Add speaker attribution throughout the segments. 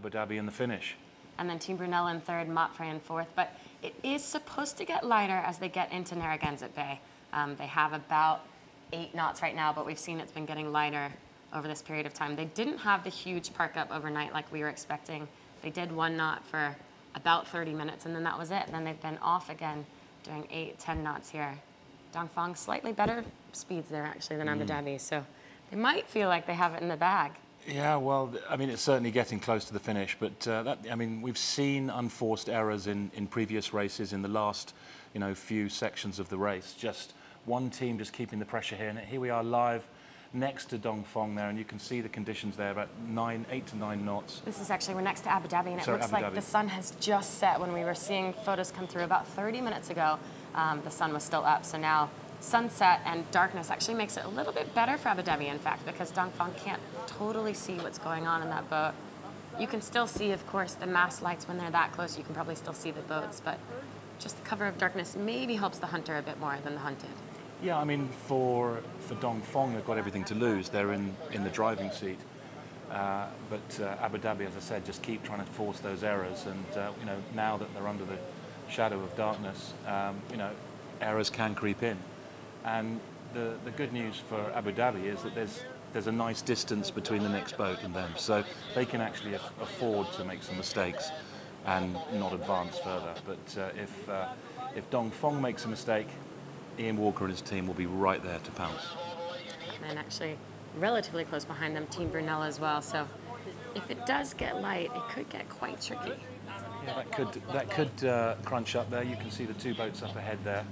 Speaker 1: Abu Dhabi in the finish.
Speaker 2: And then Team Brunel in third, Motfre in fourth. But it is supposed to get lighter as they get into Narragansett Bay. They have about 8 knots right now, but we've seen it's been getting lighter over this period of time. They didn't have the huge park up overnight like we were expecting. They did 1 knot for about 30 minutes, and then that was it. And then they've been off again, doing 8, 10 knots here. Dongfeng, slightly better speeds there, actually, than Abu Dhabi. So they might feel like they have it in the bag.
Speaker 1: Yeah, well, I mean, it's certainly getting close to the finish, but I mean, we've seen unforced errors in previous races in the last, few sections of the race. Just one team just keeping the pressure here, and here we are live next to Dongfeng there, and you can see the conditions there, about 8 to 9 knots.
Speaker 2: This is actually, we're next to Abu Dhabi, and it looks like the sun has just set. When we were seeing photos come through about 30 minutes ago, the sun was still up. So now sunset and darkness actually makes it a little bit better for Abu Dhabi, in fact, because Dongfeng can't totally see what's going on in that boat. You can still see, of course, the mast lights when they're that close. You can probably still see the boats, but just the cover of darkness maybe helps the hunter a bit more than the hunted.
Speaker 1: Yeah, I mean, for Dongfeng, they've got everything to lose. They're in the driving seat. But Abu Dhabi, as I said, just keep trying to force those errors. And, now that they're under the shadow of darkness, errors can creep in. And the good news for Abu Dhabi is that there's a nice distance between the next boat and them. So they can actually afford to make some mistakes and not advance further. But if Dongfeng makes a mistake, Ian Walker and his team will be right there to pounce.
Speaker 2: And actually relatively close behind them, Team Brunel as well. So if it does get light, it could get quite tricky.
Speaker 1: Yeah, that could crunch up there. You can see the 2 boats up ahead there,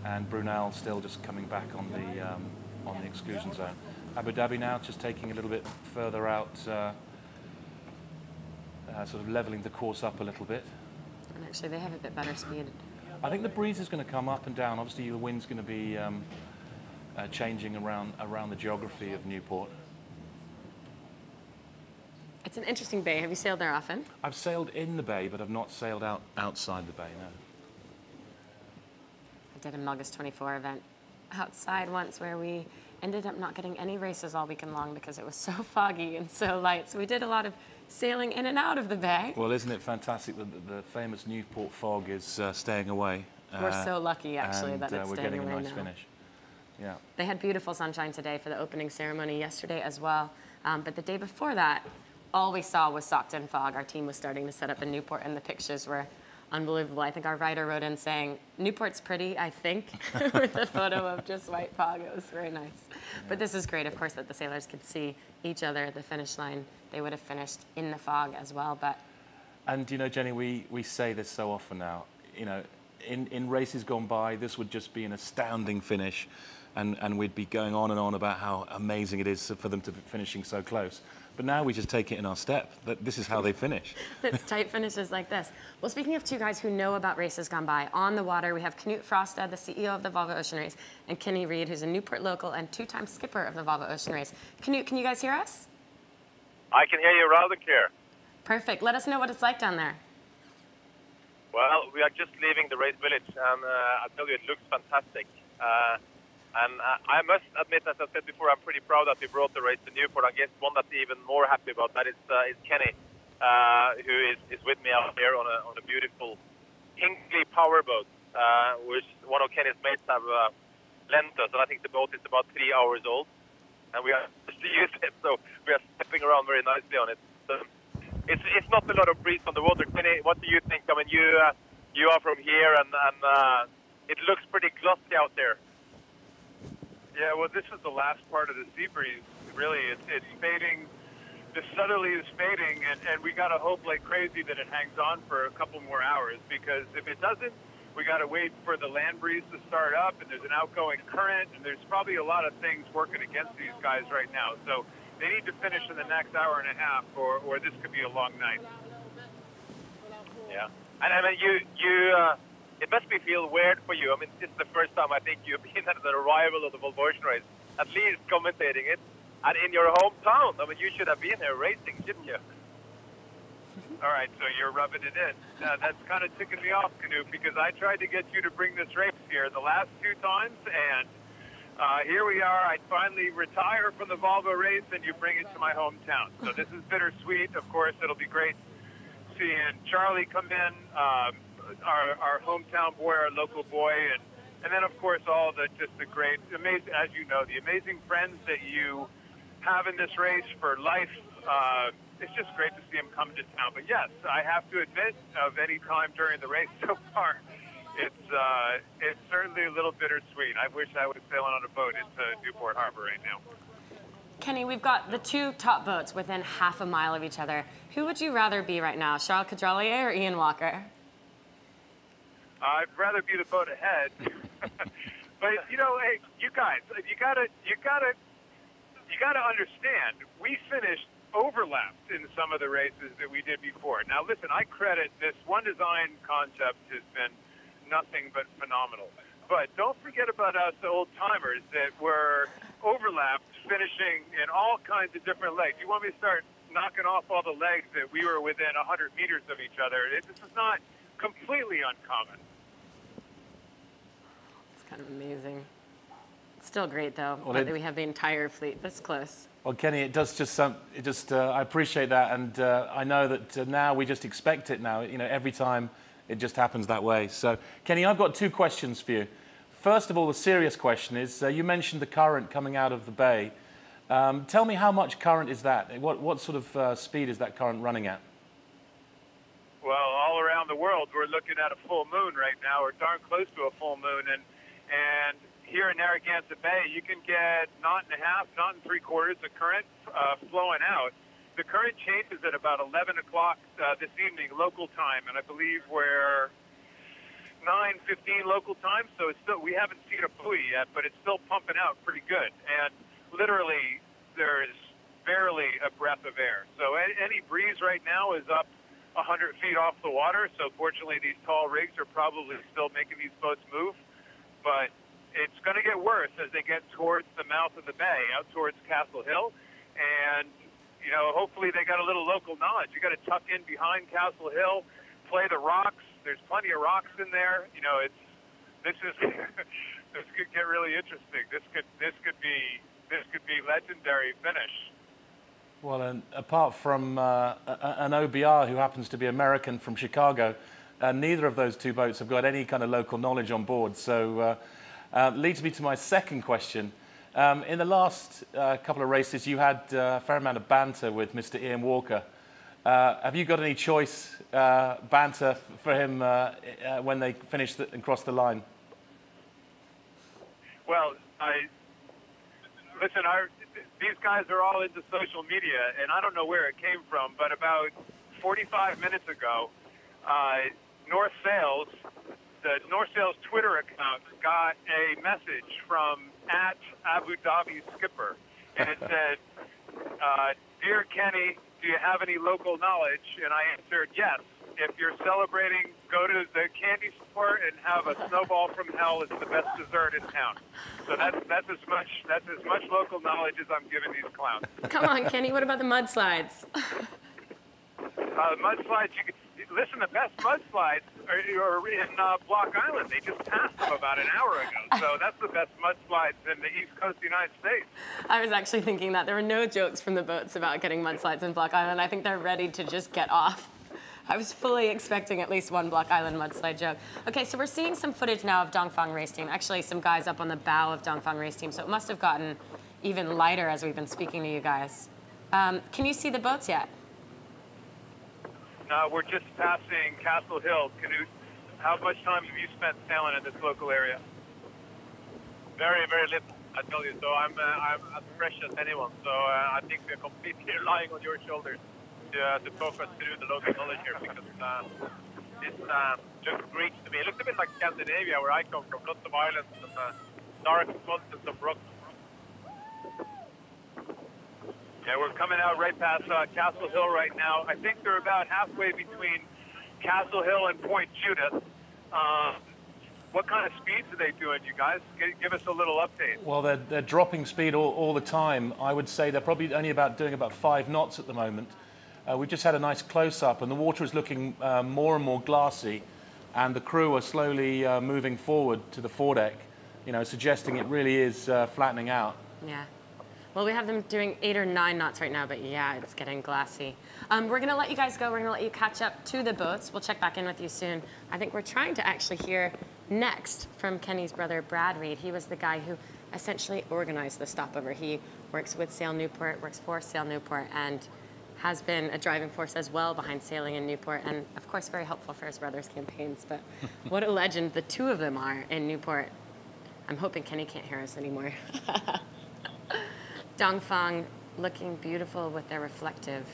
Speaker 1: and Brunel still just coming back on the exclusion zone. Abu Dhabi now just taking a little bit further out, sort of leveling the course up a little bit.
Speaker 2: And actually they have a bit better speed.
Speaker 1: I think the breeze is going to come up and down. Obviously, the wind's going to be changing around the geography of Newport.
Speaker 2: It's an interesting bay. Have you sailed there often?
Speaker 1: I've sailed in the bay, but I've not sailed outside the bay, no.
Speaker 2: I did an August 24 event outside once where we ended up not getting any races all weekend long because it was so foggy and so light. So we did a lot of sailing in and out of the bay.
Speaker 1: Well, isn't it fantastic that the famous Newport fog is staying away?
Speaker 2: We're so lucky, actually, that it's
Speaker 1: we're
Speaker 2: staying
Speaker 1: getting a
Speaker 2: away
Speaker 1: nice
Speaker 2: now.
Speaker 1: finish. Yeah.
Speaker 2: They had beautiful sunshine today for the opening ceremony, yesterday as well. But the day before that, all we saw was socked-in fog. Our team was starting to set up in Newport, and the pictures were unbelievable. I think our writer wrote in saying, "Newport's pretty, I think," with a photo of just white fog. It was very nice. Yeah. But this is great, of course, that the sailors could see each other at the finish line. They would have finished in the fog as well, but...
Speaker 1: And, Jenny, we say this so often now, in races gone by, this would just be an astounding finish, and we'd be going on and on about how amazing it is for them to be finishing so close. But now we just take it in our step. That this is how they finish.
Speaker 2: It's tight finishes like this. Well, speaking of 2 guys who know about races gone by, on the water, we have Knut Frostad, the CEO of the Volvo Ocean Race, and Kenny Reed, who's a Newport local and 2-time skipper of the Volvo Ocean Race. Knut, can you guys hear us?
Speaker 3: I can hear you loud and clear.
Speaker 2: Perfect. Let us know what it's like down there.
Speaker 3: Well, we are just leaving the race village, and I tell you, it looks fantastic. And I must admit, as I said before, I'm pretty proud that we brought the race to Newport. I guess one that's even more happy about that is Kenny, who is with me out here on a beautiful Hinkley powerboat, which one of Kenny's mates have lent us. And I think the boat is about 3 hours old, and we are just to use it, so we are stepping around very nicely on it. So it's not a lot of breeze on the water. Kenny, what do you think? I mean, you are from here, and it looks pretty glossy out there.
Speaker 4: Yeah, well, this is the last part of the sea breeze. Really, it's fading. The southerly is fading, and we got to hope like crazy that it hangs on for a couple more hours, because if it doesn't, we got to wait for the land breeze to start up, and there's an outgoing current, and there's probably a lot of things working against these guys right now. So they need to finish in the next hour and a half, or this could be a long night.
Speaker 3: Yeah, and I mean, it must feel weird for you. I mean, this is the first time I think you've been at the arrival of the Volvo Ocean Race, at least commentating it, and in your hometown. I mean, you should have been here racing, shouldn't you?
Speaker 4: All right, so you're rubbing it in. That's kind of ticking me off, Knut, because I tried to get you to bring this race here the last 2 times, and Here we are. I finally retire from the Volvo race, and you bring it to my hometown. So this is bittersweet. Of course, it'll be great seeing Charlie come in, our hometown boy, our local boy, and then, of course, all the great, amazing, as you know, the amazing friends that you have in this race for life. It's just great to see him come to town. But yes, I have to admit, of any time during the race so far, it's certainly a little bittersweet. I wish I was sailing on a boat into Newport Harbor right now.
Speaker 2: Kenny, we've got the two top boats within half a mile of each other. Who would you rather be right now, Charles Caudrelier or Ian Walker?
Speaker 4: I'd rather be the boat ahead. But you know, hey, you guys, you gotta understand. We finished overlapped in some of the races that we did before. Now, listen, I credit this one design concept has been nothing but phenomenal. But don't forget about us old timers that were overlapped, finishing in all kinds of different legs. You want me to start knocking off all the legs that we were within 100 meters of each other? This is not completely uncommon.
Speaker 2: It's kind of amazing. It's still great, though, that we have the entire fleet this close.
Speaker 1: Well, Kenny, it does just I appreciate that, and I know that now we just expect it now. You know, every time it just happens that way. So, Kenny, I've got two questions for you. First of all, the serious question is, you mentioned the current coming out of the bay. Tell me, how much current is that? What sort of speed is that current running at?
Speaker 4: Well, all around the world, we're looking at a full moon right now, or darn close to a full moon, and here in Narragansett Bay, you can get knot and a half, knot and three quarters of current flowing out. The current changes at about 11 o'clock this evening, local time, and I believe we're 9:15 local time, so it's still, we haven't seen a buoy yet, but it's still pumping out pretty good. And literally, there's barely a breath of air. So any breeze right now is up 100 feet off the water, so fortunately these tall rigs are probably still making these boats move. But it's going to get worse as they get towards the mouth of the bay, out towards Castle Hill. And, you know, hopefully they got a little local knowledge. You got to tuck in behind Castle Hill, play the rocks. There's plenty of rocks in there. You know, this could get really interesting. This could be legendary finish.
Speaker 1: Well, and apart from an OBR who happens to be American from Chicago, neither of those two boats have got any kind of local knowledge on board. So leads me to my second question. In the last couple of races, you had a fair amount of banter with Mr. Ian Walker. Have you got any choice banter for him when they finish and cross the line?
Speaker 4: Well, listen, these guys are all into social media, and I don't know where it came from, but about 45 minutes ago, North Sails, the North Sails Twitter account, got a message from @Abu Dhabi skipper, and it said, "Dear Kenny, do you have any local knowledge?" And I answered, "Yes. If you're celebrating, go to the candy store and have a snowball from hell. It's the best dessert in town." So that's as much local knowledge as I'm giving these clowns.
Speaker 2: Come on, Kenny. What about the mudslides?
Speaker 4: Mudslides, you could listen. The best mudslides are in Block Island. They just passed them about an hour ago. So that's the best mudslides in the East Coast of the United States.
Speaker 2: I was actually thinking that there were no jokes from the boats about getting mudslides in Block Island. I think they're ready to just get off. I was fully expecting at least one Block Island mudslide joke. Okay, so we're seeing some footage now of Dongfeng race team. Actually, some guys up on the bow of Dongfeng race team. So it must have gotten even lighter as we've been speaking to you guys. Can you see the boats yet?
Speaker 4: No, we're just passing Castle Hill. Canute, how much time have you spent sailing in this local area?
Speaker 3: Very, very little, I tell you. So I'm as fresh as anyone. So I think we're completely relying on your shoulders to talk us through the local knowledge here, because this looks Greek to me. It looks a bit like Scandinavia, where I come from. Lots of islands and dark continents of rock.
Speaker 4: Yeah, we're coming out right past Castle Hill right now. I think they're about halfway between Castle Hill and Point Judith. What kind of speeds are they doing, you guys? Give us a little update.
Speaker 1: Well, they're dropping speed all the time. I would say they're probably only doing about 5 knots at the moment. We've just had a nice close-up, and the water is looking more and more glassy, and the crew are slowly moving forward to the foredeck. you know, suggesting it really is flattening out.
Speaker 2: Yeah. Well, we have them doing 8 or 9 knots right now, but yeah, it's getting glassy. We're going to let you guys go. We're going to let you catch up to the boats. We'll check back in with you soon. I think we're trying to actually hear next from Kenny's brother, Brad Reed. He was the guy who essentially organized the stopover. He works with Sail Newport, works for Sail Newport, and has been a driving force as well behind sailing in Newport, and of course very helpful for his brother's campaigns. But what a legend the two of them are in Newport. I'm hoping Kenny can't hear us anymore. Dongfeng looking beautiful with their reflective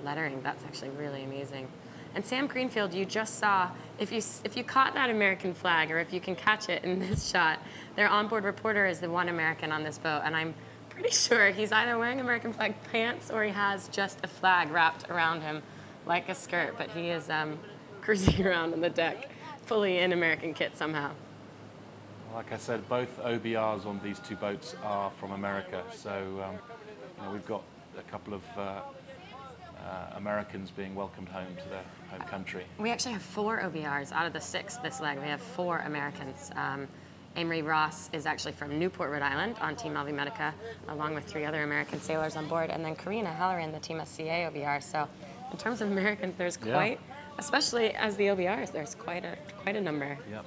Speaker 2: lettering. That's actually really amazing. And Sam Greenfield, you just saw, if you caught that American flag, or if you can catch it in this shot, their onboard reporter is the one American on this boat, and I'm pretty sure he's either wearing American flag pants or he has just a flag wrapped around him like a skirt, but he is cruising around on the deck fully in American kit somehow.
Speaker 1: Like I said, both OBRs on these two boats are from America, so you know, we've got a couple of Americans being welcomed home to their home country.
Speaker 2: We actually have 4 OBRs out of the 6 this leg. We have 4 Americans. Amory Ross is actually from Newport, Rhode Island on Team Medica, along with 3 other American sailors on board, and then Karina Halloran, the Team SCA OBR. So in terms of Americans, there's quite, especially as the OBRs, there's quite a number.
Speaker 1: Yep.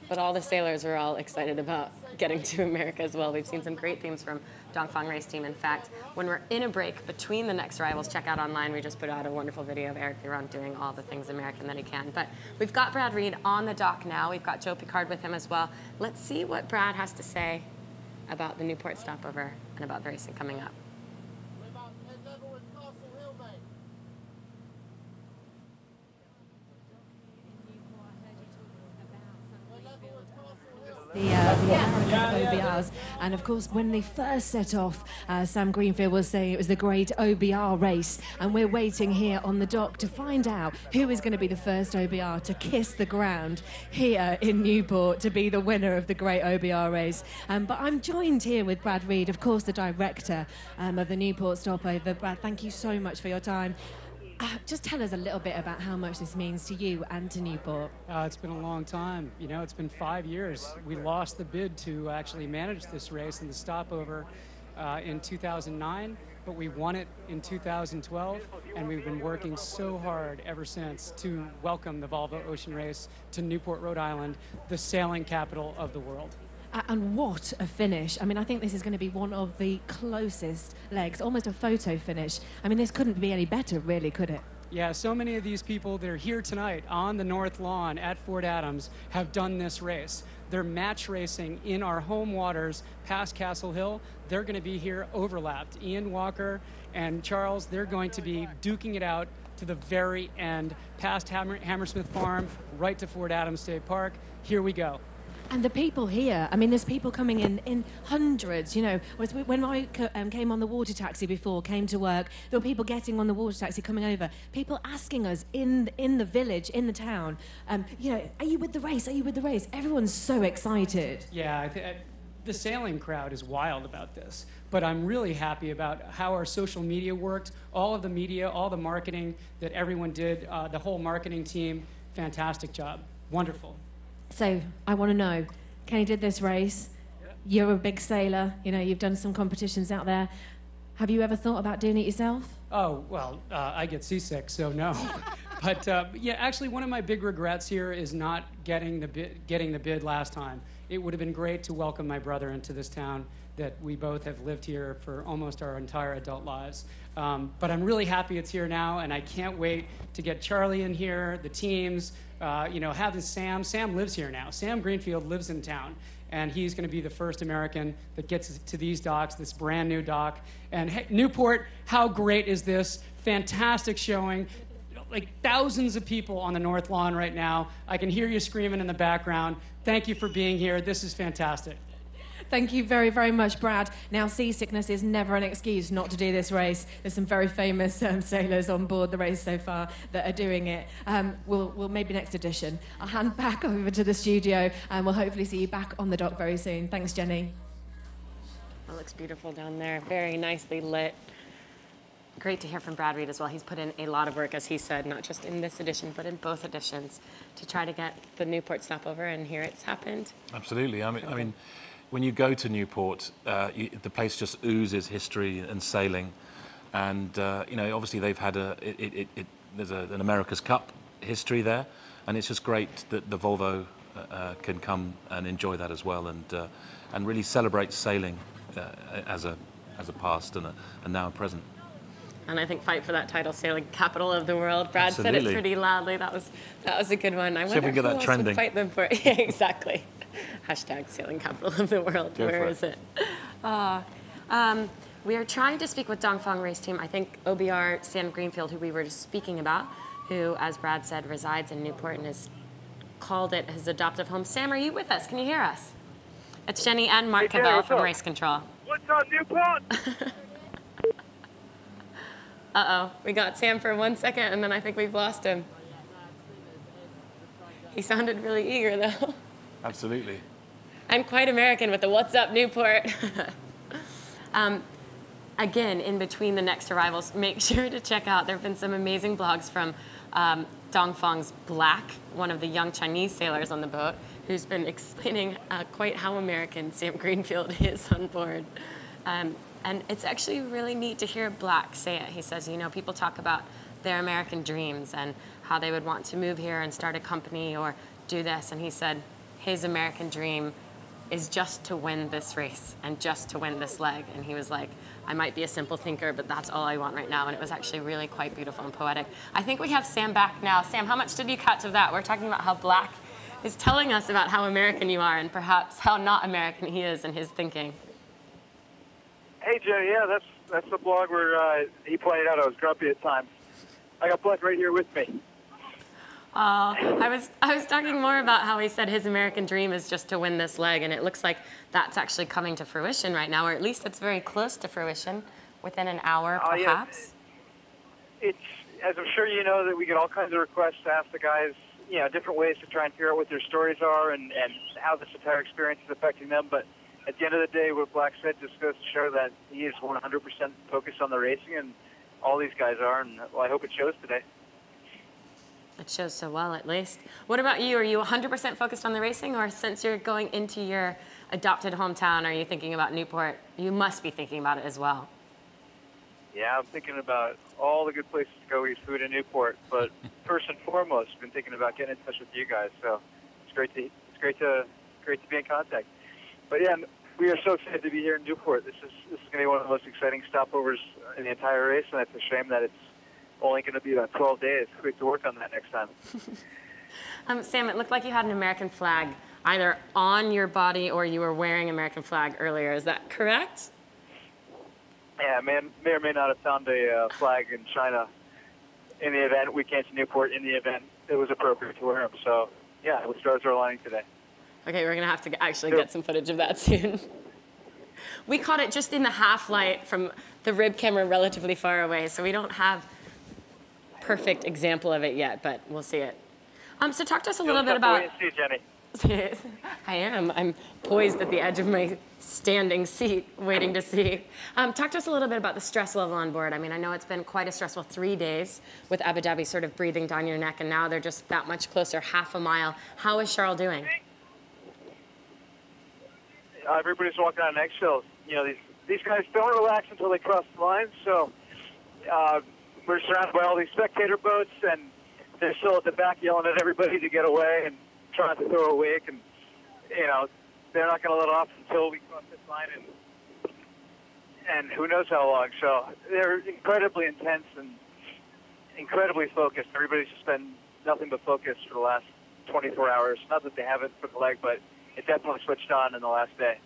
Speaker 2: But all the sailors are all excited about getting to America as well. We've seen some great themes from Dongfeng race team. In fact, when we're in a break between the next arrivals, check out online. We just put out a wonderful video of Eric Liron doing all the things American that he can. But we've got Brad Reed on the dock now. We've got Joe Picard with him as well. Let's see what Brad has to say about the Newport stopover and about the racing coming up.
Speaker 5: The OBRs, and of course when they first set off, Sam Greenfield was saying it was the great OBR race, and we're waiting here on the dock to find out who is going to be the first OBR to kiss the ground here in Newport to be the winner of the great OBR race. But I'm joined here with Brad Reed, of course the director of the Newport stopover. Brad, thank you so much for your time. Just tell us a little bit about how much this means to you and to Newport.
Speaker 6: It's been a long time. You know, it's been 5 years. We lost the bid to actually manage this race and the stopover in 2009, but we won it in 2012, and we've been working so hard ever since to welcome the Volvo Ocean Race to Newport, Rhode Island, the sailing capital of the world.
Speaker 5: And what a finish. I mean, I think this is going to be one of the closest legs, almost a photo finish. I mean, this couldn't be any better, really, could it?
Speaker 6: Yeah, so many of these people that are here tonight on the North Lawn at Fort Adams have done this race. They're match racing in our home waters past Castle Hill. They're going to be here overlapped. Ian Walker and Charles, they're going to be duking it out to the very end, past Hammersmith Farm, right to Fort Adams State Park. Here we go.
Speaker 5: And the people here, I mean, there's people coming in hundreds, you know. When I came on the water taxi before, came to work, there were people getting on the water taxi coming over, people asking us in the village, in the town, you know, are you with the race? Are you with the race? Everyone's so excited.
Speaker 6: Yeah, the sailing crowd is wild about this, but I'm really happy about how our social media worked, all of the media, all the marketing that everyone did, the whole marketing team, fantastic job, wonderful.
Speaker 5: So I want to know, Kenny did this race. You're a big sailor. You know, you've done some competitions out there. Have you ever thought about doing it yourself?
Speaker 6: Oh, well, I get seasick, so no. But yeah, actually, one of my big regrets here is not getting the bid last time. It would have been great to welcome my brother into this town that we both have lived here for almost our entire adult lives. But I'm really happy it's here now, and I can't wait to get Charlie in here, the teams, you know, having Sam. Sam lives here now. Sam Greenfield lives in town, and he's going to be the first American that gets to these docks, this brand new dock. And hey, Newport, how great is this? Fantastic showing. Like thousands of people on the North Lawn right now. I can hear you screaming in the background. Thank you for being here. This is fantastic.
Speaker 5: Thank you very, very much, Brad. Now, seasickness is never an excuse not to do this race. There's some very famous sailors on board the race so far that are doing it. We'll maybe next edition. I'll hand back over to the studio, and we'll hopefully see you back on the dock very soon. Thanks, Jenny.
Speaker 2: It looks beautiful down there. Very nicely lit. great to hear from Brad Reed as well. He's put in a lot of work, as he said, not just in this edition, but in both editions, to try to get the Newport stopover, and here it's happened.
Speaker 1: Absolutely. I mean, when you go to Newport, the place just oozes history and sailing, and you know, obviously they've had there's an America's Cup history there, and it's just great that the Volvo can come and enjoy that as well, and really celebrate sailing as a past and now a present.
Speaker 2: And I think fight for that title, sailing capital of the world. Brad said it pretty loudly. That was a good one. I wonder who else would fight them for it. Yeah, exactly. Hashtag sailing capital of the world. Where is it? We are trying to speak with Dongfeng race team. I think OBR Sam Greenfield, who we were just speaking about, who, as Brad said, resides in Newport and has called it his adoptive home. Sam, are you with us? Can you hear us? It's Jenny and Mark Cavell from Race Control.
Speaker 3: What's on Newport?
Speaker 2: Uh-oh, we got Sam for 1 second, and then I think we've lost him. He sounded really eager, though.
Speaker 1: Absolutely.
Speaker 2: I'm quite American with the "What's up, Newport?" Again, in between the next arrivals, make sure to check out, there have been some amazing blogs from Dongfeng's Black, one of the young Chinese sailors on the boat, who's been explaining quite how American Sam Greenfield is on board. And it's actually really neat to hear Black say it. He says, you know, people talk about their American dreams and how they would want to move here and start a company or do this. And he said his American dream is just to win this race and just to win this leg. And he was like, I might be a simple thinker, but that's all I want right now. And it was actually really quite beautiful and poetic. I think we have Sam back now. Sam, how much did you catch of that? We're talking about how Black is telling us about how American you are and perhaps how not American he is in his thinking.
Speaker 4: Hey, Jenny, yeah, that's the blog where he pointed out I was grumpy at times. I got Black right here with me.
Speaker 2: I was talking more about how he said his American dream is just to win this leg, and it looks like that's actually coming to fruition right now, or at least it's very close to fruition, within an hour, perhaps.
Speaker 4: Yeah. It's, as I'm sure you know, that we get all kinds of requests to ask the guys, you know, different ways to try and figure out what their stories are and how this entire experience is affecting them, but at the end of the day, what Black said just goes to show that he is 100% focused on the racing, and all these guys are, and well, I hope it shows today.
Speaker 2: It shows so well, at least. What about you? Are you 100% focused on the racing, or since you're going into your adopted hometown, are you thinking about Newport? You must be thinking about it as well.
Speaker 4: Yeah, I'm thinking about all the good places to go eat food in Newport, but first and foremost, I've been thinking about getting in touch with you guys, so it's great to be in contact. But yeah, we are so excited to be here in Newport. This is going to be one of the most exciting stopovers in the entire race, and it's a shame that it's only going to be about 12 days. We have to work on that next time.
Speaker 2: Sam, it looked like you had an American flag either on your body or you were wearing an American flag earlier. Is that correct?
Speaker 4: Yeah, may or may not have found a flag in China in the event. We came to Newport in the event it was appropriate to wear them. So, yeah, the stars are aligning today.
Speaker 2: Okay, we're going to have to actually get some footage of that soon. We caught it just in the half light from the rib camera relatively far away, so we don't have a perfect example of it yet, but we'll see it. So talk to us a little bit about...
Speaker 4: See, Jenny.
Speaker 2: I am. I'm poised at the edge of my standing seat, waiting to see. Talk to us a little bit about the stress level on board. I mean, I know it's been quite a stressful 3 days with Abu Dhabi sort of breathing down your neck, and now they're just that much closer, half a mile. How is Charles doing?
Speaker 4: Everybody's walking on eggshells. You know, these guys don't relax until they cross the line, so we're surrounded by all these spectator boats, and they're still at the back yelling at everybody to get away and trying to throw a wake, and, you know, they're not going to let off until we cross this line, and who knows how long. So they're incredibly intense and incredibly focused. Everybody's just been nothing but focused for the last 24 hours. Not that they haven't for the leg, but it definitely switched on in the last day.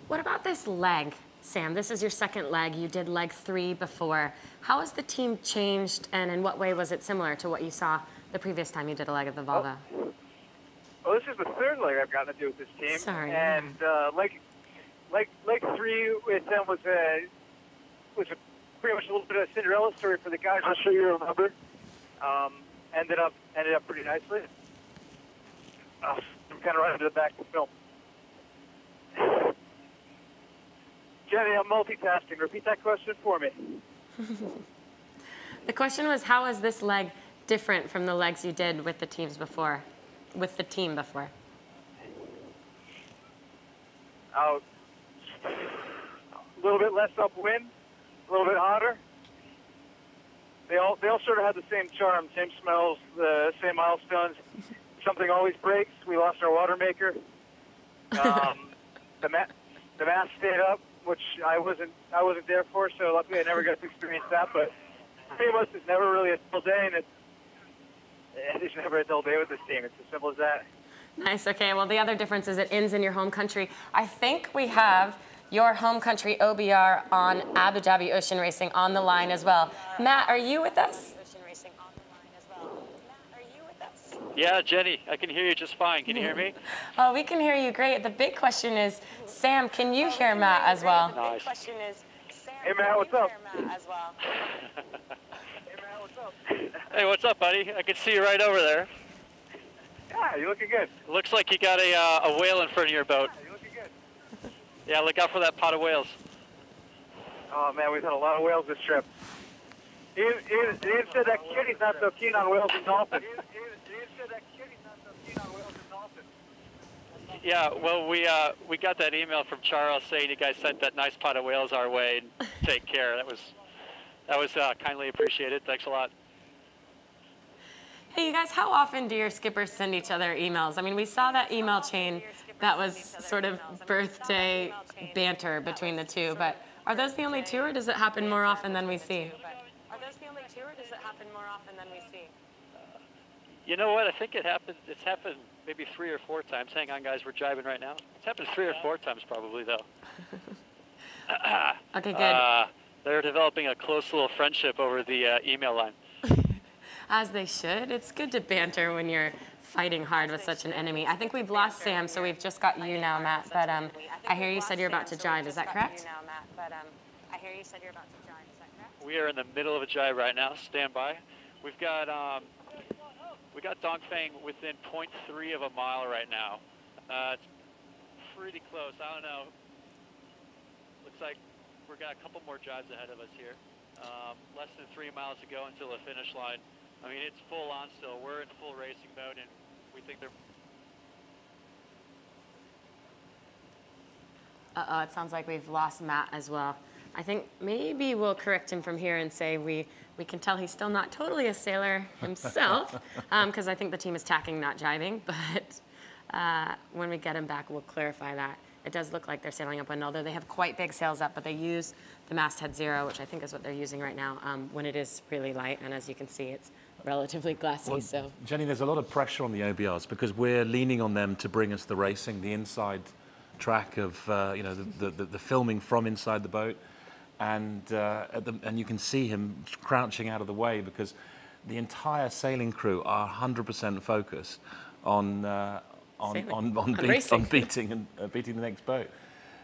Speaker 2: What about this leg, Sam? This is your second leg. You did leg 3 before. How has the team changed, and in what way was it similar to what you saw the previous time you did a leg of the Volvo?
Speaker 4: Well, this is the third leg I've gotten to do with this team.
Speaker 2: Sorry.
Speaker 4: And leg 3 with them was pretty much a little bit of a Cinderella story for the guys. I'm sure you remember. Ended up pretty nicely. I'm kind of right into the back of the film. Jenny, I'm multitasking. Repeat that question for me.
Speaker 2: The question was, how is this leg different from the legs you did with the teams before, with the team before?
Speaker 4: A little bit less upwind, a little bit hotter. They all sort of had the same charm, same smells, the same milestones. Something always breaks. We lost our water maker. The mast stayed up, which I wasn't there for, so luckily I never got to experience that. But three of us, it's never really a dull day, and it's never a dull day with this team. It's as simple as that.
Speaker 2: Nice. Okay. Well, the other difference is it ends in your home country. I think we have your home country OBR on Abu Dhabi Ocean Racing on the line as well. Matt, are you with us?
Speaker 7: Yeah, Jenny, I can hear you just fine. Can you hear me?
Speaker 2: Oh, we can hear you great. The big question is, Sam, can you hear Matt as well?
Speaker 7: Nice.
Speaker 4: Hey, Matt, what's up?
Speaker 7: Hey, what's up, buddy? I can see you right over there.
Speaker 4: Yeah, you're looking good.
Speaker 7: Looks like you got a whale in front of your boat.
Speaker 4: You're looking good.
Speaker 7: Yeah, look out for that pot of whales.
Speaker 4: Oh, man, we've had a lot of whales this trip. Ian said that Kitty's not so keen on whales and dolphins.
Speaker 7: Yeah, well, we got that email from Charles saying you guys sent that nice pot of whales our way, and take care. That was kindly appreciated. Thanks a lot.
Speaker 2: Hey, you guys, how often do your skippers send each other emails? I mean, we saw that email chain that was sort of birthday banter between the two, but are those the only two, or does it happen more often than we see?
Speaker 7: You know what? I think it's happened maybe 3 or 4 times. Hang on, guys. We're jiving right now. It's happened 3 or 4 times probably, though.
Speaker 2: Okay, good.
Speaker 7: They're developing a close little friendship over the email line.
Speaker 2: As they should. It's good to banter when you're fighting hard with such an enemy. I think we've lost Sam, so we've just got you now, Matt. But I hear you said you're about to jive. Is that correct?
Speaker 7: We are in the middle of a jive right now. Stand by. We got Dongfeng within 0.3 of a mile right now. It's pretty close. I don't know. Looks like we've got a couple more jives ahead of us here. Less than 3 miles to go until the finish line. I mean, it's full on still. We're in full racing mode, and we think they're...
Speaker 2: Uh-oh, it sounds like we've lost Matt as well. I think maybe we'll correct him from here and say we can tell he's still not totally a sailor himself, because I think the team is tacking, not jiving, but when we get him back, we'll clarify that. It does look like they're sailing upwind, although they have quite big sails up, but they use the masthead 0, which I think is what they're using right now, when it is really light, and as you can see, it's relatively glassy.
Speaker 1: Well,
Speaker 2: so,
Speaker 1: Jenny, there's a lot of pressure on the OBRs because we're leaning on them to bring us the racing, the inside track of the filming from inside the boat, and you can see him crouching out of the way because the entire sailing crew are 100% focused on beating the next boat.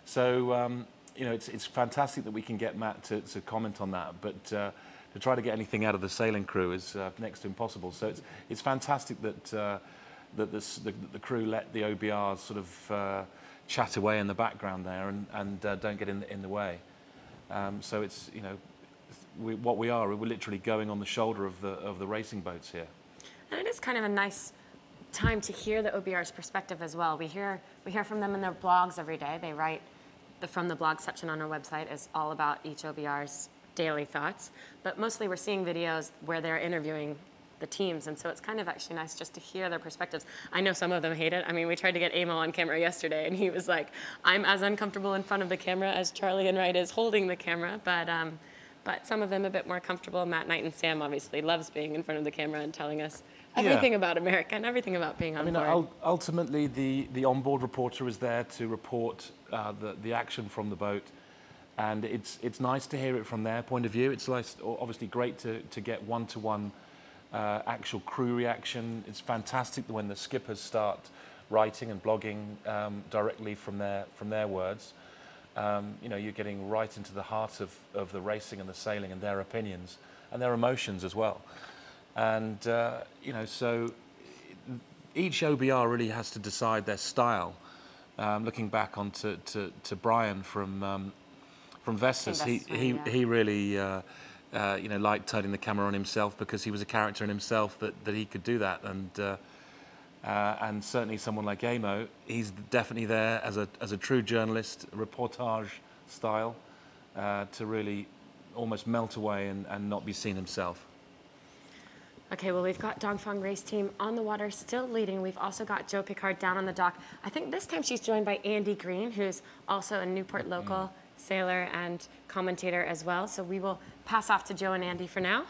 Speaker 1: So it's fantastic that we can get Matt to comment on that, but to try to get anything out of the sailing crew is next to impossible. So it's fantastic that the crew let the OBRs sort of chat away in the background there and don't get in the way. So it's we're literally going on the shoulder of the racing boats here.
Speaker 2: and it is kind of a nice time to hear the OBR's perspective as well. We hear from them in their blogs every day. They write from the blog section on our website is all about each OBR's daily thoughts, but mostly we're seeing videos where they're interviewing the teams, and so it's kind of actually nice just to hear their perspectives. I know some of them hate it. I mean, we tried to get Amo on camera yesterday, and he was like, I'm as uncomfortable in front of the camera as Charlie and Wright is holding the camera, but some of them a bit more comfortable. Matt Knight and Sam obviously loves being in front of the camera and telling us everything about America and everything about being on board.
Speaker 1: Ultimately, the onboard reporter is there to report the action from the boat, and it's nice to hear it from their point of view. It's obviously great to get one-to-one actual crew reaction. It's fantastic when the skippers start writing and blogging directly from their words. You're getting right into the heart of the racing and the sailing and their opinions and their emotions as well. And so each OBR really has to decide their style. Looking back on to Brian from Vestas, he really you know, liked turning the camera on himself because he was a character in himself that he could do that. And certainly someone like Amo, he's definitely there as a true journalist, reportage style, to really almost melt away and not be seen himself.
Speaker 2: Okay, well, we've got Dongfeng race team on the water, still leading. We've also got Joe Picard down on the dock. I think this time she's joined by Andy Green, who's also a Newport local sailor and commentator as well. So we will pass off to Joe and Andy for now.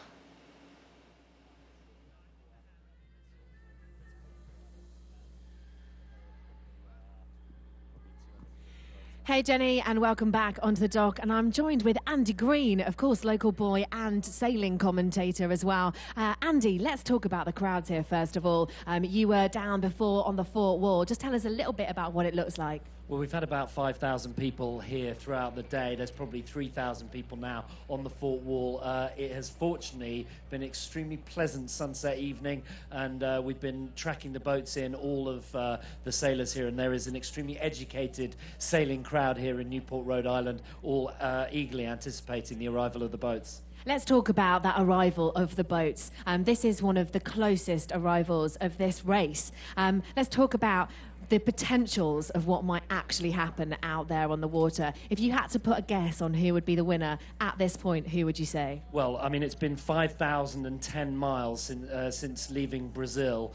Speaker 5: Hey Jenny, and welcome back onto the dock. And I'm joined with Andy Green, of course, local boy and sailing commentator as well. Andy, let's talk about the crowds here first of all. You were down before on the fort wall. Just tell us a little bit about what it looks like.
Speaker 8: Well, we've had about 5,000 people here throughout the day. There's probably 3,000 people now on the fort wall. It has fortunately been an extremely pleasant sunset evening, and we've been tracking the boats in, all of the sailors here, and there is an extremely educated sailing crowd here in Newport, Rhode Island, all eagerly anticipating the arrival of the boats.
Speaker 5: Let's talk about that arrival of the boats. This is one of the closest arrivals of this race. Let's talk about the potentials of what might actually happen out there on the water. If you had to put a guess on who would be the winner at this point, who would you say?
Speaker 8: Well, I mean, it's been 5,010 miles since leaving Brazil.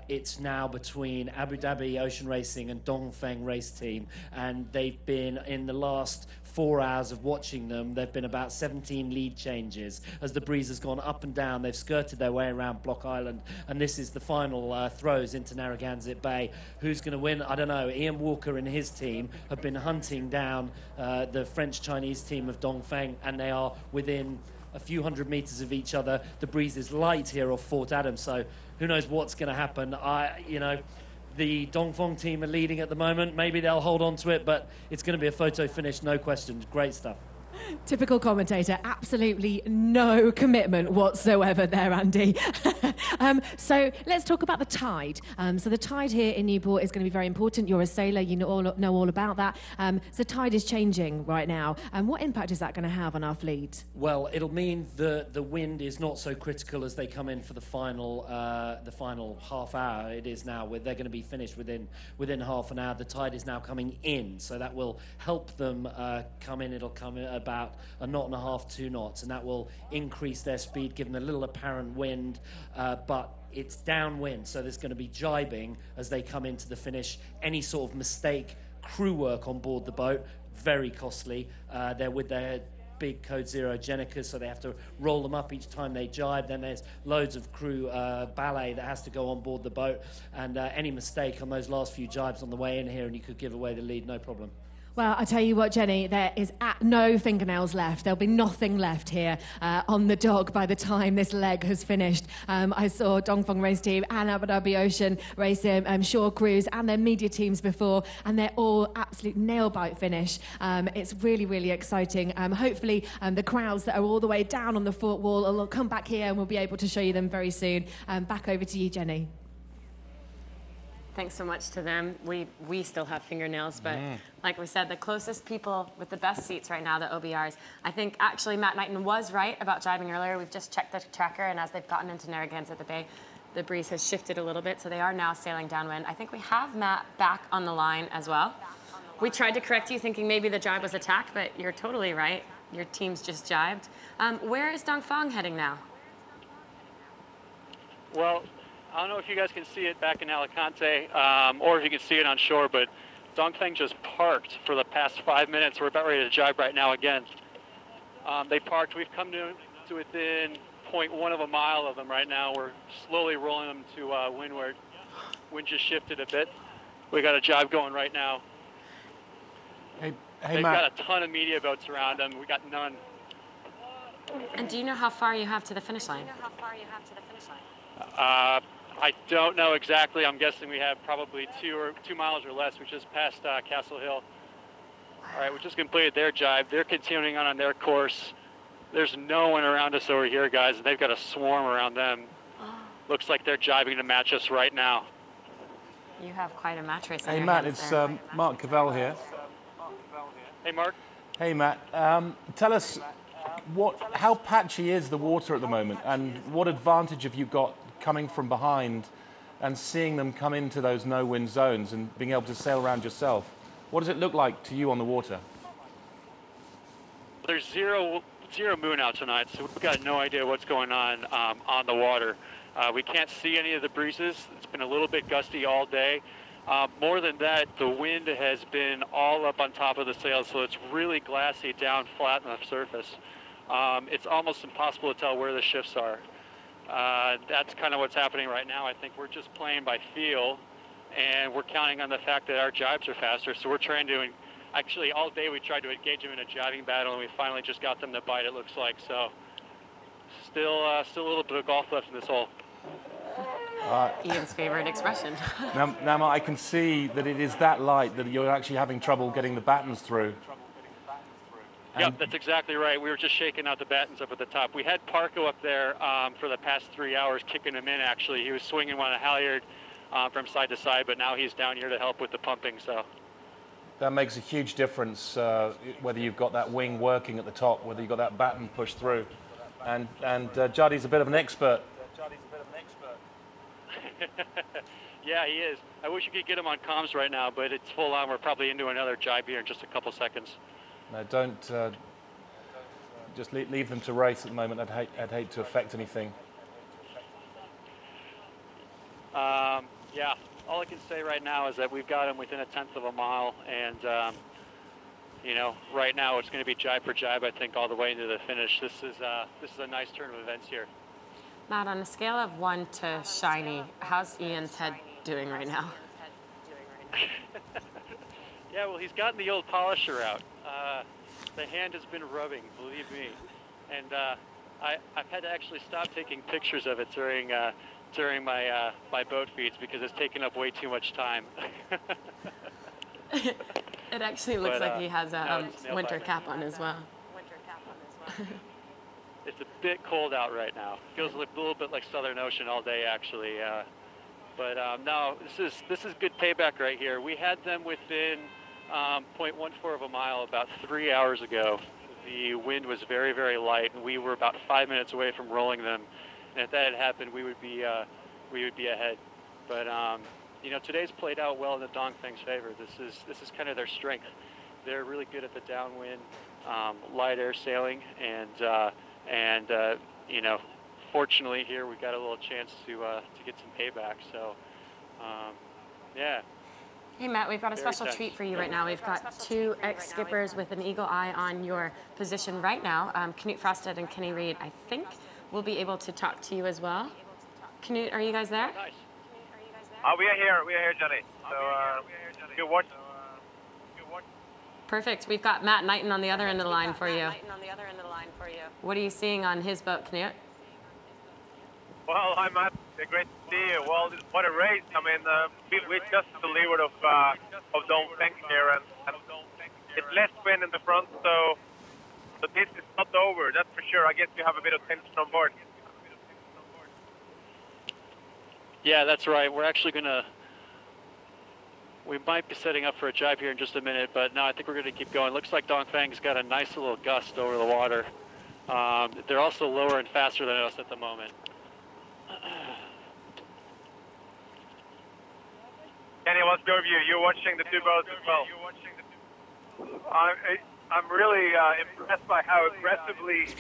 Speaker 8: It's now between Abu Dhabi Ocean Racing and Dongfeng race team, and they've been, in the last 4 hours of watching them, there have been about 17 lead changes as the breeze has gone up and down. They've skirted their way around Block Island, and this is the final throws into Narragansett Bay. Who's going to win? I don't know. Ian Walker and his team have been hunting down the French-Chinese team of Dongfeng, and they are within a few hundred meters of each other. The breeze is light here off Fort Adams, so who knows what's going to happen. The Dongfeng team are leading at the moment. Maybe they'll hold on to it, but it's going to be a photo finish, no question. Great stuff.
Speaker 5: Typical commentator, absolutely no commitment whatsoever there, Andy. So let's talk about the tide. So the tide here in Newport is going to be very important. You're a sailor, you know all about that. So tide is changing right now. What impact is that going to have on our fleet?
Speaker 8: Well, it'll mean the wind is not so critical as they come in for the final half hour. It is now. They're going to be finished within half an hour. The tide is now coming in, so that will help them come in. It'll come in about a knot and a half, 2 knots, and that will increase their speed, give them a little apparent wind, but it's downwind, so there's going to be jibing as they come into the finish. Any sort of mistake, crew work on board the boat, very costly. They're with their big Code Zero Genicas, so they have to roll them up each time they jibe. Then there's loads of crew ballet that has to go on board the boat, and any mistake on those last few jibes on the way in here, and you could give away the lead, no problem.
Speaker 5: Well, I tell you what, Jenny, there is no fingernails left. There'll be nothing left here on the dock by the time this leg has finished. I saw Dongfeng race team and Abu Dhabi Ocean race shore crews and their media teams before, and they're all absolute nail-bite finish. It's really, really exciting. Hopefully, the crowds that are all the way down on the fort wall will come back here and we'll be able to show you them very soon. Back over to you, Jenny.
Speaker 2: Thanks so much to them. We still have fingernails, but like we said, the closest people with the best seats right now, the OBRs. I think actually Matt Knighton was right about jibing earlier. We've just checked the tracker, and as they've gotten into Narragansett Bay, the breeze has shifted a little bit, so they are now sailing downwind. I think we have Matt back on the line as well. We tried to correct you, thinking maybe the jibe was attacked, but you're totally right. Your team's just jibed. Where is Dongfeng heading now?
Speaker 7: Well, I don't know if you guys can see it back in Alicante, or if you can see it on shore, but Dongfeng just parked for the past 5 minutes. We're about ready to jibe right now again. They parked. We've come to within 0.1 of a mile of them right now. We're slowly rolling them to windward. Wind just shifted a bit. We got a jibe going right now.
Speaker 1: Hey,
Speaker 7: They've
Speaker 1: Matt.
Speaker 7: got a ton of media boats around them. We got none.
Speaker 2: And do you know how far you have to the finish line?
Speaker 7: I don't know exactly. I'm guessing we have probably 2 miles or less. We just passed Castle Hill. All right, we just completed their jibe. They're continuing on their course. There's no one around us over here, guys, and they've got a swarm around them. Looks like they're jibing to match us right now.
Speaker 2: You have quite a match race on
Speaker 1: Hey,
Speaker 2: your
Speaker 1: Matt,
Speaker 2: hands
Speaker 1: it's
Speaker 2: there.
Speaker 1: Mark Cavell here.
Speaker 7: Hey, Mark.
Speaker 1: Hey, Matt. Tell us, how patchy is the water at the moment, and what advantage have you got coming from behind and seeing them come into those no-wind zones and being able to sail around yourself? What does it look like to you on the water?
Speaker 7: There's zero moon out tonight, so we've got no idea what's going on the water. We can't see any of the breezes. It's been a little bit gusty all day. More than that, the wind has been all up on top of the sails, so it's really glassy down flat on the surface. It's almost impossible to tell where the shifts are. That's kind of what's happening right now. I think we're just playing by feel, and we're counting on the fact that our jibes are faster, so we're trying to, actually all day we tried to engage them in a jibing battle, and we finally just got them to bite, it looks like. So still a little bit of golf left in this hole.
Speaker 2: Ian's favorite expression.
Speaker 1: Now, I can see that it is that light that you're actually having trouble getting the battens through.
Speaker 7: Yep, that's exactly right. We were just shaking out the battens up at the top. We had Parko up there for the past 3 hours kicking them in, actually. He was swinging one a halyard from side to side, but now he's down here to help with the pumping. So
Speaker 1: that makes a huge difference, whether you've got that wing working at the top, whether you've got that batten pushed through. And Juddy's a bit of an expert.
Speaker 7: Yeah, he is. I wish you could get him on comms right now, but it's full on. We're probably into another jibe here in just a couple seconds.
Speaker 1: No, don't just leave them to race at the moment. I'd hate to affect anything.
Speaker 7: Yeah, all I can say right now is that we've got him within 1/10 of a mile, and you know, right now it's going to be jibe for jibe, I think, all the way into the finish. This is a nice turn of events here.
Speaker 2: Matt, on a scale of 1 to shiny, how's Ian's head doing right now?
Speaker 7: Yeah, well, he's gotten the old polisher out. The hand has been rubbing, believe me. And I've had to actually stop taking pictures of it during my my boat feeds because it's taken up way too much time.
Speaker 2: It actually looks like he has a winter cap on as well.
Speaker 7: It's a bit cold out right now. Feels a little bit like Southern Ocean all day, actually. But no, this is good payback right here. We had them within 0.14 of a mile about 3 hours ago. The wind was very, very light, and we were about 5 minutes away from rolling them. And if that had happened, we would be ahead. But you know, today's played out well in the Dongfeng's favor. This is kind of their strength. They're really good at the downwind, light air sailing, and you know, fortunately here we got a little chance to get some payback. So yeah.
Speaker 2: Hey Matt, we've got a special treat for you right now. We've got 2 ex-skippers with an eagle eye on your position right now. Knut Frosted and Kenny Reed, I think, will be able to talk to you as well. Knut, are you guys there?
Speaker 7: Nice.
Speaker 3: We are here, Johnny. So good watch.
Speaker 2: Perfect. We've got Matt Knighton on the other end of the line for you. What are you seeing on his boat, Knut?
Speaker 3: Well, hi Matt. Great to see you. Well, what a race. I mean, we're just to the leeward of Dongfeng here, and it's less wind in the front, so this is not over. That's for sure. I guess you have a bit of tension on board.
Speaker 7: Yeah, that's right. We're actually we might be setting up for a jibe here in just a minute, but no, I think we're going to keep going. Looks like Dongfeng's got a nice little gust over the water. They're also lower and faster than us at the moment.
Speaker 3: Kenny, what's your view? You're watching the 2 boats as well. I'm really impressed by how aggressively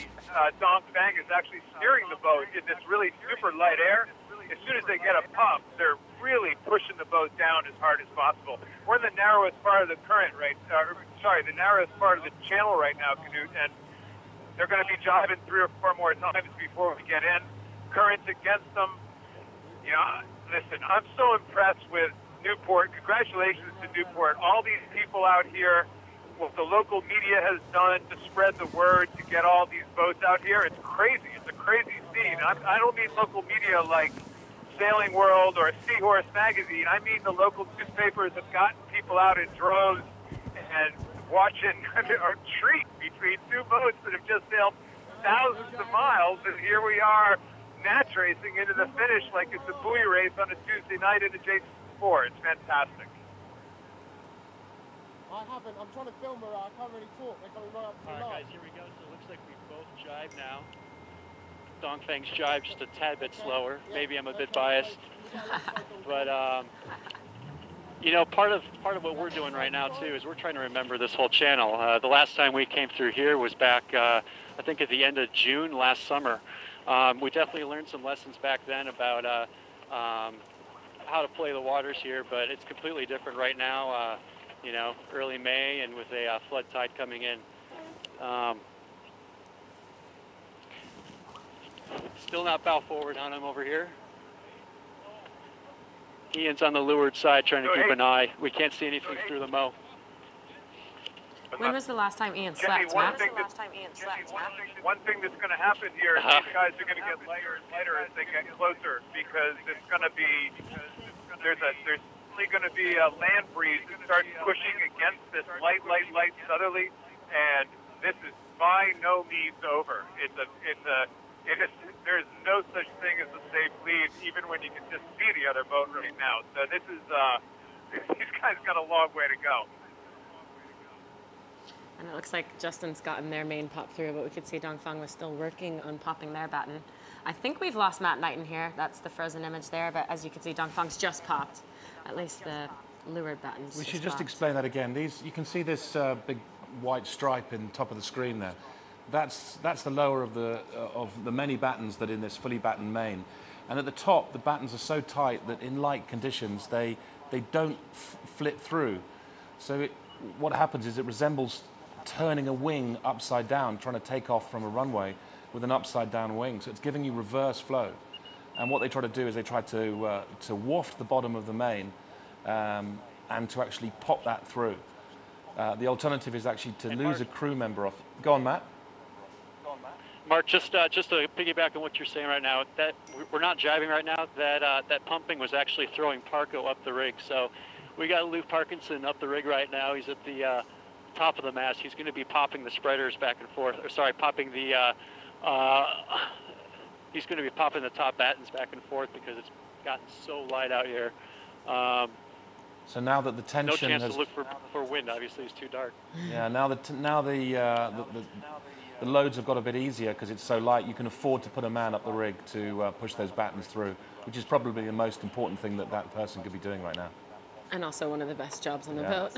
Speaker 3: Dongfeng is actually steering the boat in this really super light air. As soon as they get a pump, they're really pushing the boat down as hard as possible. We're in the narrowest part of the current the narrowest part of the channel right now, Knut, and they're going to be jibing 3 or 4 more times before we get in. Currents against them. You know, listen, I'm so impressed with Newport. Congratulations to Newport. All these people out here, what the local media has done to spread the word, to get all these boats out here, it's crazy. It's a crazy scene. I don't mean local media like Sailing World or Seahorse Magazine. I mean the local newspapers have gotten people out in droves and watching a treat between 2 boats that have just sailed thousands of miles, and here we are natch racing into the finish like it's a buoy race on a Tuesday night in adjacent 4. It's fantastic.
Speaker 9: I haven't. I'm trying to film her. I can't really talk. They're coming right up to the
Speaker 7: All right,
Speaker 9: line.
Speaker 7: guys, here we go. So it looks like we both jibe now. Dongfeng's jibe just a tad bit slower. Maybe I'm a bit biased, but you know, part of what we're doing right now too is we're trying to remember this whole channel. The last time we came through here was back, I think, at the end of June last summer. We definitely learned some lessons back then about how to play the waters here, but it's completely different right now. You know, early May and with a flood tide coming in. Still not bow forward on him over here. Ian's on the leeward side trying to keep an eye. We can't see anything through the mow.
Speaker 2: When was the last time Ian
Speaker 3: Jimmy,
Speaker 2: slept,
Speaker 3: one
Speaker 2: Matt?
Speaker 3: thing that's going to happen here is these guys are going to get lighter and lighter as they get closer, because it's going to be there's going to be a land breeze that starts pushing against this light southerly, and this is by no means over. There's no such thing as a safe lead, even when you can just see the other boat right now. So this is these guys got a long way to go.
Speaker 2: And it looks like Justin's gotten their main pop through, but we could see Dongfeng was still working on popping their batten. I think we've lost Matt Knighton here. That's the frozen image there, but as you can see, Dongfeng's just popped. At least the leeward batten's
Speaker 1: We should just explain that again. You can see this big white stripe in the top of the screen there. That's the lower of the many battens that in this fully battened main. And at the top, the battens are so tight that in light conditions, they don't flip through. So what happens is it resembles turning a wing upside down, trying to take off from a runway with an upside down wing. So it's giving you reverse flow. And what they try to do is they try to waft the bottom of the main and to actually pop that through. The alternative is actually to lose a crew member off. Go on, Matt.
Speaker 7: Mark, just to piggyback on what you're saying right now, that we're not jibing right now. That pumping was actually throwing Parko up the rig. So we got Lou Parkinson up the rig right now. He's at the top of the mast. He's going to be popping the spreaders back and forth. Or sorry, popping the. He's going to be popping the top battens back and forth because it's gotten so light out here.
Speaker 1: So now that the tension
Speaker 7: no chance
Speaker 1: has...
Speaker 7: to look for wind. Obviously, it's too dark.
Speaker 1: Yeah, now the loads have got a bit easier because it's so light. You can afford to put a man up the rig to push those battens through, which is probably the most important thing that person could be doing right now.
Speaker 2: And also one of the best jobs on the boat.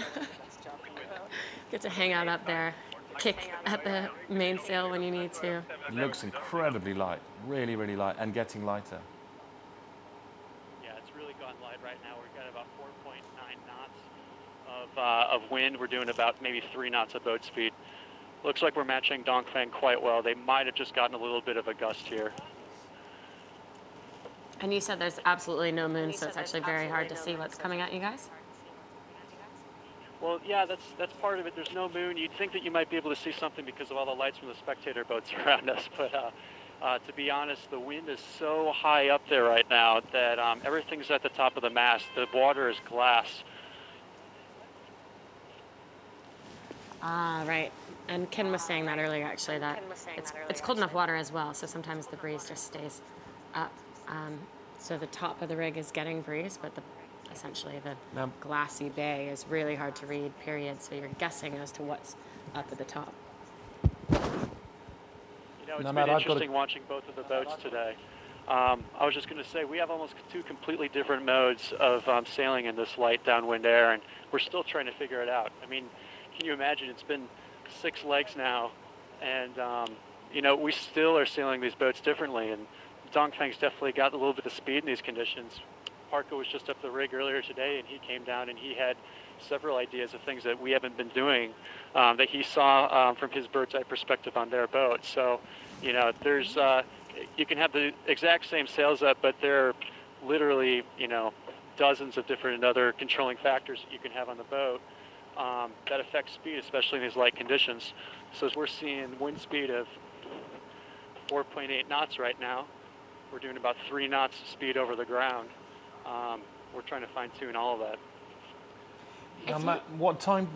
Speaker 2: Get to hang out up there, kick at the mainsail when you need to.
Speaker 1: It looks incredibly light, really, really light, and getting lighter.
Speaker 7: Yeah, it's really gone light right now. We've got about 4.9 knots of wind. We're doing about maybe 3 knots of boat speed. Looks like we're matching Dongfeng quite well. They might have just gotten a little bit of a gust here.
Speaker 2: And you said there's absolutely no moon, so it's actually very hard to see what's coming at you guys?
Speaker 7: Well, yeah, that's part of it. There's no moon. You'd think that you might be able to see something because of all the lights from the spectator boats around us, but to be honest, the wind is so high up there right now that everything's at the top of the mast. The water is glass.
Speaker 2: Ah, right. And Ken was saying that earlier, actually, that it's cold enough water as well, so sometimes the breeze just stays up. So the top of the rig is getting breeze, but essentially the glassy bay is really hard to read, period, so you're guessing as to what's up at the top.
Speaker 7: You know, it's been interesting watching both of the boats today. I was just going to say, we have almost 2 completely different modes of sailing in this light downwind air, and we're still trying to figure it out. I mean, can you imagine? It's been 6 legs now, and you know, we still are sailing these boats differently, and Dongfeng's definitely got a little bit of speed in these conditions. Parko was just up the rig earlier today, and he came down and he had several ideas of things that we haven't been doing that he saw from his bird's eye perspective on their boat. So, you know, there's you can have the exact same sails up, but there are literally, you know, dozens of different other controlling factors that you can have on the boat that affect speed, especially in these light conditions. So as we're seeing wind speed of 4.8 knots right now, we're doing about 3 knots of speed over the ground. We're trying to fine-tune all of that.
Speaker 1: Now, Matt, what time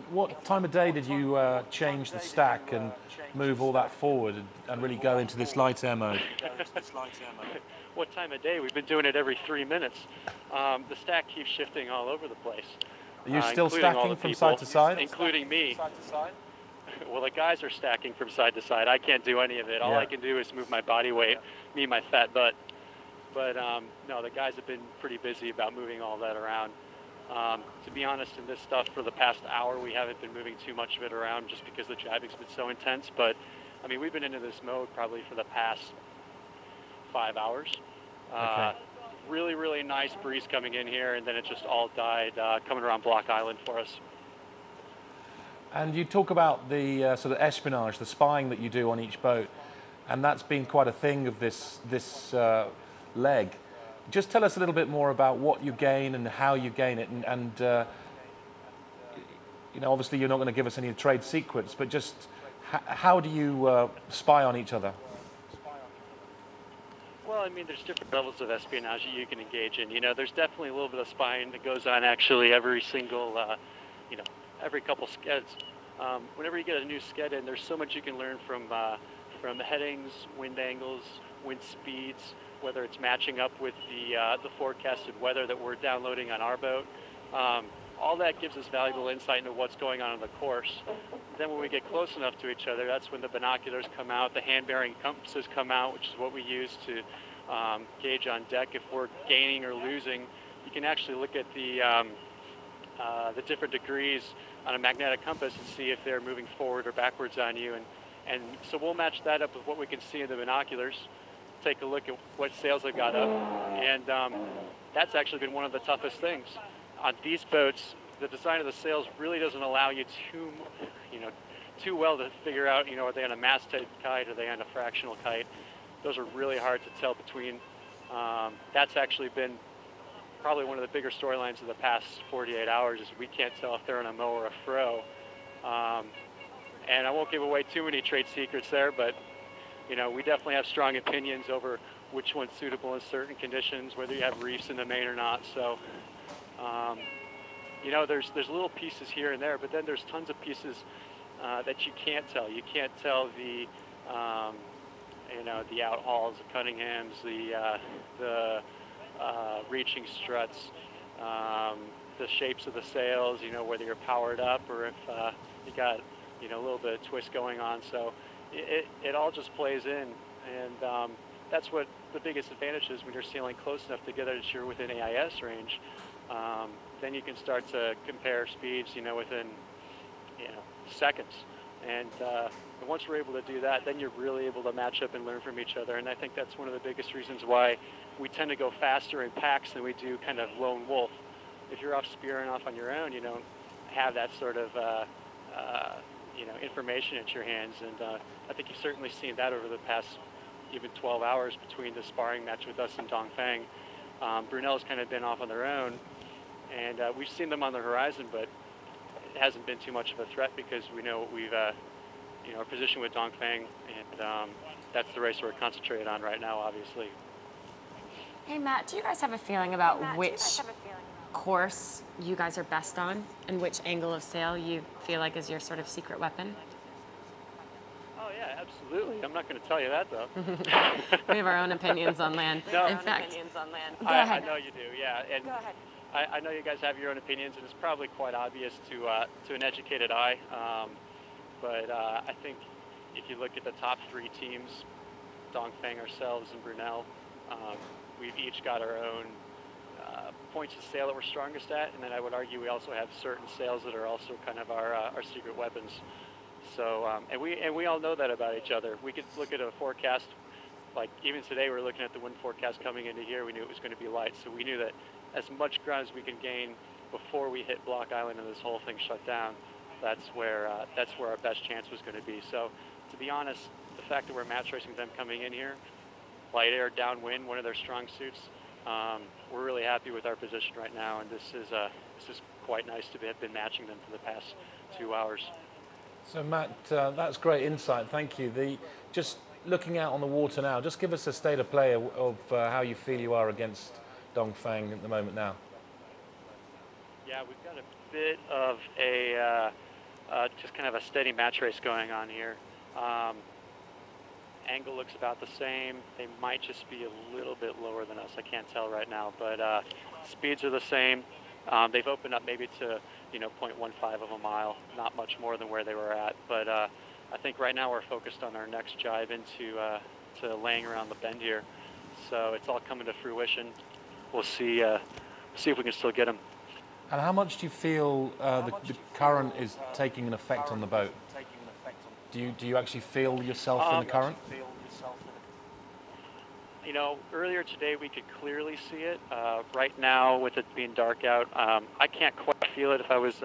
Speaker 1: of day did you change the stack and move all that forward and really go into this light air mode?
Speaker 7: What time of day? We've been doing it every 3 minutes. The stack keeps shifting all over the place.
Speaker 1: Are you still
Speaker 7: including all
Speaker 1: stacking
Speaker 7: the
Speaker 1: from
Speaker 7: people,
Speaker 1: side to side?
Speaker 7: including me. Well, the guys are stacking from side to side. I can't do any of it. All
Speaker 1: Yeah.
Speaker 7: I can do is move my body weight, me and my fat butt. But no, the guys have been pretty busy about moving all that around. To be honest, in this stuff for the past hour, we haven't been moving too much of it around just because the driving's been so intense. But I mean, we've been into this mode probably for the past 5 hours.
Speaker 1: Okay.
Speaker 7: Really, really nice breeze coming in here, and then it just all died coming around Block Island for us.
Speaker 1: And you talk about the sort of espionage, the spying that you do on each boat, and that's been quite a thing of this leg. Just tell us a little bit more about what you gain and how you gain it, and you know, obviously you're not going to give us any trade secrets, but just how do you spy on each other?
Speaker 7: Well, I mean, there's different levels of espionage that you can engage in. You know, there's definitely a little bit of spying that goes on actually every single, you know, every couple skeds. Whenever you get a new sked in, there's so much you can learn from headings, wind angles, wind speeds, whether it's matching up with the forecasted weather that we're downloading on our boat. All that gives us valuable insight into what's going on the course. Then when we get close enough to each other, that's when the binoculars come out, the hand-bearing compasses come out, which is what we use to gauge on deck if we're gaining or losing. You can actually look at the different degrees on a magnetic compass and see if they're moving forward or backwards on you. And so we'll match that up with what we can see in the binoculars, take a look at what sails have got up. And that's actually been one of the toughest things. On these boats, the design of the sails really doesn't allow you too well to figure out, you know, are they on a masthead kite, are they on a fractional kite? Those are really hard to tell between. That's actually been probably one of the bigger storylines of the past 48 hours is we can't tell if they're on a mow or a fro. And I won't give away too many trade secrets there, but you know, we definitely have strong opinions over which one's suitable in certain conditions, whether you have reefs in the main or not. So, you know, there's little pieces here and there, but then there's tons of pieces that you can't tell. You can't tell the, you know, the outhauls, the Cunninghams, the reaching struts, the shapes of the sails, you know, whether you're powered up or if you got, you know, a little bit of twist going on. So it all just plays in, and that's what the biggest advantage is when you're sailing close enough together that you're within AIS range. Then you can start to compare speeds, you know, within, you know, seconds. And once we're able to do that, then you're really able to match up and learn from each other. And I think that's one of the biggest reasons why we tend to go faster in packs than we do kind of lone wolf. If you're off spearing off on your own, you don't have that sort of, you know, information at your hands. And I think you've certainly seen that over the past even 12 hours between the sparring match with us and Dongfeng. Brunel's kind of been off on their own, and we've seen them on the horizon, but it hasn't been too much of a threat because we know we've, you know, our position with Dongfeng, and that's the race we're concentrated on right now, obviously.
Speaker 2: Hey, Matt, do you guys have a feeling about which course you guys are best on and which angle of sail you feel like is your sort of secret weapon?
Speaker 7: Oh, yeah, absolutely. I'm not going to tell you that, though.
Speaker 2: We have our own opinions on land.
Speaker 7: No.
Speaker 2: In fact, go
Speaker 7: I
Speaker 2: ahead.
Speaker 7: know you do, yeah. And go ahead. I know you guys have your own opinions, and it's probably quite obvious to an educated eye. But I think if you look at the top three teams, Dongfeng, ourselves, and Brunel, we've each got our own points of sail that we're strongest at, and then I would argue we also have certain sails that are also kind of our secret weapons. So, and we all know that about each other. We could look at a forecast, like even today we're looking at the wind forecast coming into here. We knew it was going to be light, so we knew that as much ground as we can gain before we hit Block Island and this whole thing shut down, that's where our best chance was going to be. So, to be honest, the fact that we're match racing them coming in here, light air, downwind, one of their strong suits, we're really happy with our position right now, and this is quite nice to have been matching them for the past 2 hours.
Speaker 1: So Matt, that's great insight. Thank you. Just looking out on the water now, just give us a state of play of how you feel you are against Dongfeng at the moment now.
Speaker 7: Yeah, we've got a bit of a just kind of a steady match race going on here. Angle looks about the same. They might just be a little bit lower than us. I can't tell right now, but speeds are the same. They've opened up maybe to 0.15 of a mile, not much more than where they were at. But I think right now we're focused on our next jibe into to laying around the bend here. So it's all coming to fruition. We'll see if we can still get them.
Speaker 1: And how much do you feel the current is taking an effect on the boat? Do you actually feel yourself in the current?
Speaker 7: Earlier today we could clearly see it. Right now, with it being dark out, I can't quite feel it. If I was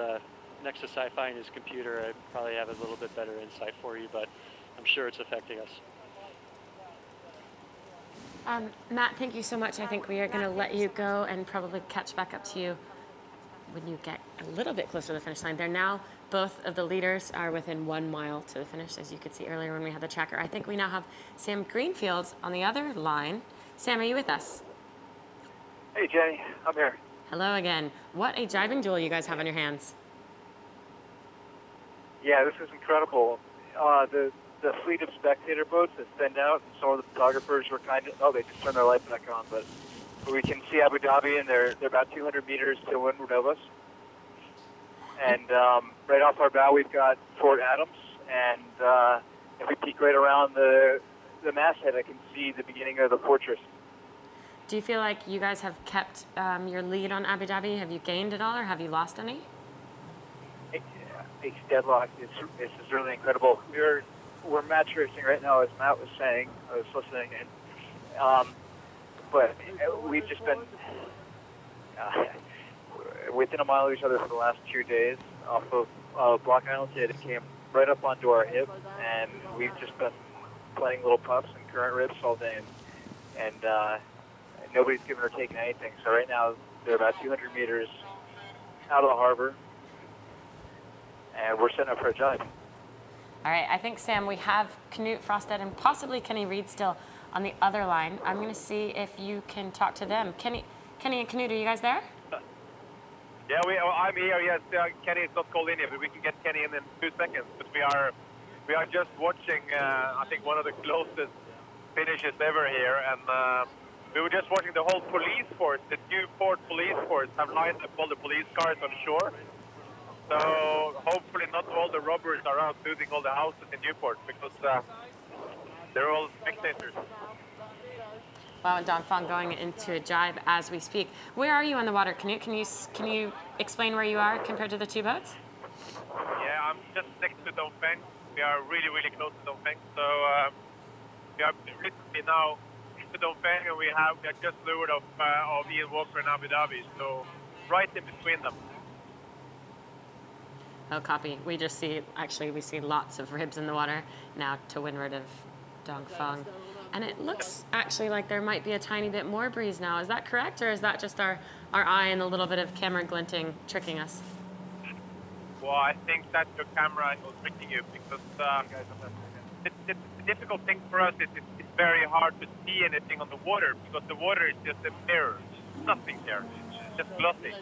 Speaker 7: next to Sci-Fi and his computer, I'd probably have a little bit better insight for you, but I'm sure it's affecting us.
Speaker 2: Matt, thank you so much. I think we are going to let you go and probably catch back up to you when you get a little bit closer to the finish line. They're now, both of the leaders are within 1 mile to the finish, as you could see earlier when we had the tracker. I think we now have Sam Greenfield on the other line. Sam, are you with us?
Speaker 10: Hey, Jenny, I'm here.
Speaker 2: Hello again. What a driving duel you guys have on your hands.
Speaker 10: Yeah, this is incredible. The fleet of spectator boats has thinned out, and some of the photographers were they just turned their light back on, but we can see Abu Dhabi, and they're about 200 meters to windward of us. And right off our bow, we've got Fort Adams, and if we peek right around the masthead, I can see the beginning of the fortress.
Speaker 2: Do you feel like you guys have kept your lead on Abu Dhabi? Have you gained at all, or have you lost any?
Speaker 10: It's deadlocked. This is really incredible. We're match racing right now, as Matt was saying. I was listening, and but we've just been within a mile of each other for the last 2 days off of Block Island. It came right up onto our hip, and we've just been playing little puffs and current rips all day, and nobody's given or taken anything. So right now they're about 200 meters out of the harbor, and we're setting up for a jibe.
Speaker 2: All right, I think, Sam, we have Knut Frosted and possibly Kenny Reed still on the other line. I'm going to see if you can talk to them. Kenny and Knut, are you guys there?
Speaker 3: Yeah, I'm here. Yes, Kenny is not called in yet, but we can get Kenny in 2 seconds. But we are just watching, I think, one of the closest finishes ever here. And we were just watching the whole police force, the Newport police force, have lined up all the police cars on shore. So hopefully not all the robbers are out looting all the houses in Newport, because they're all spectators.
Speaker 2: Wow, and Dongfeng going into a jibe as we speak. Where are you on the water, Knut? Can you explain where you are compared to the two boats?
Speaker 3: Yeah, I'm just next to Dongfeng. We are really, really close to Dongfeng. So we are recently now next to Dongfeng, and we are just lured of Ian Walker and Abu Dhabi. So right in between them.
Speaker 2: Oh, copy. We just see, actually, we see lots of ribs in the water now to windward of Dongfeng. And it looks actually like there might be a tiny bit more breeze now. Is that correct, or is that just our eye and a little bit of camera glinting tricking us?
Speaker 3: Well, I think that your camera was tricking you, because the difficult thing for us is it's very hard to see anything on the water, because the water is just a mirror. There's nothing there. It's just glossy.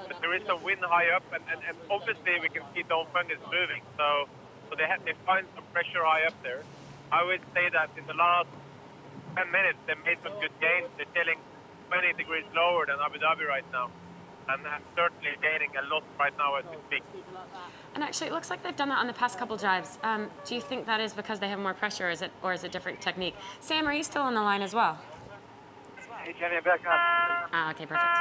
Speaker 3: But there is some wind high up, and obviously we can see Dongfeng is moving. So they find some pressure high up there. I would say that in the last 10 minutes they made some good gains. They're sailing 20 degrees lower than Abu Dhabi right now, and certainly gaining a lot right now as we speak.
Speaker 2: And actually, it looks like they've done that on the past couple jibes. Do you think that is because they have more pressure, or is it different technique? Sam, are you still on the line as well?
Speaker 10: Hey, Jenny, I'm back on.
Speaker 2: Okay, perfect.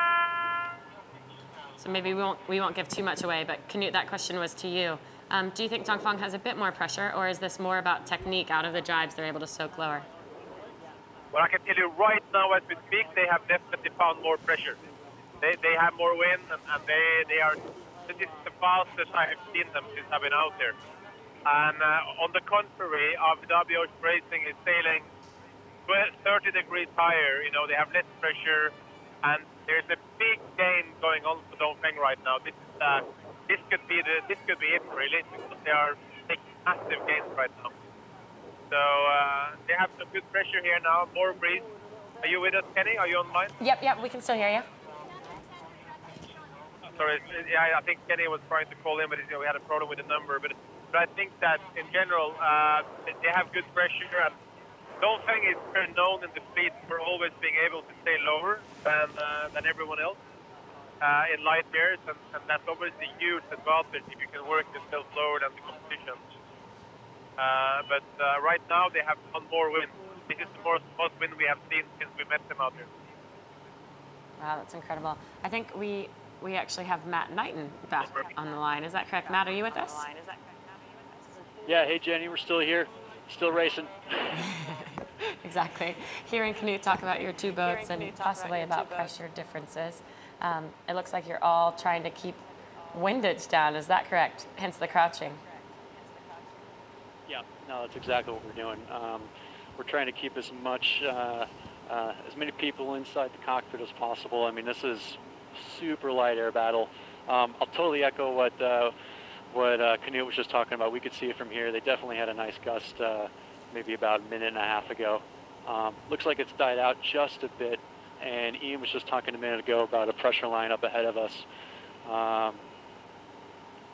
Speaker 2: So maybe we won't give too much away, but Knut, that question was to you. Do you think Dongfeng has a bit more pressure, or is this more about technique out of the jibes they're able to soak lower?
Speaker 3: Well, I can tell you right now as we speak, they have definitely found more pressure. They have more wind, and they are. This is the fastest I have seen them since I've been out there. And on the contrary, Abu Dhabi Ocean Racing is sailing 30 degrees higher. You know, they have less pressure, and there's a big gain going on for Dongfeng right now. This could be it really, because they are taking massive gains right now. So they have some good pressure here now, more breeze. Are you with us, Kenny? Are you online?
Speaker 2: Yep, we can still hear you.
Speaker 3: Sorry, yeah, I think Kenny was trying to call in, but we had a problem with the number. But I think that in general, they have good pressure. And Dongfeng is very known in the fleet for always being able to stay lower than everyone else. in light years, and that's obviously a huge advantage if you can work yourself lower than the competition. But right now they have one more win. This is the most win we have seen since we met them out here.
Speaker 2: Wow, that's incredible. I think we actually have Matt Knighton back on the line. Is that correct? Matt, are you with us?
Speaker 7: Yeah, hey Jenny, we're still here, still racing.
Speaker 2: Exactly. Hearing Knut talk about your two boats and possibly about pressure differences. It looks like you're all trying to keep windage down. Is that correct? Hence the crouching.
Speaker 7: Yeah, no, that's exactly what we're doing. We're trying to keep as many people inside the cockpit as possible. I mean, this is super light air battle. I'll totally echo what Knut was just talking about. We could see it from here. They definitely had a nice gust maybe about a minute and a half ago. Looks like it's died out just a bit, and Ian was just talking a minute ago about a pressure line up ahead of us.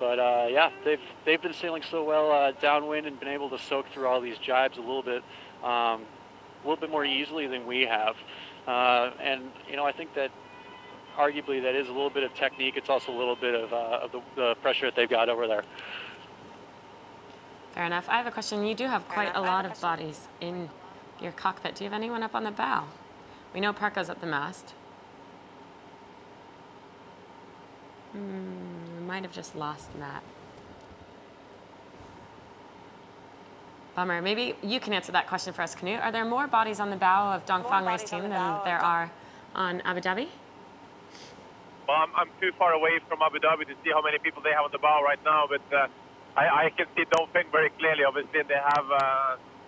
Speaker 7: Yeah, they've been sailing so well downwind and been able to soak through all these jibes a little bit more easily than we have. And you know, I think that arguably that is a little bit of technique. It's also a little bit of the pressure that they've got over there.
Speaker 2: Fair enough. I have a question. You do have quite a lot of bodies in your cockpit. Do you have anyone up on the bow? We know Parko's at the mast. We might have just lost Matt. Bummer. Maybe you can answer that question for us, Knut. Are there more bodies on the bow of Dongfeng race team than there are on Abu Dhabi?
Speaker 3: Well, I'm too far away from Abu Dhabi to see how many people they have on the bow right now, but I can see Dongfeng very clearly. Obviously, they have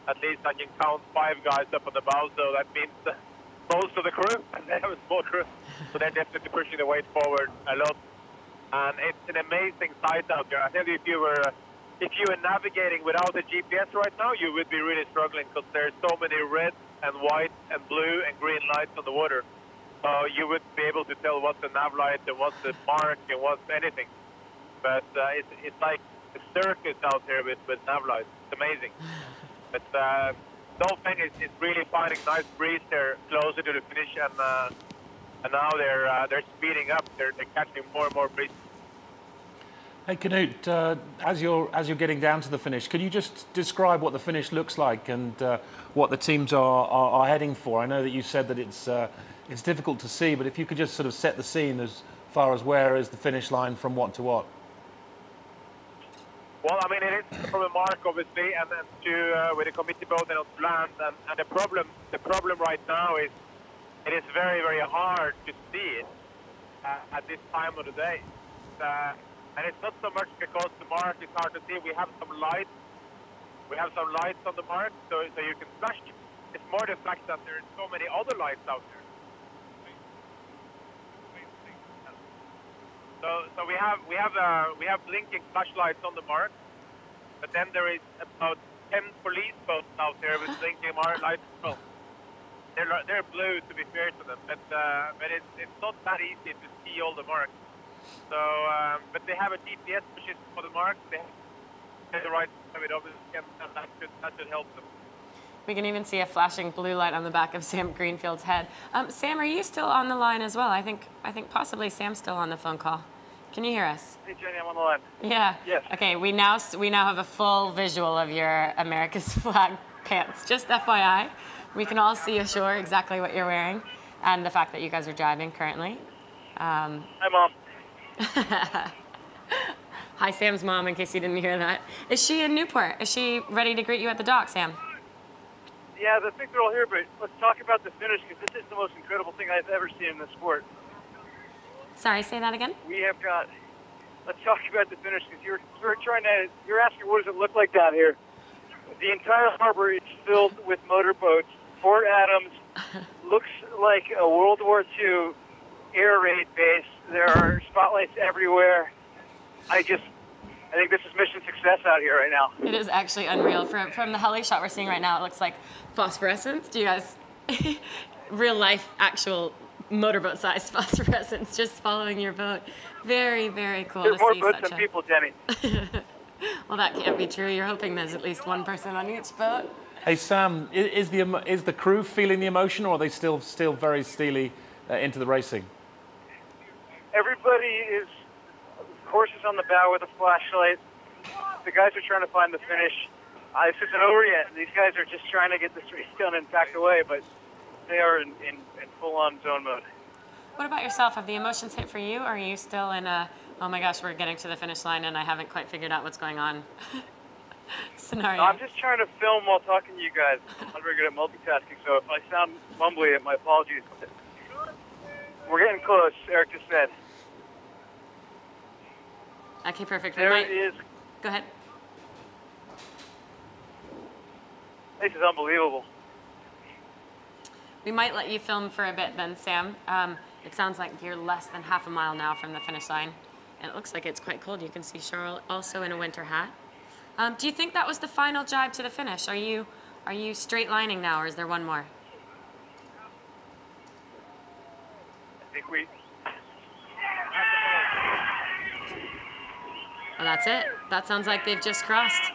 Speaker 3: at least I can count 5 guys up on the bow, so that means most of the crew, and they have a small crew, so they're definitely pushing the weight forward a lot. And it's an amazing sight out there. I tell you, if you were navigating without a GPS right now, you would be really struggling because there's so many red and white and blue and green lights on the water. So you wouldn't be able to tell what's the nav light and what's the mark and what's anything. But it's like a circus out there with nav lights. It's amazing. But Dongfeng is really finding nice breeze there closer to the finish, and now they're speeding up. They're catching more and more breeze.
Speaker 1: Hey Knut, as you're getting down to the finish, can you just describe what the finish looks like and what the teams are heading for? I know that you said that it's difficult to see, but if you could just sort of set the scene as far as where is the finish line from what to what?
Speaker 3: Well, I mean, it is from a mark, obviously, and then to with a committee boat and on land. And the problem right now is it is very, very hard to see it at this time of the day. And it's not so much because the mark is hard to see. We have some lights. We have some lights on the mark, so you can flash it. It's more the fact that there are so many other lights out there. So we have blinking flashlights on the mark, but then there is about 10 police boats out there with blinking lights as well. They're blue, to be fair to them, but it's not that easy to see all the marks. So, but they have a GPS machine for the marks. They have the right time it obviously, and that should help them.
Speaker 2: We can even see a flashing blue light on the back of Sam Greenfield's head. Sam, are you still on the line as well? I think possibly Sam's still on the phone call. Can you hear us?
Speaker 10: Hey Jenny, I'm on the line.
Speaker 2: Yeah.
Speaker 10: Yes.
Speaker 2: Okay, we now have a full visual of your America's flag pants. Just FYI, we can all see ashore exactly what you're wearing, and the fact that you guys are driving currently.
Speaker 10: Hi, Mom.
Speaker 2: Hi, Sam's mom, in case you didn't hear that. Is she in Newport? Is she ready to greet you at the dock, Sam?
Speaker 10: Yeah, the things are all here, but let's talk about the finish, because this is the most incredible thing I've ever seen in the sport.
Speaker 2: Sorry, say that again?
Speaker 10: Let's talk about the finish, because you're asking what does it look like down here. The entire harbor is filled with motorboats. Fort Adams looks like a World War II air raid base. There are spotlights everywhere. I think this is mission success out here right now.
Speaker 2: It is actually unreal. From the heli shot we're seeing right now, it looks like phosphorescence. Do you guys, real life, actual motorboat size phosphorescence just following your boat. Very, very cool to see.
Speaker 10: There's more boats than people, Jenny.
Speaker 2: Well, that can't be true. You're hoping there's at least one person on each boat.
Speaker 1: Hey Sam, is the crew feeling the emotion, or are they still very steely into the racing?
Speaker 10: everybody is, horses on the bow with a flashlight. The guys are trying to find the finish. This isn't over yet. These guys are just trying to get this race done and packed away, but they are in full-on zone mode.
Speaker 2: What about yourself? Have the emotions hit for you, or are you still in a, oh my gosh, we're getting to the finish line and I haven't quite figured out what's going on scenario?
Speaker 10: No, I'm just trying to film while talking to you guys. I'm not very good at multitasking, so if I sound mumbly, my apologies. We're getting close, Eric just said.
Speaker 2: Okay, perfect.
Speaker 10: There it is.
Speaker 2: Go ahead.
Speaker 10: This is unbelievable.
Speaker 2: We might let you film for a bit then, Sam. It sounds like you're less than half a mile now from the finish line. And it looks like it's quite cold. You can see Charles also in a winter hat. Do you think that was the final jibe to the finish? Are you straight lining now, or is there one more?
Speaker 10: I think we...
Speaker 2: Well, that's it. That sounds like they've just crossed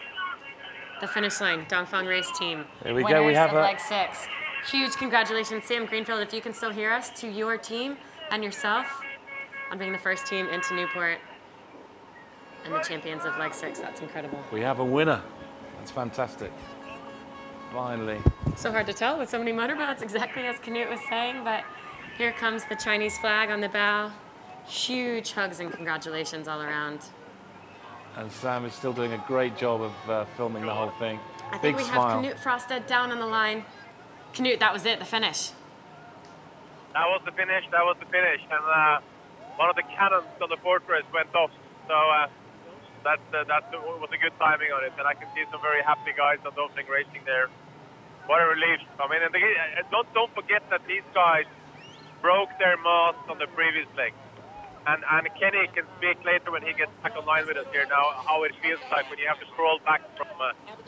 Speaker 2: the finish line. Dongfeng race team.
Speaker 1: There we
Speaker 2: Winners
Speaker 1: go. We have
Speaker 2: of leg 6. Huge congratulations, Sam Greenfield, if you can still hear us, to your team and yourself on being the first team into Newport and the champions of leg 6. That's incredible.
Speaker 1: We have a winner. That's fantastic. Finally.
Speaker 2: So hard to tell with so many motorboats, exactly as Knut was saying, but here comes the Chinese flag on the bow. Huge hugs and congratulations all around.
Speaker 1: And Sam is still doing a great job of filming the whole thing.
Speaker 2: I think
Speaker 1: Big
Speaker 2: we
Speaker 1: smile.
Speaker 2: have Knut Frosted down on the line. Knut, that was it, the finish.
Speaker 3: That was the finish. And one of the cannons on the fortress went off. So that was a good timing on it. And I can see some very happy guys on Dongfeng racing there. What a relief. I mean, and don't forget that these guys broke their mast on the previous leg. And Kenny can speak later when he gets back online with us here now how it feels like when you have to crawl back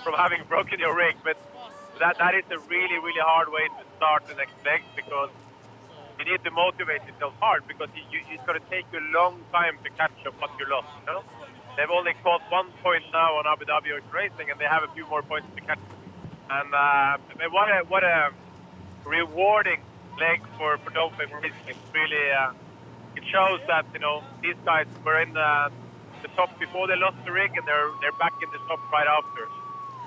Speaker 3: from having broken your rig. But that is a really, really hard way to start the next leg, because you need to motivate yourself hard, because it's going to take you a long time to catch up what you lost. You know? They've only caught 1 point now on Abu Dhabi Ocean Racing, and they have a few more points to catch. And what a rewarding leg for Dongfeng Racing. Really, it shows that, you know, these guys were in the top before they lost the rig, and they're back in the top right after.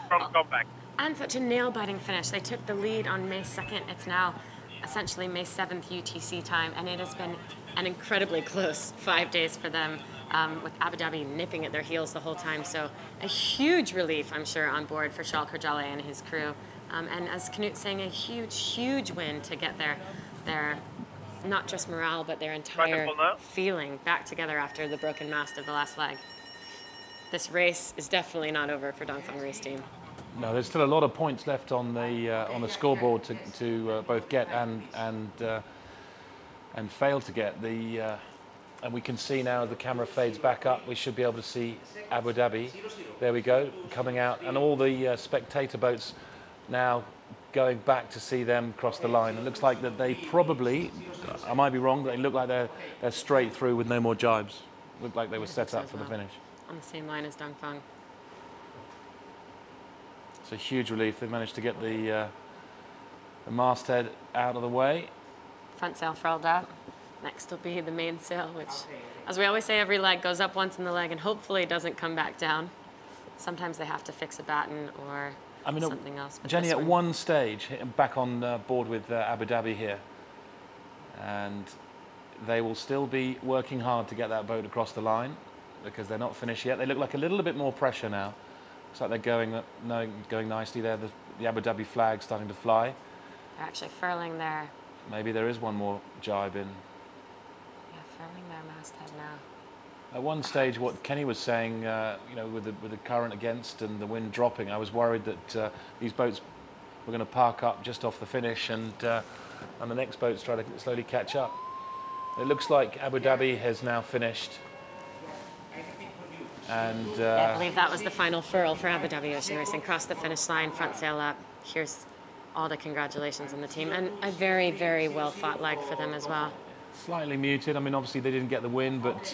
Speaker 3: From comeback.
Speaker 2: And such a nail-biting finish. They took the lead on May 2nd. It's now essentially May 7th UTC time, and it has been an incredibly close 5 days for them, with Abu Dhabi nipping at their heels the whole time. So a huge relief, I'm sure, on board for Charles Kerjale and his crew. And as Knut's saying, a huge, huge win to get their not just morale, but their entire feeling back together after the broken mast of the last leg. This race is definitely not over for Dongfeng Race Team.
Speaker 1: No, there's still a lot of points left on the scoreboard to both get and fail to get. And we can see now as the camera fades back up, we should be able to see Abu Dhabi. There we go, coming out, and all the spectator boats now going back to see them cross the line. It looks like that they probably, I might be wrong, but they look like they're straight through with no more jibes. Look like they were set up for the finish.
Speaker 2: On the same line as Dongfeng.
Speaker 1: It's a huge relief. They managed to get the masthead out of the way.
Speaker 2: Front sail furled up. Next will be the mainsail, which, as we always say, every leg goes up once in the leg and hopefully doesn't come back down. Sometimes they have to fix a batten or something else. But
Speaker 1: Jenny, at one stage, back on board with Abu Dhabi here, and they will still be working hard to get that boat across the line because they're not finished yet. They look like a little bit more pressure now. Looks like they're going nicely there. The Abu Dhabi flag starting to fly.
Speaker 2: They're actually furling their...
Speaker 1: Maybe there is one more jibe in.
Speaker 2: Yeah, furling their masthead now.
Speaker 1: At one stage, what Kenny was saying, you know, with the current against and the wind dropping, I was worried that these boats were going to park up just off the finish, and the next boats try to slowly catch up. It looks like Abu Dhabi has now finished. And
Speaker 2: I believe that was the final furl for Abu Dhabi Ocean Racing. Crossed the finish line, front sail up. Here's all the congratulations on the team, and a very, very well fought leg for them as well.
Speaker 1: Slightly muted. I mean, obviously they didn't get the win, but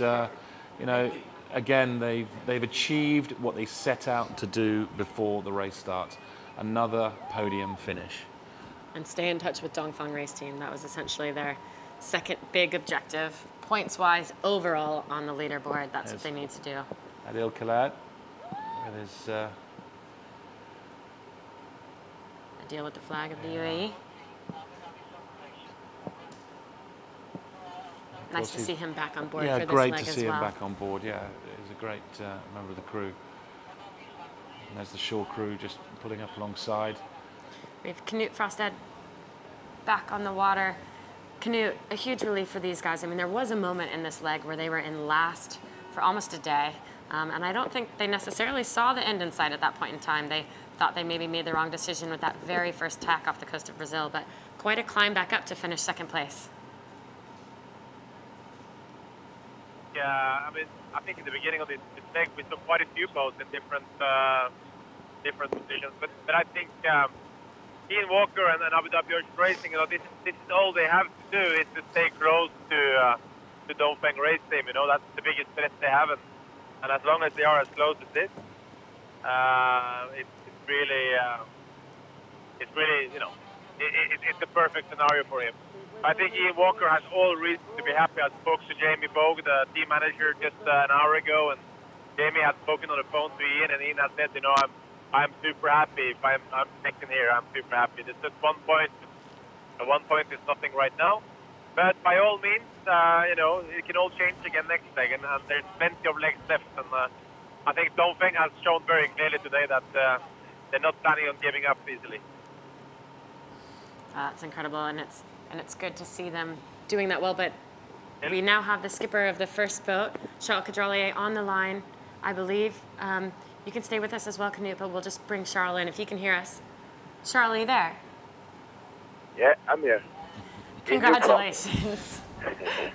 Speaker 1: you know, again, they've achieved what they set out to do before the race starts. Another podium finish.
Speaker 2: And stay in touch with Dongfeng Race Team. That was essentially their second big objective points-wise overall on the leaderboard. That's what they need to do.
Speaker 1: Adil Khalad with his
Speaker 2: Deal with the flag of the UAE. Nice to see him back on board for this leg as well.
Speaker 1: Yeah, great to see him back on board. Yeah, he's a great member of the crew. And there's the shore crew just pulling up alongside.
Speaker 2: We have Knut Frosted back on the water. Knut, a huge relief for these guys. I mean, there was a moment in this leg where they were in last for almost a day. And I don't think they necessarily saw the end in sight at that point in time. They thought they maybe made the wrong decision with that very first tack off the coast of Brazil, but quite a climb back up to finish second place.
Speaker 3: Yeah, I mean, I think in the beginning of this leg we saw quite a few boats in different positions, but I think Ian Walker and Abu Dhabi Ocean Racing, you know, this is all they have to do is to stay close to the Dongfeng race team. You know, that's the biggest threat they have, and as long as they are as close as this, it's really, you know, it's the perfect scenario for him. I think Ian Walker has all reason to be happy. I spoke to Jamie Bogue, the team manager, just an hour ago, and Jamie had spoken on the phone to Ian, and Ian had said, you know, I'm super happy. If I'm second here, I'm super happy. There's just 1 point. 1 point is nothing right now. But by all means, you know, it can all change again next leg, and there's plenty of legs left. And I think Dongfeng has shown very clearly today that they're not planning on giving up easily.
Speaker 2: It's incredible, and it's good to see them doing that well. But we now have the skipper of the first boat, Charles Caudrelier, on the line, I believe. You can stay with us as well, Knut, but we'll just bring Charles in if he can hear us. Charles, are you there?
Speaker 11: Yeah, I'm here.
Speaker 2: Congratulations.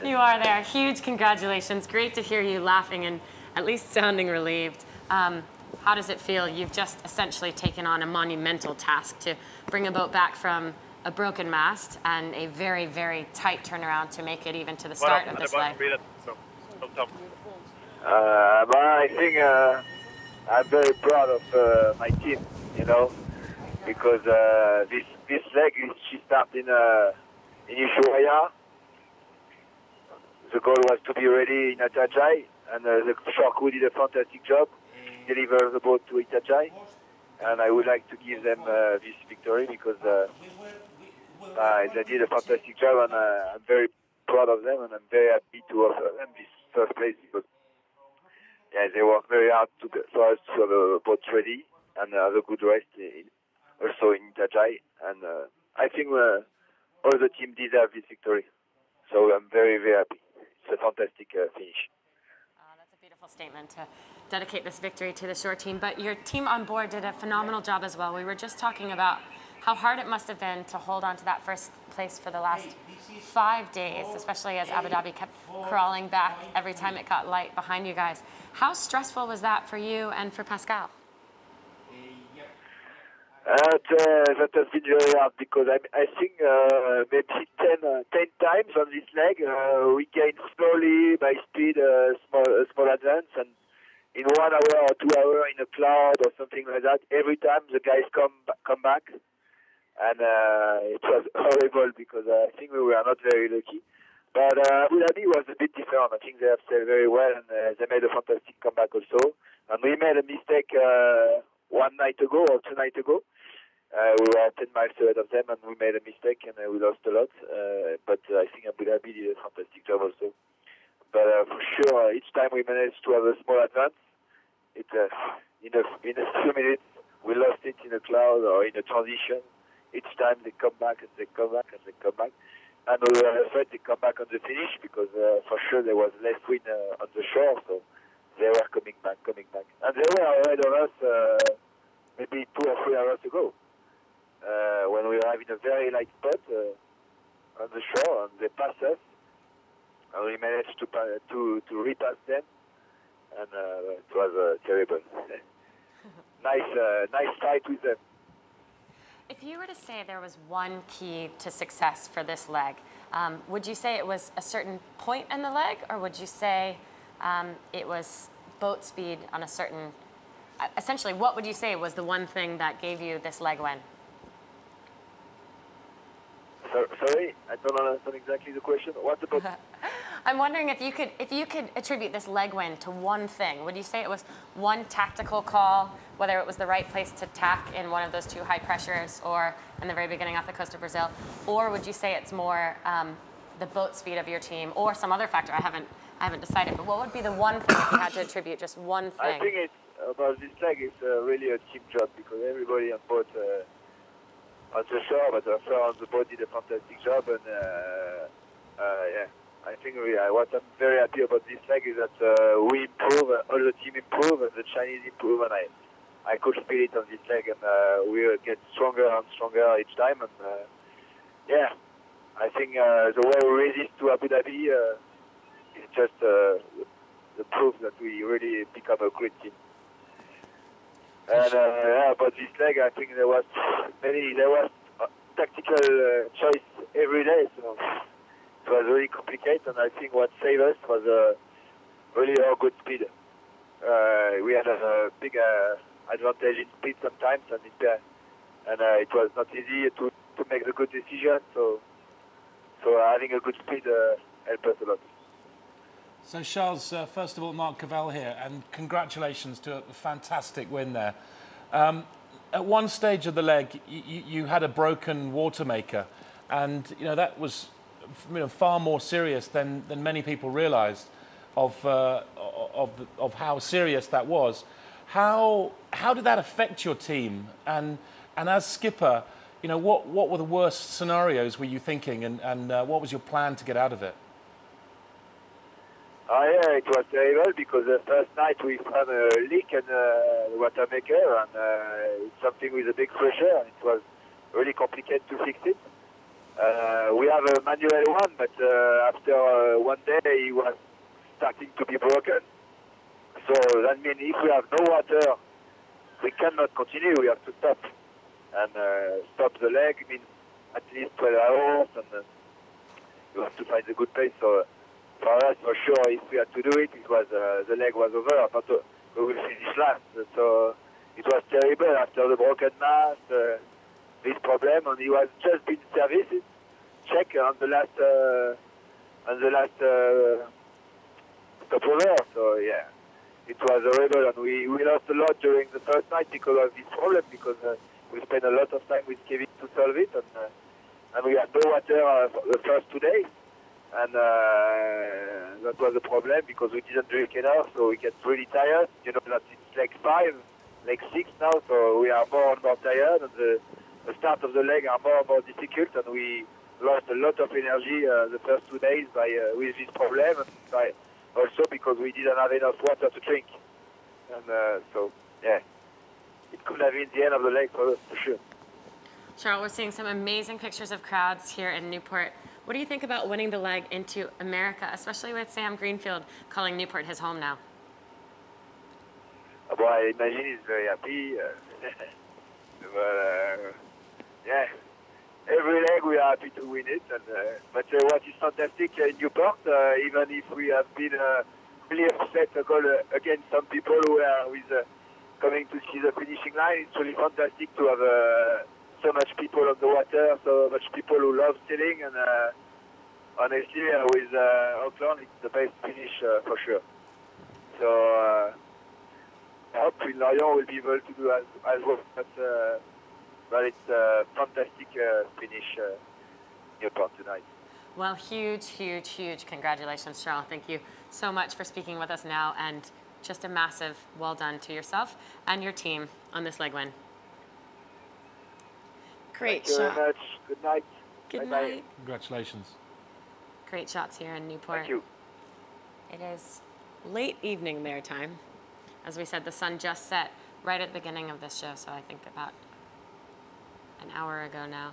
Speaker 2: You are there. Huge congratulations. Great to hear you laughing and at least sounding relieved. How does it feel? You've just essentially taken on a monumental task to bring a boat back from a broken mast and a very, very tight turnaround to make it even to the start of this leg.
Speaker 11: I think I'm very proud of my team, you know, because this leg she started in Itajaí. The goal was to be ready in Itajaí, and the shore crew did a fantastic job, deliver the boat to Itajaí, and I would like to give them this victory because they did a fantastic job, and I'm very proud of them, and I'm very happy to offer them this first place because they worked very hard for us to have a boat ready and have a good rest also in Itajaí, and I think all the team deserve this victory, so I'm very, very happy. It's a fantastic finish.
Speaker 2: That's a beautiful statement to dedicate this victory to the shore team, but your team on board did a phenomenal job as well. We were just talking about how hard it must have been to hold on to that first place for the last 5 days, especially as Abu Dhabi kept crawling back every time it got light behind you guys. How stressful was that for you and for Pascal?
Speaker 11: That has been very hard because I think maybe 10 times on this leg we gained slowly by speed a small advance, and in 1 hour or 2 hours in a cloud or something like that, every time the guys come back, and it was horrible because I think we were not very lucky. But Abu Dhabi was a bit different. I think they have sailed very well, and they made a fantastic comeback also. And we made a mistake 1 night ago or 2 nights ago. We were 10 miles ahead of them, and we made a mistake, and we lost a lot. But I think Abu Dhabi did a fantastic job also. But for sure, each time we managed to have a small advance, in a few minutes, we lost it in a cloud or in a transition. Each time they come back and they come back and they come back. And we were afraid they come back on the finish because for sure there was less wind on the shore, so they were coming back. And they were ahead of us maybe 2 or 3 hours ago when we were in a very light spot on the shore, and they passed us, and we managed to repass them, and it was terrible. Nice fight with them.
Speaker 2: If you were to say there was one key to success for this leg, would you say it was a certain point in the leg, or would you say it was boat speed on a certain... Essentially, what would you say was the one thing that gave you this leg win?
Speaker 11: Sorry, I don't understand exactly the question. What about...
Speaker 2: I'm wondering if you could attribute this leg win to one thing. Would you say it was one tactical call, whether it was the right place to tack in one of those 2 high pressures or in the very beginning off the coast of Brazil, or would you say it's more the boat speed of your team or some other factor? I haven't decided, but what would be the one thing if you had to attribute just one thing?
Speaker 11: I think it's about this leg. It's really a team job because everybody on board on the shore, but also on the boat did a fantastic job, and yeah. I think what I'm very happy about this leg is that we improve, all the team improve, and the Chinese improve, and I could feel it on this leg, and we get stronger and stronger each time, and yeah, I think the way we resist to Abu Dhabi is just the proof that we really become a great team. And yeah, about this leg, I think there was tactical choice every day, so it was really complicated, and I think what saved us was really our good speed. We had a big advantage in speed sometimes, and it was not easy to make the good decision. So having a good speed helped us a lot.
Speaker 1: So Charles, first of all, Mark Cavell here, and congratulations to a fantastic win there. At one stage of the leg, you had a broken water maker, and that was far more serious than many people realised of how serious that was. How did that affect your team? And as skipper, what were the worst scenarios were you thinking, and what was your plan to get out of it?
Speaker 11: Yeah, it was terrible because the first night we found a leak in the water maker, and it's something with a big pressure, and it was really complicated to fix it. We have a manual one, but after one day it was starting to be broken. So that means if we have no water, we cannot continue. We have to stop. And stop the leg means at least 12 hours, and you have to find a good pace. So for us, for sure, if we had to do it, it was the leg was over. But we will finish last. So it was terrible after the broken mast. This problem, and he was just been serviced, check on the last stopover. So yeah, it was horrible, and we lost a lot during the first night because of this problem. Because we spent a lot of time with Kevin to solve it, and we had no water for the first 2 days, and that was a problem because we didn't drink enough, so we get really tired. You know that it's leg 5, leg 6 now, so we are more and more tired, and the start of the leg are more and more difficult, and we lost a lot of energy the first 2 days with this problem, and also because we didn't have enough water to drink. And so, yeah, it could have been the end of the leg for us, for sure.
Speaker 2: Charles, we're seeing some amazing pictures of crowds here in Newport. What do you think about winning the leg into America, especially with Sam Greenfield calling Newport his home now?
Speaker 11: Well, I imagine he's very happy. But, yeah, every leg we are happy to win it. And, but what is fantastic in Newport, even if we have been really upset against some people who are coming to see the finishing line, it's really fantastic to have so much people on the water, so much people who love sailing. And honestly, with Auckland, it's the best finish for sure. So I hope in Lyon will be able to do as well. But it's a fantastic finish Newport tonight.
Speaker 2: Well, huge, huge, huge congratulations, Charles. Thank you so much for speaking with us now, and just a massive well done to yourself and your team on this leg win. Great shot.
Speaker 11: Thank you very much. Good night.
Speaker 2: Good
Speaker 11: Bye-bye.
Speaker 2: night.
Speaker 1: Congratulations.
Speaker 2: Great shots here in Newport.
Speaker 11: Thank you.
Speaker 2: It is late evening their time. As we said, the sun just set right at the beginning of this show, so I think about an hour ago now.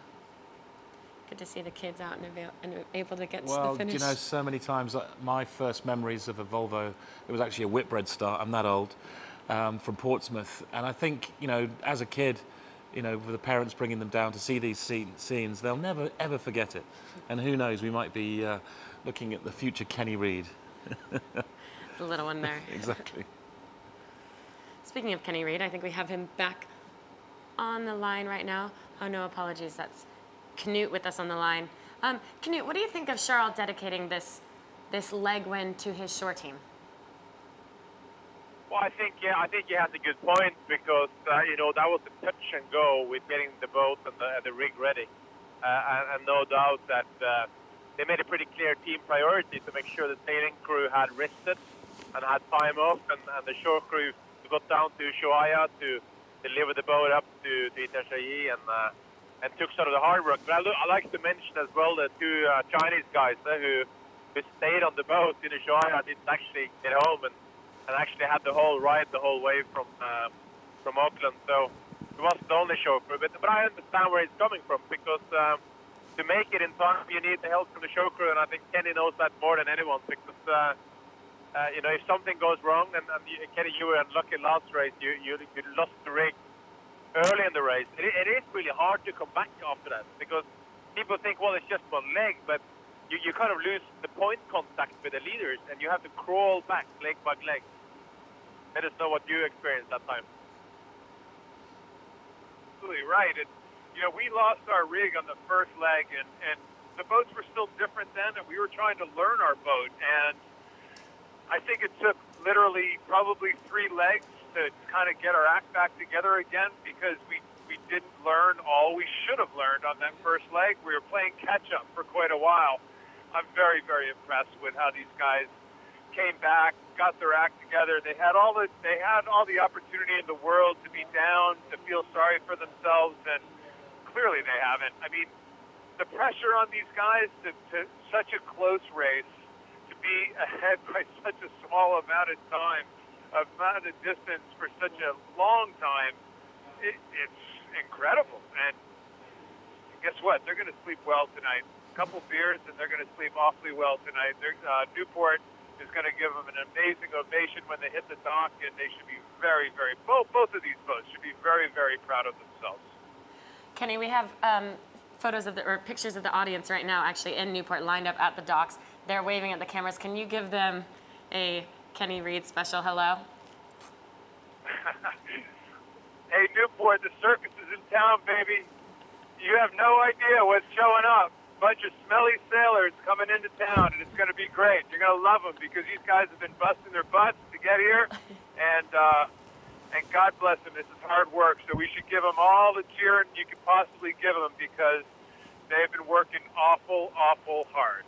Speaker 2: Good to see the kids out and able to get to the finish.
Speaker 1: Well, so many times my first memories of a Volvo, it was actually a Whitbread start, I'm that old, from Portsmouth. And I think, as a kid, with the parents bringing them down to see these scenes, they'll never, ever forget it. And who knows, we might be looking at the future Kenny Reid.
Speaker 2: The little one there.
Speaker 1: Exactly.
Speaker 2: Speaking of Kenny Reid, I think we have him back on the line right now. Oh, no, apologies. That's Knut with us on the line. Knut, what do you think of Charles dedicating this this leg win to his shore team?
Speaker 3: Well, I think you had a good point because you know, that was a touch and go with getting the boat and the rig ready, and no doubt that they made a pretty clear team priority to make sure the sailing crew had rested and had time off, and the shore crew got down to Ushuaia to deliver the boat up to Itajaí and took sort of the hard work. But I like to mention as well the two Chinese guys who stayed on the boat in Ushuaia, didn't actually get home and actually had the whole ride the whole way from Auckland. So it wasn't the only show crew, but I understand where it's coming from because to make it in time, you need the help from the show crew, and I think Kenny knows that more than anyone because you know, if something goes wrong, and Kenny, you were unlucky last race, you lost the rig early in the race. It is really hard to come back after that because people think, well, it's just one leg, but you kind of lose the point contact with the leaders, and you have to crawl back leg by leg. Let us know what you experienced that time.
Speaker 4: Absolutely right. And, you know, we lost our rig on the first leg, and the boats were still different then, and we were trying to learn our boat. And I think it took literally probably 3 legs to kind of get our act back together again because we didn't learn all we should have learned on that first leg. We were playing catch-up for quite a while. I'm very, very impressed with how these guys came back, got their act together. They had all the opportunity in the world to be down, to feel sorry for themselves, and clearly they haven't. I mean, the pressure on these guys to such a close race, to be ahead by such a small amount of time, amount of distance for such a long time, it's incredible. And guess what? They're going to sleep well tonight. A couple beers and they're going to sleep awfully well tonight. Newport is going to give them an amazing ovation when they hit the dock, and they should be very, very, both of these boats should be very, very proud of themselves.
Speaker 2: Kenny, we have photos of or pictures of the audience right now actually in Newport lined up at the docks. They're waving at the cameras. Can you give them a Kenny Reed special hello?
Speaker 4: Hey, Newport, the circus is in town, baby. You have no idea what's showing up. Bunch of smelly sailors coming into town, and it's going to be great. You're going to love them because these guys have been busting their butts to get here, and God bless them. This is hard work, so we should give them all the cheering you could possibly give them because they've been working awful, awful hard.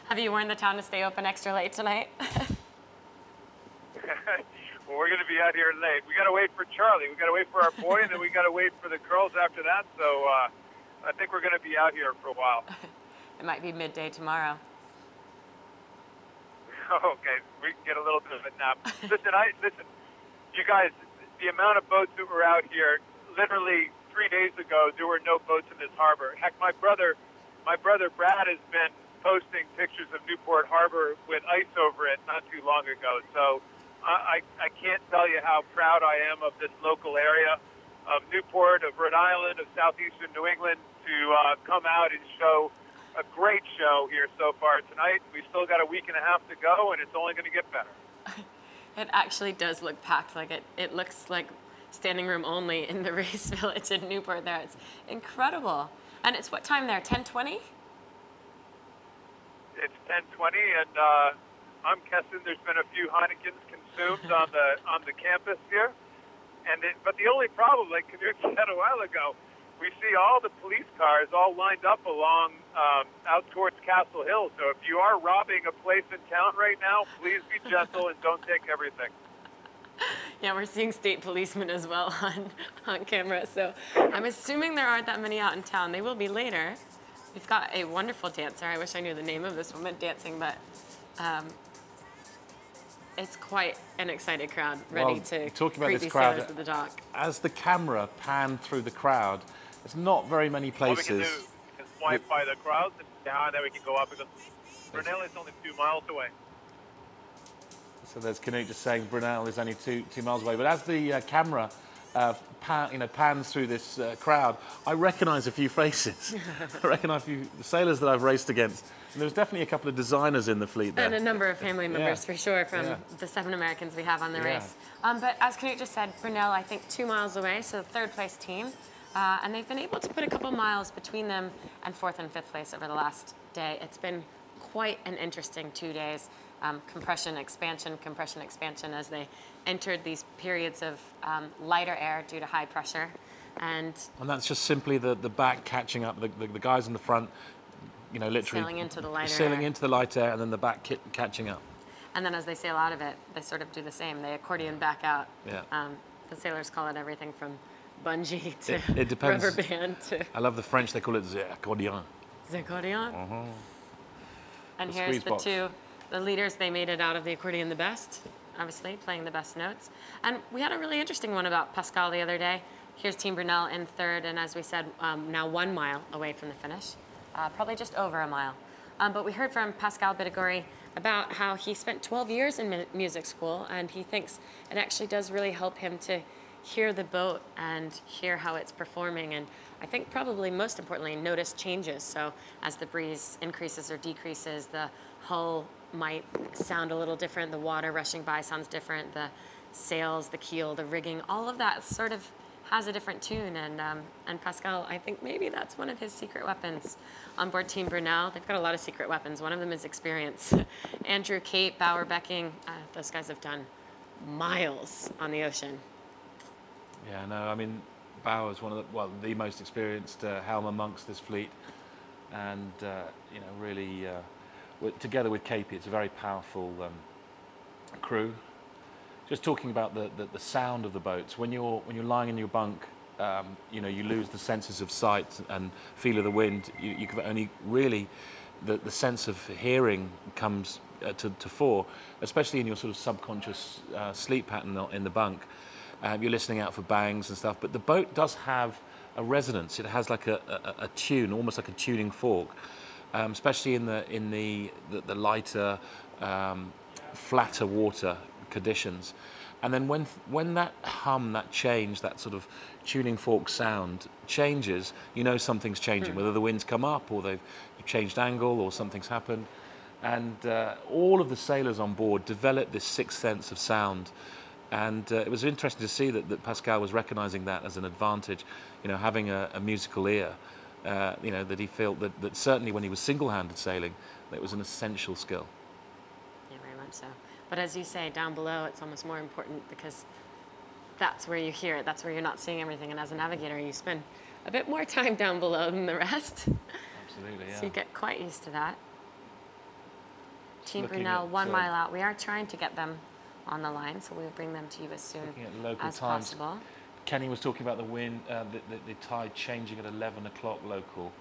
Speaker 2: Have you warned the town to stay open extra late tonight?
Speaker 4: Well, we're going to be out here late. We got to wait for Charlie. We got to wait for our boy, and then we got to wait for the girls after that. So I think we're going to be out here for a while.
Speaker 2: It might be midday tomorrow.
Speaker 4: Okay, we can get a little bit of a nap. Listen, you guys, the amount of boats that were out here, literally 3 days ago, there were no boats in this harbor. Heck, my brother Brad has been posting pictures of Newport Harbor with ice over it not too long ago. So I can't tell you how proud I am of this local area, of Newport, of Rhode Island, of southeastern New England, to come out and show a great show here so far tonight. We still got a week and a half to go, and it's only going to get better.
Speaker 2: It actually does look packed. Like it looks like standing room only in the race village in Newport there. It's incredible. And it's what time there, 10:20?
Speaker 4: It's 10:20, and I'm guessing there's been a few Heinekens consumed on the campus here. But the only problem, like Knut said a while ago, we see all the police cars all lined up along out towards Castle Hill. So if you are robbing a place in town right now, please be gentle and don't take everything.
Speaker 2: Yeah, we're seeing state policemen as well on camera. So I'm assuming there aren't that many out in town. They will be later. We've got a wonderful dancer. I wish I knew the name of this woman dancing, but it's quite an excited crowd ready to greet these sailors at the dock.
Speaker 1: As the camera panned through the crowd, there's not very many places.
Speaker 3: What we can do is swipe by the crowd, and then we can go up because Brunel is only 2 miles away.
Speaker 1: So there's Knut just saying Brunel is only two miles away. But as the camera pans through this crowd, I recognise a few faces. I recognise a few sailors that I've raced against. And there's definitely a couple of designers in the fleet there.
Speaker 2: And a number of family members for sure from the 7 Americans we have on the race. But as Knut just said, Brunel, I think 2 miles away, so the third place team. And they've been able to put a couple miles between them and 4th and 5th place over the last day. It's been quite an interesting 2 days. Compression, expansion as they entered these periods of lighter air due to high pressure. And
Speaker 1: that's just simply the back catching up, the guys in the front, you know, literally
Speaker 2: sailing into the lighter
Speaker 1: sailing
Speaker 2: air.
Speaker 1: into the light air, and then the back catching up.
Speaker 2: And then as they sail out of it, they sort of do the same. They accordion back out.
Speaker 1: Yeah.
Speaker 2: The sailors call it everything from bungee to
Speaker 1: it depends.
Speaker 2: rubber band to...
Speaker 1: I love the French, they call it the accordion.
Speaker 2: The accordion? And
Speaker 1: The
Speaker 2: here's
Speaker 1: squeeze
Speaker 2: the
Speaker 1: box.
Speaker 2: the leaders. They made it out of the accordion the best, obviously, playing the best notes. And we had a really interesting one about Pascal the other day. Here's Team Brunel in third, and as we said, now 1 mile away from the finish, probably just over a mile. But we heard from Pascal Bittegori about how he spent 12 years in music school, and he thinks it actually does really help him to hear the boat and hear how it's performing, and I think probably most importantly, notice changes. So as the breeze increases or decreases, the hull might sound a little different, the water rushing by sounds different, the sails, the keel, the rigging, all of that sort of has a different tune, and Pascal, I think maybe that's one of his secret weapons on board Team Brunel. They've got a lot of secret weapons. One of them is experience. Andrew, Kate, Bauer, Becking, those guys have done miles on the ocean.
Speaker 1: Yeah, no, I mean, Bauer's one of the most experienced helm amongst this fleet, and you know, really, together with Capey, it's a very powerful crew. Just talking about the sound of the boats, when you're lying in your bunk, you know, you lose the senses of sight and feel of the wind. You can only really, the sense of hearing comes to fore, especially in your sort of subconscious sleep pattern in the bunk. You're listening out for bangs and stuff, but the boat does have a resonance. It has like a tune, almost like a tuning fork, especially in the lighter, flatter water conditions. And then when that hum, that change, that sort of tuning fork sound changes, you know something's changing, whether the wind's come up or they've changed angle or something's happened. And all of the sailors on board developed this sixth sense of sound. And it was interesting to see that Pascal was recognizing that as an advantage, you know, having a musical ear, you know, that he felt that certainly when he was single-handed sailing, that it was an essential skill.
Speaker 2: Yeah, very much so. But as you say, down below, it's almost more important because that's where you hear it. That's where you're not seeing everything. And as a navigator, you spend a bit more time down below than the rest.
Speaker 1: Absolutely, yeah.
Speaker 2: So you get quite used to that. Team Brunel, 1 mile out. We are trying to get them on the line, so we'll bring them to you as soon as possible.
Speaker 1: Kenny was talking about the wind, the tide changing at 11 o'clock local.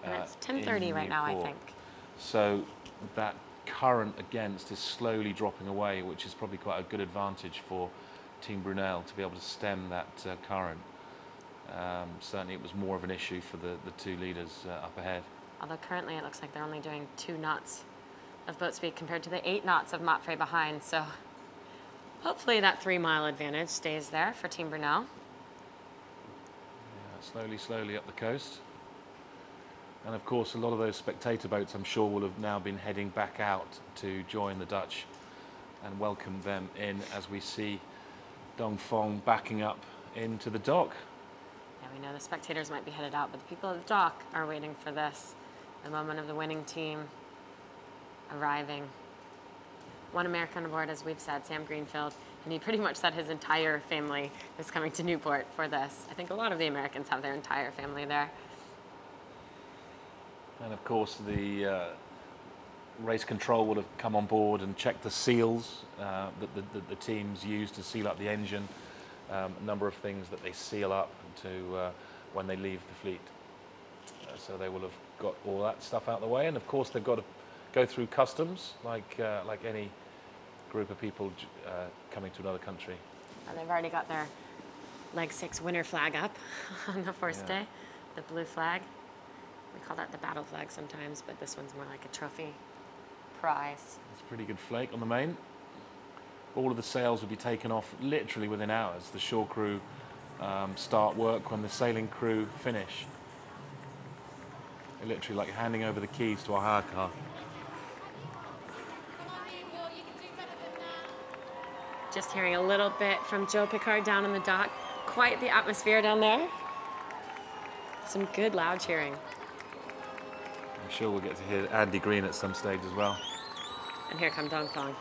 Speaker 2: And it's 10:30 right now, I think. So
Speaker 1: that current against is slowly dropping away, which is probably quite a good advantage for Team Brunel to be able to stem that current. Certainly it was more of an issue for the two leaders up ahead.
Speaker 2: Although currently it looks like they're only doing 2 knots of boat speed compared to the 8 knots of Motfre behind, so hopefully that 3 mile advantage stays there for Team Brunel.
Speaker 1: Yeah, slowly up the coast. And of course, a lot of those spectator boats, I'm sure, will have now been heading back out to join the Dutch and welcome them in as we see Dongfeng backing up into the dock.
Speaker 2: Yeah, we know the spectators might be headed out, but the people at the dock are waiting for this, the moment of the winning team arriving. One American aboard, as we've said, Sam Greenfield, and he pretty much said his entire family is coming to Newport for this. I think a lot of the Americans have their entire family there.
Speaker 1: And of course, the race control would have come on board and checked the seals that the teams use to seal up the engine. A number of things that they seal up to when they leave the fleet. So they will have got all that stuff out of the way, and of course they've got to go through customs like any group of people coming to another country.
Speaker 2: And they've already got their leg 6 winner flag up on the first day, the blue flag. We call that the battle flag sometimes, but this one's more like a trophy prize.
Speaker 1: It's a pretty good flake on the main. All of the sails will be taken off literally within hours. The shore crew start work when the sailing crew finish. They're literally like handing over the keys to a hire car.
Speaker 2: Just hearing a little bit from Joe Picard down on the dock. Quite the atmosphere down there. Some good loud cheering.
Speaker 1: I'm sure we'll get to hear Andy Green at some stage as well.
Speaker 2: And here come Dongfeng.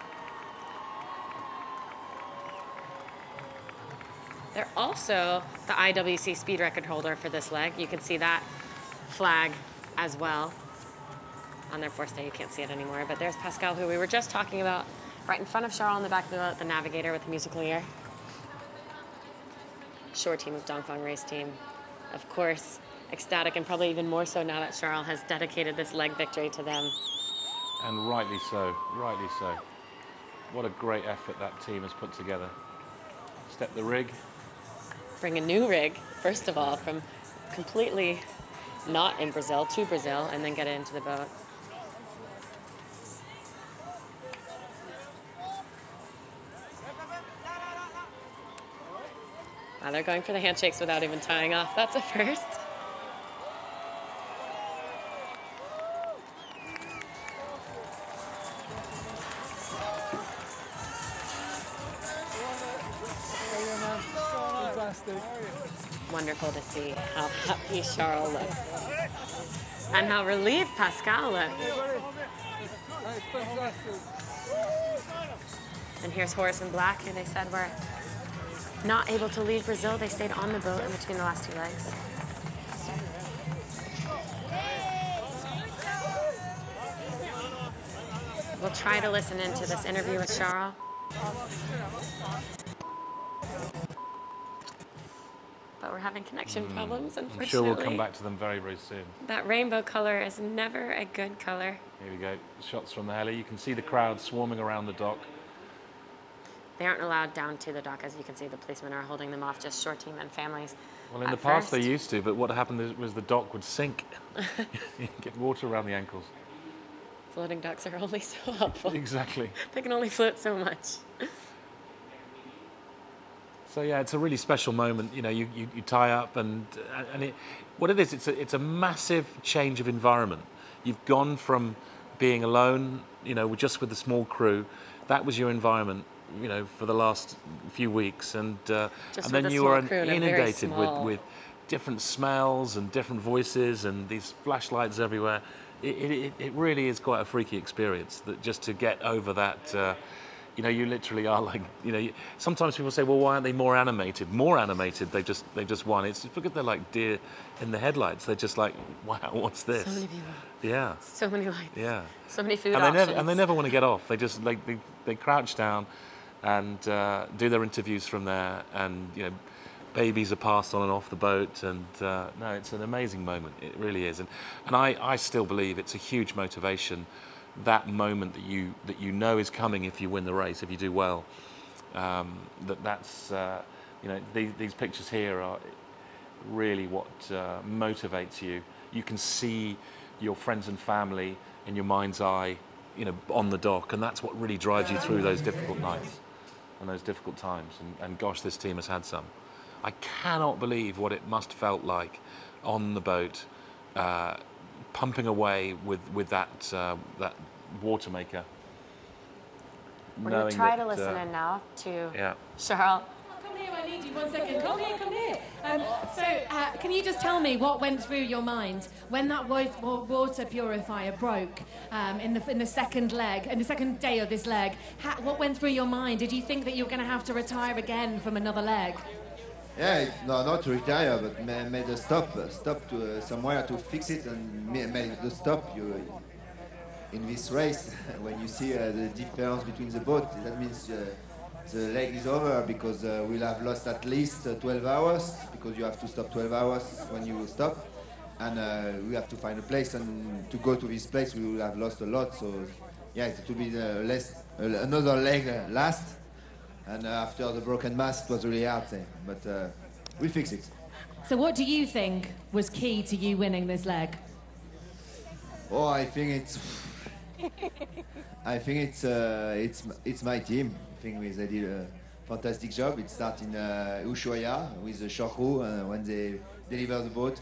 Speaker 2: They're also the IWC speed record holder for this leg. You can see that flag as well. On their fourth day, you can't see it anymore, but there's Pascal, who we were just talking about, right in front of Charles in the back of the navigator with the musical ear. Shore team of Dongfeng race team. Of course, ecstatic, and probably even more so now that Charles has dedicated this leg victory to them.
Speaker 1: And rightly so, rightly so. What a great effort that team has put together. Step the rig.
Speaker 2: Bring a new rig, first of all, from completely not in Brazil to Brazil, and then get it into the boat. Wow, they're going for the handshakes without even tying off. That's a first. Wonderful to see how happy Charles looks. And how relieved Pascal looks. And here's Horace and Black, who they said were not able to leave Brazil. They stayed on the boat in between the last two legs. We'll try to listen into this interview with Charles. But we're having connection problems, unfortunately.
Speaker 1: I'm sure we'll come back to them very, very soon.
Speaker 2: That rainbow color is never a good color.
Speaker 1: Here we go. Shots from the heli. You can see the crowd swarming around the dock.
Speaker 2: They aren't allowed down to the dock. As you can see, the policemen are holding them off, just shore team and families.
Speaker 1: Well, in the past they used to, but what happened was the dock would sink. You get water around the ankles.
Speaker 2: Floating docks are only so helpful.
Speaker 1: Exactly.
Speaker 2: They can only float so much.
Speaker 1: So yeah, it's a really special moment. You know, you tie up, and what it is, it's a massive change of environment. You've gone from being alone, you know, just with a small crew. That was your environment, you know, for the last few weeks, and then you were inundated with different smells and different voices and these flashlights everywhere. It really is quite a freaky experience. That just to get over that. You know, you literally are like, you know, sometimes people say, well, why aren't they more animated? More animated, they just won. It's because they're like deer in the headlights. They're just like, wow, what's this?
Speaker 2: So many people.
Speaker 1: Yeah.
Speaker 2: So many lights.
Speaker 1: Yeah.
Speaker 2: So many food options.
Speaker 1: And they never want to get off. They just like, they crouch down and do their interviews from there. And, you know, babies are passed on and off the boat. And no, it's an amazing moment. It really is. And I still believe it's a huge motivation. That moment that you know is coming if you win the race, if you do well, that's you know, these pictures here are really what motivates you. You can see your friends and family in your mind's eye, you know, on the dock, and that's what really drives you through those difficult nights and those difficult times. And gosh, this team has had some. I cannot believe what it must have felt like on the boat. Pumping away with that water maker.
Speaker 2: We're going to try to listen in now to Charles.
Speaker 5: Come here, I need you 1 second. Come here. Can you just tell me what went through your mind when that water purifier broke in the second leg, in the second day of this leg? What went through your mind? Did you think that you were going to have to retire again from another leg?
Speaker 12: Yeah, no, not to retire, but made a stop to somewhere to fix it, and made the stop. In this race, when you see the difference between the boat, that means the leg is over, because we'll have lost at least 12 hours, because you have to stop 12 hours when you stop, and we have to find a place, and to go to this place we will have lost a lot. So yeah, it will be another leg last. And after the broken mast, it was really hard, but we fixed it.
Speaker 5: So what do you think was key to you winning this leg?
Speaker 12: Oh, I think it's my team. I think they did a fantastic job. It started in Ushuaia with the shore crew, when they deliver the boat,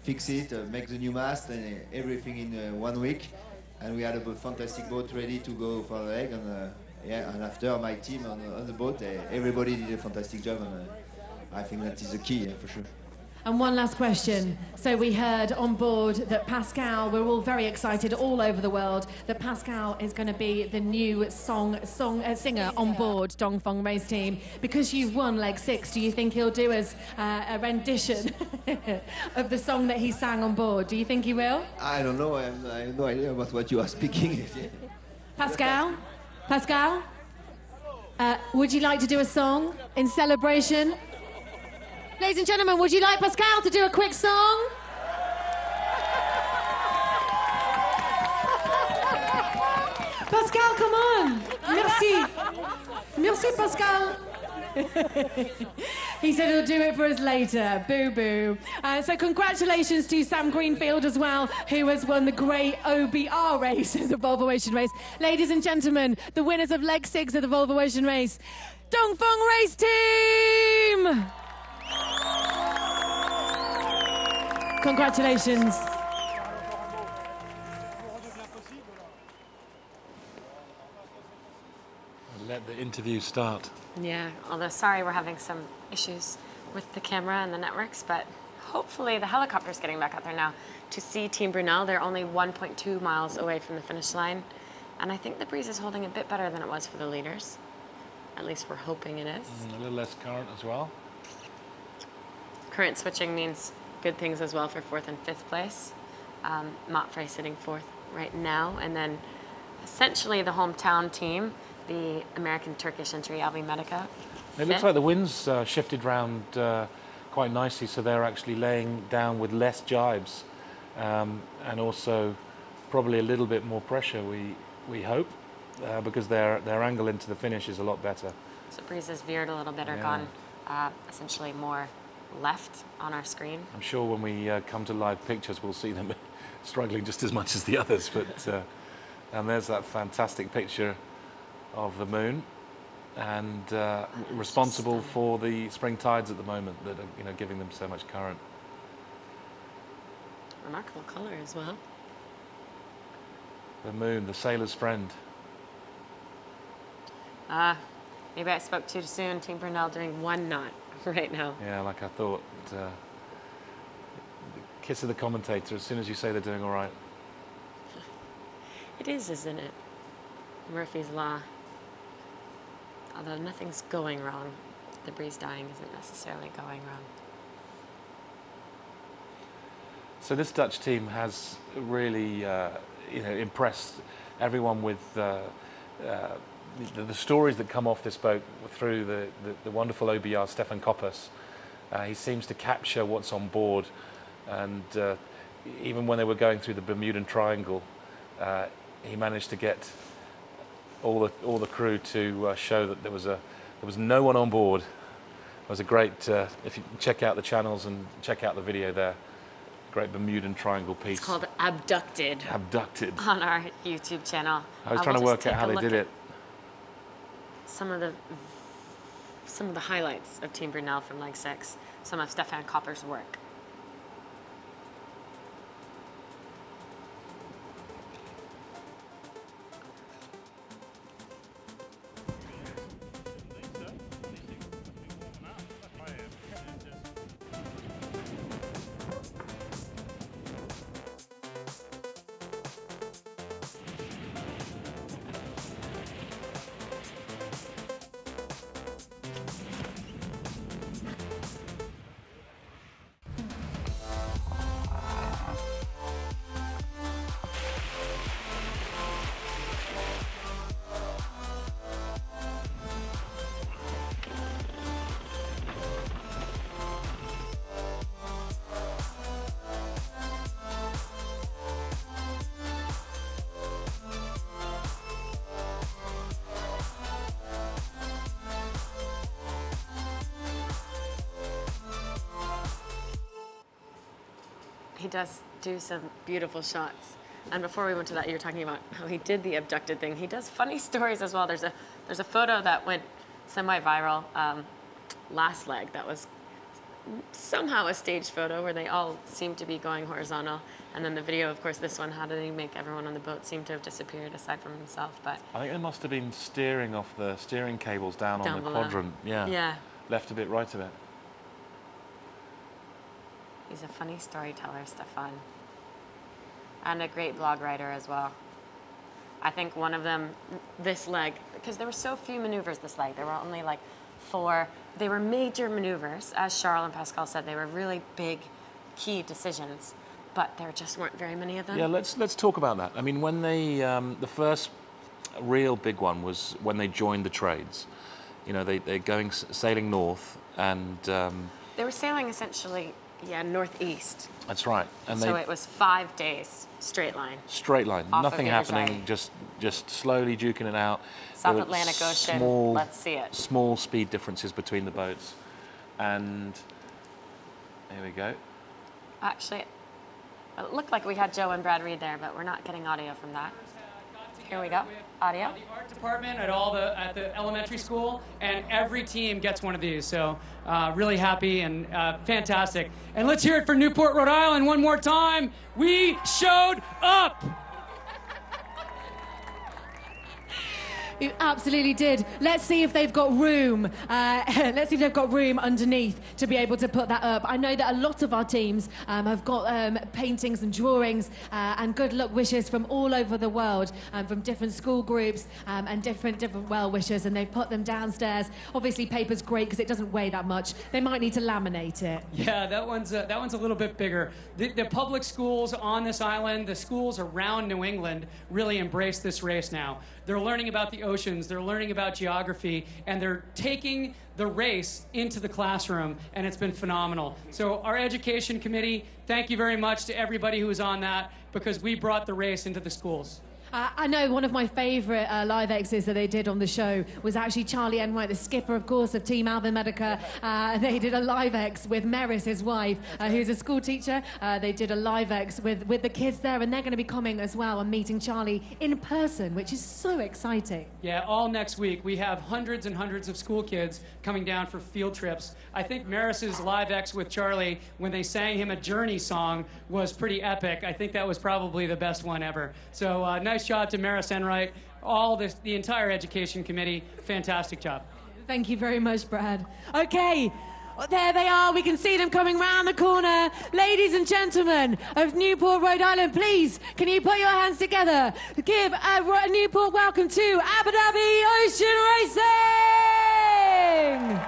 Speaker 12: fix it, make the new mast, and everything in 1 week. And we had a fantastic boat ready to go for the leg. And after my team on the boat, everybody did a fantastic job, and I think that is the key, for sure.
Speaker 5: And one last question. So we heard on board that Pascal, we're all very excited all over the world, that Pascal is going to be the new singer on board Dongfeng race team. Because you've won leg 6, do you think he'll do us a rendition of the song that he sang on board? Do you think he will?
Speaker 12: I don't know. I have no idea about what you are speaking.
Speaker 5: Pascal? Pascal? Would you like to do a song in celebration? Ladies and gentlemen, would you like Pascal to do a quick song? Pascal, come on. Merci. Merci, Pascal. He said he'll do it for us later. Boo boo. So congratulations to Sam Greenfield as well, who has won the great OBR race, the Volvo Ocean race. Ladies and gentlemen, the winners of leg 6 of the Volvo Ocean race, Dongfeng race team. Congratulations.
Speaker 1: Let the interview start.
Speaker 2: Yeah, although sorry we're having some issues with the camera and the networks, but hopefully the helicopter's getting back out there now to see Team Brunel. They're only 1.2 miles away from the finish line, and I think the breeze is holding a bit better than it was for the leaders. At least we're hoping it is.
Speaker 1: A little less current as well.
Speaker 2: Current switching means good things as well for 4th and 5th place. Motfre sitting 4th right now, and then essentially the hometown team, the American-Turkish entry, Albi Medica.
Speaker 1: It looks like the wind's shifted round quite nicely, so they're actually laying down with less jibes, and also probably a little bit more pressure, we hope, because their angle into the finish is a lot better.
Speaker 2: So breeze has veered a little bit, or gone essentially more left on our screen.
Speaker 1: I'm sure when we come to live pictures, we'll see them struggling just as much as the others. But and there's that fantastic picture of the moon, and responsible for the spring tides at the moment that are giving them so much current.
Speaker 2: Remarkable color as well.
Speaker 1: The moon, the sailor's friend.
Speaker 2: Maybe I spoke too soon. Team Brunel doing 1 knot right now.
Speaker 1: Yeah, like I thought. The kiss of the commentator as soon as you say they're doing all right.
Speaker 2: It is, isn't it? Murphy's Law. Although nothing's going wrong, the breeze dying isn't necessarily going wrong.
Speaker 1: So this Dutch team has really impressed everyone with the stories that come off this boat through the wonderful OBR, Stefan Koppers. He seems to capture what's on board, and even when they were going through the Bermudan Triangle, he managed to get all the crew to show that there was no one on board. It was a great, if you check out the channels and check out the video there, great Bermudan Triangle piece.
Speaker 2: It's called Abducted.
Speaker 1: Abducted.
Speaker 2: On our YouTube channel.
Speaker 1: I was trying to work out how they did it.
Speaker 2: Some of the highlights of Team Brunel from leg 6, some of Stefan Koppers' work. He does do some beautiful shots. And before we went to that, you were talking about how he did the abducted thing. He does funny stories as well. There's a photo that went semi-viral last leg that was somehow a staged photo where they all seemed to be going horizontal. And then the video, of course, this one, how did he make everyone on the boat seem to have disappeared aside from himself? But
Speaker 1: I think they must have been steering off the steering cables down on the
Speaker 2: below.
Speaker 1: quadrant. Yeah.
Speaker 2: Yeah.
Speaker 1: Left a bit, right a bit.
Speaker 2: He's a funny storyteller, Stefan. And a great blog writer as well. I think one of them, this leg, because there were so few maneuvers this leg, there were only like 4. They were major maneuvers, as Charles and Pascal said. They were really big, key decisions, but there just weren't very many of them.
Speaker 1: Yeah, let's talk about that. I mean, when they, the first real big one was when they joined the trades. You know, they're going sailing north, and
Speaker 2: they were sailing essentially, northeast.
Speaker 1: That's right. And
Speaker 2: so it was 5 days, straight line.
Speaker 1: Straight line, nothing happening, just slowly duking it out.
Speaker 2: South Atlantic Ocean, let's see it.
Speaker 1: Small speed differences between the boats. And here we go.
Speaker 2: Actually, it looked like we had Joe and Brad Reed there, but we're not getting audio from that. Here we go. Audio.
Speaker 6: The art department at the elementary school, and every team gets one of these. So really happy and fantastic. And let's hear it for Newport, Rhode Island one more time. We showed up.
Speaker 5: You absolutely did. Let's see if they've got room. Let's see if they've got room underneath to be able to put that up. I know that a lot of our teams have got paintings and drawings and good luck wishes from all over the world, from different school groups and different well wishers, and they've put them downstairs. Obviously, paper's great because it doesn't weigh that much. They might need to laminate it.
Speaker 6: Yeah, that one's a little bit bigger. The public schools on this island, the schools around New England, really embrace this race now. They're learning about the oceans, they're learning about geography, and they're taking the race into the classroom, and it's been phenomenal. So our education committee, thank you very much to everybody who was on that, because we brought the race into the schools.
Speaker 5: I know one of my favourite live exits that they did on the show was actually Charlie Enright, the skipper, of course, of Team Alvin Medica. They did a live ex with Meris, his wife, who's a school teacher. They did a live ex with the kids there, and they're going to be coming as well and meeting Charlie in person, which is so exciting.
Speaker 6: Yeah, all next week. We have hundreds and hundreds of school kids coming down for field trips. I think Meris's live ex with Charlie, when they sang him a Journey song, was pretty epic. I think that was probably the best one ever. So nice job to Maris Enright, the entire education committee. Fantastic job.
Speaker 5: Thank you very much, Brad. Okay, there they are. We can see them coming round the corner. Ladies and gentlemen of Newport, Rhode Island, please, can you put your hands together to give a Newport welcome to Abu Dhabi Ocean Racing!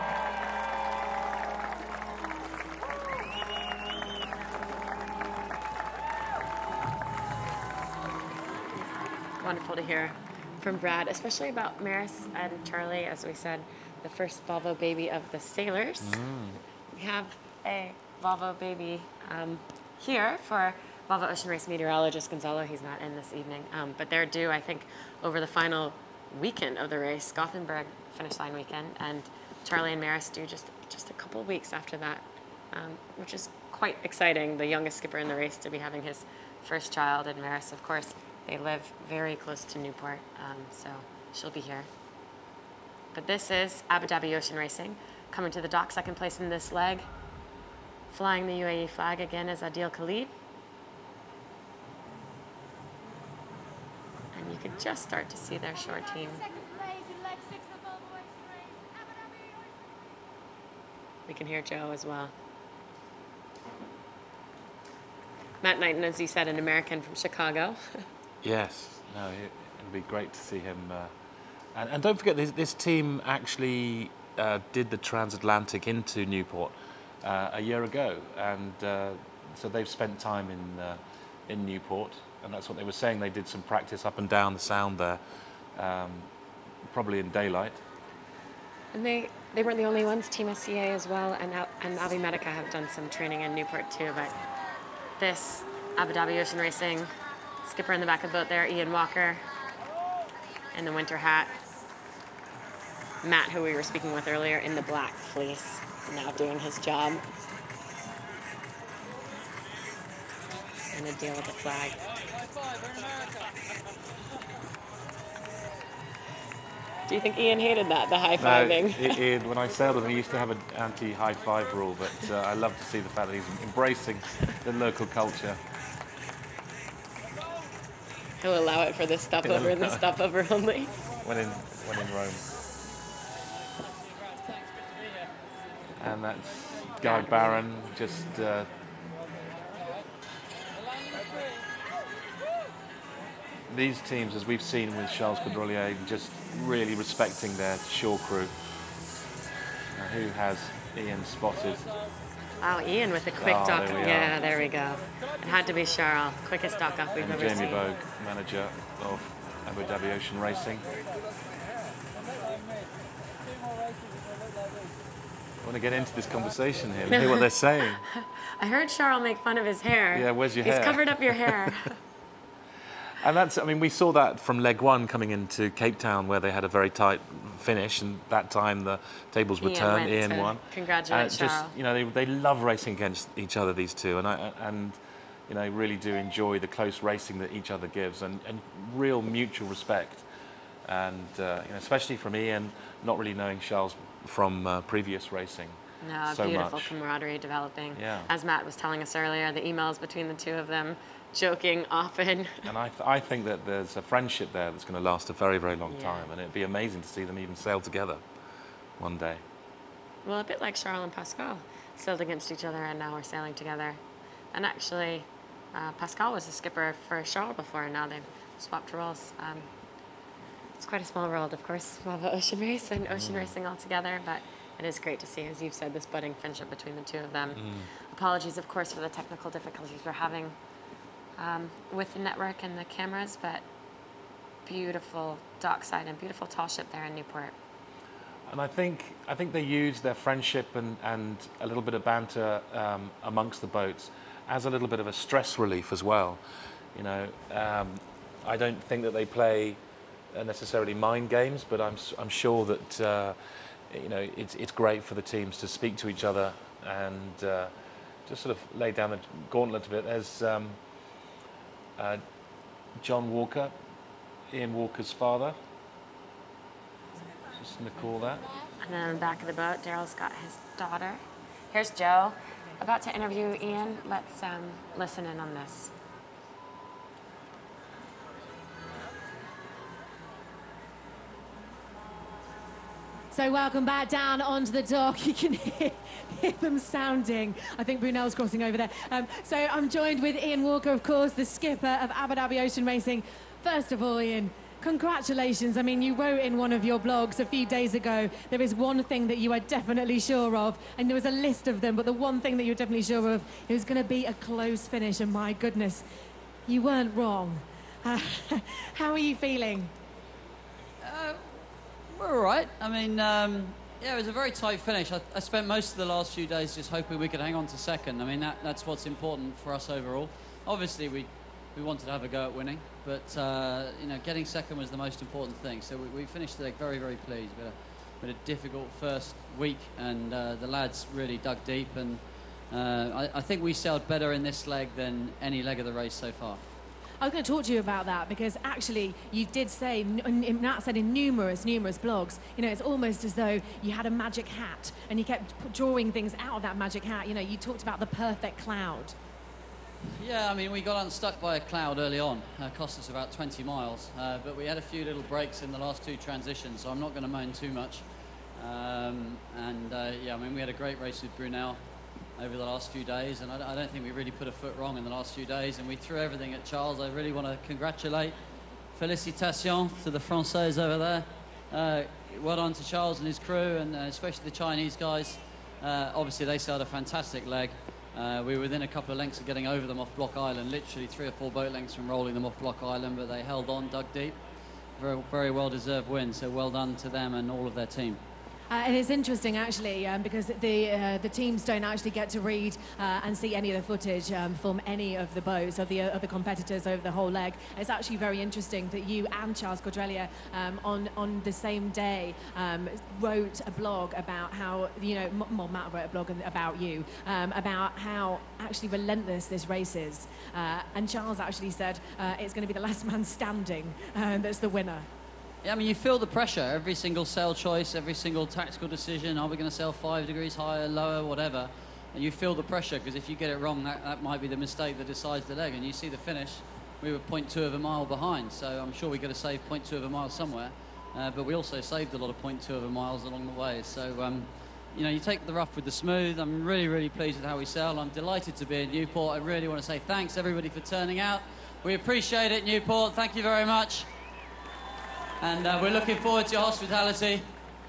Speaker 2: Wonderful to hear from Brad, especially about Maris and Charlie, as we said, the first Volvo baby of the sailors. We have a Volvo baby here for Volvo Ocean Race meteorologist Gonzalo. He's not in this evening, but they're due, I think, over the final weekend of the race, Gothenburg finish line weekend, and Charlie and Maris due just a couple of weeks after that, which is quite exciting. The youngest skipper in the race to be having his first child, and Maris, of course, they live very close to Newport, so she'll be here. But this is Abu Dhabi Ocean Racing, coming to the dock, second place in this leg. Flying the UAE flag again is Adil Khalid. And you can just start to see their shore team. We can hear Joe as well. Matt Knighton, as you said, an American from Chicago.
Speaker 1: Yes, no, it'd be great to see him. And don't forget, this team actually did the transatlantic into Newport a year ago, and so they've spent time in Newport, and that's what they were saying. They did some practice up and down the Sound there, probably in daylight.
Speaker 2: And they weren't the only ones. Team SCA as well, and Avi Medica have done some training in Newport too. But this Abu Dhabi Ocean Racing skipper in the back of the boat there, Ian Walker, in the winter hat. Matt, who we were speaking with earlier, in the black fleece, now doing his job. And a deal with the flag. Do you think Ian hated that, the high-fiving?
Speaker 1: No, Ian, when I sailed with him, he used to have an anti-high-five rule, but I love to see the fact that he's embracing the local culture.
Speaker 2: He'll allow it for the stopover and the stopover only.
Speaker 1: When in Rome. And that's Guy Barron just these teams, as we've seen with Charles Caudrelier, just really respecting their shore crew. Now, who has Ian spotted?
Speaker 2: Oh, Ian with the quick dock.
Speaker 1: There
Speaker 2: There we go. It had to be Charles. Quickest dock off we've
Speaker 1: and
Speaker 2: ever
Speaker 1: Jamie
Speaker 2: seen.
Speaker 1: Bogue, manager of Abu Dhabi Ocean Racing. I want to get into this conversation here and hear what they're saying.
Speaker 2: I heard Charles make fun of his hair.
Speaker 1: Yeah, where's your hair?
Speaker 2: He's covered up your hair.
Speaker 1: And that's, I mean, we saw that from leg one coming into Cape Town, where they had a very tight finish, and that time the tables were turned. Ian won.
Speaker 2: Congratulate Charles.
Speaker 1: Just, you know, they love racing against each other, these two, and you know, really do enjoy the close racing that each other gives, and real mutual respect. And you know, especially from Ian, not really knowing Charles from previous racing.
Speaker 2: No,
Speaker 1: so
Speaker 2: beautiful
Speaker 1: much
Speaker 2: camaraderie developing.
Speaker 1: Yeah.
Speaker 2: As Matt was telling us earlier, the emails between the two of them, joking often.
Speaker 1: And I think that there's a friendship there that's going to last a very, very long time, and it'd be amazing to see them even sail together one day.
Speaker 2: Well, a bit like Charles and Pascal, sailed against each other and now we're sailing together. And actually, Pascal was the skipper for Charles before, and now they've swapped roles. It's quite a small world, of course, of ocean race and ocean racing altogether, but it is great to see, as you've said, this budding friendship between the two of them. Apologies, of course, for the technical difficulties we're having with the network and the cameras, but beautiful dockside and beautiful tall ship there in Newport.
Speaker 1: And I think they use their friendship and a little bit of banter amongst the boats as a little bit of a stress relief as well. You know, I don't think that they play necessarily mind games, but I'm sure that you know, it's great for the teams to speak to each other and just sort of lay down the gauntlet a bit. There's John Walker, Ian Walker's father. Just going to call that.
Speaker 2: And then on the back of the boat, Daryl's got his daughter. Here's Joe, about to interview Ian. Let's listen in on this.
Speaker 5: So welcome back down onto the dock. You can hear them sounding. I think Brunel's crossing over there. So I'm joined with Ian Walker, of course, the skipper of Abu Dhabi Ocean Racing. First of all, Ian, congratulations. I mean, you wrote in one of your blogs a few days ago, there is one thing that you are definitely sure of, and there was a list of them, but the one thing that you're definitely sure of, it was going to be a close finish, and my goodness, you weren't wrong. How are you feeling?
Speaker 13: We're all right. I mean, yeah, it was a very tight finish. I spent most of the last few days just hoping we could hang on to second. I mean, that's what's important for us overall. Obviously, we wanted to have a go at winning, but you know, getting second was the most important thing. So we finished today very, very pleased. We had a difficult first week, and the lads really dug deep, and I think we sailed better in this leg than any leg of the race so far.
Speaker 5: I was going to talk to you about that, because actually you did say, Matt said in numerous blogs, you know, it's almost as though you had a magic hat and you kept drawing things out of that magic hat. You know, you talked about the perfect cloud.
Speaker 13: Yeah, I mean, we got unstuck by a cloud early on. It cost us about 20 miles, but we had a few little breaks in the last two transitions, so I'm not going to moan too much. Yeah, I mean, we had a great race with Brunel over the last few days, and I don't think we really put a foot wrong in the last few days, and we threw everything at Charles. I really want to congratulate, félicitations to the Français over there. Well done to Charles and his crew, and especially the Chinese guys. Obviously, they sailed a fantastic leg. We were within a couple of lengths of getting over them off Block Island, literally 3 or 4 boat lengths from rolling them off Block Island, but they held on, dug deep. Very, very well-deserved win, so well done to them and all of their team.
Speaker 5: And it's interesting, actually, because the teams don't actually get to read and see any of the footage from any of the boats of the other competitors over the whole leg. It's actually very interesting that you and Charles Caudrelier on the same day wrote a blog about how, you know, Matt wrote a blog about you, about how actually relentless this race is. And Charles actually said it's going to be the last man standing that's the winner.
Speaker 13: Yeah, I mean, you feel the pressure. Every single sail choice, every single tactical decision, are we going to sail 5 degrees higher, lower, whatever, and you feel the pressure, because if you get it wrong, that might be the mistake that decides the leg. And you see the finish, we were 0.2 of a mile behind, so I'm sure we got to save 0.2 of a mile somewhere, but we also saved a lot of 0.2 of a miles along the way. So, you know, you take the rough with the smooth. I'm really, really pleased with how we sailed. I'm delighted to be in Newport. I really want to say thanks, everybody, for turning out. We appreciate it, Newport. Thank you very much. And we're looking forward to your hospitality.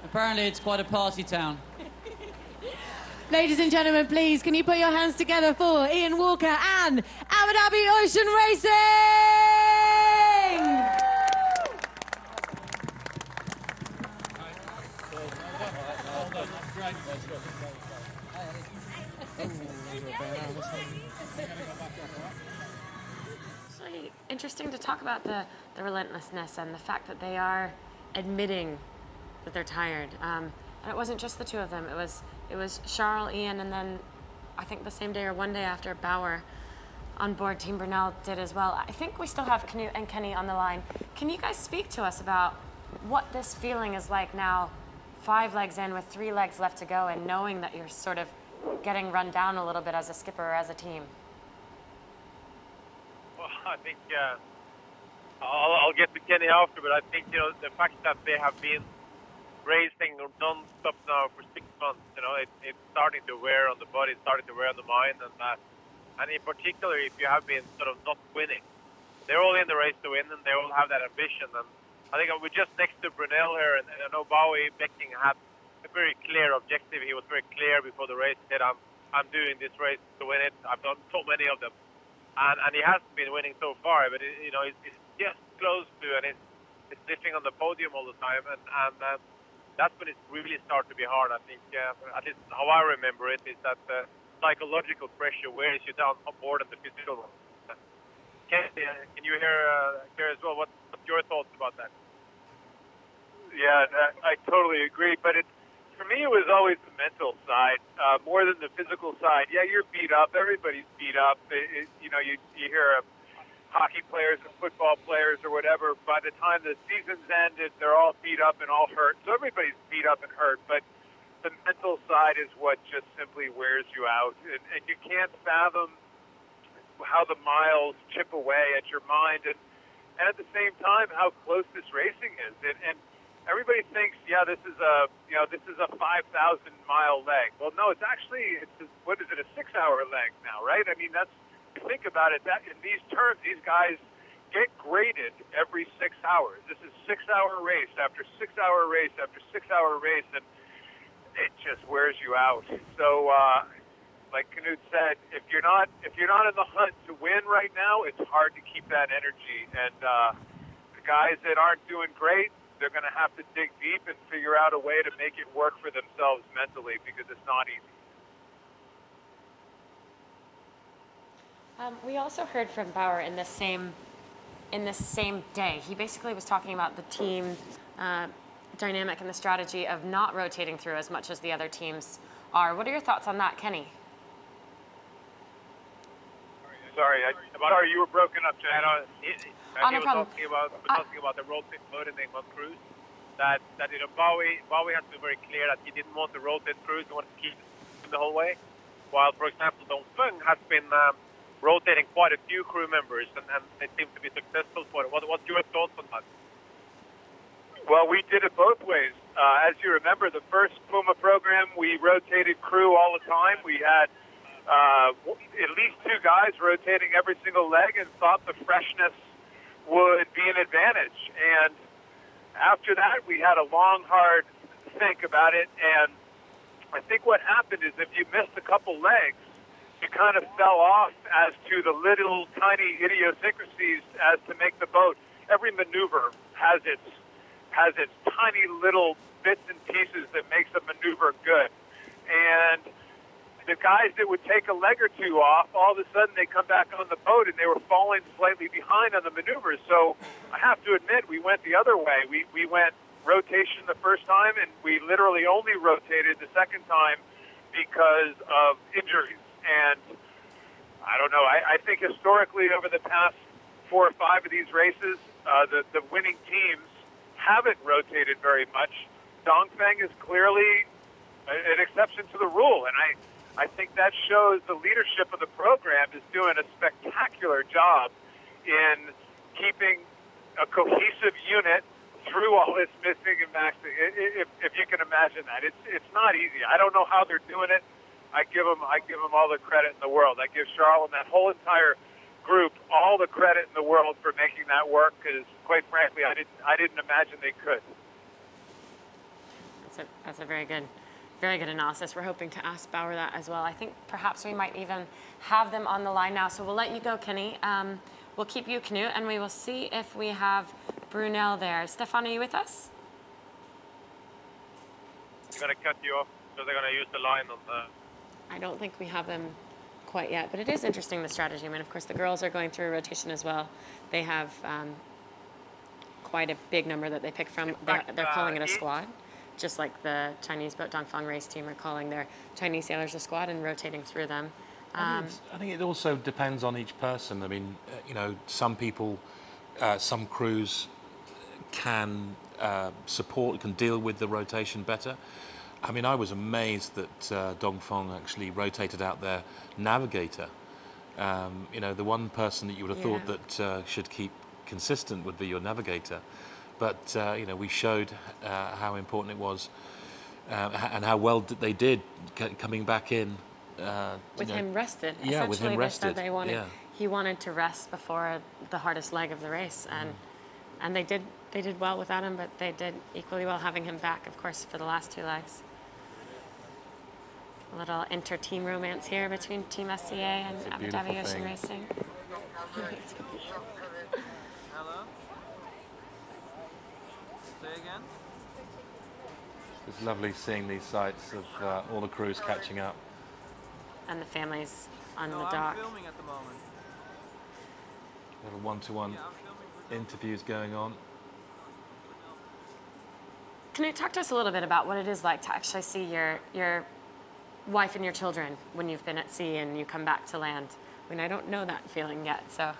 Speaker 13: Apparently, it's quite a party town.
Speaker 5: Ladies and gentlemen, please, can you put your hands together for Ian Walker and Abu Dhabi Ocean Racing?
Speaker 2: It's really interesting to talk about the relentlessness and the fact that they are admitting that they're tired. And it wasn't just the two of them. It was Charles, Ian, and then I think the same day or one day after, Bauer on board Team Brunel did as well. I think we still have Knut and Kenny on the line. Can you guys speak to us about what this feeling is like now, 5 legs in with 3 legs left to go, and knowing that you're sort of getting run down a little bit as a skipper or as a team?
Speaker 3: Well, I think I'll get to Kenny after, but I think, you know, the fact that they have been racing non-stop now for 6 months, you know, it's starting to wear on the body, it's starting to wear on the mind, and in particular, if you have been sort of not winning, they're all in the race to win, and they all have that ambition. And I think we're just next to Brunel here, and I know Bowie Becking had a very clear objective. He was very clear before the race. He said, I'm doing this race to win it. I've done so many of them, and he hasn't been winning so far, but you know, it's just close to, and it's sniffing on the podium all the time, and that's when it really starts to be hard. I think, at least how I remember it, is that psychological pressure wears you down more than the physical one. Can you hear as well? What's your thoughts about that?
Speaker 4: Yeah, I totally agree. But for me, it was always the mental side more than the physical side. Yeah, you're beat up. Everybody's beat up. You know, you hear hockey players and football players or whatever. By the time the season's ended, they're all beat up and all hurt. So everybody's beat up and hurt. But the mental side is what just simply wears you out, and you can't fathom how the miles chip away at your mind, and at the same time how close this racing is. And everybody thinks, yeah, this is a 5,000 mile leg. Well, no, it's a 6-hour leg now, right? I mean, think about it. That in these terms, these guys get graded every 6 hours. This is 6-hour race after 6-hour race after 6-hour race, and it just wears you out. So, like Knut said, if you're not in the hunt to win right now, it's hard to keep that energy. And the guys that aren't doing great, they're going to have to dig deep and figure out a way to make it work for themselves mentally, because it's not easy.
Speaker 2: We also heard from Bauer in this same day. He basically was talking about the team dynamic and the strategy of not rotating through as much as the other teams are. What are your thoughts on that, Kenny?
Speaker 4: Sorry, you were broken up, Jen.
Speaker 2: No problem.
Speaker 3: Talking about the rotate mode in the cruise. That you know, Bowie has been very clear that he didn't want to rotate cruise. He wanted to keep it the whole way. While, for example, Dongfeng has been rotating quite a few crew members, and they seem to be successful for it. What's your thoughts on that?
Speaker 4: Well, we did it both ways. As you remember, the first Puma program, we rotated crew all the time. We had at least 2 guys rotating every single leg, and thought the freshness would be an advantage. And after that, we had a long, hard think about it. And I think what happened is if you missed a couple legs, you kind of fell off as to the little tiny idiosyncrasies as to make the boat. Every maneuver has its tiny little bits and pieces that makes a maneuver good. And the guys that would take a leg or two off, all of a sudden they come back on the boat and they were falling slightly behind on the maneuvers. So I have to admit, we went the other way. We went rotation the first time, and we literally only rotated the second time because of injuries. And I don't know, I think historically over the past 4 or 5 of these races, the winning teams haven't rotated very much. Dongfeng is clearly an exception to the rule, and I think that shows the leadership of the program is doing a spectacular job in keeping a cohesive unit through all this missing and maxing. If you can imagine that, it's not easy. I don't know how they're doing it. I give them all the credit in the world. I give Charles and that whole entire group all the credit in the world for making that work, because quite frankly, I didn't imagine they could.
Speaker 2: That's a very good analysis. We're hoping to ask Bauer that as well. I think perhaps we might even have them on the line now. So we'll let you go, Kenny. We'll keep you, Knut, and we will see if we have Brunel there. Stefan, are you with us?
Speaker 3: I'm going to cut you off because they're going to use the line on the...
Speaker 2: I don't think we have them quite yet, but it is interesting, the strategy. I mean, of course, the girls are going through a rotation as well. They have quite a big number that they pick from. They're calling it a squad, just like the Chinese boat Dongfeng race team are calling their Chinese sailors a squad and rotating through them.
Speaker 1: I think it also depends on each person. I mean, you know, some people, some crews can support, can deal with the rotation better. I mean, I was amazed that Dongfeng actually rotated out their navigator. You know, the one person that you would have thought that should keep consistent would be your navigator. But, you know, we showed how important it was and how well they did coming back in.
Speaker 2: With him rested.
Speaker 1: Yeah, with him rested.
Speaker 2: They wanted, he wanted to rest before the hardest leg of the race. And they did well without him, but they did equally well having him back, of course, for the last two legs. A little inter-team romance here between Team SCA and Abu Dhabi Ocean Racing.
Speaker 14: Hello? Say again?
Speaker 1: It's lovely seeing these sights of all the crews catching up.
Speaker 2: And the families on the dock.
Speaker 14: I'm filming at the moment.
Speaker 1: Little one-to-one interviews going on.
Speaker 2: Can you talk to us a little bit about what it is like to actually see your wife and your children when you've been at sea and you come back to land? I mean, I don't know that feeling yet, so.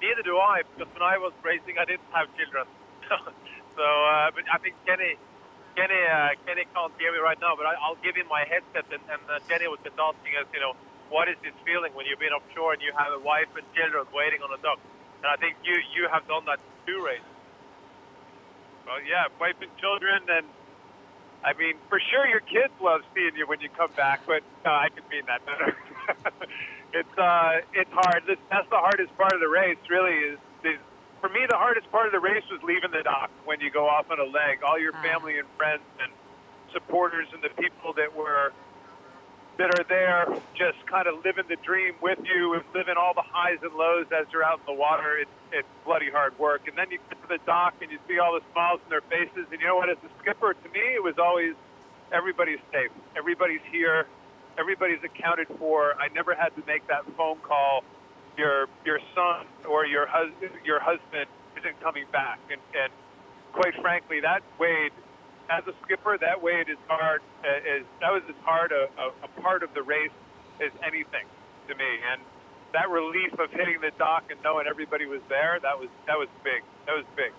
Speaker 3: Neither do I, because when I was racing, I didn't have children. But I think Kenny can't hear me right now, but I'll give him my headset, and Kenny was just asking us, you know, what is this feeling when you've been offshore and you have a wife and children waiting on a dock? And I think you have done that too, race. Well, yeah, wife and children, and I mean, for sure your kids love seeing you when you come back, but I can mean that better. It's hard. That's the hardest part of the race, really. For me, the hardest part of the race was leaving the dock when you go off on a leg. All your family and friends and supporters and the people that are there just kind of living the dream with you and living all the highs and lows as you're out in the water. It's bloody hard work. And then you get to the dock and you see all the smiles on their faces. And you know what, as a skipper, to me, it was always everybody's safe. Everybody's here. Everybody's accounted for. I never had to make that phone call. Your son or your husband isn't coming back. And quite frankly, that weighed, as a skipper, that weighed as hard that was as hard a part of the race as anything to me. And that relief of hitting the dock and knowing everybody was there, that was big. That was big.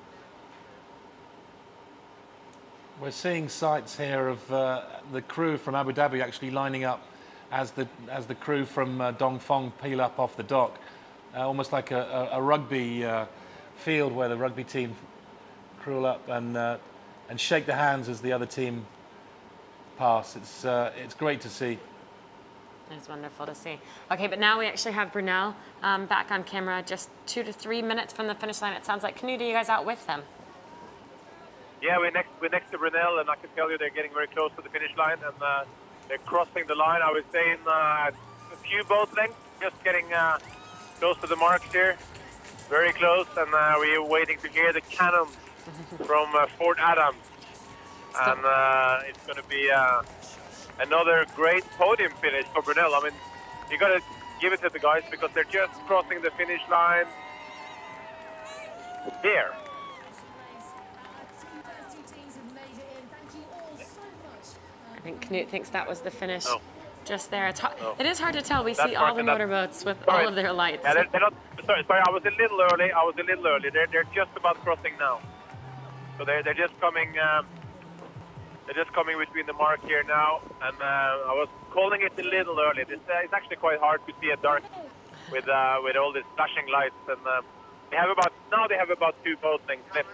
Speaker 1: We're seeing sights here of the crew from Abu Dhabi actually lining up as the crew from Dongfeng peel up off the dock, almost like a rugby field where the rugby team crawl up and shake their hands as the other team pass. It's great to see.
Speaker 2: It's wonderful to see. Okay, but now we actually have Brunel back on camera, just 2 to 3 minutes from the finish line. It sounds like. Knut, are you guys out with them?
Speaker 3: Yeah, we're next to Brunel, and I can tell you they're getting very close to the finish line, and they're crossing the line. I was saying a few boat lengths, just getting close to the marks here, very close, and we're waiting to hear the cannon from Fort Adams, and it's going to be another great podium finish for Brunel. I mean, you got to give it to the guys because they're just crossing the finish line here.
Speaker 2: I think Knut thinks that was the finish just there. It is hard to tell. We see all the motorboats with all of their lights.
Speaker 3: Yeah, they're not, sorry, I was a little early. They're just about crossing now. So they're just coming. They're just coming between the mark here now, and I was calling it a little early. It's actually quite hard to see at dark with all these flashing lights, and they have about 2 boat lengths left.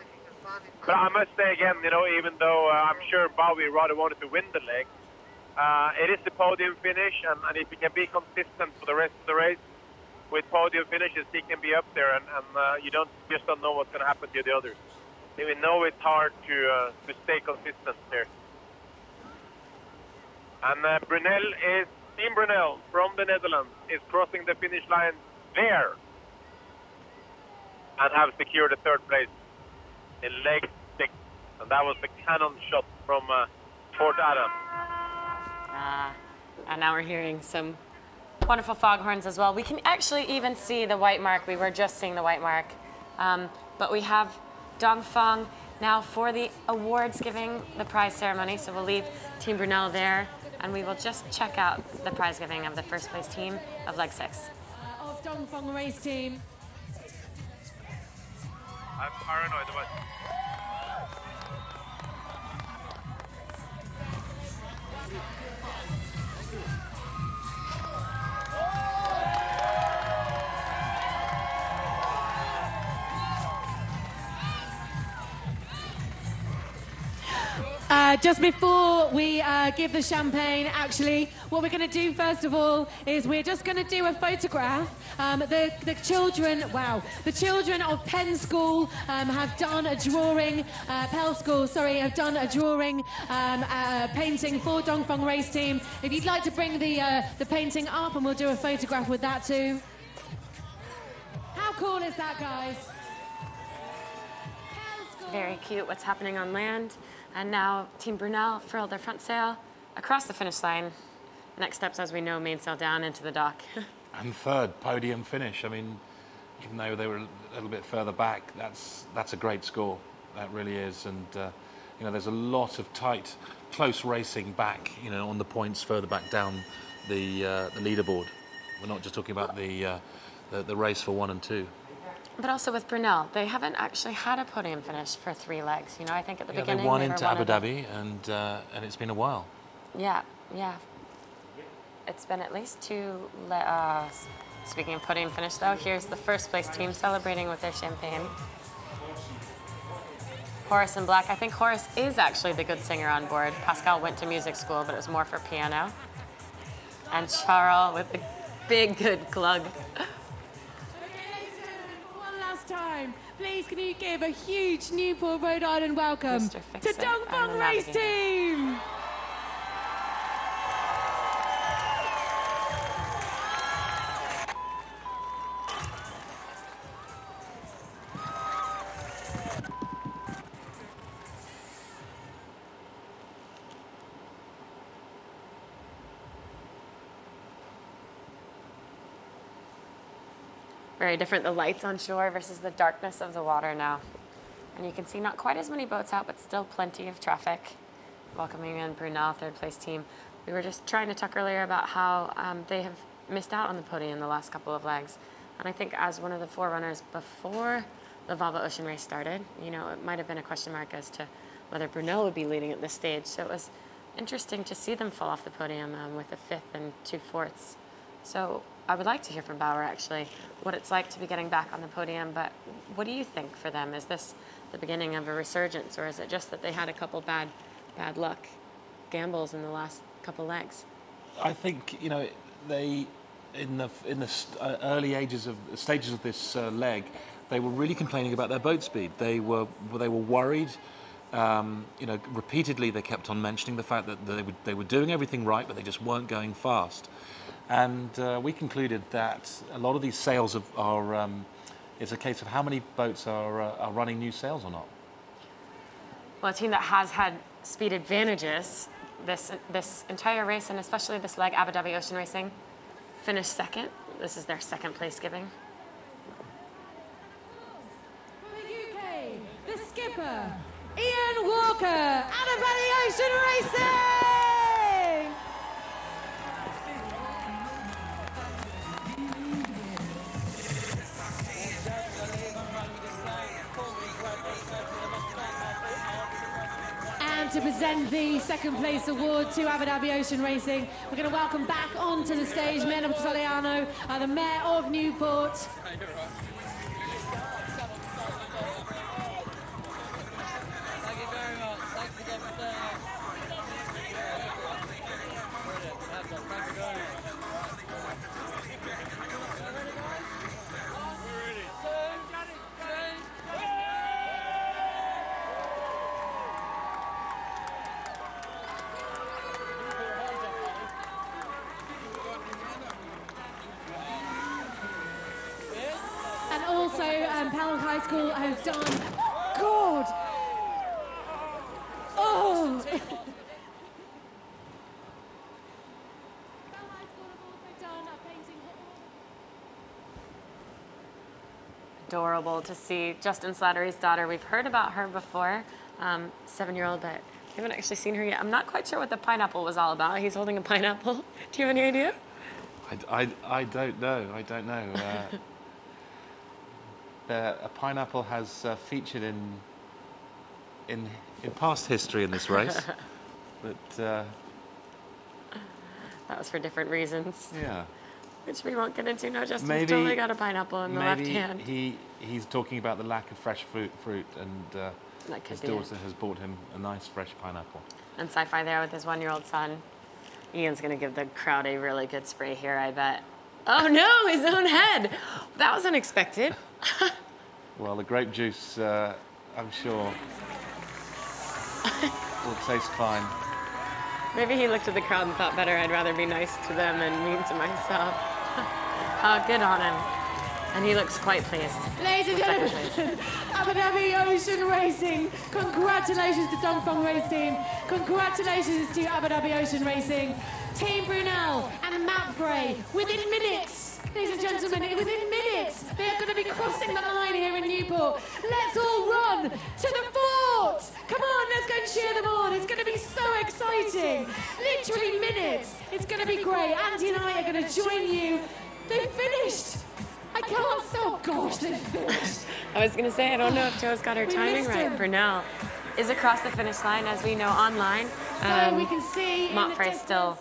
Speaker 3: But I must say again, you know, even though I'm sure Bowie rather wanted to win the leg, It is the podium finish, and if he can be consistent for the rest of the race with podium finishes, he can be up there, and you just don't know what's going to happen to the others. We know it's hard to stay consistent there. And Team Brunel from the Netherlands is crossing the finish line there and have secured the third place in leg 6. And that was the cannon shot from Port Adam.
Speaker 2: And now we're hearing some wonderful foghorns as well. We can actually even see the white mark. We were just seeing the white mark. But we have Dongfeng now for the awards giving, the prize ceremony. So we'll leave Team Brunel there, and we will just check out the prize giving of the first place team of leg 6.
Speaker 5: Of Dongfeng race team.
Speaker 3: I'm paranoid about it.
Speaker 5: Just before we give the champagne, actually, what we're going to do first of all is we're just going to do a photograph. The children, wow, the children of Penn School have done a drawing, Pell School, sorry, have done a drawing, painting for Dongfeng race team. If you'd like to bring the painting up, and we'll do a photograph with that too. How cool is that, guys?
Speaker 2: Very cute what's happening on land. And now Team Brunel furled their front sail across the finish line. Next steps, as we know, mainsail down into the dock.
Speaker 1: And third, podium finish. I mean, even though they were a little bit further back, that's a great score. That really is. And, you know, there's a lot of tight, close racing back, you know, on the points further back down the leaderboard. We're not just talking about the race for 1 and 2.
Speaker 2: But also with Brunel, they haven't actually had a podium finish for 3 legs. You know, I think at the beginning
Speaker 1: they won into Abu Dhabi, and it's been a while.
Speaker 2: Yeah. It's been at least 2. Speaking of podium finish, though, here's the first place team celebrating with their champagne. Horace in black. I think Horace is actually the good singer on board. Pascal went to music school, but it was more for piano. And Charles with the big good glug.
Speaker 5: Time. Please, can you give a huge Newport, Rhode Island welcome to Dongfeng race team?
Speaker 2: Very different, the lights on shore versus the darkness of the water now. And you can see not quite as many boats out, but still plenty of traffic. Welcoming in Brunel, third place team. We were just trying to talk earlier about how they have missed out on the podium the last couple of legs. And I think as one of the forerunners before the Vava Ocean race started, you know, it might have been a question mark as to whether Brunel would be leading at this stage. So it was interesting to see them fall off the podium with a 5th and 2 fourths. So I would like to hear from Bauer, actually, what it's like to be getting back on the podium. But what do you think for them? Is this the beginning of a resurgence, or is it just that they had a couple bad luck gambles in the last couple legs?
Speaker 1: I think, you know, they in the early stages of this leg, they were really complaining about their boat speed. They were worried. You know, repeatedly they kept on mentioning the fact that they were doing everything right, but they just weren't going fast. And we concluded that a lot of these sails are it's a case of how many boats are running new sails or not.
Speaker 2: Well, a team that has had speed advantages this entire race, and especially this leg, Abu Dhabi Ocean Racing, finished second. This is their second place giving.
Speaker 5: From the UK, the skipper, Ian Walker, Abu Dhabi Ocean Racing! To present the second place award to Abu Dhabi Ocean Racing, we're going to welcome back onto the stage Mayor Italiano, the Mayor of Newport.
Speaker 7: Thank you very much. Thanks again for turning up.
Speaker 5: Pelham High School has done. God! Oh!
Speaker 2: Adorable to see Justin Slattery's daughter. We've heard about her before, 7-year-old, but we haven't actually seen her yet. I'm not quite sure what the pineapple was all about. He's holding a pineapple. Do you have any idea?
Speaker 1: I don't know. I don't know. A pineapple has featured in past history in this race, but
Speaker 2: that was for different reasons.
Speaker 1: Yeah.
Speaker 2: Which we won't get into. No, Justin's
Speaker 1: Maybe,
Speaker 2: totally got a pineapple in the left hand.
Speaker 1: He's talking about the lack of fresh fruit, and his daughter has bought him a nice fresh pineapple.
Speaker 2: And Sci-Fi there with his 1-year-old son. Ian's going to give the crowd a really good spray here, I bet. Oh no, his own head. That was unexpected.
Speaker 1: Well, the grape juice, I'm sure, will taste fine.
Speaker 2: Maybe he looked at the crowd and thought, better, I'd rather be nice to them and mean to myself. Oh, good on him. And he looks quite pleased.
Speaker 5: Ladies and gentlemen, Abu Dhabi Ocean Racing. Congratulations to Dongfeng Race Team. Congratulations to Abu Dhabi Ocean Racing. Team Brunel and Matt Frey, within minutes, ladies and gentlemen, within minutes, they are going to be crossing the line here in Newport. Let's all run to the fort. Come on, let's go and cheer them on. It's going to be so exciting. Literally minutes. It's going to be great. Andy and I are going to join you. They've finished. I can't stop. Gosh, they've finished.
Speaker 2: I was going to say, I don't know if Joe's got her timing right. Brunel is across the finish line, as we know online.
Speaker 5: So we can see
Speaker 2: Matt Frey's still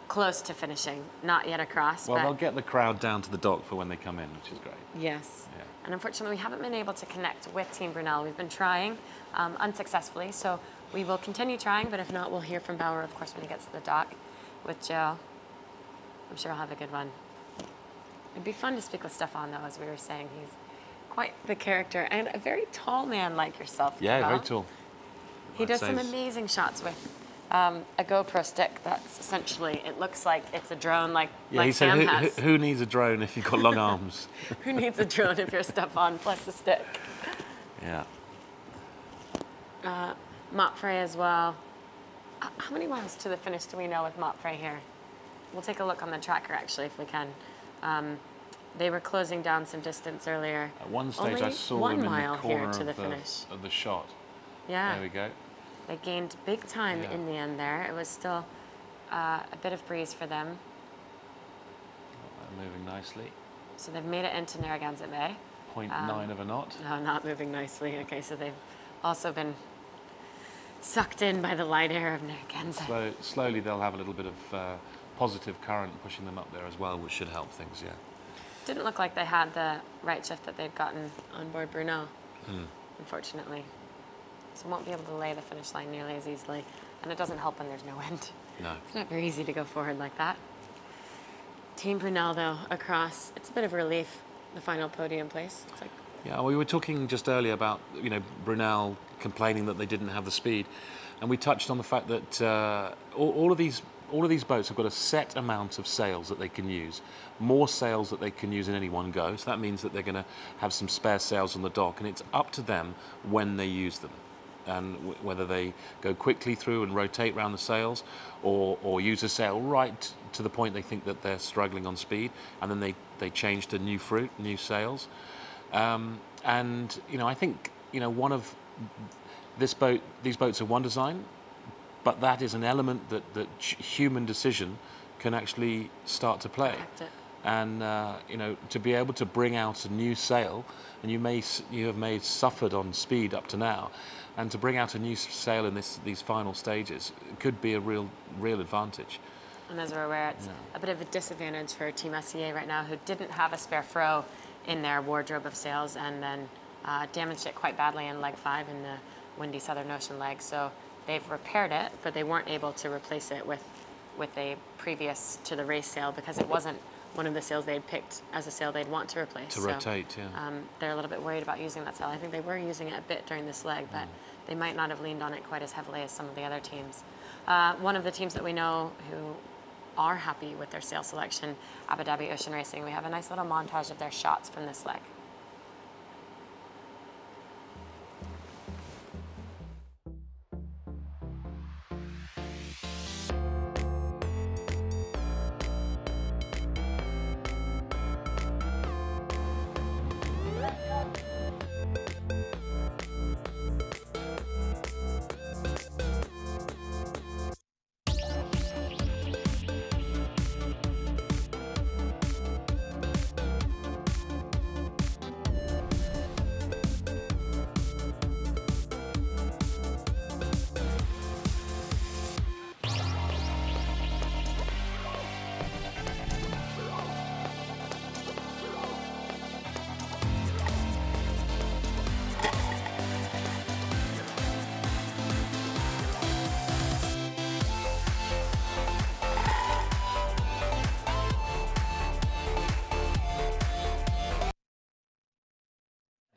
Speaker 2: close to finishing, not yet across.
Speaker 1: Well,
Speaker 2: but
Speaker 1: they'll get the crowd down to the dock for when they come in, which is great.
Speaker 2: yes.
Speaker 1: Yeah.
Speaker 2: And unfortunately, we haven't been able to connect with Team Brunel. We've been trying unsuccessfully, so we will continue trying, but if not, we'll hear from Bauer, of course, when he gets to the dock with Joe. I'm sure he'll have a good one. It'd be fun to speak with Stefan, though, as we were saying. He's quite the character and a very tall man like yourself.
Speaker 1: Yeah,
Speaker 2: Val.
Speaker 1: very tall.
Speaker 2: He does some amazing shots with a GoPro stick that's essentially, it looks like it's a drone like
Speaker 1: He said,
Speaker 2: Sam has.
Speaker 1: who needs a drone if you've got long arms?
Speaker 2: Who needs a drone if you're Stefan plus a stick?
Speaker 1: Yeah.
Speaker 2: Matt Frey as well. How many miles to the finish do we know with Matt Frey here? We'll take a look on the tracker, actually, if we can. They were closing down some distance earlier.
Speaker 1: At one stage,
Speaker 2: Only
Speaker 1: I saw
Speaker 2: 1
Speaker 1: them in
Speaker 2: mile
Speaker 1: the corner
Speaker 2: here to the
Speaker 1: of
Speaker 2: finish.
Speaker 1: of the shot.
Speaker 2: Yeah.
Speaker 1: There we go.
Speaker 2: They gained big time in the end there. It was still a bit of breeze for them.
Speaker 1: They're moving nicely.
Speaker 2: So they've made it into Narragansett Bay.
Speaker 1: 0.9 of a knot.
Speaker 2: No, not moving nicely. Okay, so they've also been sucked in by the light air of Narragansett.
Speaker 1: Slowly they'll have a little bit of positive current pushing them up there as well, which should help things, yeah.
Speaker 2: Didn't look like they had the right shift that they'd gotten on board Brunel, unfortunately. So won't be able to lay the finish line nearly as easily. And it doesn't help when there's no wind.
Speaker 1: No.
Speaker 2: It's not very easy to go forward like that. Team Brunel, though, across. It's a bit of a relief, the final podium place. It's like,
Speaker 1: yeah, we were talking just earlier about, Brunel complaining that they didn't have the speed. And we touched on the fact that all of these boats have got a set amount of sails that they can use, more sails that they can use in any one go. So that means that they're going to have some spare sails on the dock, and it's up to them when they use them, and whether they go quickly through and rotate around the sails, or use a sail right to the point they think that they're struggling on speed, and then they change to new sails. And I think one of these boats are one design. But that is an element that human decision can actually start to play. And to be able to bring out a new sail, and you have suffered on speed up to now, and to bring out a new sail in these final stages could be a real advantage.
Speaker 2: and as we're aware, it's a bit of a disadvantage for Team SCA right now, who didn't have a spare froe in their wardrobe of sails, and then damaged it quite badly in leg 5 in the windy Southern Ocean leg. So they've repaired it, but they weren't able to replace it with a previous to the race sail, because it wasn't one of the sails they'd picked as a sail they'd want to replace.
Speaker 1: To rotate, yeah.
Speaker 2: They're a little bit worried about using that sail. I think they were using it a bit during this leg, but they might not have leaned on it quite as heavily as some of the other teams. One of the teams that we know who are happy with their sail selection, Abu Dhabi Ocean Racing. We have a nice little montage of their shots from this leg.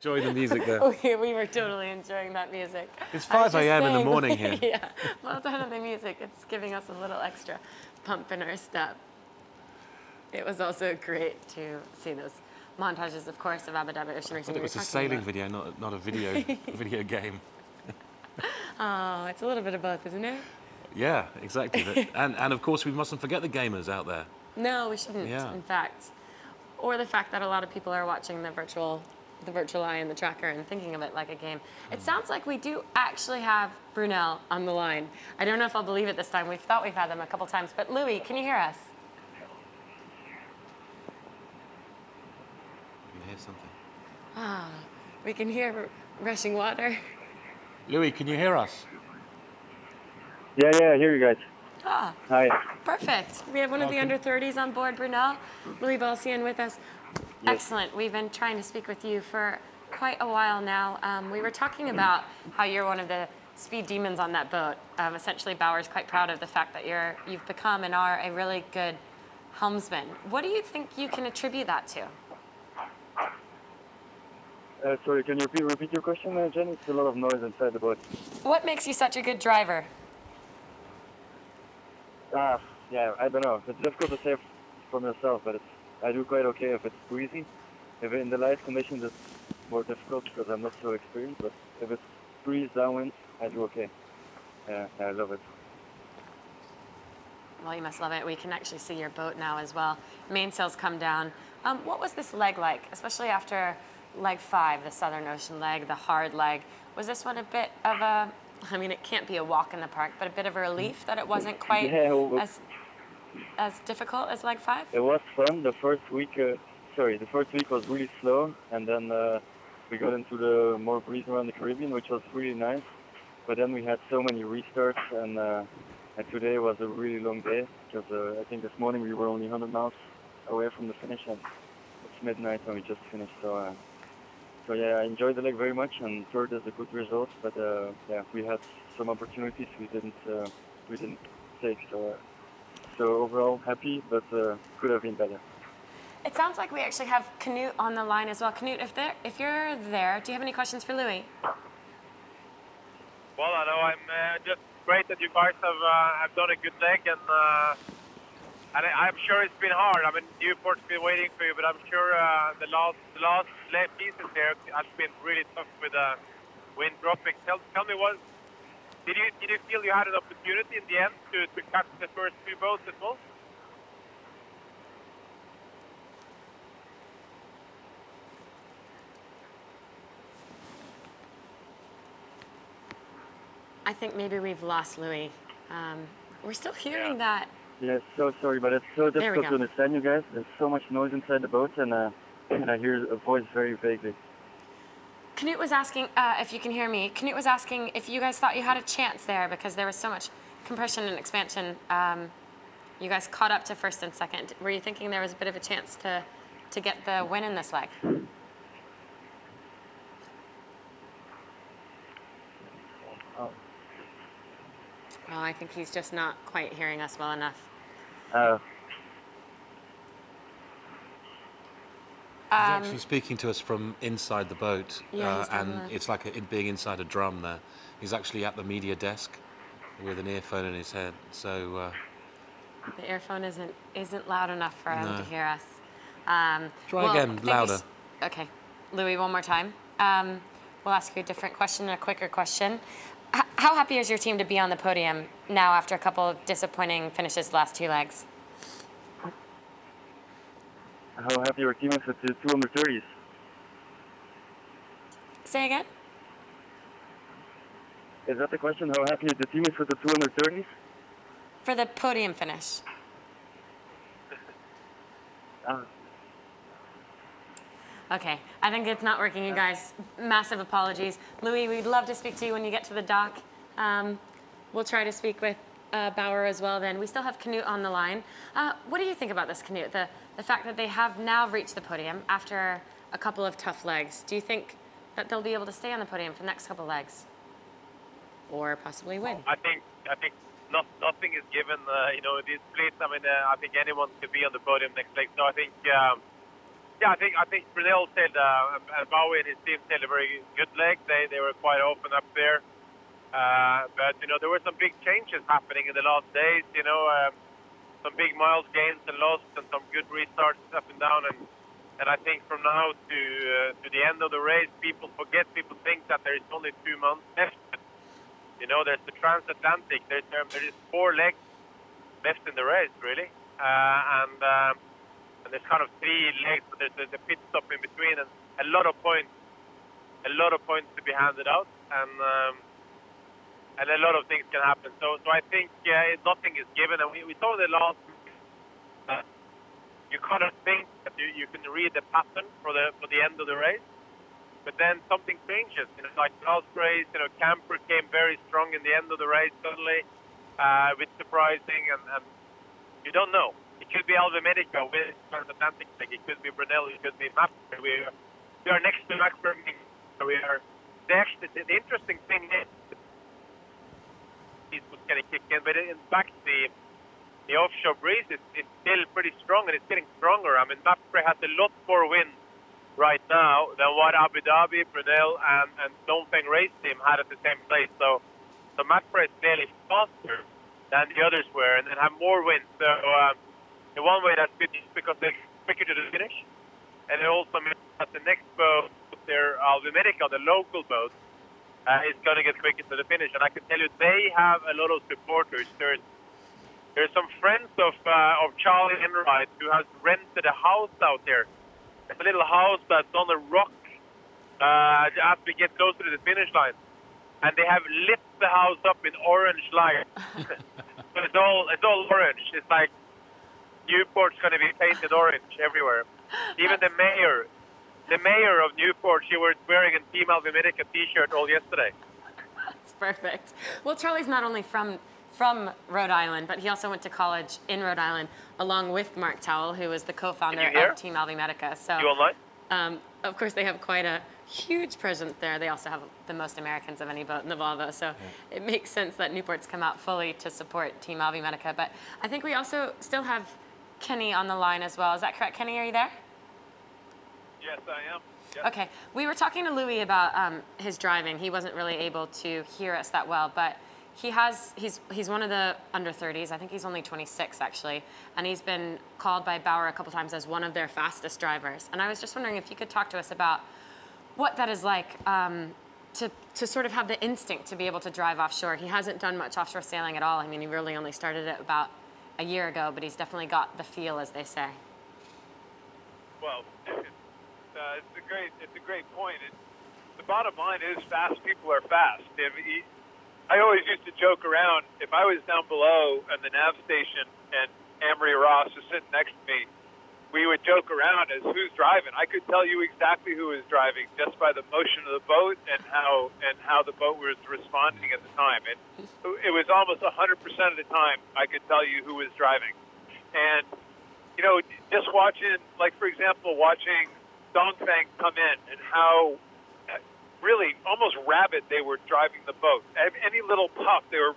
Speaker 1: Enjoy the music there.
Speaker 2: We were totally enjoying that music.
Speaker 1: It's
Speaker 2: I was
Speaker 1: 5 a.m. in the
Speaker 2: saying,
Speaker 1: morning here.
Speaker 2: Yeah, well done on the music. It's giving us a little extra pump in our step. It was also great to see those montages, of course, of Abu Dhabi Ocean Racing.
Speaker 1: It was a sailing video, not a video game.
Speaker 2: Oh, it's a little bit of both, isn't it?
Speaker 1: Yeah, exactly. and of course, we mustn't forget the gamers out there.
Speaker 2: No, we shouldn't,
Speaker 1: Yeah.
Speaker 2: in fact. Or the fact that a lot of people are watching the virtual eye and the tracker and thinking of it like a game. It sounds like we do actually have Brunel on the line. I don't know if I'll believe it this time. We've thought we've had them a couple times. But Louis, can you hear us?
Speaker 1: You can hear something.
Speaker 2: Ah, we can hear rushing water.
Speaker 1: Louis, can you hear us?
Speaker 15: Yeah, I hear you guys.
Speaker 2: Ah,
Speaker 15: Hi.
Speaker 2: perfect. We have one of the under-30s on board, Brunel. Louis Balsian with us.
Speaker 15: Yes.
Speaker 2: Excellent. We've been trying to speak with you for quite a while now. We were talking about how you're one of the speed demons on that boat. Essentially, Bauer's quite proud of the fact that you've become and are a really good helmsman. What do you think you can attribute that to?
Speaker 15: Sorry, can you repeat your question, Jenny? It's a lot of noise inside the boat.
Speaker 2: What makes you such a good driver?
Speaker 15: Yeah, I don't know. It's difficult to say for myself, but I do quite okay if it's breezy. If in the light conditions, it's more difficult because I'm not so experienced, but if it's breeze downwind, I do okay. Yeah, I love it.
Speaker 2: Well, you must love it. We can actually see your boat now as well. Mainsails come down. What was this leg like, especially after leg 5, the Southern Ocean leg, the hard leg? Was this one a bit of a, I mean, it can't be a walk in the park, but a bit of a relief that it wasn't quite as difficult as leg 5?
Speaker 15: It was fun. The first week was really slow, and then we got into the more breeze around the Caribbean, which was really nice. But then we had so many restarts, and today was a really long day, because I think this morning we were only 100 miles away from the finish, and it's midnight when we just finished. So yeah, I enjoyed the leg very much, and third is a good result. But yeah, we had some opportunities we didn't take. So overall happy, but could have been better.
Speaker 2: It sounds like we actually have Knut on the line as well. Knut, if you're there, do you have any questions for Louis?
Speaker 3: Well, I know I'm just great that you guys have done a good leg, and I'm sure it's been hard. I mean, Newport's been waiting for you, but I'm sure the last leg pieces here has been really tough with wind dropping. Tell me, did you feel you had an opportunity in the end to catch the first 2 boats as well?
Speaker 2: I think maybe we've lost Louis. We're still hearing that.
Speaker 15: Yeah, so sorry, but it's so
Speaker 2: There we
Speaker 15: difficult to
Speaker 2: go.
Speaker 15: understand you guys. There's so much noise inside the boat, and I hear a voice very vaguely.
Speaker 2: Knut was asking, if you can hear me, Knut was asking if you guys thought you had a chance there because there was so much compression and expansion. You guys caught up to first and second. Were you thinking there was a bit of a chance to get the win in this leg? Well, I think he's just not quite hearing us well enough.
Speaker 1: He's actually speaking to us from inside the boat,
Speaker 2: Yeah, he's
Speaker 1: and
Speaker 2: down there.
Speaker 1: it's like it being inside a drum there. He's actually at the media desk with an earphone in his head, so...
Speaker 2: The earphone isn't loud enough for him
Speaker 1: No.
Speaker 2: to hear us.
Speaker 1: Try again, louder.
Speaker 2: Okay, Louis, one more time. We'll ask you a different question, a quicker question. How happy is your team to be on the podium now after a couple of disappointing finishes the last 2 legs?
Speaker 15: How happy your team is with the 2 under 30s?
Speaker 2: Say again?
Speaker 15: Is that the question? How happy the team is with the 2 under 30s?
Speaker 2: For the podium finish. Okay, I think it's not working, you guys. Massive apologies. Louis, we'd love to speak to you when you get to the dock. We'll try to speak with Bauer as well then. We still have Knut on the line. What do you think about this, Knut? The fact that they have now reached the podium after a couple of tough legs. Do you think that they'll be able to stay on the podium for the next couple of legs? Or possibly win?
Speaker 3: I think nothing is given. These splits. I mean, I think anyone could be on the podium next leg. So I think Yeah, I think Brunel sailed and Bowie and his team sailed a very good leg. They were quite open up there, but there were some big changes happening in the last days. Some big miles gains and lost, and some good restarts up and down. And I think from now to the end of the race, people think that there is only 2 months left. There's the transatlantic. There is 4 legs left in the race, really, and there's kind of 3 legs, but there's a pit stop in between, and a lot of points to be handed out, and a lot of things can happen. So I think nothing is given, and we saw the last. You kind of think that you can read the pattern for the end of the race, but then something changes. Like last race, Camper came very strong in the end of the race suddenly, with surprising, and you don't know. It could be Alve Medica with transatlantic leg. It could be Brunel. It could be Mapfre. We are next to Mapfre. We are. The interesting thing is what's going to kick in, but in fact the offshore breeze is still pretty strong, and it's getting stronger. I mean, Mapfre has a lot more wind right now than what Abu Dhabi, Brunel, and Dongfeng race team had at the same place. So Mapfre is clearly faster than the others were, and have more wind. So. In one way, that's good because they're quicker to the finish, and it also means that the next boat, their Alve Medica, the local boat, is going to get quicker to the finish. And I can tell you, they have a lot of supporters. There's some friends of Charlie Enright who has rented a house out there. It's a little house that's on a rock as we get closer to the finish line, and they have lit the house up in orange light. So it's all orange. It's like Newport's going to be painted orange everywhere. Even the mayor of Newport, she was wearing a Team Alve Medica t-shirt all yesterday.
Speaker 2: That's perfect. Well, Charlie's not only from Rhode Island, but he also went to college in Rhode Island along with Mark Towell, who was the co-founder of Team Alve Medica. So,
Speaker 3: you online?
Speaker 2: Of course, they have quite a huge presence there. They also have the most Americans of any boat in the Volvo, so it makes sense that Newport's come out fully to support Team Alve Medica. But I think we also still have Kenny on the line as well. Is that correct, Kenny? Are you there?
Speaker 3: Yes, I am. Yes.
Speaker 2: Okay. We were talking to Louis about his driving. He wasn't really able to hear us that well, but he's one of the under 30s. I think he's only 26 actually, and he's been called by Bauer a couple times as one of their fastest drivers. And I was just wondering if you could talk to us about what that is like to sort of have the instinct to be able to drive offshore. He hasn't done much offshore sailing at all. I mean, he really only started it about a year ago, but he's definitely got the feel, as they say.
Speaker 4: Well, it's a great point. The bottom line is fast people are fast. I always used to joke around, if I was down below at the nav station and Amory Ross was sitting next to me, we would joke around as who's driving. I could tell you exactly who was driving just by the motion of the boat and how the boat was responding at the time. It was almost 100% of the time I could tell you who was driving. And just watching, like for example, watching Dongfeng come in and how really almost rabid they were driving the boat. Any little puff, they were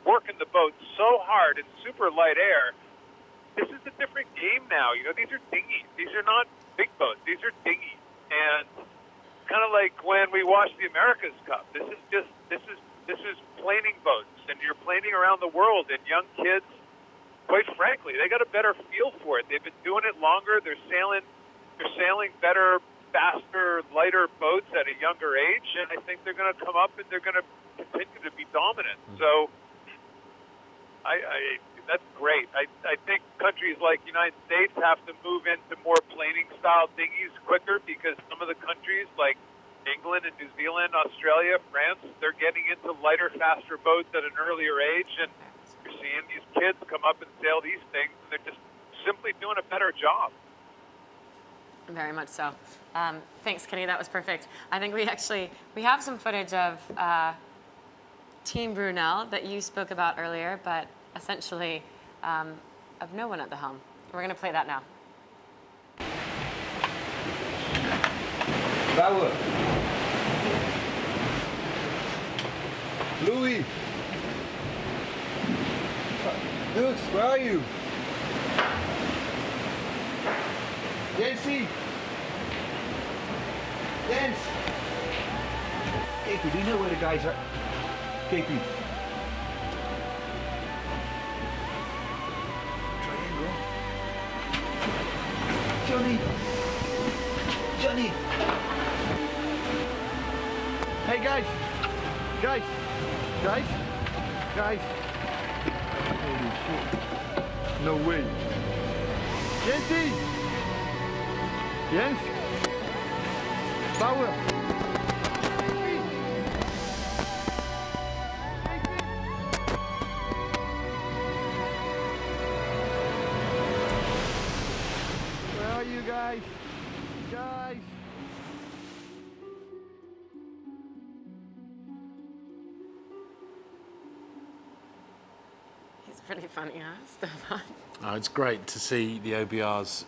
Speaker 4: working the boat so hard in super light air. This is a different game now. These are dinghies. These are not big boats. These are dinghies. And kind of like when we watched the America's Cup, this is planing boats, and you're planing around the world, and young kids, quite frankly, they got a better feel for it. They've been doing it longer. They're sailing better, faster, lighter boats at a younger age, and I think they're going to come up and they're going to continue to be dominant. So that's great. I think countries like the United States have to move into more planing-style dinghies quicker because some of the countries like England and New Zealand, Australia, France, they're getting into lighter, faster boats at an earlier age, and you're seeing these kids come up and sail these things, and they're just simply doing a better job.
Speaker 2: Very much so. Thanks, Kenny. That was perfect. I think we have some footage of Team Brunel that you spoke about earlier, but essentially of no one at the helm. We're going to play that now.
Speaker 16: Bauer. Louis. Dukes, where are you? Jensie! Jens! Keepy, do you know where the guys are? Keepy. Triangle. Johnny! Johnny! Hey guys! Guys! Guys! Guys! Holy shit. No way. Jensie! Jens! Power! Where are you guys? Guys!
Speaker 2: He's pretty funny, huh, Stefan?
Speaker 1: Oh, it's great to see the OBRs,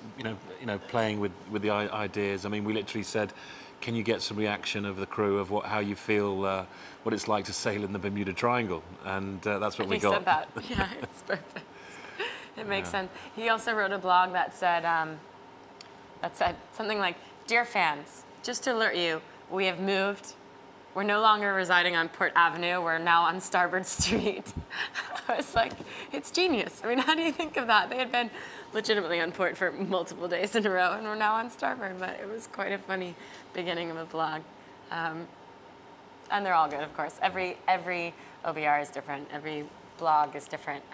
Speaker 1: playing with the ideas. I mean, we literally said, can you get some reaction of the crew of how you feel, what it's like to sail in the Bermuda Triangle? And that's what we got.
Speaker 2: He said that. Yeah, it's perfect. It makes sense. He also wrote a blog that said something like, "Dear fans, just to alert you, we have moved. We're no longer residing on Port Avenue. We're now on Starboard Street." I was like, it's genius. I mean, how do you think of that? They had been legitimately on port for multiple days in a row, and we're now on starboard. But it was quite a funny beginning of a blog. And they're all good, of course. Every OBR is different. Every blog is different.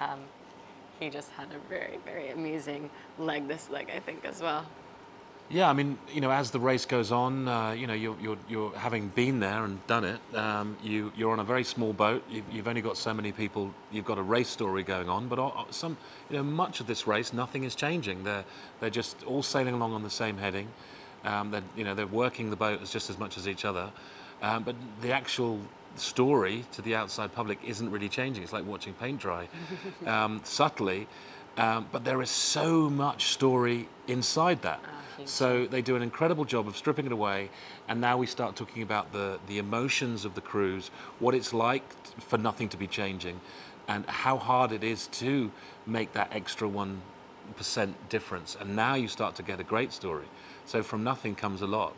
Speaker 2: He just had a very, very amusing leg this leg, I think, as well.
Speaker 1: Yeah, I mean, as the race goes on, you're having been there and done it. You're on a very small boat. You've only got so many people. You've got a race story going on, but much of this race, nothing is changing. They're just all sailing along on the same heading. They're working the boat just as much as each other, but the actual story to the outside public isn't really changing. It's like watching paint dry, subtly. But there is so much story inside that. So they do an incredible job of stripping it away, and now we start talking about the emotions of the crews, what it's like for nothing to be changing, and how hard it is to make that extra 1% difference. And now you start to get a great story. So from nothing comes a lot.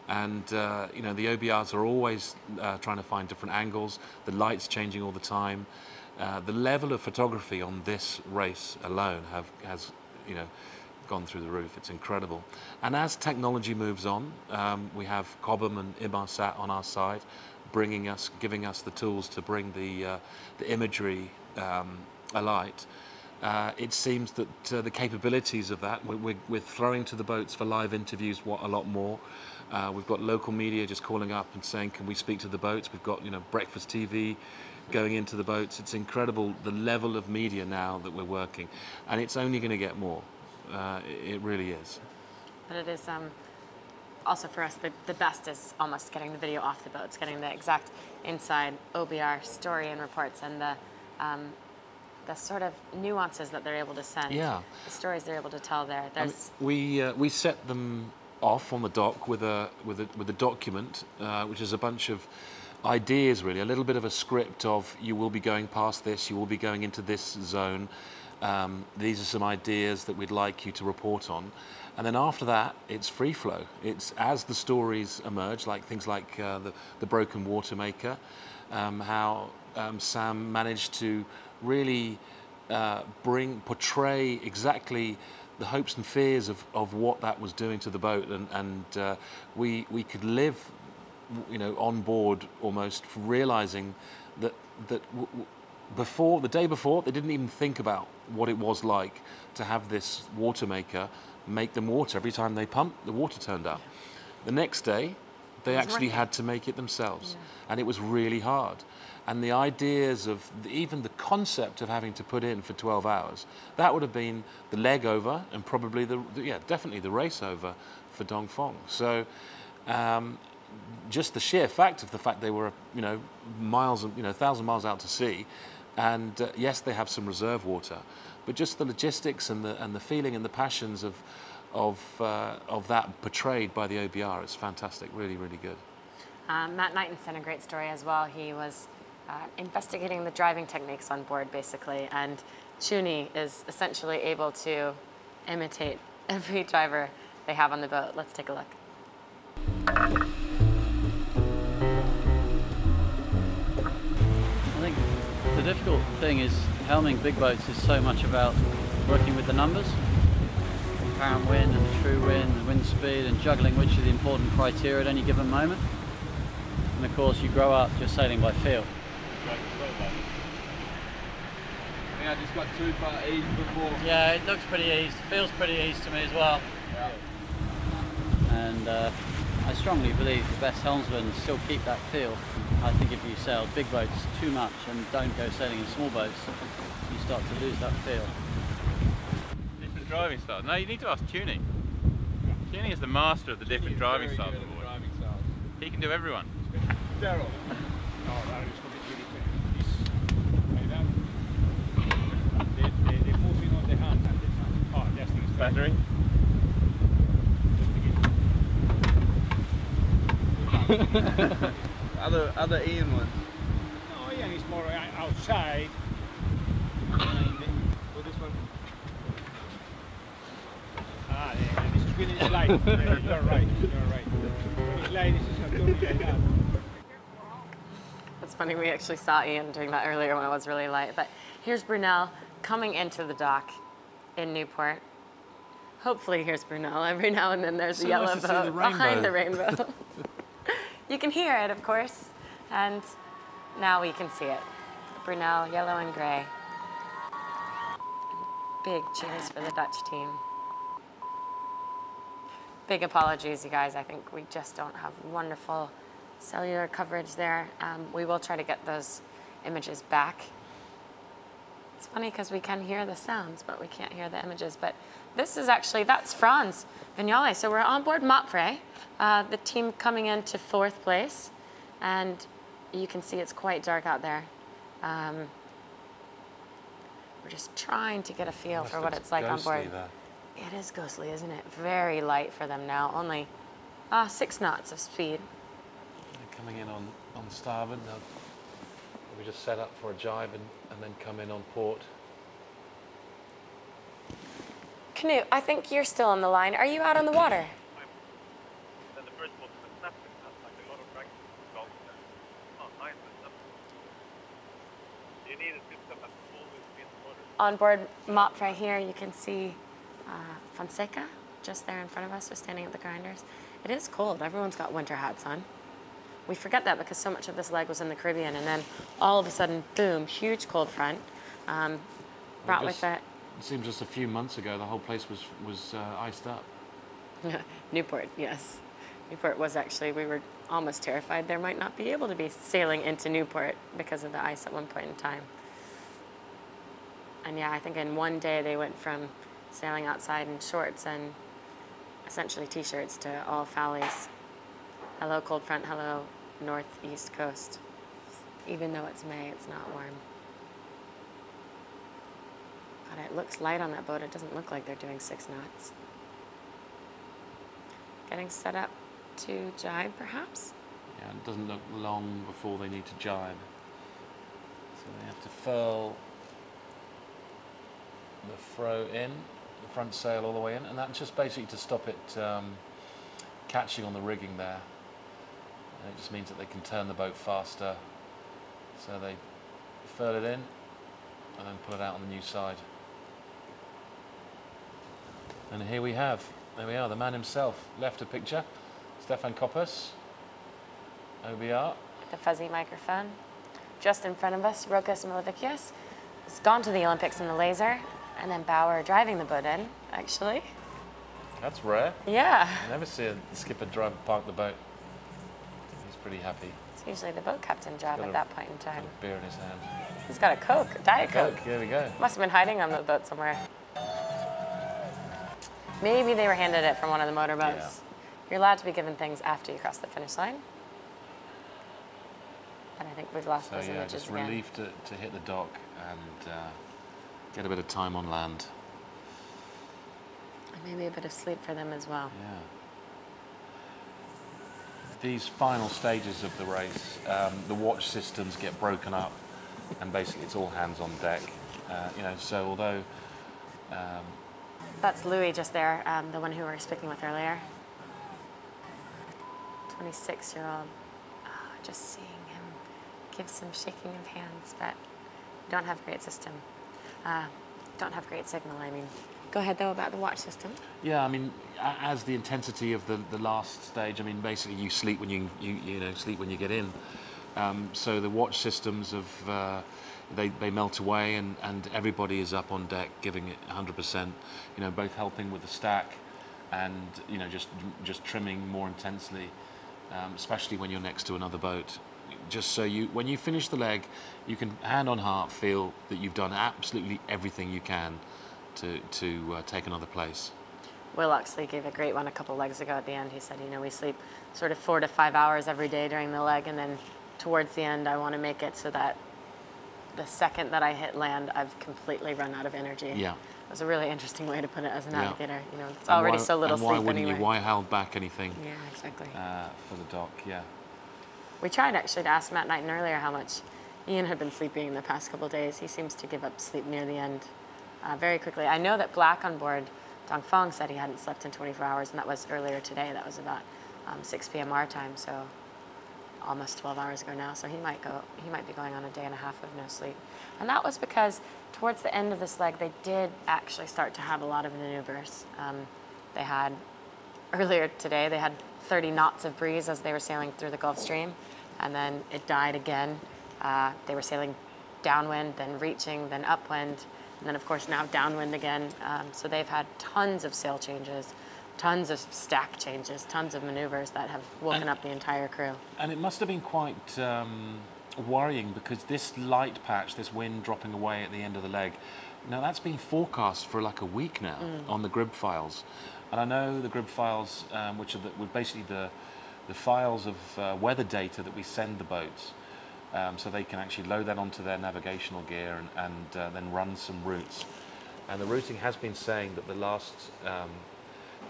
Speaker 1: And the OBRs are always trying to find different angles, the light's changing all the time. The level of photography on this race alone has gone through the roof. It's incredible. And as technology moves on, we have Cobham and Inmarsat on our side, giving us the tools to bring the imagery alight. It seems that the capabilities of that, we're throwing to the boats for live interviews a lot more. We've got local media just calling up and saying, can we speak to the boats? We've got breakfast TV going into the boats. It's incredible the level of media now that we're working, and it's only going to get more. It really is.
Speaker 2: But it is also for us, the best is almost getting the video off the boats, getting the exact inside OBR story and reports, and the sort of nuances that they're able to send.
Speaker 1: Yeah.
Speaker 2: The stories they're able to tell there.
Speaker 1: We set them off on the dock with a document, which is a bunch of ideas, really, a little bit of a script of, you will be going past this, you will be going into this zone. These are some ideas that we'd like you to report on. And then after that, it's free flow. It's as the stories emerge, like things like the broken water maker, how Sam managed to really portray exactly the hopes and fears of what that was doing to the boat, and we could live, on board almost, realizing that the day before, they didn't even think about what it was like to have this water maker make them water. Every time they pumped, the water turned up. The next day, they actually had to make it themselves. Yeah. And it was really hard. And the ideas of, even the concept of having to put in for 12 hours, that would have been the leg over and probably definitely the race over for Dongfeng. So just the sheer fact of the fact they were, miles, 1,000 miles out to sea, and yes, they have some reserve water, but just the logistics and the feeling and the passions of that portrayed by the OBR is fantastic. Really, really good.
Speaker 2: Matt Knighton sent a great story as well. He was investigating the driving techniques on board, basically, and Chuni is essentially able to imitate every driver they have on the boat. Let's take a look.
Speaker 13: I think the difficult thing is helming big boats is so much about working with the numbers, apparent wind and true wind, and wind speed, and juggling which are the important criteria at any given moment. And of course you grow up just sailing by feel.
Speaker 14: I just got too far east before.
Speaker 13: Yeah, it looks pretty east, feels pretty east to me as well.
Speaker 14: Yeah.
Speaker 13: And I strongly believe the best helmsmen still keep that feel. I think if you sail big boats too much and don't go sailing in small boats, you start to lose that feel.
Speaker 17: Different driving styles. No, you need to ask Tuning. Tuning is the master of the different driving styles aboard. He can do everyone.
Speaker 16: Daryl. They're moving on the hand and the hand. Oh, yes, it's
Speaker 17: Battery.
Speaker 14: other Ian ones.
Speaker 16: No, Ian is more outside. Well, this one. Ah, this is really light. You're right. It's light. This is a totally like that.
Speaker 2: It's funny, we actually saw Ian doing that earlier when it was really light. But here's Brunel coming into the dock in Newport. Hopefully here's Brunel. Every now and then there's a yellow boat behind the rainbow. You can hear it, of course. And now we can see it. Brunel, yellow and gray. Big cheers for the Dutch team. Big apologies, you guys. I think we just don't have wonderful cellular coverage there. We will try to get those images back. It's funny because we can hear the sounds, but we can't hear the images. But this is actually, that's Franz Vignale. So we're on board Mapfre, the team coming into 4th place. And you can see it's quite dark out there. We're just trying to get a feel for what it's like on board.
Speaker 1: There.
Speaker 2: It is ghostly, isn't it? Very light for them now. Only 6 knots of speed.
Speaker 1: Coming in on starboard, they'll we just set up for a jibe and then come in on port.
Speaker 2: Knut, I think you're still on the line. Are you out on the water?
Speaker 3: Then the first one was fantastic. That's like a lot of practice. Oh, nice. You need a system that always be in the water.
Speaker 2: On board Mapfre here, you can see Fonseca just there in front of us. We're standing at the grinders. It is cold. Everyone's got winter hats on. We forget that because so much of this leg was in the Caribbean, and then all of a sudden, boom, huge cold front. Brought with it.
Speaker 1: It seems just a few months ago the whole place was iced up.
Speaker 2: Newport, yes. Newport was actually, we were almost terrified there might not be able to be sailing into Newport because of the ice at one point in time. And yeah, I think in one day they went from sailing outside in shorts and essentially t-shirts to all fallies. Hello cold front, hello northeast coast. Even though it's May, it's not warm. God, it looks light on that boat. It doesn't look like they're doing 6 knots. Getting set up to jibe, perhaps?
Speaker 1: Yeah, it doesn't look long before they need to jibe. So they have to furl the fro in, the front sail all the way in, and that's just basically to stop it catching on the rigging there. And it just means that they can turn the boat faster. So they furl it in and then put it out on the new side. And here we have, there we are, the man himself left a picture. Stefan Koppers, OBR.
Speaker 2: The fuzzy microphone. Just in front of us, Rokas Milovikius has gone to the Olympics in the laser, and then Bauer driving the boat in, actually.
Speaker 1: That's rare.
Speaker 2: Yeah.
Speaker 1: You never see a skipper park the boat. He's pretty happy.
Speaker 2: It's usually the boat captain job at that point in time.
Speaker 1: Got a beer in his hand.
Speaker 2: He's got a Coke, a Diet Coke.
Speaker 1: Here we go.
Speaker 2: Must have been hiding on the boat somewhere. Maybe they were handed it from one of the motorboats. Yeah. You're allowed to be given things after you cross the finish line. And I think we've lost those images
Speaker 1: just
Speaker 2: again.
Speaker 1: relief to hit the dock and get a bit of time on land.
Speaker 2: And maybe a bit of sleep for them as well.
Speaker 1: Yeah. These final stages of the race, the watch systems get broken up, and basically it's all hands on deck. You know, so although
Speaker 2: That's Louis just there, the one who we were speaking with earlier. 26-year-old. Just seeing him give some shaking of hands, but don't have great system. Don't have great signal, I mean. Go ahead, though, about the watch system.
Speaker 1: Yeah, I mean, as the intensity of the last stage, I mean, basically you sleep when you sleep when you get in. So the watch systems of they melt away, and everybody is up on deck giving it 100%. You know, both helping with the stack, and just trimming more intensely, especially when you're next to another boat. Just so when you finish the leg, you can hand on heart feel that you've done absolutely everything you can to take another place.
Speaker 2: Will Oxley gave a great one a couple legs ago at the end. He said, we sleep sort of 4 to 5 hours every day during the leg, and then towards the end I want to make it so that the second that I hit land, I've completely run out of energy.
Speaker 1: Yeah.
Speaker 2: It was a really interesting way to put it as a navigator.
Speaker 1: Yeah.
Speaker 2: It's already so little
Speaker 1: and why
Speaker 2: sleep
Speaker 1: wouldn't
Speaker 2: anyway.
Speaker 1: You? Why hold back anything?
Speaker 2: Yeah, exactly.
Speaker 1: For the dock, yeah.
Speaker 2: We tried actually to ask Matt Knighton earlier how much Ian had been sleeping in the past couple of days. He seems to give up sleep near the end very quickly. I know that Black on board Dongfeng said he hadn't slept in 24 hours, and that was earlier today. That was about 6 p.m. our time, so almost 12 hours ago now. So he might be going on a day and a half of no sleep. And that was because towards the end of this leg, they did actually start to have a lot of maneuvers. They had, earlier today, they had 30 knots of breeze as they were sailing through the Gulf Stream, and then it died again. They were sailing downwind, then reaching, then upwind, and then of course now downwind again. So they've had tons of sail changes, tons of stack changes, tons of maneuvers that have woken up the entire crew.
Speaker 1: And it must have been quite worrying, because this light patch, this wind dropping away at the end of the leg, now that's been forecast for like a week now on the grid files. And I know the grid files, which are basically the files of weather data that we send the boats, so they can actually load that onto their navigational gear and then run some routes. And the routing has been saying that the last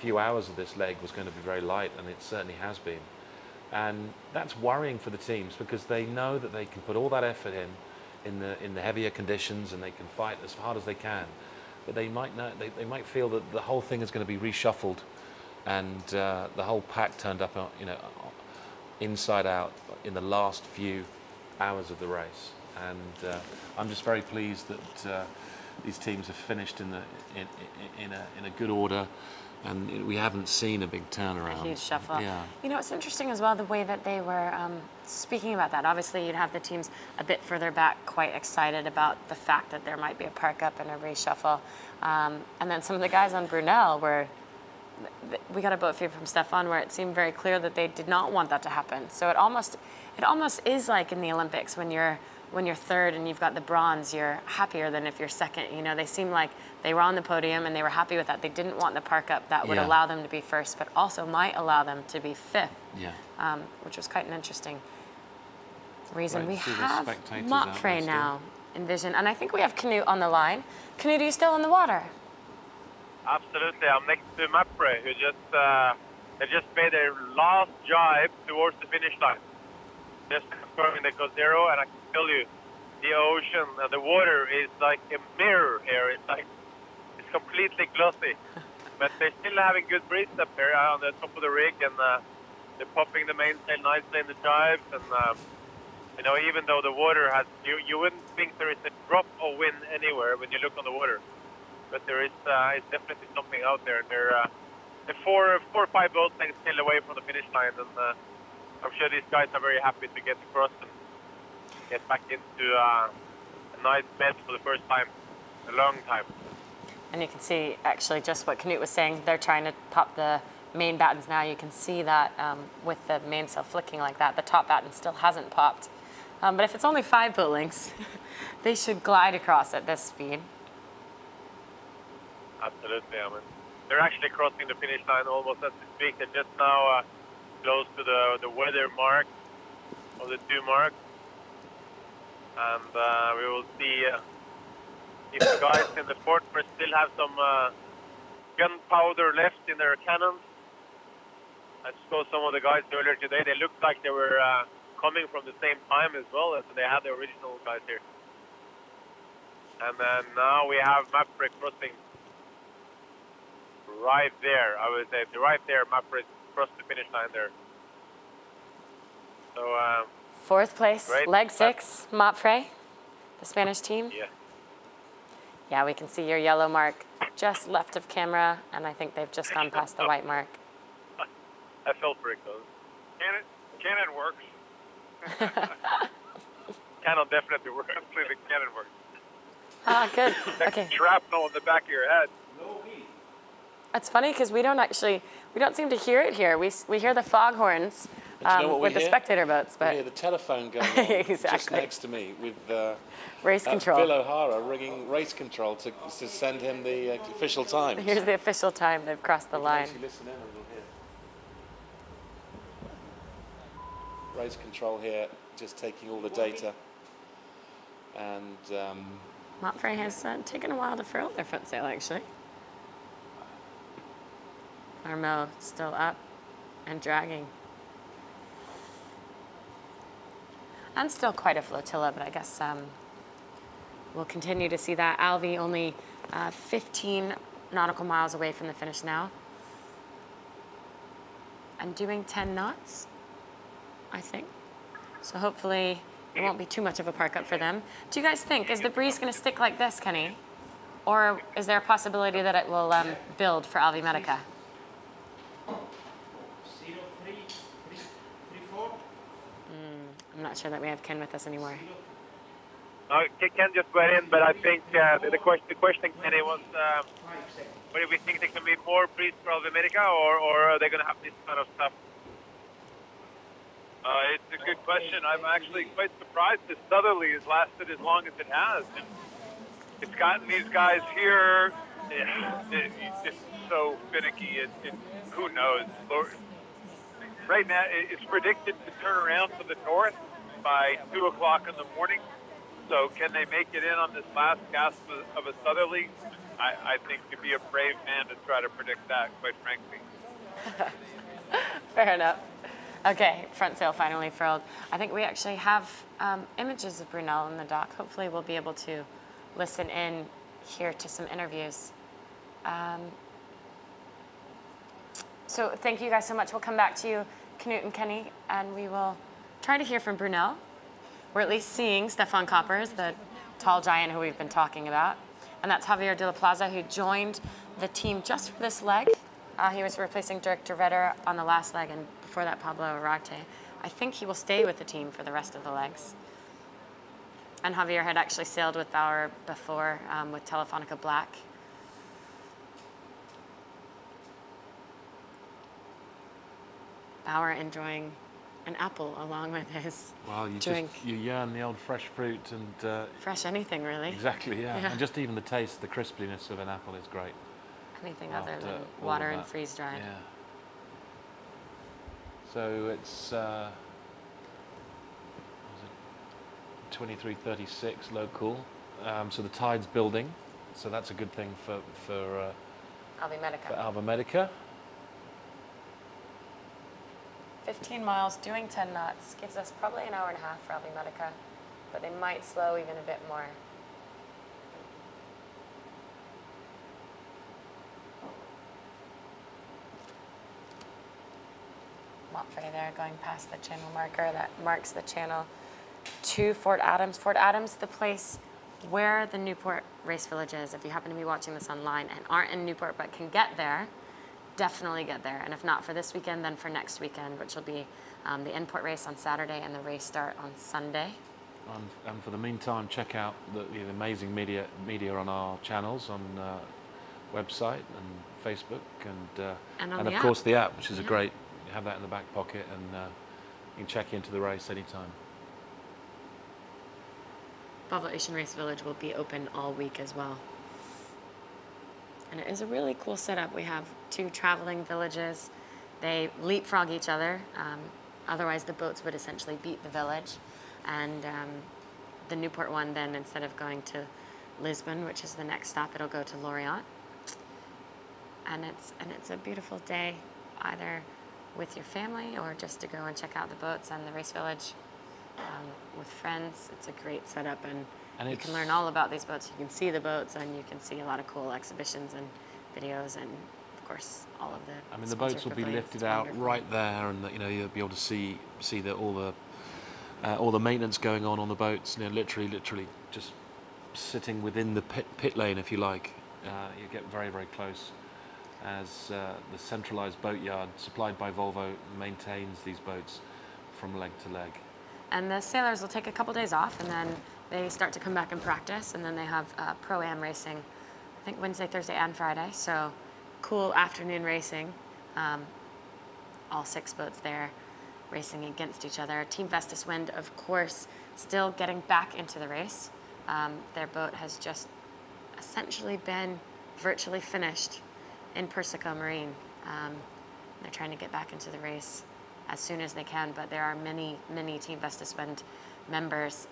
Speaker 1: few hours of this leg was going to be very light, and it certainly has been. And that's worrying for the teams, because they know that they can put all that effort in the heavier conditions, and they can fight as hard as they can. But they might know, they might feel that the whole thing is going to be reshuffled, and the whole pack turned up, inside out in the last few hours of the race. And I'm just very pleased that these teams have finished in a good order, and we haven't seen a big turnaround.
Speaker 2: A huge shuffle.
Speaker 1: Yeah.
Speaker 2: It's interesting as well the way that they were speaking about that. Obviously, you'd have the teams a bit further back quite excited about the fact that there might be a park up and a reshuffle. And then some of the guys on Brunel were, we got a boat feed from Stefan where it seemed very clear that they did not want that to happen. So it almost is like in the Olympics when you're third and you've got the bronze, you're happier than if you're second. They seem like they were on the podium and they were happy with that. They didn't want the park up that would allow them to be first, but also might allow them to be fifth, which was quite an interesting reason. We have Mopfre now in vision, and I think we have Knut on the line. Knut, are you still in the water?
Speaker 3: Absolutely, I'm next to Mopfre, who they just made their last jibe towards the finish line. Just confirming they got zero, and I can tell you, the ocean, the water is like a mirror here. It's completely glossy, but they're still having good breeze up here on the top of the rig, and they're popping the mainsail nicely in the jibes. And even though the water has, you wouldn't think there is a drop of wind anywhere when you look on the water, but there is it's definitely something out there. They're 4 or 5 boats still away from the finish line, and I'm sure these guys are very happy to get across and get back into a nice bed for the first time in a long time.
Speaker 2: And you can see actually just what Knut was saying. They're trying to pop the main battens now. You can see that with the mainsail flicking like that, the top batten still hasn't popped. But if it's only 5 boat lengths, they should glide across at this speed.
Speaker 3: Absolutely, I mean, they're actually crossing the finish line almost as we speak. They're just now close to the weather mark of the 2 marks, and we will see if the guys in the port still have some gunpowder left in their cannons. I saw some of the guys earlier today. They looked like they were coming from the same time as well, as they had the original guys here. And then now we have Mopfre crossing right there. I would say right there. Mapfre crossed the finish line there. So.
Speaker 2: Fourth place,
Speaker 3: great.
Speaker 2: leg 6, Mapfre, the Spanish team.
Speaker 3: Yeah.
Speaker 2: Yeah, we can see your yellow mark just left of camera, and I think they've just gone past the white mark.
Speaker 3: I felt pretty close.
Speaker 4: Cannon works.
Speaker 3: Cannon definitely works. The cannon works.
Speaker 2: Ah, good. Okay.
Speaker 3: Shrapnel in the back of your head.
Speaker 2: It's funny because we don't seem to hear it here. We hear the foghorns with the spectator boats, but
Speaker 1: we hear the telephone going on
Speaker 2: exactly.
Speaker 1: just next to me with
Speaker 2: race control.
Speaker 1: Bill O'Hara ringing race control to send him the official time.
Speaker 2: Here's the official time. They've crossed the line.
Speaker 1: Listen in and we'll hear. Race control here, just taking all the data. And
Speaker 2: Mapfre has taken a while to furl their foot sail, actually. Armel still up and dragging. And still quite a flotilla, but I guess we'll continue to see that. Alvi only 15 nautical miles away from the finish now. And doing 10 knots, I think. So hopefully it won't be too much of a park up for them. Do you guys think, is the breeze going to stick like this, Kenny? Or is there a possibility that it will build for Alvi Medica? I'm not sure that we have Ken with us anymore.
Speaker 3: Ken just went in, but I think the question, Kenny, was whether we think there can be more breeze for Alvi Medica, or are they going to have this kind of stuff?
Speaker 4: It's a good question. I'm actually quite surprised this southerly has lasted as long as it has. And it's gotten these guys here. It's so finicky. Who knows? Right now, it's predicted to turn around to the north by 2 o'clock in the morning. So can they make it in on this last gasp of a southerly? I think you'd be a brave man to try to predict that, quite frankly.
Speaker 2: Fair enough. Okay, front sail finally furled. I think we actually have images of Brunel in the dock. Hopefully we'll be able to listen in here to some interviews. So thank you guys so much. We'll come back to you, Knut and Kenny, and we will try to hear from Brunel. We're at least seeing Stefan Koppers, the tall giant who we've been talking about. And that's Javier de la Plaza, who joined the team just for this leg. He was replacing Dirk de Vedder on the last leg, and before that, Pablo Arate. I think he will stay with the team for the rest of the legs. And Javier had actually sailed with Bauer before with Telefonica Black. Bauer enjoying an apple along with his
Speaker 1: well,
Speaker 2: drink.
Speaker 1: You yearn the old fresh fruit and...
Speaker 2: fresh anything, really.
Speaker 1: Exactly, yeah. And just even the taste, the crispiness of an apple is great.
Speaker 2: Anything other than water and freeze-dried.
Speaker 1: Yeah. So it's 23:36 local. So the tide's building. So that's a good thing for
Speaker 2: Alvi Medica.
Speaker 1: For Alvi Medica.
Speaker 2: 15 miles, doing 10 knots, gives us probably an hour and a half for Alvi Medica, but they might slow even a bit more. Mapfre there going past the channel marker that marks the channel to Fort Adams. Fort Adams, the place where the Newport Race Village is. If you happen to be watching this online and aren't in Newport but can get there, definitely get there. And if not for this weekend, then for next weekend, which will be the import race on Saturday and the race start on Sunday.
Speaker 1: And for the meantime, check out the amazing media on our channels, on website and Facebook, and of course the app, which is a great. You have that in the back pocket, and you can check into the race anytime.
Speaker 2: Bavla Ocean Race Village will be open all week as well. And it is a really cool setup. We have 2 traveling villages. They leapfrog each other. Otherwise, the boats would essentially beat the village. And the Newport one, then, instead of going to Lisbon, which is the next stop, it'll go to Lorient. And it's a beautiful day, either with your family or just to go and check out the boats and the race village with friends. It's a great setup, and you can learn all about these boats. You can see the boats, and you can see a lot of cool exhibitions and videos, and of course, all of the.
Speaker 1: I mean, the boats will be lifted out right there, and you know you'll be able to see all the maintenance going on the boats. You know, literally just sitting within the pit lane, if you like. You get very, very close as the centralised boatyard supplied by Volvo maintains these boats from leg to leg.
Speaker 2: And the sailors will take a couple days off, and then they start to come back and practice, and then they have Pro-Am racing, I think Wednesday, Thursday, and Friday. So cool afternoon racing. All 6 boats there racing against each other. Team Vestas Wind, of course, still getting back into the race. Their boat has just essentially been virtually finished in Persico Marine. They're trying to get back into the race as soon as they can, but there are many Team Vestas Wind members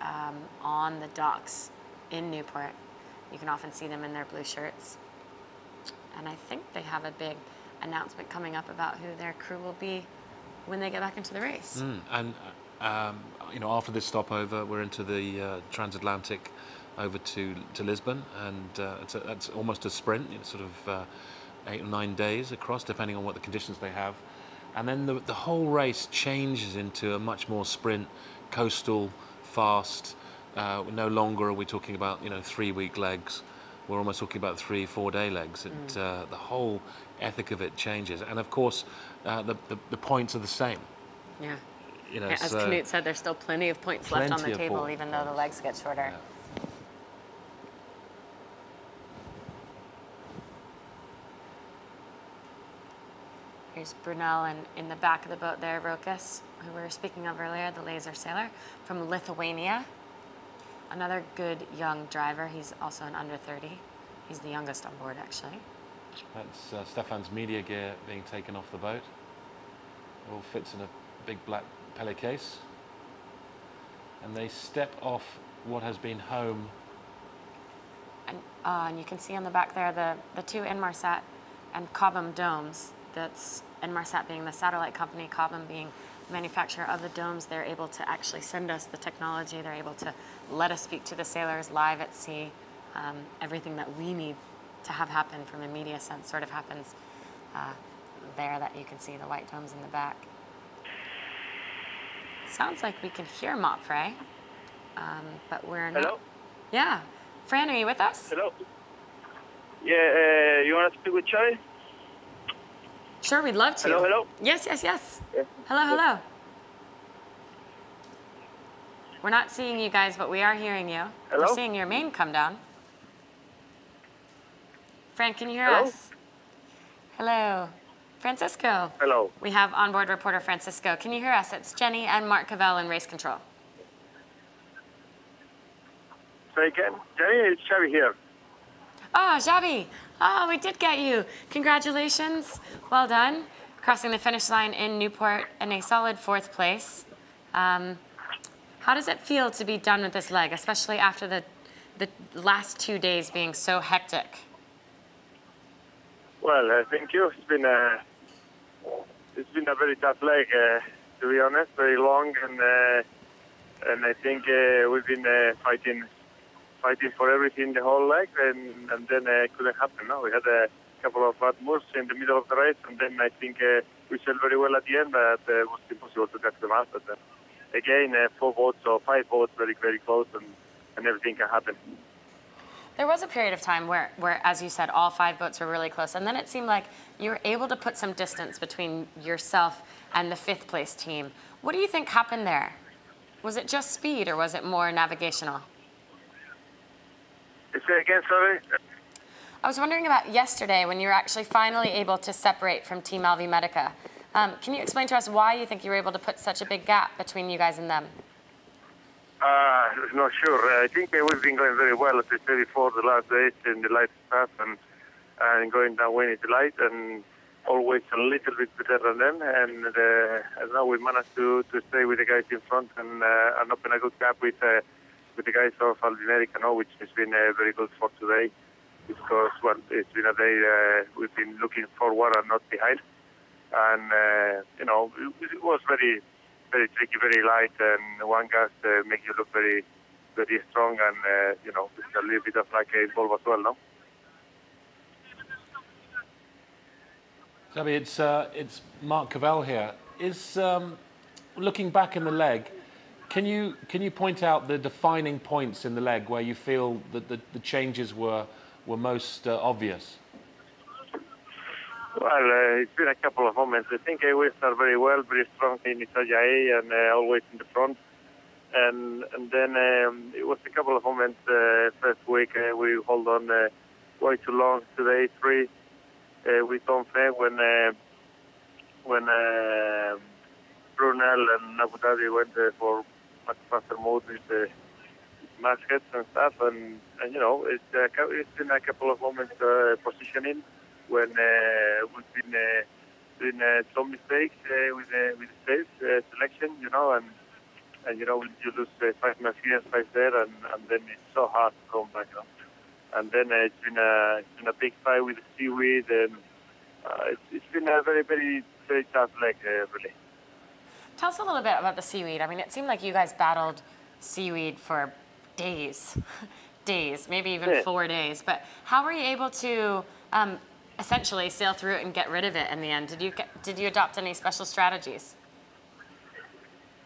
Speaker 2: on the docks in Newport. You can often see them in their blue shirts. And I think they have a big announcement coming up about who their crew will be when they get back into the race.
Speaker 1: And you know, after this stopover, we're into the transatlantic over to Lisbon, and it's almost a sprint. It's sort of 8 or 9 days across, depending on what the conditions they have. And then the whole race changes into a much more sprint, coastal, fast. No longer are we talking about 3-week legs. We're almost talking about 3-4 day legs. The whole ethic of it changes, and of course, the points are the same.
Speaker 2: Yeah.
Speaker 1: You know,
Speaker 2: as Knut said, there's still plenty of points left on the table, even though the legs get shorter. Yeah. Here's Brunel, and in the back of the boat there, Rokas, who we were speaking of earlier, the laser sailor from Lithuania. Another good young driver. He's also an under 30. He's the youngest on board, actually.
Speaker 1: That's Stefan's media gear being taken off the boat. It all fits in a big black Pele case. And they step off what has been home.
Speaker 2: And you can see on the back there the 2 Inmarsat and Cobham domes. That's Inmarsat being the satellite company, Cobham being the manufacturer of the domes. They're able to actually send us the technology. They're able to let us speak to the sailors live at sea. Everything that we need to have happen from a media sense sort of happens there, that you can see the white domes in the back. Sounds like we can hear Mopfre, but we're not.
Speaker 3: Hello?
Speaker 2: Yeah. Fran, are you with us?
Speaker 3: Hello. Yeah, you want to speak with Charlie?
Speaker 2: Sure, we'd love to.
Speaker 3: Hello, hello?
Speaker 2: Yes.
Speaker 3: Yeah.
Speaker 2: Hello. We're not seeing you guys, but we are hearing you.
Speaker 3: Hello?
Speaker 2: We're seeing your main come down. Fran, can you hear
Speaker 3: Hello?
Speaker 2: us? Hello. Francisco.
Speaker 3: Hello.
Speaker 2: We have onboard reporter Francisco. Can you hear us? It's Jenny and Mark Cavell in race control.
Speaker 3: Say again? Jenny, it's Xavi here.
Speaker 2: Oh, Xavi. Oh, we did get you. Congratulations. Well done. Crossing the finish line in Newport in a solid 4th place. How does it feel to be done with this leg, especially after the last 2 days being so hectic?
Speaker 3: Well, thank you. It's been a very tough leg, to be honest, very long, and I think we've been fighting for everything the whole leg, and then it couldn't happen. No, we had a couple of bad moves in the middle of the race, and then I think we sailed very well at the end, but it was impossible to catch them up. But again, 4 boats or 5 boats very, very close, and everything can happen.
Speaker 2: There was a period of time where, as you said, all 5 boats were really close, and then it seemed like you were able to put some distance between yourself and the 5th place team. What do you think happened there? Was it just speed, or was it more navigational?
Speaker 3: Say again, sorry?
Speaker 2: I was wondering about yesterday when you were actually finally able to separate from Team Alvi Medica. Can you explain to us why you think you were able to put such a big gap between you guys and them?
Speaker 3: Not sure. I think we've been going very well, as I said before, the last days in the light stuff and going downwind in the light, and always a little bit better than them. And now we managed to stay with the guys in front and open a good gap with the guys of Alvinerica now, which has been very good for today, because well, it's been a day we've been looking forward and not behind, and it was very, very tricky, very light, and one gust make you look very, very strong, and there's a little bit of luck involved as well, no?
Speaker 1: Xabi, it's Mark Cavell here. Is looking back in the leg, can you point out the defining points in the leg where you feel that the changes were most obvious?
Speaker 18: Well, it's been a couple of moments. I think we start very well, very strong in Itajaí and always in the front. And then it was a couple of moments first week. We hold on way too long. Today, 3 with Dongfeng when Brunel and Abu Dhabi went for much faster mode with the maskets and stuff. And you know, it's been a couple of moments positioning when we've been doing some mistakes with the safe selection, you know, and you know, when you lose 5 minutes here, 5 there, and then it's so hard to come back up. And then it's been a big fight with the seaweed, and it's been a very, very, very tough leg, really.
Speaker 2: Tell us a little bit about the seaweed. I mean, it seemed like you guys battled seaweed for days, maybe even 4 days. But how were you able to essentially sail through it and get rid of it in the end? Did you adopt any special strategies?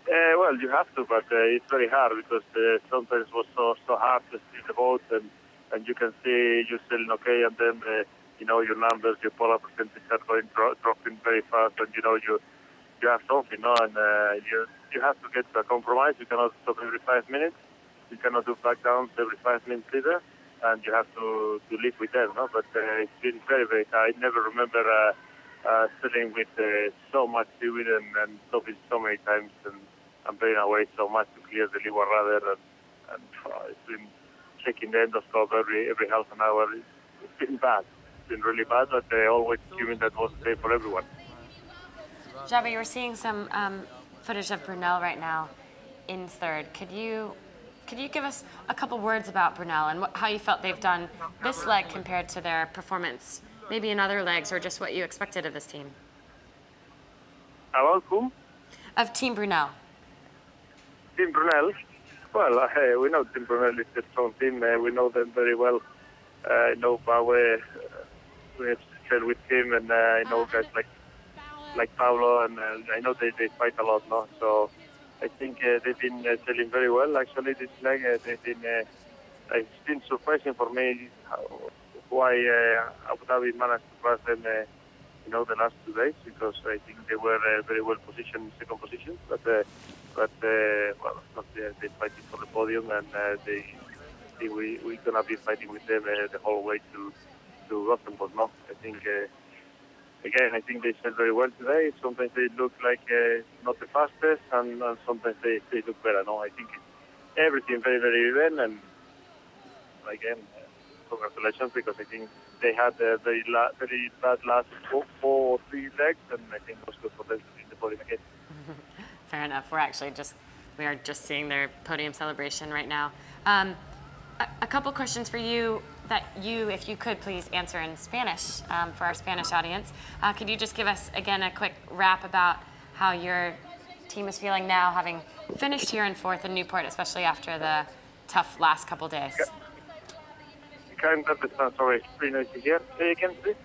Speaker 18: Well, you have to, but it's very hard because sometimes it was so hard to steer the boat, and you can see you're sailing okay, and then you know, your numbers, your polar percentage are going dropping very fast, and you know you have something, no, and you have to get to a compromise. You cannot stop every 5 minutes. You cannot do back downs every 5 minutes either, and you have to live with them, no. But it's been very, very hard. I never remember sailing with so much seaweed and stopping so many times and bringing away so much to clear the leeward rudder, and it's been checking the endoscope every half an hour. It's been bad. It's been really bad, but always assuming that was safe for everyone.
Speaker 2: Xabi, we're seeing some footage of Brunel right now in third. Could you give us a couple words about Brunel and how you felt they've done this leg compared to their performance, maybe in other legs, or just what you expected of this team?
Speaker 18: About whom?
Speaker 2: Of Team Brunel.
Speaker 18: Team Brunel? Well, we know Team Brunel is a strong team. We know them very well. I know Bawe. We have sailed with him, and I know guys like Pablo, and I know they fight a lot, no? So I think they've been sailing very well. Actually, this leg, it's been surprising for me why Abu Dhabi managed to pass them, you know, the last 2 days, because I think they were very well positioned in second position. But well, they're fighting for the podium, and we're gonna be fighting with them the whole way to Gothenburg. No, I think. Again, I think they said very well today. Sometimes they look like not the fastest, and sometimes they look better. No, I think it's everything very, very even. And again, congratulations, because I think they had a very bad last 4 or 3 legs, and I think it was good for them to be in the podium again.
Speaker 2: Fair enough. We are just seeing their podium celebration right now. A couple questions for you that if you could please answer in Spanish for our Spanish audience. Could you just give us, again, a quick wrap about how your team is feeling now, having finished here in 4th in Newport, especially after the tough last couple days?
Speaker 18: Can't understand, sorry. It's pretty noisy here. Say again, please.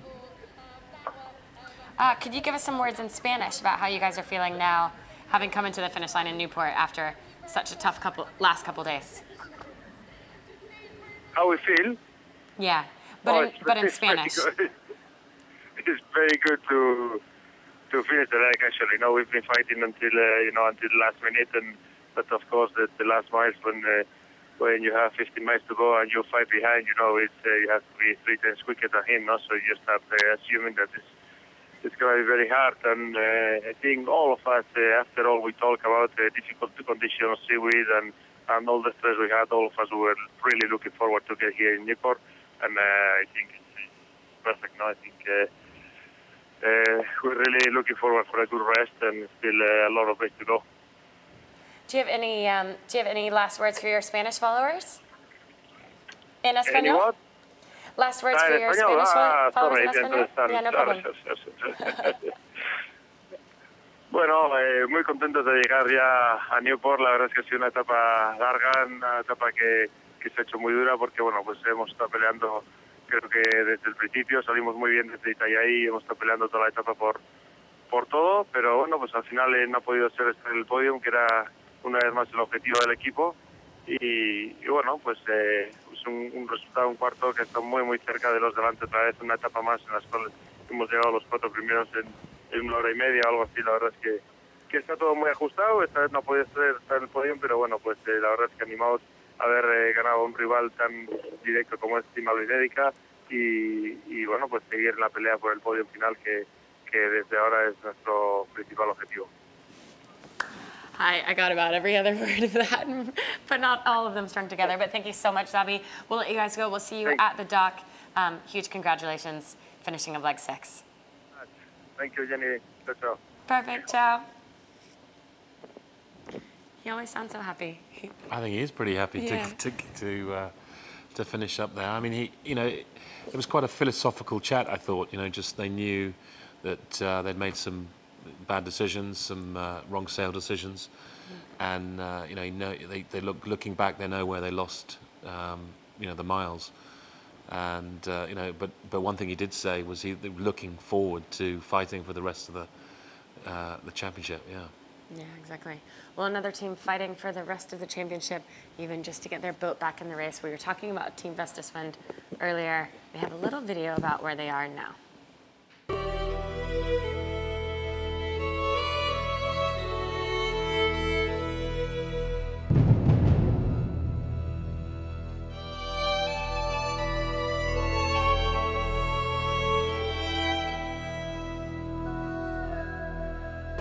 Speaker 2: Could you give us some words in Spanish about how you guys are feeling now, having come into the finish line in Newport after such a tough last couple days?
Speaker 18: How we feel?
Speaker 2: Yeah, but in Spanish.
Speaker 18: It's very good to finish the leg. Actually, we've been fighting until until the last minute, but of course the last miles when you have 50 miles to go and you're 5 behind, it's you have to be 3 times quicker than him. So you start assuming that it's going to be very hard. And I think all of us, after all we talk about difficult conditions, seaweed, and all the stress we had, all of us were really looking forward to get here in Newport. And I think it's perfect now. I think we're really looking forward for a good rest, and still a lot of ways to go.
Speaker 2: Do you have any last words for your Spanish followers? En español?
Speaker 18: Any what?
Speaker 2: Last words for your Spanish followers
Speaker 18: sorry,
Speaker 2: en español? Yeah, no problem.
Speaker 18: Bueno, muy contentos de llegar ya a Newport. La verdad es que ha sido una etapa larga, una etapa que se ha hecho muy dura, porque bueno, pues hemos estado peleando creo que desde el principio salimos muy bien desde Itajaí, hemos estado peleando toda la etapa por todo, pero bueno, pues al final no ha podido ser estar en el podio, que era una vez más el objetivo del equipo. Y bueno, pues un resultado, un cuarto que está muy cerca de los delante otra vez, una etapa más en las cuales hemos llegado a los 4 primeros en 1 hora y media o algo así. La verdad es que está todo muy ajustado. Esta vez no ha podido estar en el podio, pero bueno, pues la verdad es que animados a haber ganado a un rival tan directo como es Team Ibérica y bueno, pues seguir la pelea por el podio final que desde ahora es nuestro principal objetivo.
Speaker 2: I got about every other word of that, but not all of them strung together. But thank you so much, Dhabi. We'll let you guys go. We'll see you at the dock. Huge congratulations, finishing of leg 6.
Speaker 18: Thank you, Jenny. Ciao.
Speaker 2: Perfect. Ciao. He always sounds so happy.
Speaker 1: I think he is pretty happy to finish up there. I mean, it was quite a philosophical chat. I thought, just they knew that they'd made some bad decisions, some wrong sail decisions, and they looking back, they know where they lost, the miles, and but one thing he did say was he looking forward to fighting for the rest of the championship.
Speaker 2: Yeah, exactly. Well, another team fighting for the rest of the championship, even just to get their boat back in the race. We were talking about Team Vestaswind earlier. We have a little video about where they are now.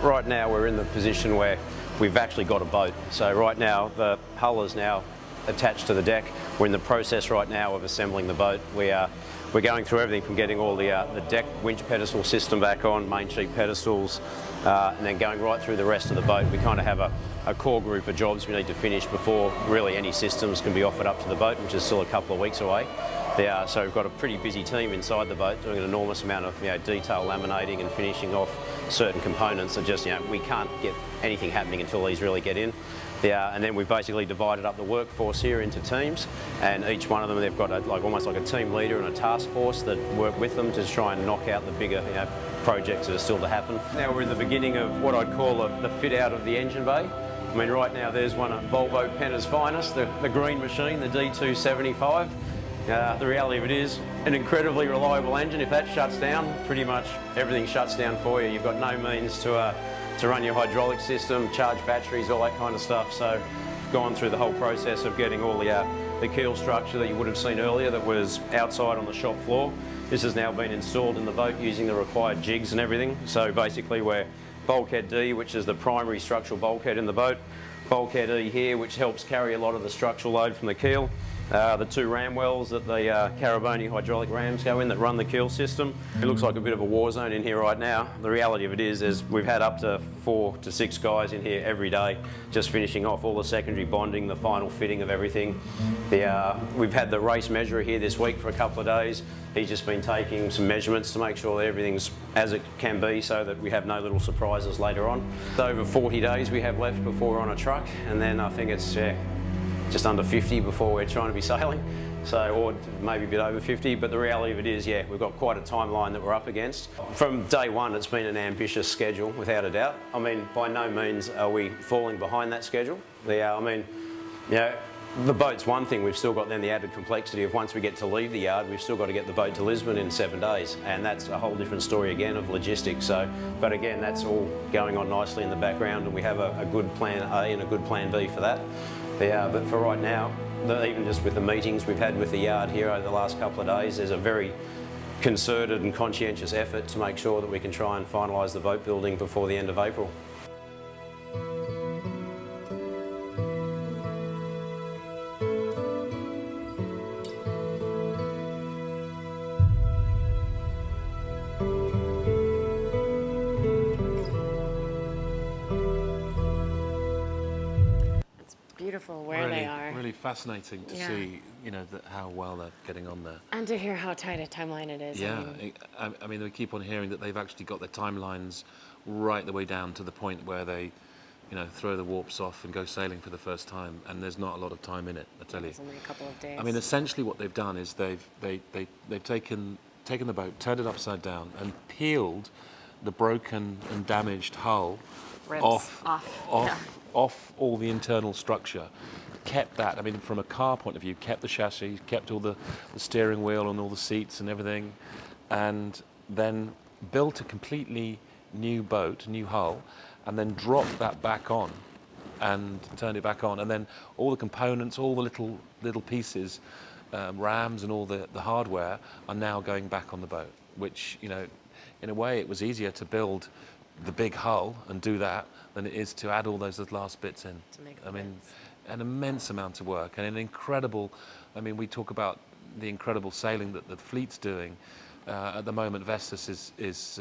Speaker 19: Right now we're in the position where we've actually got a boat. So right now the hull is now attached to the deck. We're in the process right now of assembling the boat. We're going through everything from getting all the deck winch pedestal system back on, main sheet pedestals, and then going right through the rest of the boat. We kind of have a core group of jobs we need to finish before really any systems can be offered up to the boat, which is still a couple of weeks away. So we've got a pretty busy team inside the boat doing an enormous amount of detail laminating and finishing off certain components that just we can't get anything happening until these really get in. And then we've basically divided up the workforce here into teams, and each one of them they've got almost like a team leader and a task force that work with them to try and knock out the bigger projects that are still to happen. Now we're in the beginning of what I'd call the fit out of the engine bay. I mean, right now there's one of Volvo Penna's finest, the green machine, the D275. The reality of it is an incredibly reliable engine. If that shuts down, pretty much everything shuts down for you. You've got no means to run your hydraulic system, charge batteries, all that kind of stuff. So gone through the whole process of getting all the keel structure that you would have seen earlier that was outside on the shop floor. This has now been installed in the boat using the required jigs and everything. So basically we're bulkhead D, which is the primary structural bulkhead in the boat. Bulkhead E here, which helps carry a lot of the structural load from the keel. The 2 ram wells that the Caraboni hydraulic rams go in that run the keel system. It looks like a bit of a war zone in here right now. The reality of it is we've had up to 4 to 6 guys in here every day just finishing off all the secondary bonding, the final fitting of everything. We've had the race measurer here this week for a couple of days. He's just been taking some measurements to make sure that everything's as it can be so that we have no little surprises later on. So over 40 days we have left before we're on a truck, and then I think it's just under 50 before we're trying to be sailing, or maybe a bit over 50, but the reality of it is, we've got quite a timeline that we're up against. From day one, it's been an ambitious schedule, without a doubt. I mean, by no means are we falling behind that schedule. The boat's one thing, we've still got then the added complexity of once we get to leave the yard, we've still got to get the boat to Lisbon in 7 days, and that's a whole different story again of logistics. But again, that's all going on nicely in the background, and we have a good plan A and a good plan B for that. But for right now, even just with the meetings we've had with the yard here over the last couple of days, there's a very concerted and conscientious effort to make sure that we can try and finalise the boat building before the end of April.
Speaker 2: Beautiful where they are.
Speaker 1: Really fascinating to see, how well they're getting on there.
Speaker 2: And to hear how tight a timeline it is.
Speaker 1: Yeah, I mean, we keep on hearing that they've actually got their timelines right the way down to the point where they you know, throw the warps off and go sailing for the first time, and there's not a lot of time in it, I tell you.
Speaker 2: It's only a couple of days.
Speaker 1: I mean, essentially what they've done is they've taken the boat, turned it upside down, and peeled the broken and damaged hull
Speaker 2: Ribs
Speaker 1: off all the internal structure. Kept that, I mean, from a car point of view, kept the chassis, kept all the steering wheel and all the seats and everything, and then built a completely new boat, new hull, and then dropped that back on and turned it back on. And then all the components, all the little pieces, rams and all the hardware are now going back on the boat, which, you know, in a way it was easier to build the big hull and do that than it is to add all those little last bits in. I mean, an immense amount of work and an incredible, I mean, we talk about the incredible sailing that the fleet's doing. At the moment, Vestas is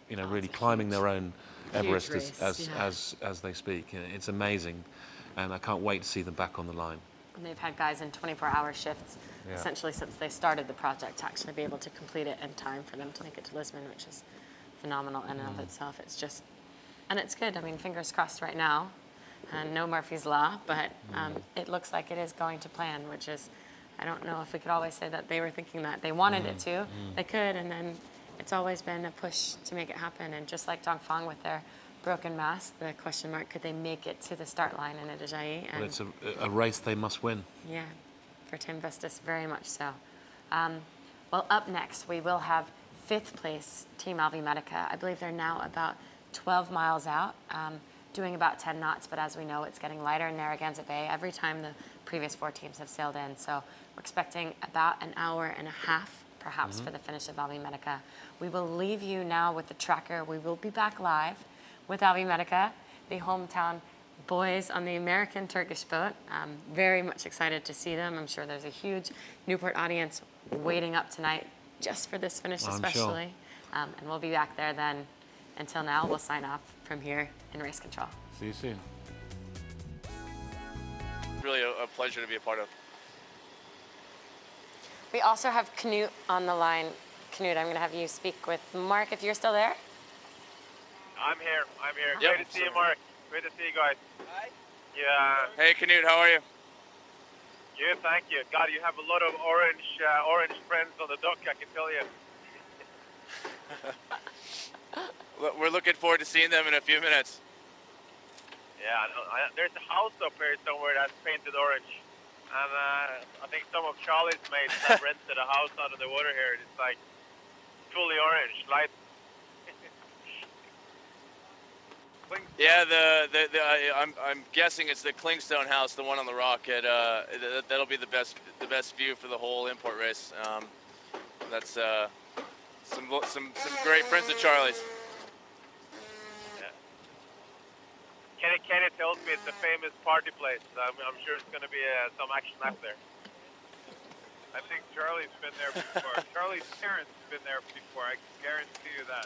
Speaker 1: you know, really climbing their own Everest as they speak. It's amazing, and I can't wait to see them back on the line.
Speaker 2: And they've had guys in 24-hour shifts, essentially since they started the project, to actually be able to complete it in time for them to make it to Lisbon, which is phenomenal in and of itself. It's just, and it's good. I mean, fingers crossed right now, and no Murphy's Law, but it looks like it is going to plan, which is, I don't know if we could always say that they were thinking that they wanted it to. They could, and then it's always been a push to make it happen. And just like Dongfeng with their broken mast, the question mark, could they make it to the start line in Itajaí?
Speaker 1: Well, it's a race they must win.
Speaker 2: Yeah, for Tim Vestas, very much so. Well, up next, we will have 5th place Team Alvi Medica. I believe they're now about 12 miles out, doing about 10 knots, but as we know, it's getting lighter in Narragansett Bay every time the previous 4 teams have sailed in. So we're expecting about an hour and a half, perhaps, for the finish of Alvi Medica. We will leave you now with the tracker. We will be back live with Alvi Medica, the hometown boys on the American-Turkish boat. I'm very much excited to see them. I'm sure there's a huge Newport audience waiting up tonight just for this finish, especially. Sure. And we'll be back there then. Until now, we'll sign off from here in Race Control.
Speaker 1: See you soon.
Speaker 20: Really a pleasure to be a part of.
Speaker 2: We also have Knut on the line. Knut, I'm going to have you speak with Mark, if you're still there.
Speaker 3: I'm here.
Speaker 20: Yep.
Speaker 3: Great to see you, Mark. Great to see you guys. Hi. Yeah.
Speaker 20: Hey, Knut, how are you?
Speaker 3: Good, thank you. God, you have a lot of orange friends on the dock, I can tell you.
Speaker 20: We're looking forward to seeing them in a few minutes.
Speaker 3: Yeah, there's a house up here somewhere that's painted orange. And I think some of Charlie's mates have rented a house out of the water here. It's like fully orange, light.
Speaker 20: Yeah, I'm guessing it's the Clingstone house, the one on the rock. That'll be the best view for the whole import race. That's some great friends of Charlie's.
Speaker 3: Kenny tells me it's a famous party place. I'm sure it's going to be some action up there.
Speaker 4: I think Charlie's been there before. Charlie's parents have been there before. I can guarantee you that.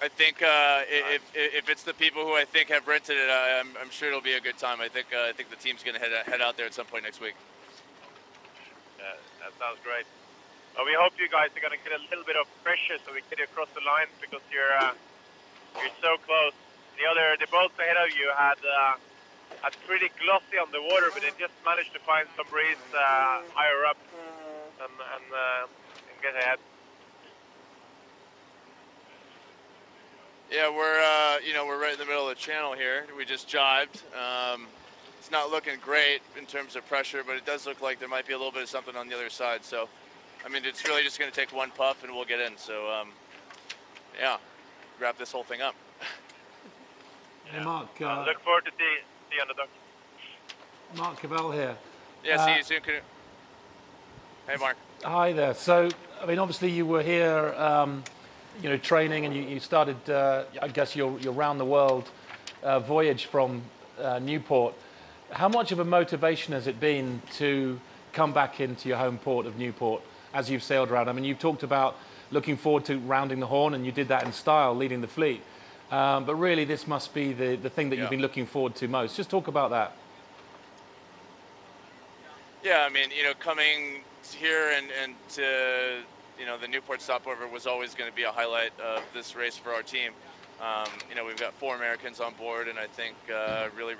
Speaker 20: I think if it's the people who I think have rented it, I'm sure it'll be a good time. I think the team's going to head out there at some point next week.
Speaker 3: Yeah, that sounds great. Well, we hope you guys are going to get a little bit of pressure so we get you across the line, because you're so close. The boats ahead of you had pretty glossy on the water, but they just managed to find some breeze higher up and get ahead.
Speaker 20: Yeah, we're right in the middle of the channel here. We just jibed. It's not looking great in terms of pressure, but it does look like there might be a little bit of something on the other side. So, I mean, it's really just going to take one puff and we'll get in. So, yeah, wrap this whole thing up.
Speaker 1: Hey, Mark.
Speaker 3: Look forward to see you on the dock.
Speaker 1: Mark Cavell here.
Speaker 20: Yeah, see you soon. Hey, Mark.
Speaker 1: Hi there. So, I mean, obviously you were here, you know, training, and you started, I guess, your round the world voyage from Newport. How much of a motivation has it been to come back into your home port of Newport as you've sailed around? I mean, you've talked about looking forward to rounding the Horn, and you did that in style, leading the fleet. But really, this must be the thing that you've been looking forward to most. Just talk about that.
Speaker 20: Yeah, I mean, you know, coming here and to, you know, the Newport stopover was always going to be a highlight of this race for our team. You know, we've got 4 Americans on board, and I think really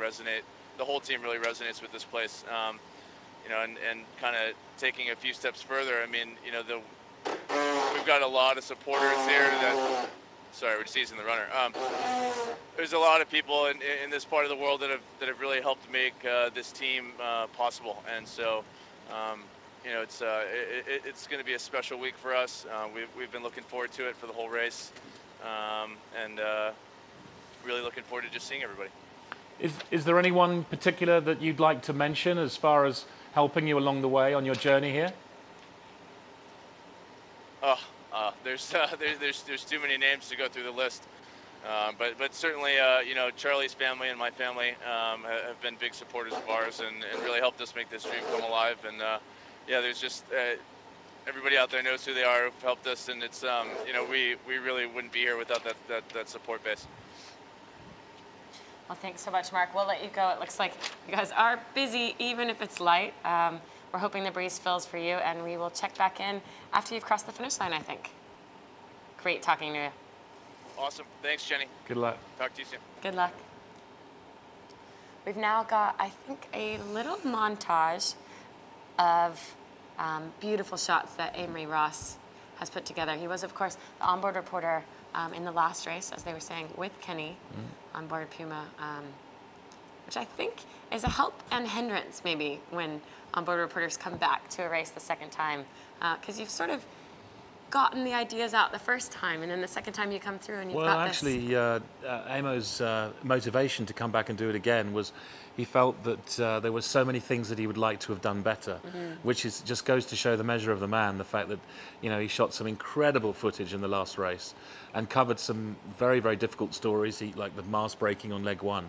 Speaker 20: the whole team really resonates with this place. You know, and kind of taking a few steps further, I mean, you know, we've got a lot of supporters here that, sorry, we're just easing the runner. There's a lot of people in this part of the world that have really helped make this team possible, and so you know, it's going to be a special week for us. We've been looking forward to it for the whole race, and really looking forward to just seeing everybody.
Speaker 1: Is there anyone particular that you'd like to mention as far as helping you along the way on your journey here?
Speaker 20: There's too many names to go through the list, but certainly you know, Charlie's family and my family have been big supporters of ours and really helped us make this dream come alive. And yeah, there's just everybody out there knows who they are, who've helped us, and it's you know, we really wouldn't be here without that support base.
Speaker 2: Well, thanks so much, Mark. We'll let you go. It looks like you guys are busy, even if it's light. We're hoping the breeze fills for you, and we will check back in after you've crossed the finish line, I think. Great talking to you.
Speaker 20: Awesome. Thanks, Jenny.
Speaker 1: Good luck.
Speaker 20: Talk to you soon.
Speaker 2: Good luck. We've now got, I think, a little montage of beautiful shots that Amory Ross has put together. He was, of course, the onboard reporter in the last race, as they were saying, with Kenny on board Puma, which I think is a help and hindrance, maybe, when onboard reporters come back to a race the second time, because you've sort of gotten the ideas out the first time, and then the second time you come through and you've got this.
Speaker 1: Well, actually, Amo's motivation to come back and do it again was he felt that there were so many things that he would like to have done better, which is just goes to show the measure of the man, the fact that, you know, he shot some incredible footage in the last race and covered some very, very difficult stories, like the mast breaking on leg 1.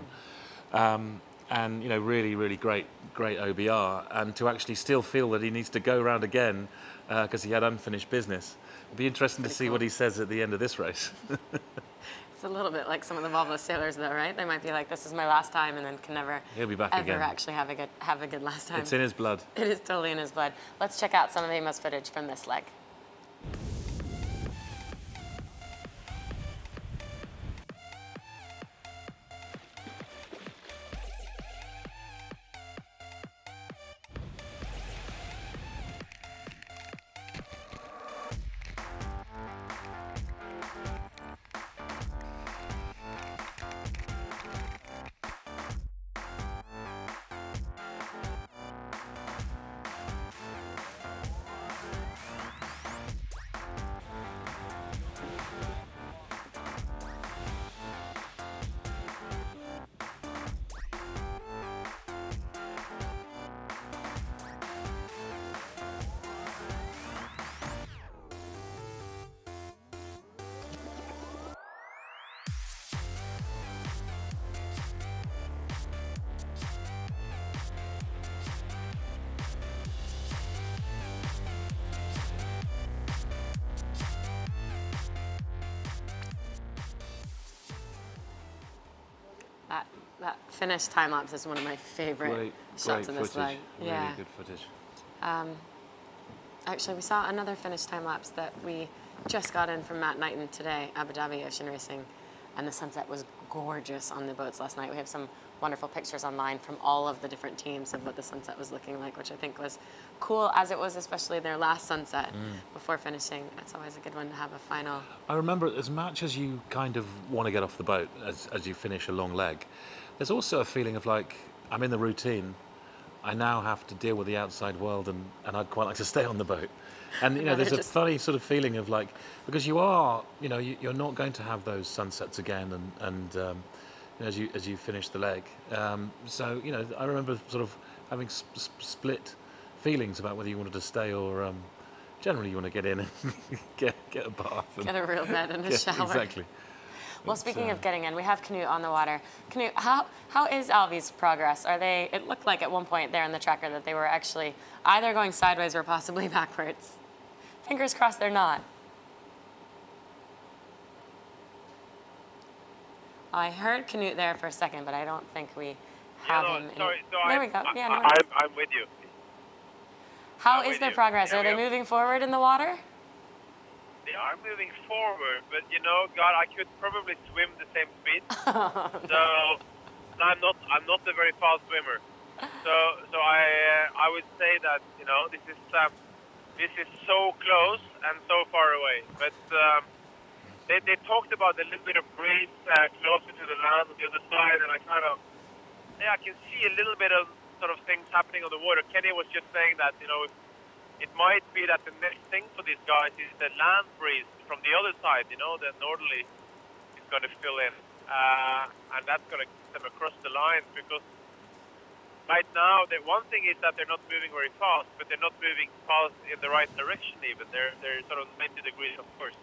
Speaker 1: And, you know, really, really great OBR, and to actually still feel that he needs to go around again because he had unfinished business. It'll be interesting to see what he says at the end of this race.
Speaker 2: It's a little bit like some of the Volvo sailors, though, right? They might be like, "This is my last time," and then can never,
Speaker 1: He'll be back
Speaker 2: ever
Speaker 1: again.
Speaker 2: actually have a good last time.
Speaker 1: It's in his blood.
Speaker 2: It is totally in his blood. Let's check out some of Amo's footage from this leg. That finish time lapse is one of my favorite shots in this leg.
Speaker 1: Really good footage.
Speaker 2: Actually, we saw another finish time lapse that we just got in from Matt Knighton today, Abu Dhabi Ocean Racing, and the sunset was gorgeous on the boats last night. We have some wonderful pictures online from all of the different teams of what the sunset was looking like, which I think was cool, as it was especially their last sunset before finishing. It's always a good one to have a final.
Speaker 1: I remember, as much as you kind of want to get off the boat as you finish a long leg, there's also a feeling of like, I'm in the routine, I now have to deal with the outside world, and I'd quite like to stay on the boat. And, you know, there's a funny sort of feeling of like, because you are, you know, you're not going to have those sunsets again, and you know, as you finish the leg. So, you know, I remember sort of having split feelings about whether you wanted to stay or generally you want to get in and get a bath. And
Speaker 2: get a real bed and a shower.
Speaker 1: Exactly.
Speaker 2: Well, speaking of getting in, we have Knut on the water. Knut, how is Alvy's progress? Are they? It looked like at one point there in the tracker that they were actually either going sideways or possibly backwards. Fingers crossed they're not. I heard Knut there for a second, but I don't think we have him.
Speaker 3: Sorry,
Speaker 2: there we go. Yeah, no
Speaker 3: I'm with you.
Speaker 2: How is their progress? Are they moving forward in the water?
Speaker 3: They are moving forward, but you know, God, I could probably swim the same speed. So I'm not a very fast swimmer. So I would say that, you know, this is so close and so far away. But they talked about a little bit of breeze closer to the land on the other side, and I can see a little bit of sort of things happening on the water. Kenny was just saying that, you know, it might be that the next thing for these guys is the land breeze from the other side, you know, the northerly is going to fill in. And that's going to get them across the line, because right now, the one thing is that they're not moving very fast, but they're not moving fast in the right direction even. They're sort of 90 degrees, of course.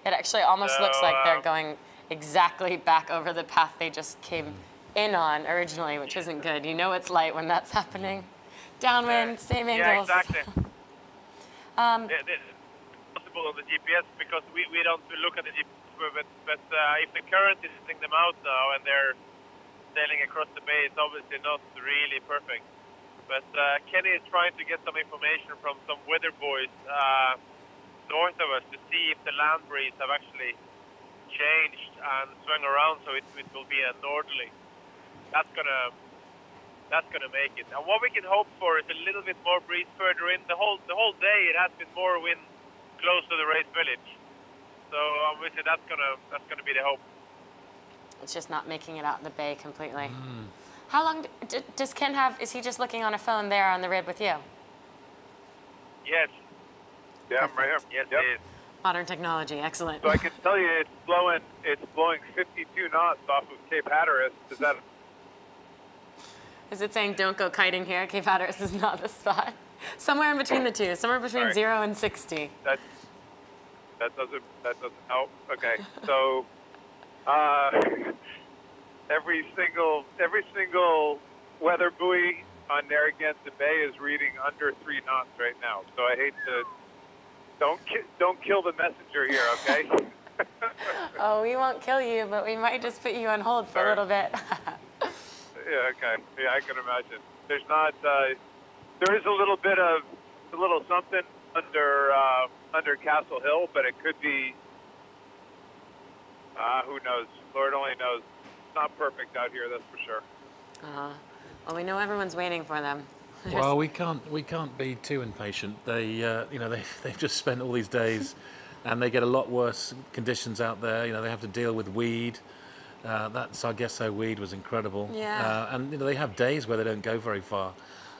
Speaker 2: It actually almost looks like they're going exactly back over the path they just came in on originally, which isn't good. You know it's light when that's happening. Downwind, same angles.
Speaker 3: Yeah, exactly. It's possible on the GPS because we don't look at the GPS, but if the current is hitting them out now and they're sailing across the bay, it's obviously not really perfect. But Kenny is trying to get some information from some weather boys north of us to see if the land breeze have actually changed and swung around, so it will be a northerly. That's gonna make it. And what we can hope for is a little bit more breeze further in. The whole day it has been more wind close to the race village. So obviously that's gonna be the hope.
Speaker 2: It's just not making it out in the bay completely. How long does Ken have? Is he just looking on a phone there on the rib with you?
Speaker 3: Yes.
Speaker 4: Yeah, I'm right here.
Speaker 3: Yes,
Speaker 4: yep.
Speaker 3: it is.
Speaker 2: Modern technology, excellent.
Speaker 4: So I can tell you it's blowing 52 knots off of Cape Hatteras. Is that?
Speaker 2: Is it saying don't go kiting here? Cape Hatteras is not the spot. Somewhere in between the two, somewhere between 0 and 60.
Speaker 4: That doesn't help. Okay, so every single weather buoy on Narragansett Bay is reading under 3 knots right now. So I hate to don't kill the messenger here, okay?
Speaker 2: Oh, we won't kill you, but we might just put you on hold for a little bit.
Speaker 4: Yeah, okay. Yeah, I can imagine. There's not. There is a little something under Castle Hill, but it could be. Who knows? Lord only knows. It's not perfect out here, that's for sure.
Speaker 2: Well, we know everyone's waiting for them.
Speaker 1: Well, we can't be too impatient. They've just spent all these days, and they get a lot worse conditions out there. You know, they have to deal with weed. That Sargasso weed was incredible.
Speaker 2: Yeah.
Speaker 1: And they have days where they don't go very far.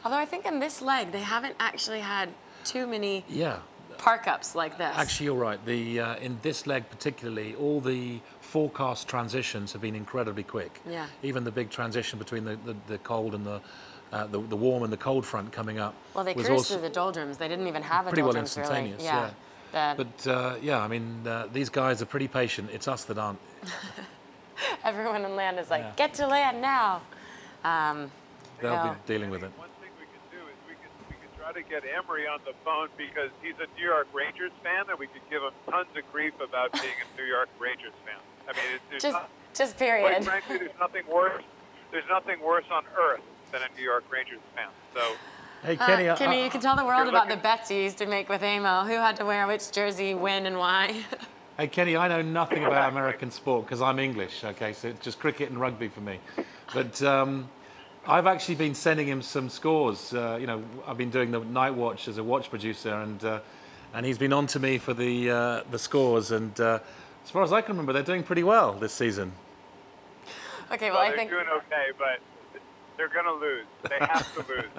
Speaker 2: Although I think in this leg they haven't actually had too many
Speaker 1: Yeah.
Speaker 2: park-ups like this.
Speaker 1: Actually, you're right. In this leg particularly, all the forecast transitions have been incredibly quick.
Speaker 2: Yeah.
Speaker 1: Even the big transition between the cold and the warm and the cold front coming up.
Speaker 2: Well, they
Speaker 1: was
Speaker 2: cruised
Speaker 1: also
Speaker 2: through the doldrums. They didn't even have a
Speaker 1: pretty well
Speaker 2: doldrums, really.
Speaker 1: instantaneous.
Speaker 2: Yeah.
Speaker 1: But yeah, I mean, these guys are pretty patient. It's us that aren't.
Speaker 2: Everyone on land is like, get to land now.
Speaker 1: They'll be dealing with it.
Speaker 4: One thing we could do is we could try to get Emery on the phone because he's a New York Rangers fan, and we could give him tons of grief about being a New York Rangers fan. I mean,
Speaker 2: just period.
Speaker 4: Quite frankly, there's nothing worse. There's nothing worse on earth than a New York Rangers fan. So.
Speaker 1: Hey, Kenny,
Speaker 2: Kenny, you can tell the world about the bets you used to make with Amo. Who had to wear which jersey, when, and why?
Speaker 1: Hey, Kenny, I know nothing about American sport because I'm English, okay? So it's just cricket and rugby for me. But I've actually been sending him some scores. I've been doing the night watch as a watch producer, and he's been on to me for the scores. And as far as I can remember, they're doing pretty well this season.
Speaker 2: Okay, well, I
Speaker 4: they're
Speaker 2: think
Speaker 4: doing okay, but they're going to lose. They have to lose.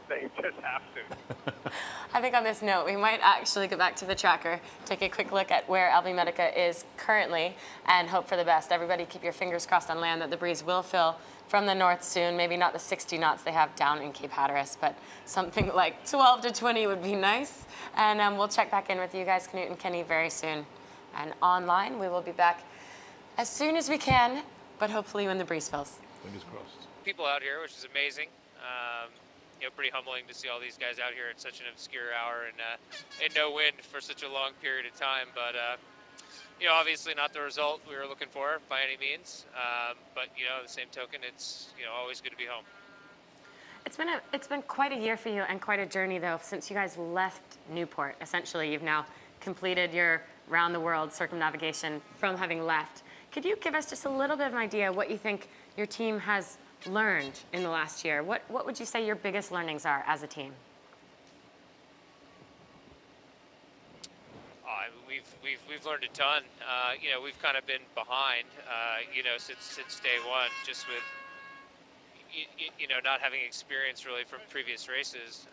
Speaker 4: They just have to.
Speaker 2: I think on this note, we might actually go back to the tracker, take a quick look at where Albi Medica is currently, and hope for the best. Everybody keep your fingers crossed on land that the breeze will fill from the north soon. Maybe not the 60 knots they have down in Cape Hatteras, but something like 12 to 20 would be nice. And we'll check back in with you guys, Knut and Kenny, very soon. And online, we will be back as soon as we can, but hopefully when the breeze fills.
Speaker 1: Fingers crossed.
Speaker 21: People out here, which is amazing. Pretty humbling to see all these guys out here at such an obscure hour and no wind for such a long period of time. But obviously not the result we were looking for by any means. But the same token, it's always good to be home.
Speaker 2: It's been quite a year for you and quite a journey though since you guys left Newport. Essentially, you've now completed your round-the-world circumnavigation from having left. Could you give us just a little bit of an idea what you think your team has learned in the last year? What would you say your biggest learnings are as a team?
Speaker 21: We've learned a ton. You know, we've kind of been behind, you know, since day one, just with you know, not having experience really from previous races.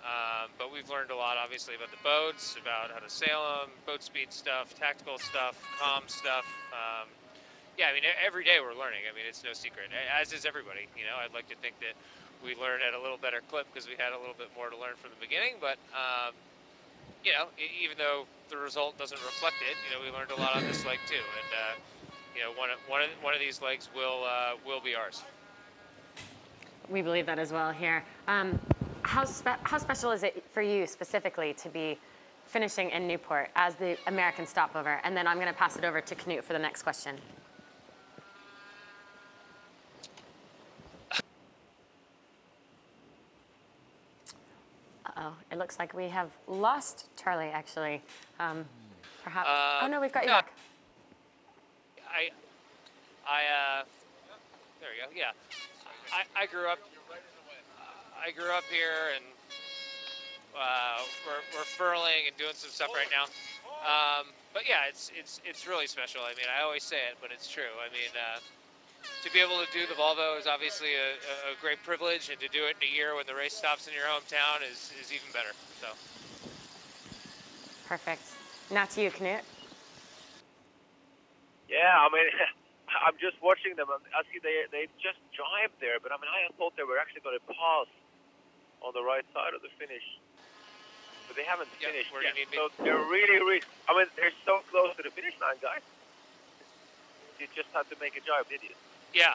Speaker 21: But we've learned a lot, obviously, about the boats, about how to sail them, boat speed stuff, tactical stuff, comm stuff. Yeah, I mean, every day we're learning. I mean, it's no secret, as is everybody. You know, I'd like to think that we learn at a little better clip because we had a little bit more to learn from the beginning. But you know, even though the result doesn't reflect it, you know, we learned a lot on this leg too. And you know, one of these legs will be ours.
Speaker 2: We believe that as well here. How special is it for you specifically to be finishing in Newport as the American stopover? And then I'm going to pass it over to Knut for the next question. Uh-oh, it looks like we have lost Charlie, actually. Perhaps. Oh no, we've got you back.
Speaker 21: There we go. Yeah. I grew up here, and we're furling and doing some stuff right now. But yeah, it's really special. I mean, I always say it, but it's true. I mean, to be able to do the Volvo is obviously a great privilege, and to do it in a year when the race stops in your hometown is even better. So.
Speaker 2: Perfect. Now to you, Knut.
Speaker 3: Yeah, I mean, I'm just watching them. I see they just jived there, but I mean, I thought they were actually going to pass on the right side of the finish, but they haven't finished yet. So they're really, I mean, they're so close to the finish line, guys. You just had to make a jive, did you?
Speaker 21: Yeah.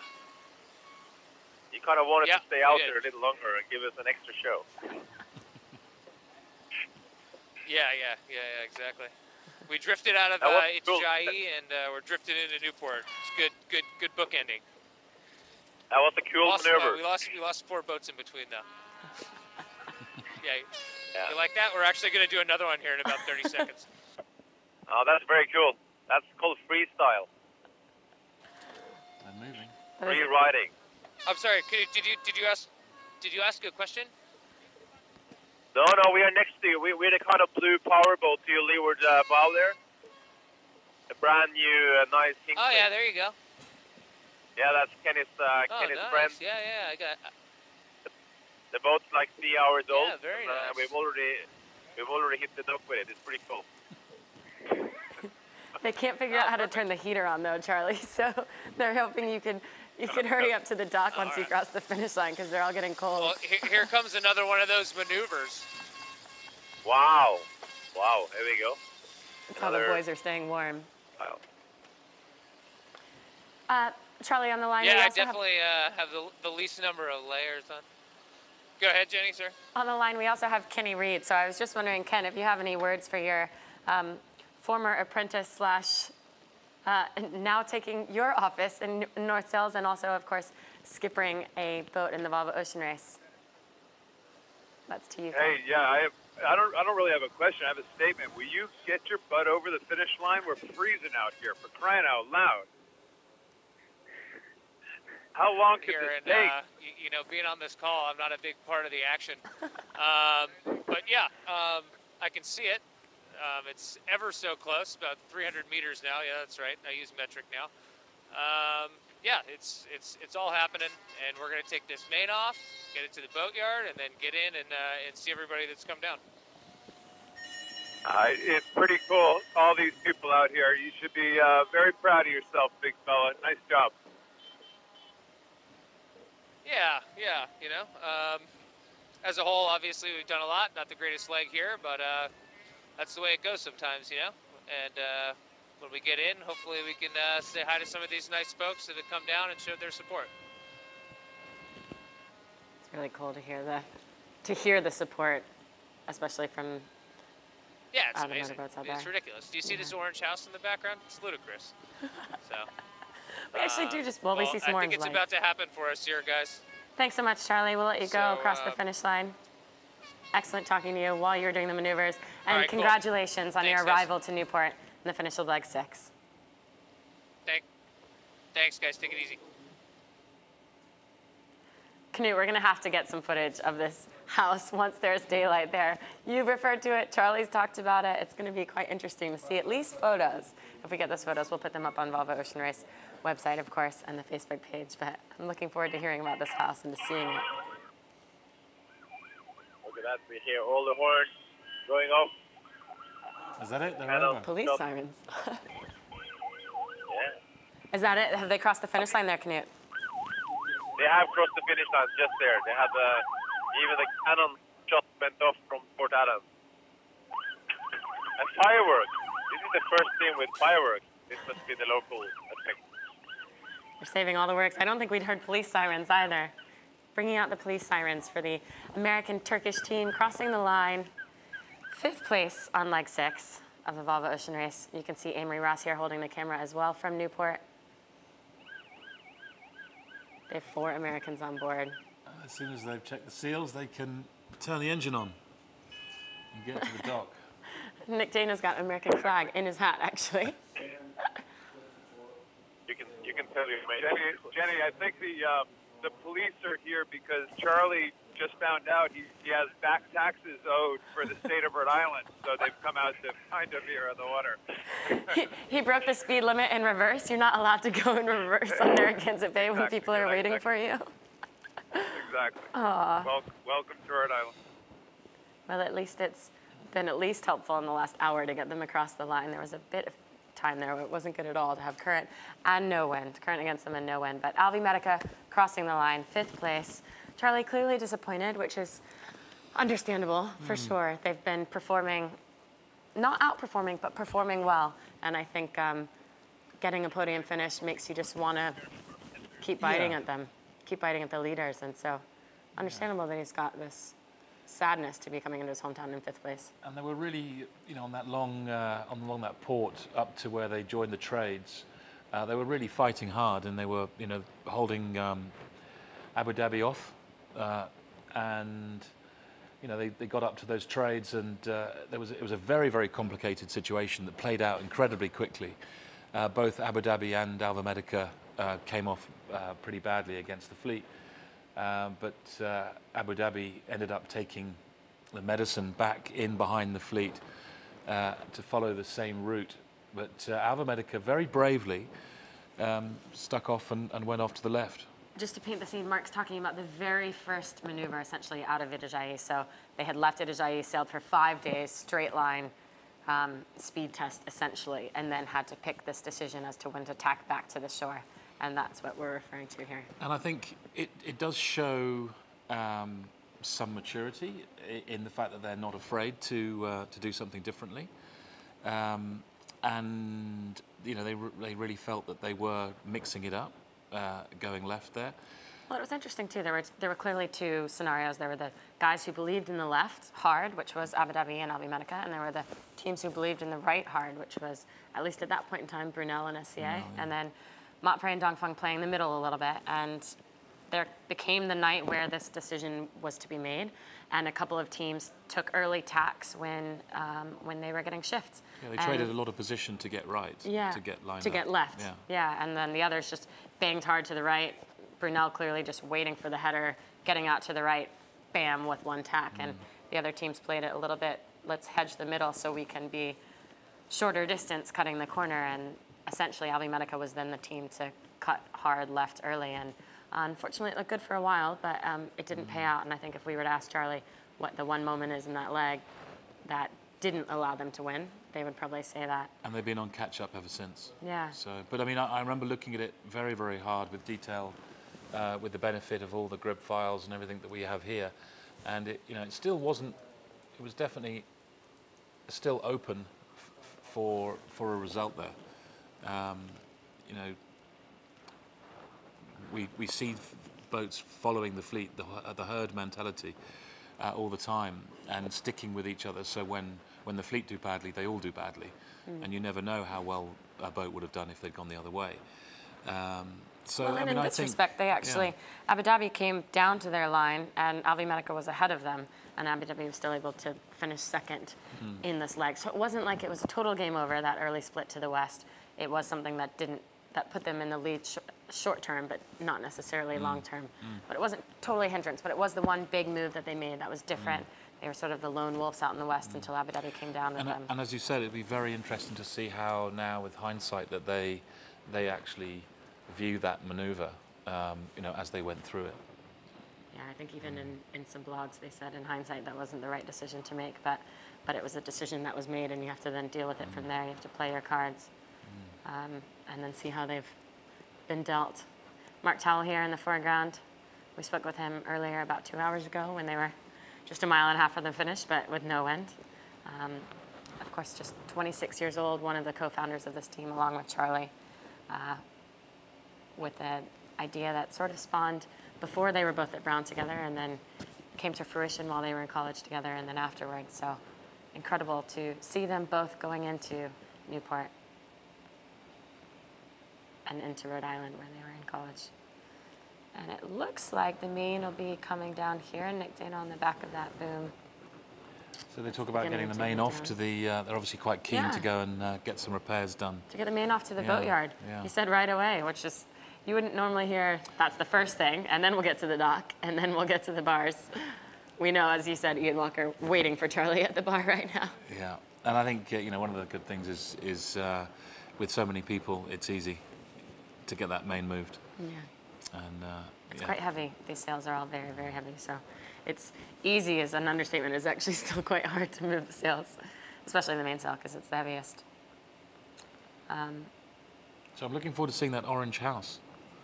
Speaker 3: You kind of wanted to stay out there a little longer and give us an extra show.
Speaker 21: Yeah, exactly. We drifted out of Itajaí and we're drifting into Newport. It's good bookending.
Speaker 3: That was a cool maneuver.
Speaker 21: We lost 4 boats in between though. Yeah. You like that? We're actually going to do another one here in about 30 seconds.
Speaker 3: Oh, that's very cool. That's called freestyle.
Speaker 1: I'm moving.
Speaker 3: Free riding.
Speaker 21: I'm sorry. Did you ask a question?
Speaker 3: No, we are next to you. We're the kind of blue power boat to your leeward bow there. A brand new, nice king.
Speaker 21: Oh yeah, there you go.
Speaker 3: Yeah, that's Kenny's
Speaker 21: nice.
Speaker 3: friend.
Speaker 21: Yeah, I got.
Speaker 3: The boat's like 3 hours old.
Speaker 21: Yeah, very nice.
Speaker 3: We've already hit the dock with it. It's pretty cool.
Speaker 2: They can't figure out how to turn the heater on though, Charlie. So they're hoping you could hurry up to the dock once you cross the finish line because they're all getting cold.
Speaker 21: Well, here comes another one of those maneuvers.
Speaker 3: Wow, here we go.
Speaker 2: That's how the boys are staying warm.
Speaker 3: Wow.
Speaker 2: Charlie, on the line.
Speaker 21: Yeah, I definitely have the least number of layers on. Go ahead, Jenny, sir.
Speaker 2: On the line, we also have Kenny Reed. So I was just wondering, Ken, if you have any words for your former apprentice / now taking your office in North Sails and also, of course, skippering a boat in the Volvo Ocean Race. That's to you, Ken.
Speaker 4: Hey, yeah, I don't really have a question. I have a statement. Will you get your butt over the finish line? We're freezing out here, for crying out loud. How long could this take?
Speaker 21: You know, being on this call, I'm not a big part of the action. But yeah, I can see it. It's ever so close, about 300 meters now. Yeah, that's right. I use metric now. Yeah, it's all happening, and we're going to take this main off, get it to the boatyard, and then get in and see everybody that's come down.
Speaker 4: It's pretty cool. All these people out here. You should be very proud of yourself, big fella. Nice job.
Speaker 21: Yeah, you know. As a whole, obviously, we've done a lot. Not the greatest leg here, but that's the way it goes sometimes, you know. And when we get in, hopefully we can say hi to some of these nice folks that have come down and showed their support.
Speaker 2: It's really cool to hear the support, especially from
Speaker 21: it's amazing. It's ridiculous. Do you see this orange house in the background? It's ludicrous. So.
Speaker 2: We actually do we see some orange
Speaker 21: I think it's
Speaker 2: lights.
Speaker 21: about to happen for us here, guys.
Speaker 2: Thanks so much, Charlie. We'll let you go across the finish line. Excellent talking to you while you were doing the maneuvers. And
Speaker 21: All right,
Speaker 2: congratulations on your
Speaker 21: Thanks,
Speaker 2: arrival to Newport in the finish of leg 6.
Speaker 21: Thanks, guys. Take it easy.
Speaker 2: Knut, we're going to have to get some footage of this house once there's daylight there. You've referred to it. Charlie's talked about it. It's going to be quite interesting to see at least photos. If we get those photos, we'll put them up on Volvo Ocean Race website, of course, and the Facebook page. But I'm looking forward to hearing about this house and to seeing it.
Speaker 3: Look at that. We hear all the horns going off.
Speaker 1: Is that it?
Speaker 2: Police sirens.
Speaker 3: Yeah.
Speaker 2: Is that it? Have they crossed the finish line there, Knut?
Speaker 3: They have crossed the finish line just there. They have even the cannon shot went off from Port Adams. And fireworks. This is the first team with fireworks. This must be the local effect.
Speaker 2: They're saving all the works. I don't think we'd heard police sirens either. Bringing out the police sirens for the American-Turkish team crossing the line. 5th place on leg 6 of the Volvo Ocean Race. You can see Amory Ross here holding the camera as well from Newport. They have 4 Americans on board.
Speaker 1: As soon as they've checked the seals, they can turn the engine on and get to the dock.
Speaker 2: Nick Dana's got an American flag in his hat, actually.
Speaker 3: You can tell your mate.
Speaker 4: Jenny, I think the police are here because Charlie just found out he has back taxes owed for the state of Rhode Island, so they've come out to find him here on the water.
Speaker 2: He broke the speed limit in reverse. You're not allowed to go in reverse on Narragansett Bay when people are waiting for you.
Speaker 4: Exactly.
Speaker 2: Aww.
Speaker 4: Welcome to Rhode Island.
Speaker 2: Well, at least it's been at least helpful in the last hour to get them across the line. There was a bit of time there where it wasn't good at all to have current and no wind, current against them and no wind. But Alvi Medica crossing the line, 5th place. Charlie clearly disappointed, which is understandable for sure. They've been performing, not outperforming, but performing well. And I think getting a podium finish makes you just want to keep biting at them, keep biting at the leaders. And so understandable that he's got this sadness to be coming into his hometown in 5th place.
Speaker 1: And they were really, on that along that port up to where they joined the trades, they were really fighting hard, and they were, holding Abu Dhabi off, and they got up to those trades, and it was a very, very complicated situation that played out incredibly quickly. Both Abu Dhabi and Alva Medica came off pretty badly against the fleet. But Abu Dhabi ended up taking the medicine back in behind the fleet to follow the same route. But Alva Medica very bravely stuck off and went off to the left.
Speaker 2: Just to paint the scene, Mark's talking about the very first maneuver essentially out of Itajaí. So they had left Itajaí, sailed for 5 days, straight line speed test essentially, and then had to pick this decision as to when to tack back to the shore. And that's what we're referring to here.
Speaker 1: And I think it does show some maturity in the fact that they're not afraid to do something differently. And they really felt that they were mixing it up, going left there.
Speaker 2: Well, it was interesting too. There were clearly 2 scenarios. There were the guys who believed in the left hard, which was Abu Dhabi and Alvi Medica, and there were the teams who believed in the right hard, which was, at least at that point in time, Brunel and SCA, and then Motfre and Dongfeng playing the middle a little bit, and there became the night where this decision was to be made, and a couple of teams took early tacks when they were getting shifts.
Speaker 1: Yeah, they traded a lot of position to get right, to get lined
Speaker 2: to
Speaker 1: up.
Speaker 2: get left. Yeah, and then the others just banged hard to the right. Brunel clearly just waiting for the header, getting out to the right, bam, with 1 tack, and the other teams played it a little bit, let's hedge the middle so we can be shorter distance cutting the corner, and essentially, Alvi Medica was then the team to cut hard left early, and unfortunately, it looked good for a while, but it didn't pay out. And I think if we were to ask Charlie what the one moment is in that leg that didn't allow them to win, they would probably say that.
Speaker 1: And they've been on catch-up ever since.
Speaker 2: Yeah.
Speaker 1: So, but I mean, I remember looking at it very, very hard with detail, with the benefit of all the grid files and everything that we have here, and it still wasn't. It was definitely still open for a result there. We see boats following the fleet, the herd mentality, all the time, and sticking with each other. So when the fleet do badly, they all do badly, and you never know how well a boat would have done if they'd gone the other way.
Speaker 2: And in this respect, they actually, Abu Dhabi came down to their line, and Alvi Medica was ahead of them. and Abu Dhabi was still able to finish second in this leg. So it wasn't like it was a total game over, that early split to the west. It was something that put them in the lead short term, but not necessarily long term. But it wasn't totally a hindrance, but it was the one big move that they made that was different. They were sort of the lone wolves out in the west until Abu Dhabi came down with them.
Speaker 1: And as you said, it'd be very interesting to see how now, with hindsight, that they actually view that maneuver, you know, as they went through it.
Speaker 2: Yeah, I think even in some blogs they said in hindsight that wasn't the right decision to make, but it was a decision that was made, and you have to then deal with it from there. You have to play your cards, and then see how they've been dealt. Mark Towell here in the foreground. We spoke with him earlier, about 2 hours ago, when they were just a mile and a half from the finish, but with no wind. Of course, just 26 years old, one of the co-founders of this team, along with Charlie, with an idea that sort of spawned before they were both at Brown together, and then came to fruition while they were in college together, and then afterwards. So incredible to see them both going into Newport and into Rhode Island where they were in college. And it looks like the main will be coming down here. Nick Dana on the back of that boom.
Speaker 1: So they talk about getting the main off to the, they're obviously quite keen to go and get some repairs done.
Speaker 2: To get the main off to the boatyard. He said right away, which is, you wouldn't normally hear, that's the first thing, and then we'll get to the dock, and then we'll get to the bars. We know, as you said, Ian Walker waiting for Charlie at the bar right now.
Speaker 1: Yeah, and I think, you know, one of the good things is with so many people, it's easy to get that main moved.
Speaker 2: Yeah.
Speaker 1: And
Speaker 2: it's quite heavy. These sails are all very, very heavy. So it's easy as an understatement. It's actually still quite hard to move the sails, especially the mainsail, because it's the heaviest.
Speaker 1: So I'm looking forward to seeing that orange house.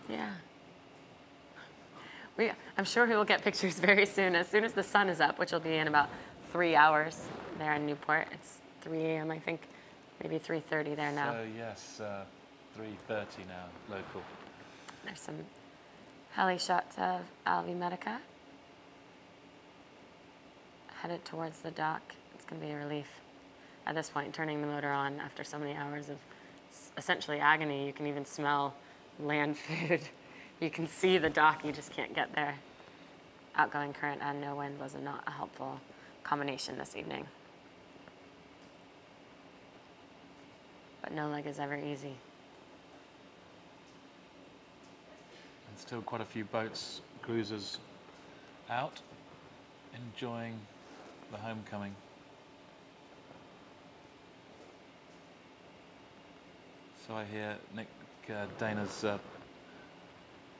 Speaker 2: Yeah. I'm sure we will get pictures very soon as the sun is up, which will be in about 3 hours there in Newport. It's 3 a.m., I think, maybe 3:30 there now.
Speaker 1: So yes, 3:30 now, local.
Speaker 2: There's some heli shots of Alvi Medica headed towards the dock. It's going to be a relief at this point, turning the motor on after so many hours of essentially agony. You can even smell land food. You can see the dock, you just can't get there. Outgoing current and no wind was not a helpful combination this evening. But no leg is ever easy.
Speaker 1: And still quite a few boats, cruisers out, enjoying the homecoming. So I hear Nick Dana's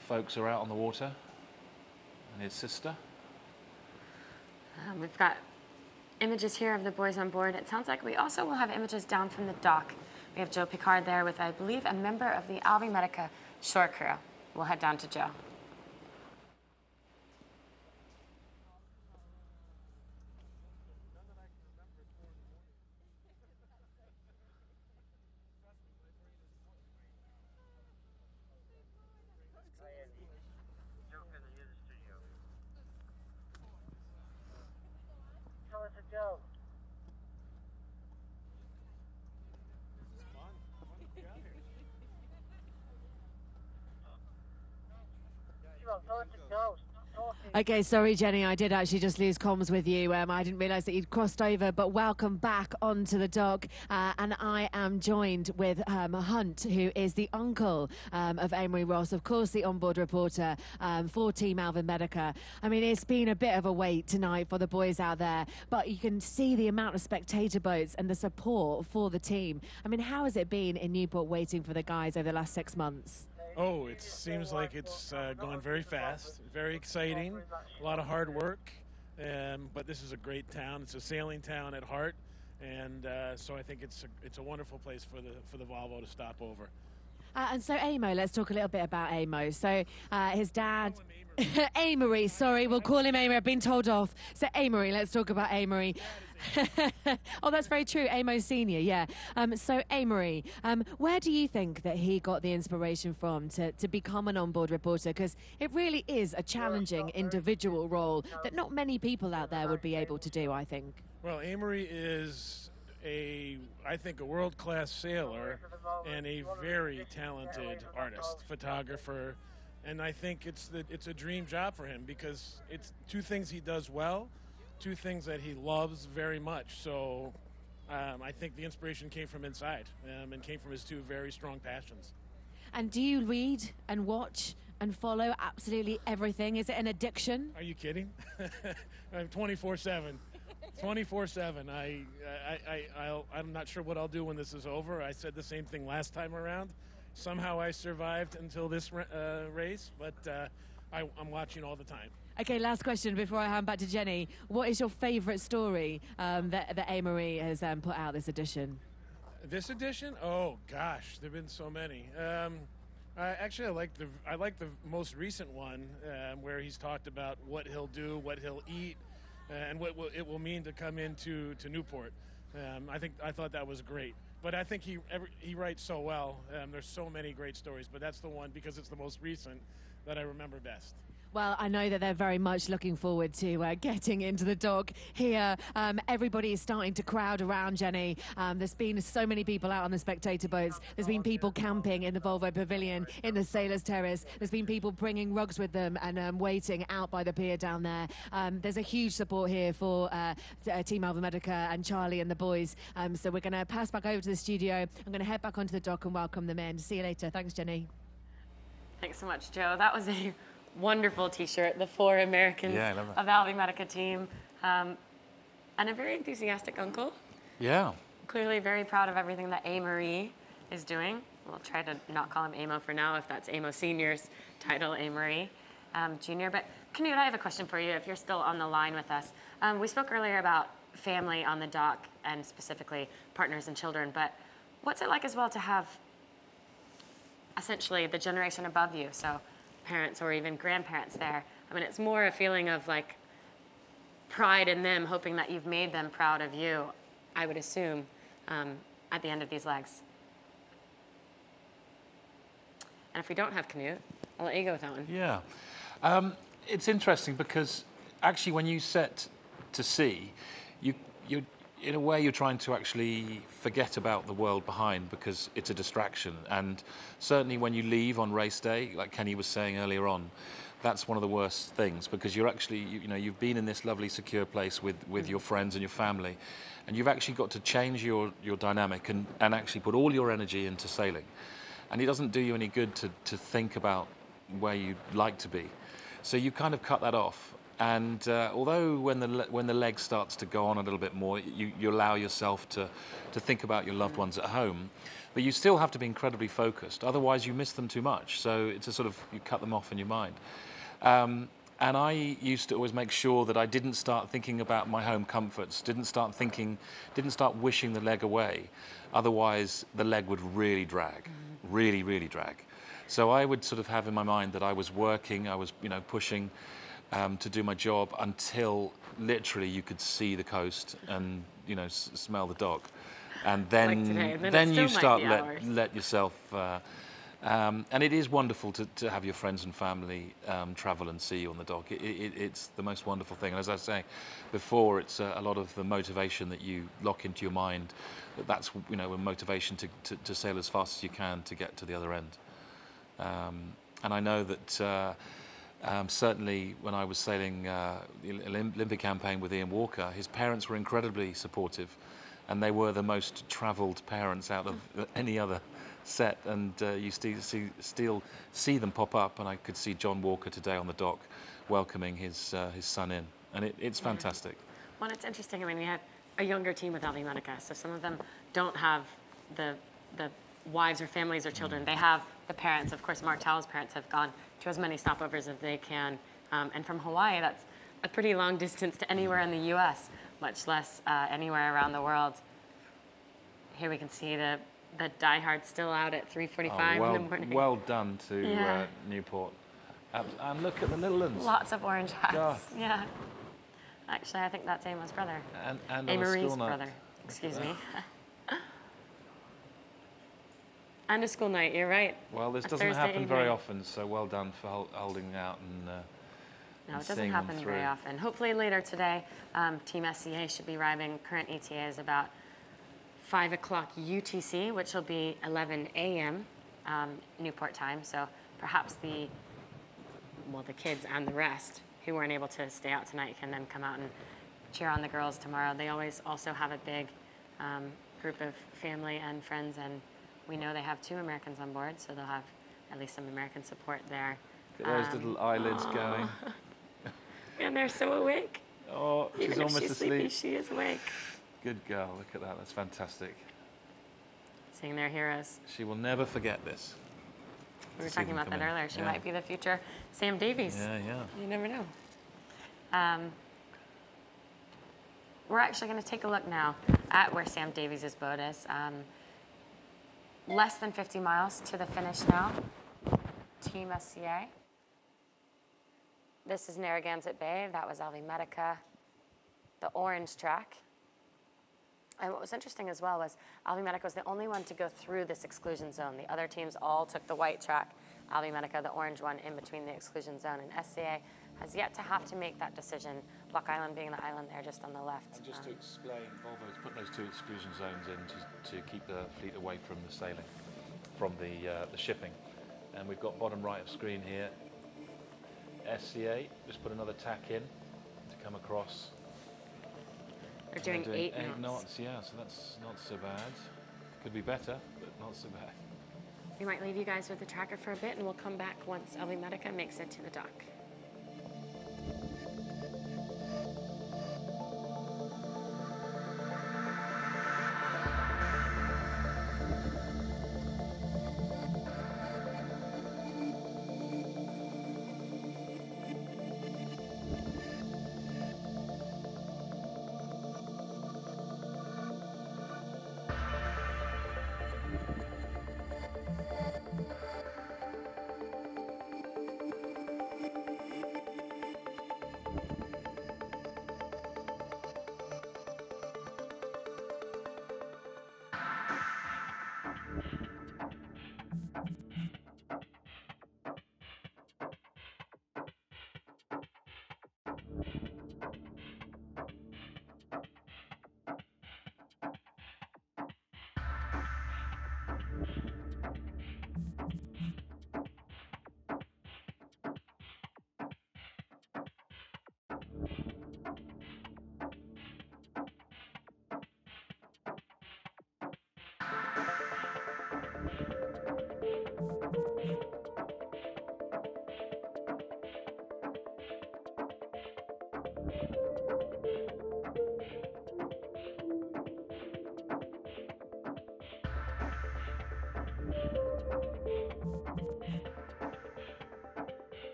Speaker 1: folks are out on the water, and his sister.
Speaker 2: We've got images here of the boys on board. It sounds like we also will have images down from the dock. We have Joe Picard there with, I believe, a member of the Alvi Medica shore crew. We'll head down to Joe.
Speaker 5: Okay, sorry, Jenny, I did actually just lose comms with you. I didn't realise that you'd crossed over, but welcome back onto the dock. And I am joined with Hunt, who is the uncle of Amory Ross, of course, the onboard reporter for Team Alvin Medica. I mean, it's been a bit of a wait tonight for the boys out there, but you can see the amount of spectator boats and the support for the team. I mean, how has it been in Newport waiting for the guys over the last 6 months?
Speaker 8: Oh, it seems like it's gone very fast, very exciting, a lot of hard work, but this is a great town. It's a sailing town at heart, and so I think it's a wonderful place for the Volvo to stop over.
Speaker 5: And so Amo, let's talk a little bit about Amo. So his dad, Amory, sorry, we'll call him Amory. I've been told off. So Amory, let's talk about Amory. Oh, that's very true. Amo Senior, yeah. So Amory, where do you think that he got the inspiration from to become an onboard reporter? Because it really is a challenging individual role that not many people out there would be able to do, I think.
Speaker 8: Well, Amory is I think a world-class sailor and a very talented artist, photographer, and I think it's a dream job for him because it's two things he does well. two things that he loves very much. So I think the inspiration came from inside and came from his two very strong passions.
Speaker 5: And do you read and watch and follow absolutely everything? Is it an addiction?
Speaker 8: Are you kidding? I'm 24/7. 24/7. I'm not sure what I'll do when this is over. I said the same thing last time around. Somehow I survived until this race, but I'm watching all the time.
Speaker 5: Okay, last question before I hand back to Jenny. What is your favourite story that A-Marie has put out this edition?
Speaker 8: This edition? Oh gosh, there've been so many. Actually, I like the most recent one where he's talked about what he'll do, what he'll eat, and what it will mean to come into Newport. I thought that was great. But I think he writes so well. There's so many great stories, but that's the one because it's the most recent that I remember best.
Speaker 5: Well, I know that they're very much looking forward to getting into the dock here. Everybody is starting to crowd around, Jenny. There's been so many people out on the spectator boats. There's been people camping in the Volvo Pavilion, in the Sailors Terrace. There's been people bringing rugs with them and waiting out by the pier down there. There's a huge support here for Team Alva Medica and Charlie and the boys. So we're going to pass back over to the studio. I'm going to head back onto the dock and welcome them in. See you later. Thanks, Jenny.
Speaker 2: Thanks so much, Joe. That was a wonderful T-shirt, the 4 Americans of the Alva Medica team, and a very enthusiastic uncle.
Speaker 1: Yeah.
Speaker 2: Clearly very proud of everything that A-Marie is doing. We'll try to not call him Amo for now, if that's Amo Senior's title, A-Marie Junior. But Knut, I have a question for you, if you're still on the line with us. We spoke earlier about family on the dock and specifically partners and children, but what's it like as well to have essentially the generation above you, so parents or even grandparents there? I mean, it's more a feeling of like pride in them, hoping that you've made them proud of you, I would assume, at the end of these legs. And if we don't have Knut, I'll let you go with that one.
Speaker 1: Yeah. It's interesting because actually when you set to sea, you in a way, you're trying to actually forget about the world behind because it's a distraction. And certainly when you leave on race day, like Kenny was saying earlier on, that's one of the worst things because you're actually, you've been in this lovely, secure place with your friends and your family, and you've actually got to change your dynamic and actually put all your energy into sailing. And it doesn't do you any good to think about where you'd like to be. So you kind of cut that off. And although when the leg starts to go on a little bit more, you allow yourself to think about your loved ones at home, but you still have to be incredibly focused. Otherwise, you miss them too much. So it's a sort of, you cut them off in your mind. And I used to always make sure that I didn't start thinking about my home comforts, didn't start wishing the leg away. Otherwise, the leg would really drag, really, really drag. So I would sort of have in my mind that I was working, I was, pushing to do my job until literally you could see the coast and smell the dock, and then then you start let yourself. And it is wonderful to have your friends and family travel and see you on the dock. It's the most wonderful thing. And as I was saying before, it's a lot of the motivation that you lock into your mind. That's a motivation to sail as fast as you can to get to the other end. And I know that. Certainly when I was sailing the Olympic campaign with Ian Walker, his parents were incredibly supportive, and they were the most travelled parents out of any other set, and you still see them pop up, and I could see John Walker today on the dock welcoming his son in, and it's fantastic.
Speaker 2: Well, it's interesting. I mean, we have a younger team with Alva Medica, so some of them don't have the wives or families or children. They have the parents. Of course, Martel's parents have gone to as many stopovers as they can. And from Hawaii, that's a pretty long distance to anywhere in the U.S., much less anywhere around the world. Here we can see the diehards still out at 3:45 in the morning.
Speaker 1: Well done to Newport. And look at the little ones.
Speaker 2: Lots of orange hats.
Speaker 1: God.
Speaker 2: Yeah. Actually, I think that's Amos' brother.
Speaker 1: And
Speaker 2: A-Marie's brother. Excuse me. And a school night, you're right.
Speaker 1: Well, this doesn't happen very often, so well done for holding out and
Speaker 2: no, it doesn't happen very often. Hopefully later today, Team SCA should be arriving. Current ETA is about 5 o'clock UTC, which will be 11 a.m. Newport time. So perhaps the kids and the rest who weren't able to stay out tonight can then come out and cheer on the girls tomorrow. They always also have a big group of family and friends, and we know they have 2 Americans on board, so they'll have at least some American support there.
Speaker 1: Look at those little eyelids going.
Speaker 2: And they're so awake.
Speaker 1: Oh, she's
Speaker 2: Even if
Speaker 1: almost
Speaker 2: she's
Speaker 1: asleep.
Speaker 2: sleepy, she is awake.
Speaker 1: Good girl, look at that, that's fantastic.
Speaker 2: Seeing their heroes.
Speaker 1: She will never forget this.
Speaker 2: We were talking about that earlier. She might be the future Sam Davies.
Speaker 1: Yeah, yeah.
Speaker 2: You never know. We're actually going to take a look now at where Sam Davies' boat is. Less than 50 miles to the finish now. Team SCA. This is Narragansett Bay. That was Alvimedica, the orange track. And what was interesting as well was Alvimedica was the only one to go through this exclusion zone. The other teams all took the white track. Alvimedica, the orange one, in between the exclusion zone. And SCA has yet to have to make that decision, Block Island being the island there just on the left.
Speaker 1: And just to explain, Volvo's put those 2 exclusion zones in to keep the fleet away from the sailing, from the shipping. And we've got bottom right of screen here, SCA, just put another tack in to come across.
Speaker 2: They're doing 8
Speaker 1: knots. Yeah, so that's not so bad. Could be better, but not so bad.
Speaker 2: We might leave you guys with the tracker for a bit, and we'll come back once Alvimedica makes it to the dock.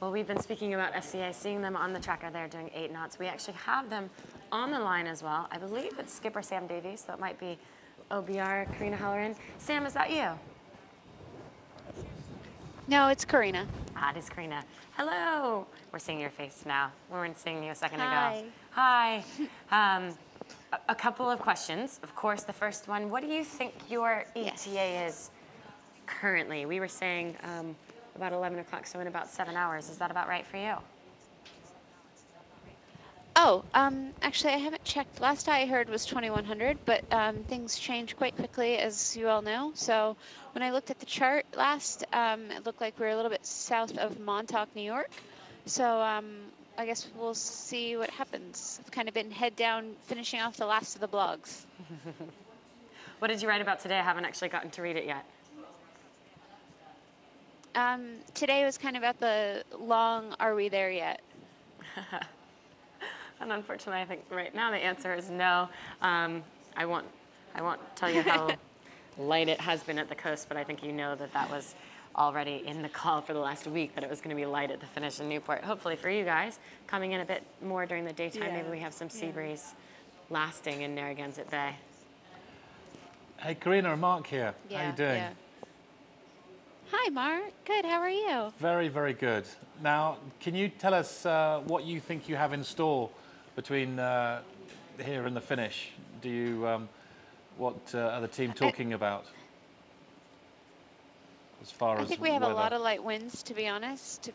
Speaker 2: Well, we've been speaking about SCA, seeing them on the tracker there doing 8 knots. We actually have them on the line as well. I believe it's skipper Sam Davies, so it might be OBR, Karina Halloran. Sam, is that you?
Speaker 9: No, it's Karina.
Speaker 2: Ah, it is Karina. Hello. We're seeing your face now. We weren't seeing you a second
Speaker 9: Hi.
Speaker 2: ago. Hi. A couple of questions. Of course, the first one, what do you think your ETA is currently? We were saying about 11 o'clock, so in about 7 hours. Is that about right for you?
Speaker 9: Oh, actually, I haven't checked. Last I heard was 2100, but things change quite quickly, as you all know. So when I looked at the chart last, it looked like we were a little bit south of Montauk, New York. So I guess we'll see what happens. I've kind of been head down, finishing off the last of the blogs.
Speaker 2: What did you write about today? I haven't actually gotten to read it yet.
Speaker 9: Today was kind of at the long, are we there yet?
Speaker 2: And unfortunately, I think right now the answer is no. I won't tell you how light it has been at the coast, but I think you know that that was already in the call for the last week, that it was going to be light at the finish in Newport. Hopefully for you guys, coming in a bit more during the daytime, maybe we have some sea breeze lasting in Narragansett Bay.
Speaker 1: Hey, Karina and Mark here. How are you doing?
Speaker 9: Hi, Mark. Good. How are you?
Speaker 1: Very, very good. Now, can you tell us what you think you have in store between here and the finish? Do you, what are the team talking about? As far as
Speaker 9: I think we have
Speaker 1: weather?
Speaker 9: a lot of light winds, to be honest.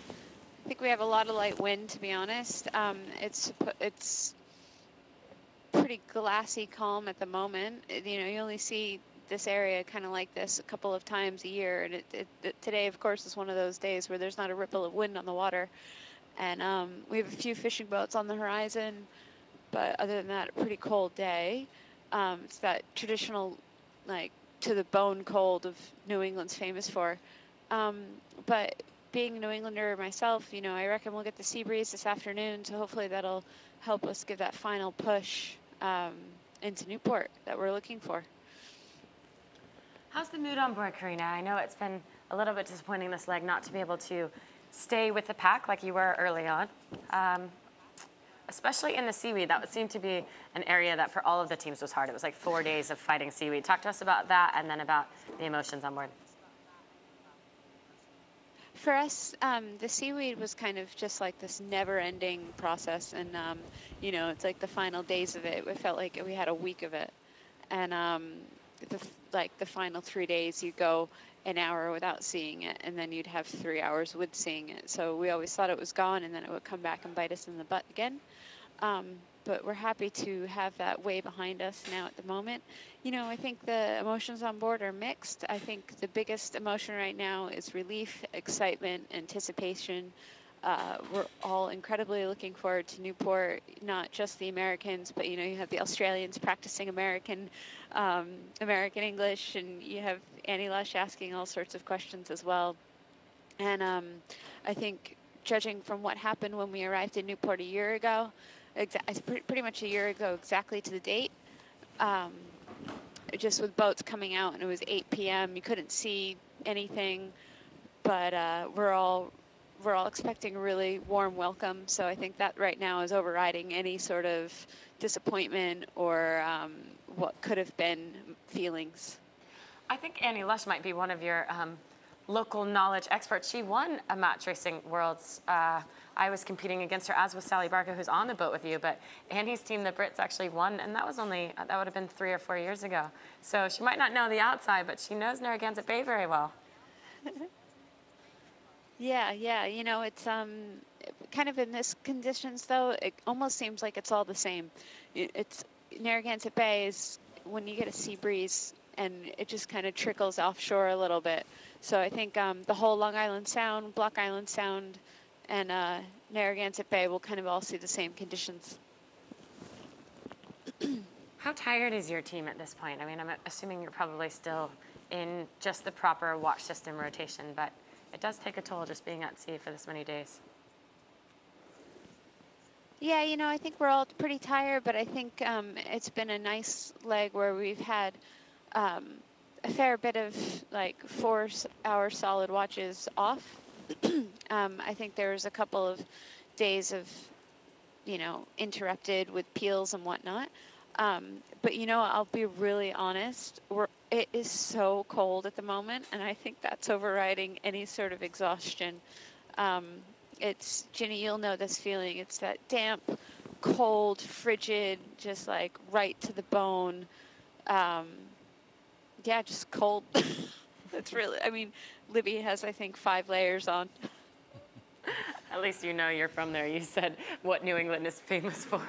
Speaker 9: I think we have a lot of light wind, to be honest. It's pretty glassy calm at the moment. You know, you only see this area kind of like this a couple of times a year, and today, of course, is one of those days where there's not a ripple of wind on the water. And we have a few fishing boats on the horizon, but other than that, a pretty cold day. It's that traditional, like, to the bone cold of New England's famous for. But being a New Englander myself, you know, I reckon we'll get the sea breeze this afternoon, so hopefully that'll help us give that final push into Newport that we're looking for.
Speaker 2: How's the mood on board, Karina? I know it's been a little bit disappointing this leg not to be able to stay with the pack like you were early on. Especially in the seaweed, that would seem to be an area that for all of the teams was hard. It was like 4 days of fighting seaweed. Talk to us about that and then about the emotions on board.
Speaker 9: For us, the seaweed was kind of just like this never-ending process, and you know, it's like the final days of it. It felt like we had a week of it, and like the final 3 days, you go an hour without seeing it, and then you'd have 3 hours with seeing it. So we always thought it was gone, and then it would come back and bite us in the butt again. But we're happy to have that way behind us now at the moment. You know, I think the emotions on board are mixed. I think the biggest emotion right now is relief, excitement, anticipation. We're all incredibly looking forward to Newport, not just the Americans, but, you know, you have the Australians practicing American English, and you have Annie Lush asking all sorts of questions as well. And I think, judging from what happened when we arrived in Newport a year ago, pretty much a year ago exactly to the date, just with boats coming out, and it was 8 p.m. You couldn't see anything, but we're all expecting a really warm welcome. So I think that right now is overriding any sort of disappointment or what could have been feelings.
Speaker 2: I think Annie Lush might be one of your local knowledge experts. She won a match racing worlds. I was competing against her, as was Sally Barker, who's on the boat with you, but Annie's team, the Brits, actually won, and that was only, that would have been 3 or 4 years ago. So she might not know the outside, but she knows Narragansett Bay very well.
Speaker 9: Yeah, you know, it's kind of in this conditions, though, it almost seems like it's all the same. It's Narragansett Bay is when you get a sea breeze, and it just kind of trickles offshore a little bit. So I think the whole Long Island Sound, Block Island Sound, and Narragansett Bay will kind of all see the same conditions.
Speaker 2: How tired is your team at this point? I mean, I'm assuming you're probably still in just the proper watch system rotation, but it does take a toll just being at sea for this many days.
Speaker 9: Yeah, you know, I think we're all pretty tired, but I think it's been a nice leg where we've had a fair bit of like 4-hour solid watches off. I think there was a couple of days of, you know, interrupted with peels and whatnot. But, you know, I'll be really honest, it is so cold at the moment, and I think that's overriding any sort of exhaustion. It's, Ginny, you'll know this feeling. It's that damp, cold, frigid, just like right to the bone. Yeah, just cold. It's really, I mean, Libby has, I think, 5 layers on.
Speaker 2: At least you know you're from there. You said what New England is famous for.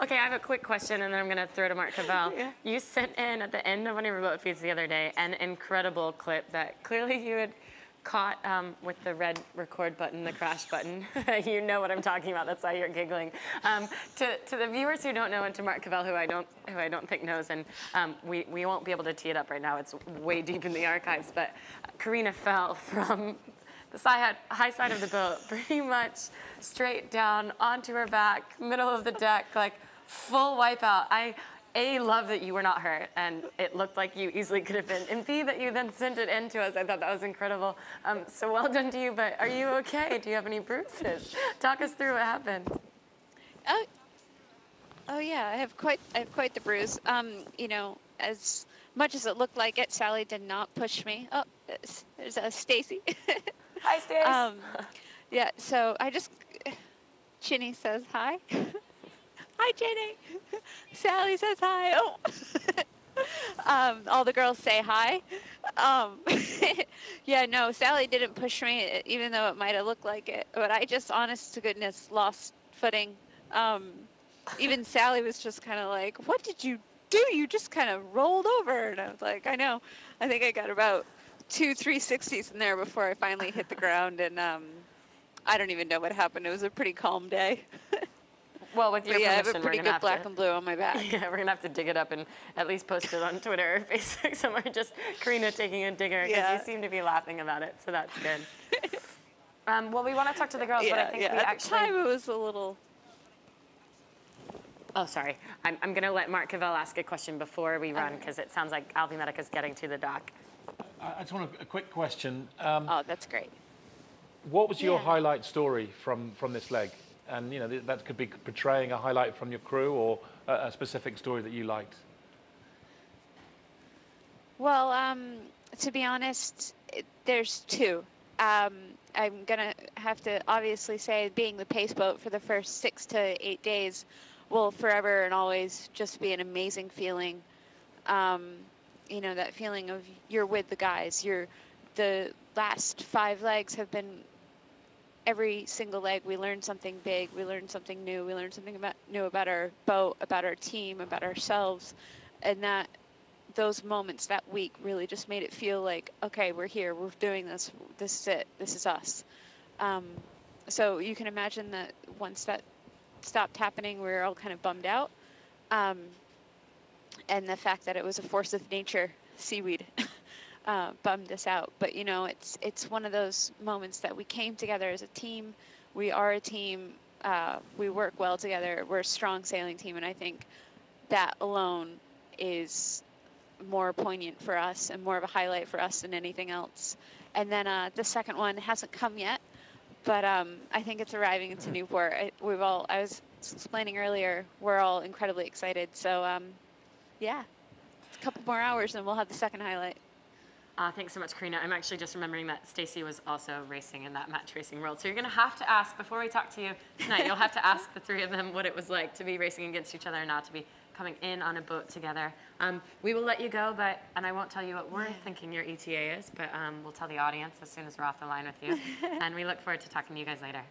Speaker 2: Okay, I have a quick question, and then I'm going to throw to Mark Cavell. Yeah. You sent in at the end of one of your boat feeds the other day an incredible clip that clearly you had caught with the red record button, the crash button. You know what I'm talking about. That's why you're giggling. To the viewers who don't know, and to Mark Cavell, who I don't think knows, and we won't be able to tee it up right now. It's way deep in the archives. But Karina fell from the high side of the boat, pretty much straight down onto her back, middle of the deck, like full wipeout. A, love that you were not hurt, and it looked like you easily could have been, and B, that you then sent it in to us. I thought that was incredible. So well done to you, but are you okay? Do you have any bruises? Talk us through what happened.
Speaker 9: Oh yeah, I have quite the bruise. You know, as much as it looked like it, Sally did not push me. Oh, there's Stacy.
Speaker 2: Hi, Stace.
Speaker 9: Yeah, so I just, Ginny says hi. Hi, Ginny. Sally says hi. Oh. All the girls say hi. Yeah, no, Sally didn't push me, even though it might have looked like it. But I just, honest to goodness, lost footing. Even Sally was just kind of like, what did you do? You just kind of rolled over. And I was like, I know. I think I got about 2 360s in there before I finally hit the ground. And I don't even know what happened. It was a pretty calm day.
Speaker 2: Well, with your
Speaker 9: yeah, I have a
Speaker 2: permission,
Speaker 9: pretty good black and blue on my back.
Speaker 2: Yeah, we're going to have to dig it up and at least post it on Twitter or Facebook somewhere. Just Karina taking a digger, because you seem to be laughing about it, so that's good. Well, we want to talk to the girls, but I think we
Speaker 9: at
Speaker 2: actually...
Speaker 9: the time it was a little...
Speaker 2: Oh, sorry. I'm going to let Mark Cavell ask a question before we run, because it sounds like Alvi Medica's getting to the dock.
Speaker 1: I just want a quick question.
Speaker 9: Oh, that's great.
Speaker 1: What was your highlight story from this leg? And, you know, that could be portraying a highlight from your crew or a specific story that you liked.
Speaker 9: Well, to be honest, there's two. I'm going to have to obviously say being the pace boat for the first 6 to 8 days will forever and always just be an amazing feeling. You know, that feeling of you're with the guys. The last 5 legs have been... Every single leg, we learned something big. We learned something new. We learned something new about our boat, about our team, about ourselves. And those moments that week really just made it feel like, okay, we're here. We're doing this. This is it. This is us. So you can imagine that once that stopped happening, we were all kind of bummed out. And the fact that it was a force of nature, seaweed, bummed us out. But, you know, it's one of those moments that we came together as a team. We are a team. We work well together. We're a strong sailing team. And I think that alone is more poignant for us and more of a highlight for us than anything else. And then the second one hasn't come yet, but I think it's arriving into Newport. I was explaining earlier, we're all incredibly excited. So, yeah, it's a couple more hours and we'll have the second highlight.
Speaker 2: Thanks so much, Karina. I'm actually just remembering that Stacy was also racing in that match racing world. So you're going to have to ask, before we talk to you tonight, you'll have to ask the 3 of them what it was like to be racing against each other and not to be coming in on a boat together. We will let you go, and I won't tell you what we're thinking your ETA is, but we'll tell the audience as soon as we're off the line with you. And we look forward to talking to you guys later.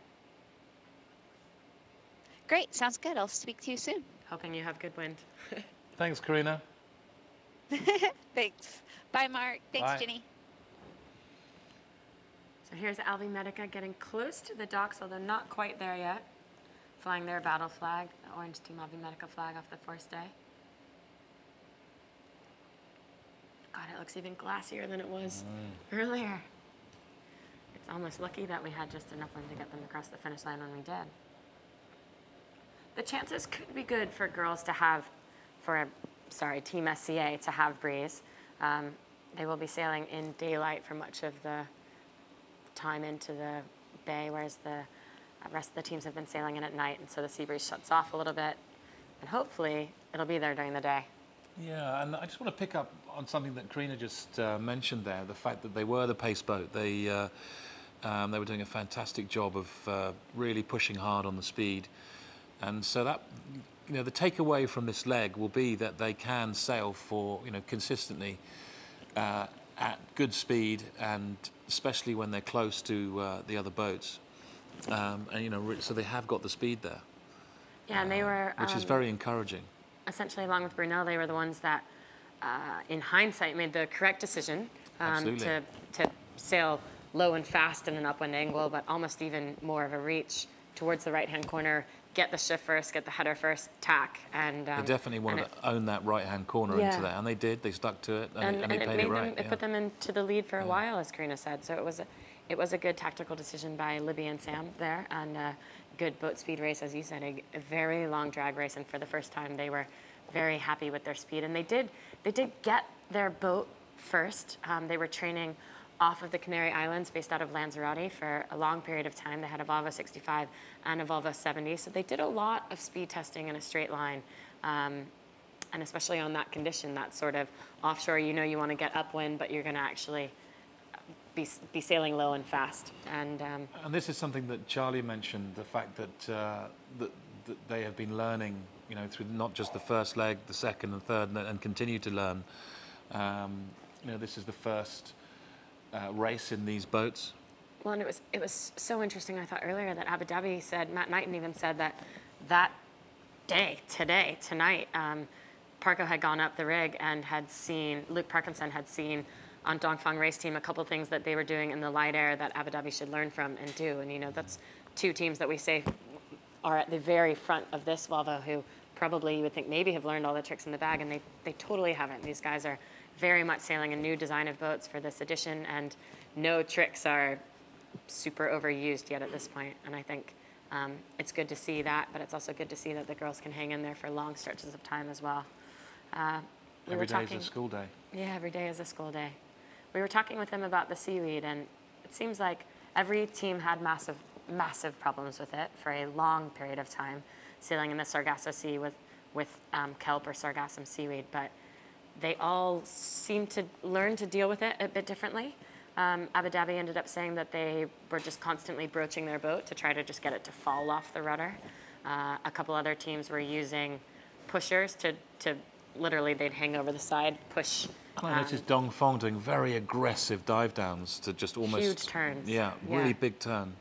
Speaker 9: Great. Sounds good. I'll speak to you soon.
Speaker 2: Hoping you have good wind.
Speaker 1: Thanks, Karina.
Speaker 9: Thanks. Bye, Mark. Thanks,
Speaker 1: Bye.
Speaker 9: Ginny.
Speaker 2: So here's Alvi Medica getting close to the docks, although not quite there yet. Flying their battle flag, the orange Team Alvi Medica flag off the first day. God, it looks even glassier than it was earlier. It's almost lucky that we had just enough wind to get them across the finish line when we did. The chances could be good for girls to have, Team SCA to have breeze. They will be sailing in daylight for much of the time into the bay, whereas the rest of the teams have been sailing in at night, and so the sea breeze shuts off a little bit, and hopefully it'll be there during the day.
Speaker 1: Yeah, and I just want to pick up on something that Karina just mentioned there, the fact that they were the pace boat. They were doing a fantastic job of really pushing hard on the speed, and so that, you know, the takeaway from this leg will be that they can sail for, you know, consistently at good speed, and especially when they're close to the other boats. And, you know, so they have got the speed there.
Speaker 2: Yeah, and they were...
Speaker 1: which is very encouraging.
Speaker 2: Essentially, along with Brunel, they were the ones that, in hindsight, made the correct decision to sail low and fast in an upwind angle, but almost even more of a reach towards the right-hand corner, get the shift first, get the header first, tack. And
Speaker 1: they definitely wanted to own that right-hand corner into that, and they did. They stuck to it, and they played it right.
Speaker 2: It put them into the lead for a while, as Karina said. So it was a good tactical decision by Libby and Sam there, and a good boat speed race, as you said, a very long drag race, and for the first time they were very happy with their speed. And they did get their boat first. They were training off of the Canary Islands based out of Lanzarote for a long period of time. They had a Volvo 65 and a Volvo 70. So they did a lot of speed testing in a straight line. And especially on that condition, that sort of offshore, you know you want to get upwind, but you're going to actually be sailing low and fast. And
Speaker 1: this is something that Charlie mentioned, the fact that, that they have been learning, you know, through not just the first leg, the second and third, and continue to learn. You know, this is the first race in these boats.
Speaker 2: Well, and it was so interesting. I thought earlier that Abu Dhabi said, Matt Knighton even said that day, tonight, Parko had gone up the rig and had seen, Luke Parkinson had seen on Dongfeng race team a couple things that they were doing in the light air that Abu Dhabi should learn from and do. And, you know, that's two teams that we say are at the very front of this Volvo who probably you would think maybe have learned all the tricks in the bag, and they totally haven't. These guys are very much sailing a new design of boats for this edition, and no tricks are super overused yet at this point. And I think it's good to see that, but it's also good to see that the girls can hang in there for long stretches of time as well.
Speaker 1: Every day is a school day.
Speaker 2: Yeah, every day is a school day. We were talking with them about the seaweed, and it seems like every team had massive problems with it for a long period of time, sailing in the Sargasso Sea with kelp or sargassum seaweed, but they all seem to learn to deal with it a bit differently. Abu Dhabi ended up saying that they were just constantly broaching their boat to try to just get it to fall off the rudder. A couple other teams were using pushers to literally they'd hang over the side, push.
Speaker 1: This is Dongfeng doing very aggressive dive downs to just almost
Speaker 2: huge turns.
Speaker 1: Yeah, really big turn.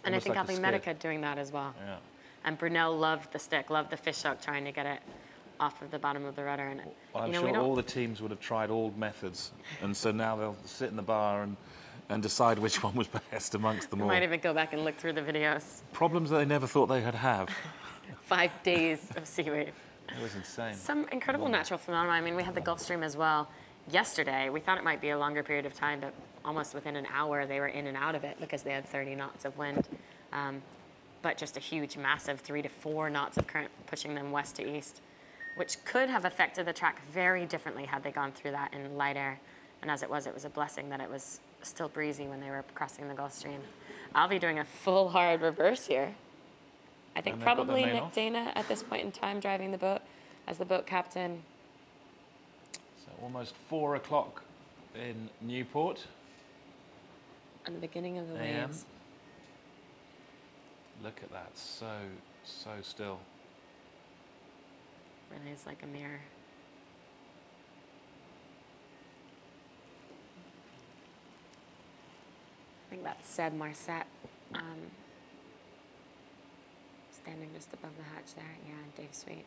Speaker 2: And I think Alvin Medica doing that as well.
Speaker 1: Yeah.
Speaker 2: And Brunel loved the stick, loved the fish hook, trying to get it off of the bottom of the rudder. And
Speaker 1: well, I'm
Speaker 2: you know,
Speaker 1: sure all the teams would have tried all methods, and so now they'll sit in the bar and decide which one was best amongst them all.
Speaker 2: Might even go back and look through the videos.
Speaker 1: Problems that they never thought they could have.
Speaker 2: 5 days of seaweed.
Speaker 1: It was insane.
Speaker 2: Some incredible natural phenomena. I mean, we had the Gulf Stream as well yesterday. We thought it might be a longer period of time, but almost within an hour they were in and out of it because they had 30 knots of wind. But just a huge, massive 3 to 4 knots of current pushing them west to east, which could have affected the track very differently had they gone through that in light air. And as it was a blessing that it was still breezy when they were crossing the Gulf Stream. Alvi doing a full hard reverse here. I think probably Nick Dana at this point in time driving the boat as the boat captain.
Speaker 1: So almost 4 o'clock in Newport.
Speaker 2: And the beginning of the waves.
Speaker 1: Look at that, so still.
Speaker 2: Really is like a mirror. I think that's Seb Marset. Standing just above the hatch there. Yeah, Dave Sweet.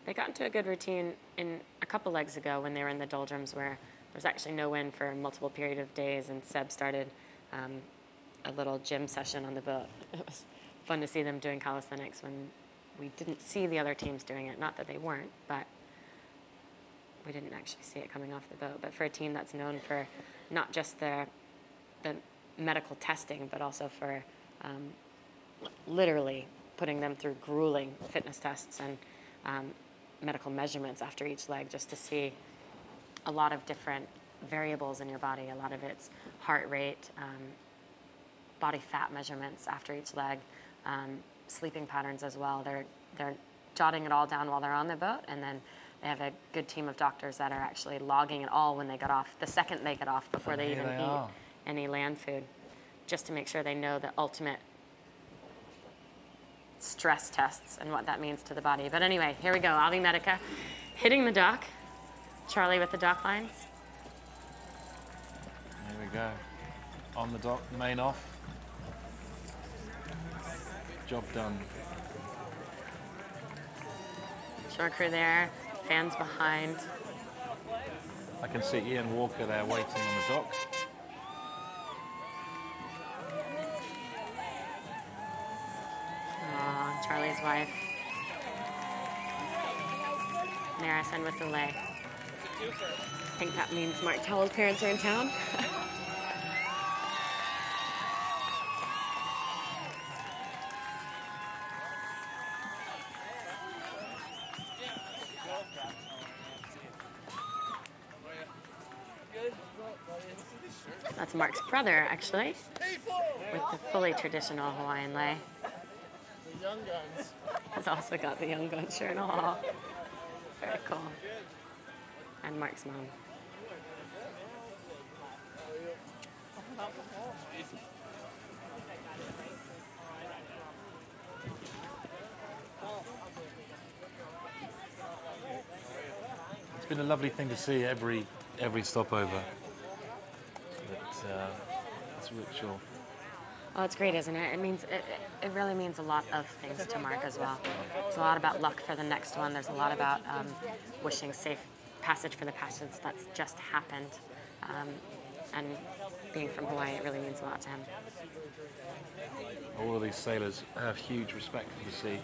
Speaker 2: They got into a good routine in a couple legs ago when they were in the doldrums where there's actually no wind for a multiple period of days, and Seb started a little gym session on the boat. It was fun to see them doing calisthenics when we didn't see the other teams doing it. Not that they weren't, but we didn't actually see it coming off the boat. But for a team that's known for not just the medical testing, but also for literally putting them through grueling fitness tests and medical measurements after each leg, just to see a lot of different variables in your body. A lot of it's heart rate, body fat measurements after each leg, sleeping patterns as well. They're jotting it all down while they're on the boat, and then they have a good team of doctors that are actually logging it all when they get off, the second they get off, before they even eat any land food, just to make sure they know the ultimate stress tests and what that means to the body. But anyway, here we go. Avi Medica hitting the dock. Charlie with the dock lines.
Speaker 1: Here we go. On the dock, main off. Job done.
Speaker 2: Shore crew there, fans behind.
Speaker 1: I can see Ian Walker there waiting on the dock.
Speaker 2: Aww, Charlie's wife. Marison with the lay. I think that means Mark Towell's parents are in town. That's Mark's brother, actually, with the fully traditional Hawaiian lei.
Speaker 10: The Young Guns.
Speaker 2: He's also got the Young Gun shirt. Aw, very cool. And Mark's mom.
Speaker 1: It's been a lovely thing to see every stopover. It's a ritual.
Speaker 2: Oh, it's great, isn't it? It means it really means a lot of things to Mark as well. It's a lot about luck for the next one. There's a lot about wishing safe passage for the passage that's just happened. And being from Hawaii, it really means a lot to him.
Speaker 1: All of these sailors have huge respect for the sea.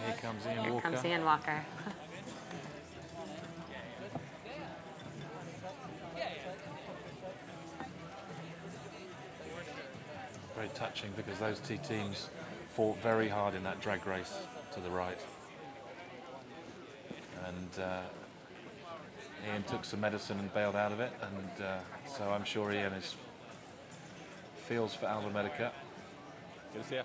Speaker 1: Here comes Ian Walker.
Speaker 2: Here comes Ian Walker.
Speaker 1: Very touching because those two teams fought very hard in that drag race to the right. And Ian took some medicine and bailed out of it, and so I'm sure Ian feels for Alba Medica.
Speaker 14: Good to see you.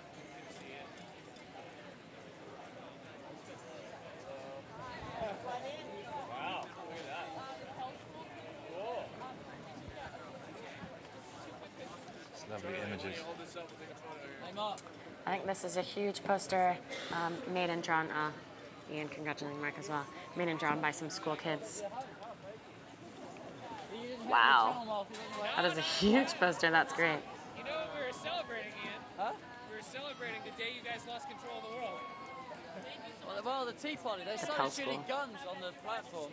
Speaker 1: Lovely images.
Speaker 2: I think this is a huge poster made and drawn. Ian congratulating Mark as well. Made and drawn by some school kids. Wow. That is a huge poster. That's great.
Speaker 22: You know what we were celebrating, Ian? Huh? We were celebrating the day you guys lost control of the world.
Speaker 13: Well, the Tea Party, they started shooting guns on the platform.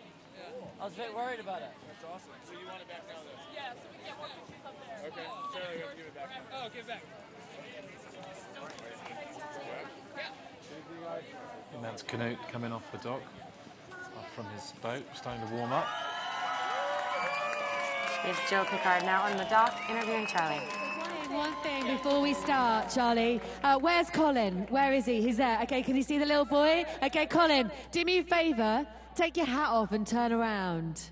Speaker 13: I was a bit worried about it.
Speaker 14: That's awesome. So you want it back now, though?
Speaker 22: Yeah, so we get one of the up there.
Speaker 14: Okay, Sarah, you have to give it back.
Speaker 22: Oh, give it back.
Speaker 1: That's Canute coming off the dock, off from his boat, starting to warm up.
Speaker 2: We have Joe Picard now on the dock interviewing Charlie.
Speaker 5: One thing before we start, Charlie. Where's Colin? Where is he? He's there. Okay, can you see the little boy? Okay, Colin, do me a favour. Take your hat off and turn around.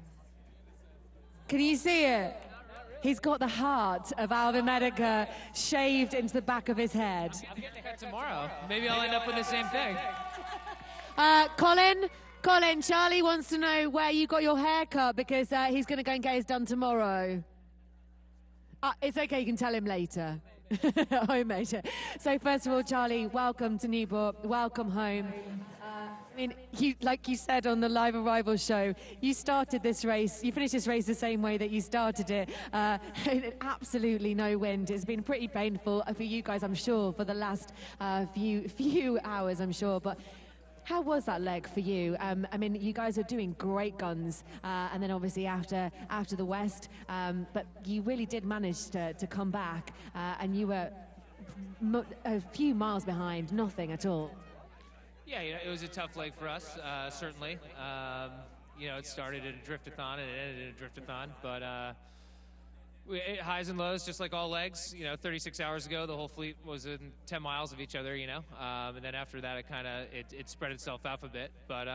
Speaker 5: Can you see it? He's got the heart of Alba Medica shaved into the back of his head.
Speaker 22: I'm getting a cut tomorrow. Maybe I'll end up with the same thing.
Speaker 5: Colin, Charlie wants to know where you got your hair cut because he's going to go and get his done tomorrow. It's okay, you can tell him later. Home later. So first of all, Charlie, welcome to Newport. Welcome home. I mean, like you said on the live arrival show, you started this race, you finished this race the same way that you started it. Absolutely no wind. It's been pretty painful for you guys, I'm sure, for the last few hours, I'm sure. But how was that leg for you? I mean, you guys are doing great guns, and then obviously after the West, but you really did manage to come back, and you were a few miles behind, nothing at all.
Speaker 22: Yeah, you know, it was a tough leg for us, certainly. You know, it started at a driftathon and it ended at a driftathon, but highs and lows, just like all legs. You know, 36 hours ago, the whole fleet was in 10 miles of each other, you know, and then after that, it spread itself out a bit. But,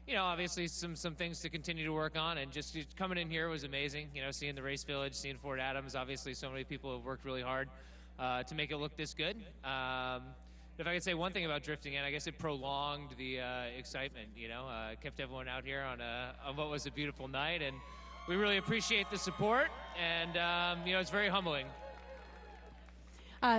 Speaker 22: you know, obviously some things to continue to work on, and just coming in here was amazing. You know, seeing the race village, seeing Fort Adams, obviously so many people have worked really hard to make it look this good. If I could say one thing about drifting in, I guess it prolonged the excitement, you know, kept everyone out here on what was a beautiful night, and we really appreciate the support, and, you know, it's very humbling.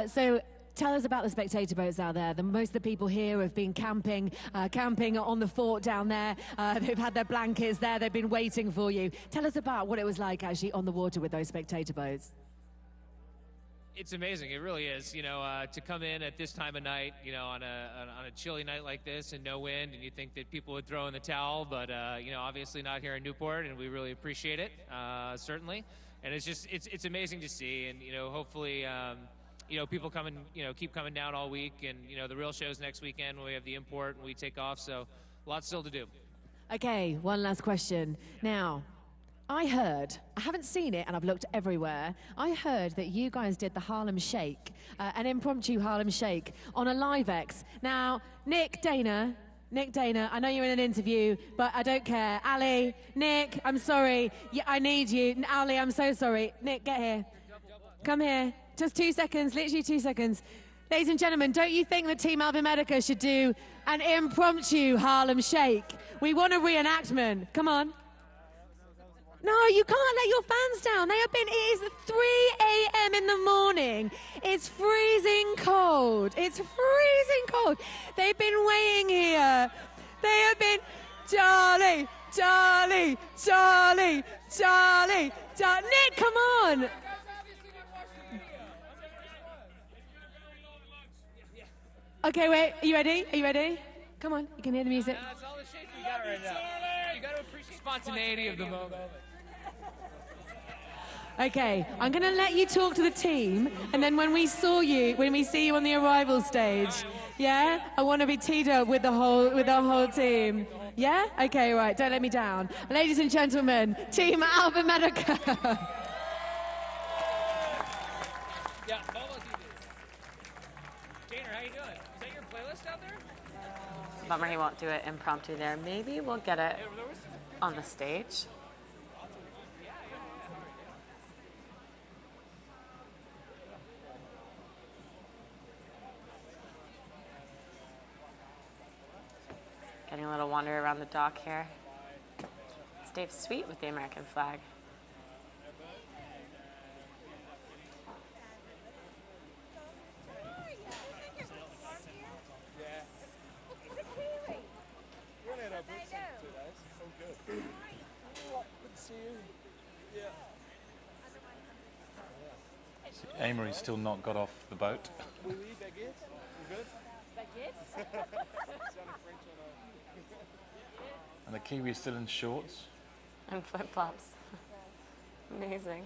Speaker 5: So tell us about the spectator boats out there. Most of the people here have been camping on the fort down there. They've had their blankets there. They've been waiting for you. Tell us about what it was like actually on the water with those spectator boats.
Speaker 22: It's amazing. It really is. You know, to come in at this time of night, you know, on a chilly night like this and no wind, and you think that people would throw in the towel, but you know, obviously not here in Newport, and we really appreciate it, certainly. And it's amazing to see, and you know, hopefully, you know, people keep coming down all week, and you know, the real show's next weekend when we have the import and we take off. So, lots still to do.
Speaker 5: Okay, one last question now. I heard, I haven't seen it and I've looked everywhere, I heard that you guys did the Harlem Shake, an impromptu Harlem Shake on a Live X. Now, Nick, Dana, Nick Dana, I know you're in an interview, but I don't care. Ali, Nick, I'm sorry. Yeah, I need you. Ali, I'm so sorry. Nick, get here. Come here. Just 2 seconds, literally 2 seconds. Ladies and gentlemen, don't you think that Team Alva Medica should do an impromptu Harlem Shake? We want a reenactment. Come on. No, you can't let your fans down. They have been, it is 3 a.m. in the morning. It's freezing cold. It's freezing cold. They've been waiting here. They have been, Charlie, Charlie, Charlie, Charlie, Charlie. Nick, come on. Okay, wait, are you ready? Are you ready? Come on, you can hear the music.
Speaker 22: That's all the shake we got right now. You got to appreciate spontaneity of the moment.
Speaker 5: Okay, I'm going to let you talk to the team, and then when we see you on the arrival stage, yeah, I want to be teed up with the whole team. Yeah? Okay, right. Don't let me down. Ladies and gentlemen, Team Alva Medica.
Speaker 22: Yeah, Tanner, how you doing? Is that your playlist out there?
Speaker 2: Bummer he won't do it impromptu there. Maybe we'll get it on the stage. Getting a little wander around the dock here. It's Dave Sweet with the American flag.
Speaker 1: Amory's still not got off the boat. And the Kiwi's still in shorts.
Speaker 2: And flip-flops. Amazing.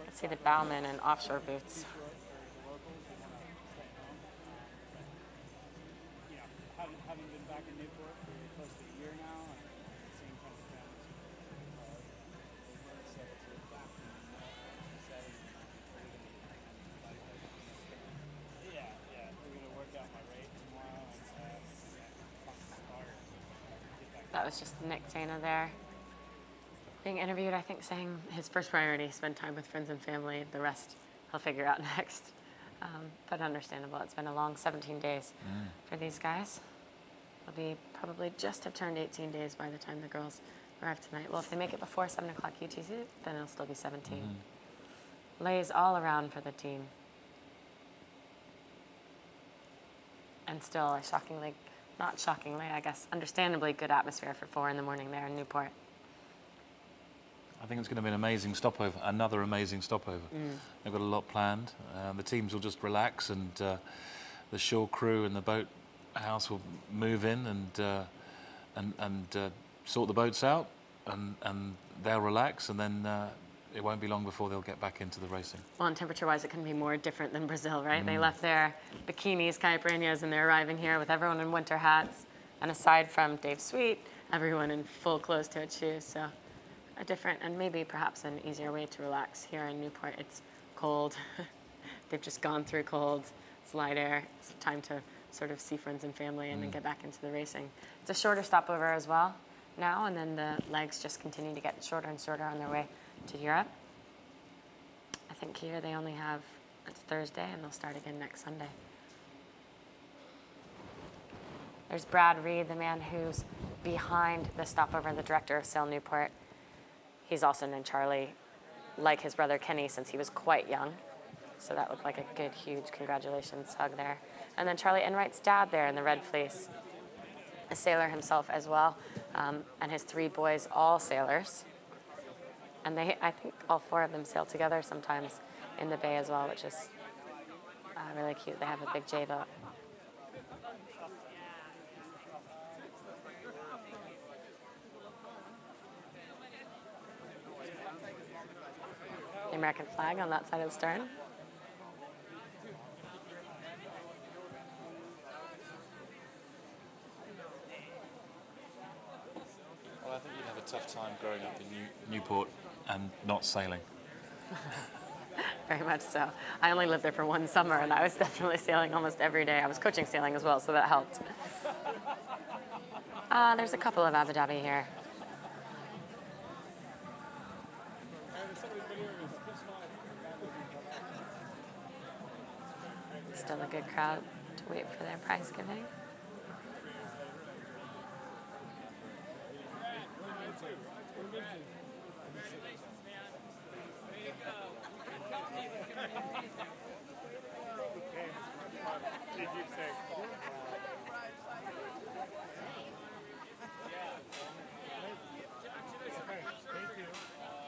Speaker 2: Let's see the bowman in offshore boots.
Speaker 11: Having been back in Newport for close to a year now, and seeing friends and family, so it's back in setting. Yeah, we're gonna work out my rate tomorrow and start.
Speaker 2: That was just Nick Dana there. Being interviewed, I think, saying his first priority, spend time with friends and family. The rest he'll figure out next. But understandable. It's been a long 17 days for these guys. They'll be probably just have turned 18 days by the time the girls arrive tonight. Well, if they make it before 7 o'clock UTC, then it'll still be 17. Lays all around for the team. And still a shockingly, not shockingly, I guess, understandably good atmosphere for 4 in the morning there in Newport.
Speaker 1: I think it's going to be an amazing stopover, another amazing stopover. They've got a lot planned. The teams will just relax, and the shore crew and the boat house will move in and sort the boats out, and they'll relax, and then it won't be long before they'll get back into the racing.
Speaker 2: Well, and temperature-wise, it couldn't be more different than Brazil, right? They left their bikinis, caipirinhas, and they're arriving here with everyone in winter hats, and aside from Dave Sweet, everyone in full closed-toed shoes. So a different and maybe perhaps an easier way to relax here in Newport. It's cold. They've just gone through cold. It's light air. It's time to sort of see friends and family and then get back into the racing. It's a shorter stopover as well now, and then the legs just continue to get shorter and shorter on their way to Europe. I think here they only have, it's Thursday, and they'll start again next Sunday. There's Brad Reed, the man who's behind the stopover, the director of Sail Newport. He's also known Charlie, like his brother Kenny, since he was quite young. So that looked like a good, huge congratulations hug there. And then Charlie Enright's dad there in the red fleece, a sailor himself as well, and his 3 boys, all sailors. And I think all 4 of them sail together sometimes in the bay as well, which is really cute. They have a big J boat. The American flag on that side of the stern.
Speaker 1: Well, I think you'd have a tough time growing up in Newport and not sailing.
Speaker 2: Very much so. I only lived there for one summer, and I was definitely sailing almost every day. I was coaching sailing as well, so that helped. There's a couple of Abu Dhabi here. Still a good crowd to wait for their prize giving.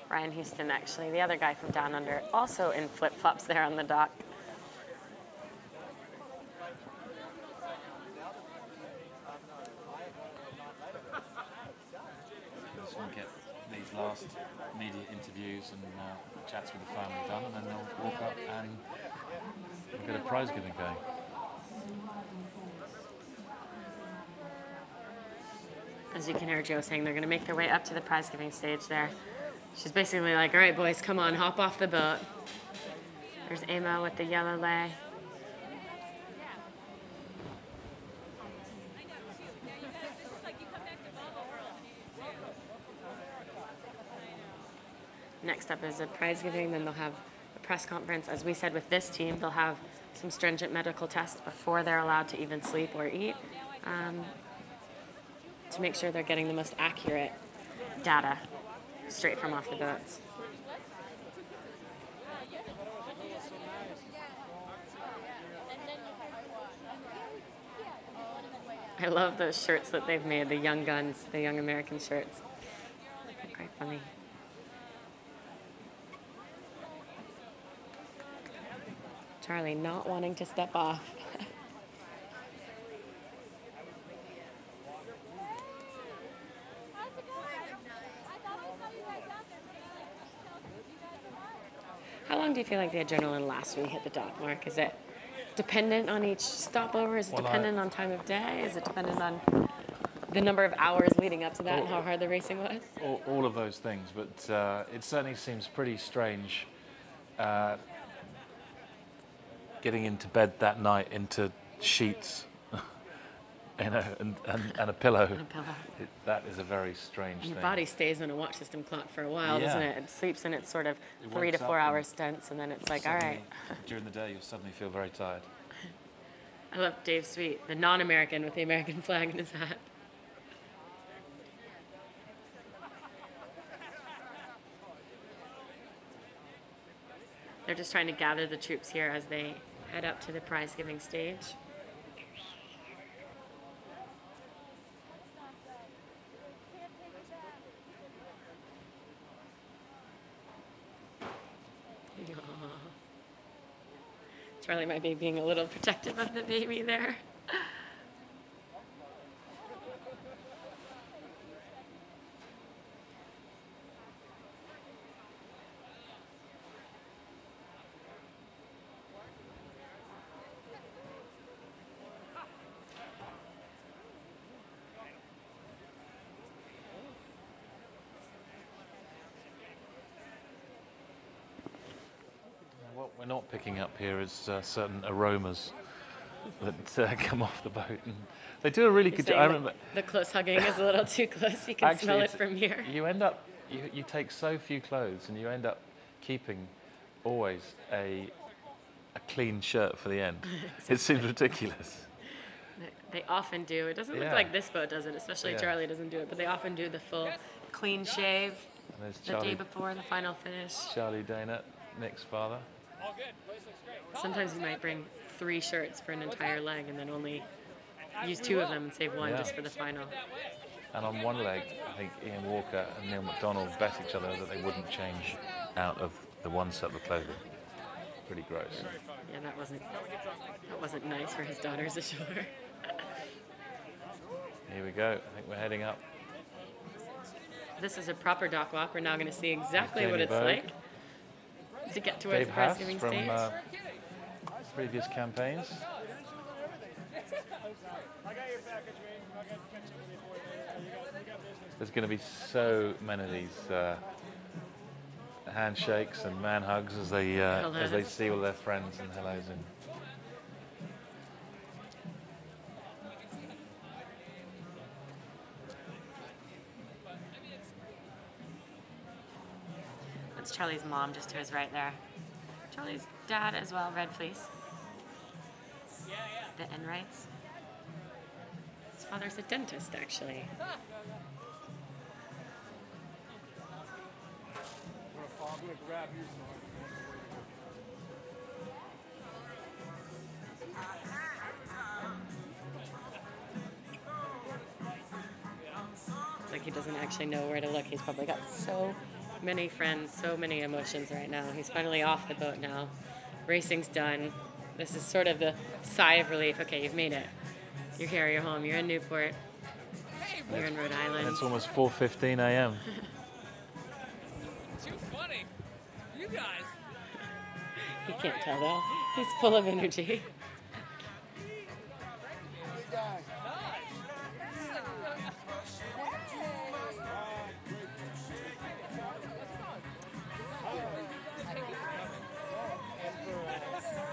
Speaker 2: Ryan Houston, actually, the other guy from Down Under, also in flip-flops there on the dock.
Speaker 1: Get these last media interviews and chats with the family done, and then they'll walk up and get a prize giving going.
Speaker 2: As you can hear Joe saying, they're going to make their way up to the prize giving stage there. She's basically like, all right, boys, come on, hop off the boat. There's Emma with the yellow lei. Next up is a prize giving, then they'll have a press conference. As we said with this team, they'll have some stringent medical tests before they're allowed to even sleep or eat to make sure they're getting the most accurate data straight from off the boats. I love those shirts that they've made, the Young Guns, the Young American shirts. They're quite funny. Charlie not wanting to step off. How long do you feel like the adrenaline lasts when you hit the dock, Mark? Is it dependent on each stopover? Is it dependent on time of day? Is it dependent on the number of hours leading up to that and how hard the racing was?
Speaker 1: All of those things, but it certainly seems pretty strange getting into bed that night into sheets, you know, and a pillow.
Speaker 2: And a pillow.
Speaker 1: That is a very strange
Speaker 2: Your
Speaker 1: thing.
Speaker 2: body stays on a watch system clock for a while, doesn't it? It sleeps in its sort of 3 to 4 hour stints, and then it's like, all right.
Speaker 1: During the day, you'll suddenly feel very tired.
Speaker 2: I love Dave Sweet, the non-American with the American flag in his hat. They're just trying to gather the troops here as they head up to the prize-giving stage. Charlie might be being a little protective of the baby there.
Speaker 1: What we're not picking up here is certain aromas that come off the boat. And they do a really good job. I remember
Speaker 2: the close hugging is a little too close. You can smell it from here.
Speaker 1: You end up, you take so few clothes, and you end up keeping always a clean shirt for the end. Exactly. It seems ridiculous.
Speaker 2: They often do. It doesn't look like this boat does it, especially Charlie doesn't do it, but they often do the full clean shave the day before the final finish.
Speaker 1: Charlie Dana, Nick's father.
Speaker 2: Sometimes you might bring 3 shirts for an entire leg and then only use 2 of them and save 1 just for the final.
Speaker 1: And on one leg, I think Ian Walker and Neil McDonald bet each other that they wouldn't change out of the one set of clothing. Pretty gross.
Speaker 2: Yeah, that wasn't nice for his daughters ashore.
Speaker 1: Here we go. I think we're heading up.
Speaker 2: This is a proper dock walk. We're now going to see exactly what it's like to get towards the prize giving stage.
Speaker 1: From previous campaigns. There's going to be so many of these handshakes and man hugs as they see all their friends and hellos in.
Speaker 2: That's Charlie's mom just to his right there. Charlie's dad as well, red fleece. The Enrights. His father's a dentist, actually. It's like he doesn't actually know where to look. He's probably got so many friends, so many emotions right now. He's finally off the boat now. Racing's done. This is sort of the sigh of relief. Okay, you've made it. You're here, you're home, you're in Newport. You're in Rhode Island.
Speaker 1: It's almost 4:15 a.m.
Speaker 22: Too funny. You guys.
Speaker 2: He can't tell though. He's full of energy.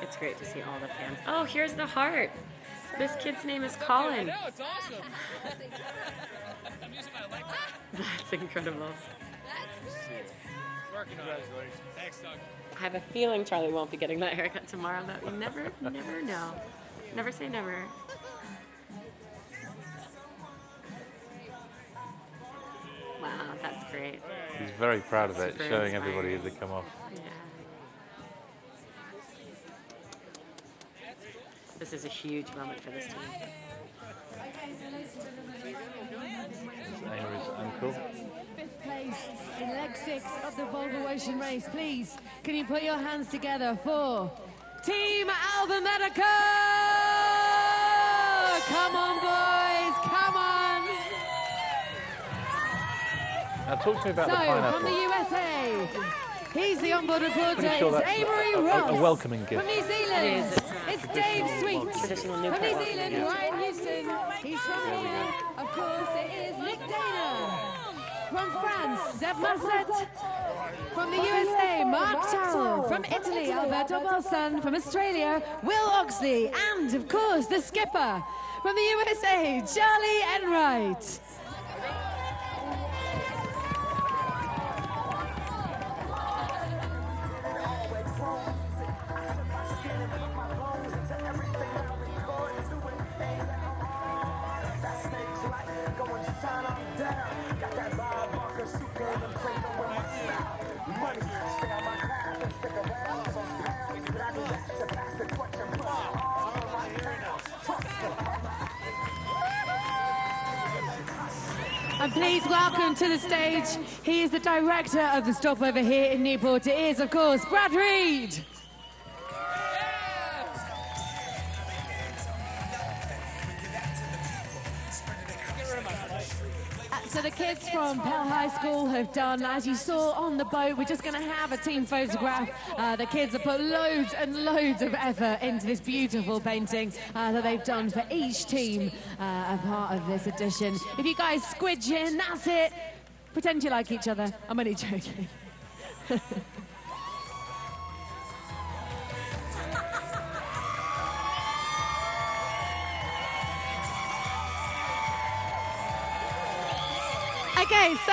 Speaker 2: It's great to see all the fans. Oh, here's the heart. This kid's name is Colin.
Speaker 22: I know, it's awesome. I'm using my electric.
Speaker 2: That's incredible.
Speaker 22: Working on it. Thanks, Doug.
Speaker 2: I have a feeling Charlie won't be getting that haircut tomorrow, but you never know. Never say never. Wow, that's great.
Speaker 1: He's very proud of it,
Speaker 2: Super
Speaker 1: showing
Speaker 2: inspiring.
Speaker 1: everybody as they come off.
Speaker 2: Yeah. This is a huge moment for this team.
Speaker 1: Avery's uncle.
Speaker 5: Fifth place in leg 6 of the Volvo Ocean race. Please, can you put your hands together for Team Albamedica? Come on, boys, come on.
Speaker 1: Now talk to me about the
Speaker 5: So,
Speaker 1: pineapple.
Speaker 5: from the USA, he's the onboard reporter.
Speaker 1: Pretty sure
Speaker 5: It's
Speaker 1: that's
Speaker 5: Avery
Speaker 1: a
Speaker 5: Ross.
Speaker 1: welcoming gift.
Speaker 5: From New Zealand, it's Dave Sweet.
Speaker 2: Traditional
Speaker 5: From
Speaker 2: Newport.
Speaker 5: New Zealand, Ryan Houston. He's from here. Of course, it is Nick Dana. From France, Zeb Masset. From the USA, Mark Towell. From Italy, Alberto Balsan. From Australia, Will Oxley. And, of course, the skipper. From the USA, Charlie Enright. And please welcome to the stage, he is the director of the stopover here in Newport. It is, of course, Brad Reed. So the kids from Pell High School have done, as you saw on the boat, we're just going to have a team photograph. The kids have put loads and loads of effort into this beautiful painting that they've done for each team a part of this edition. If you guys squidge in, that's it. Pretend you like each other. I'm only joking. Okay, so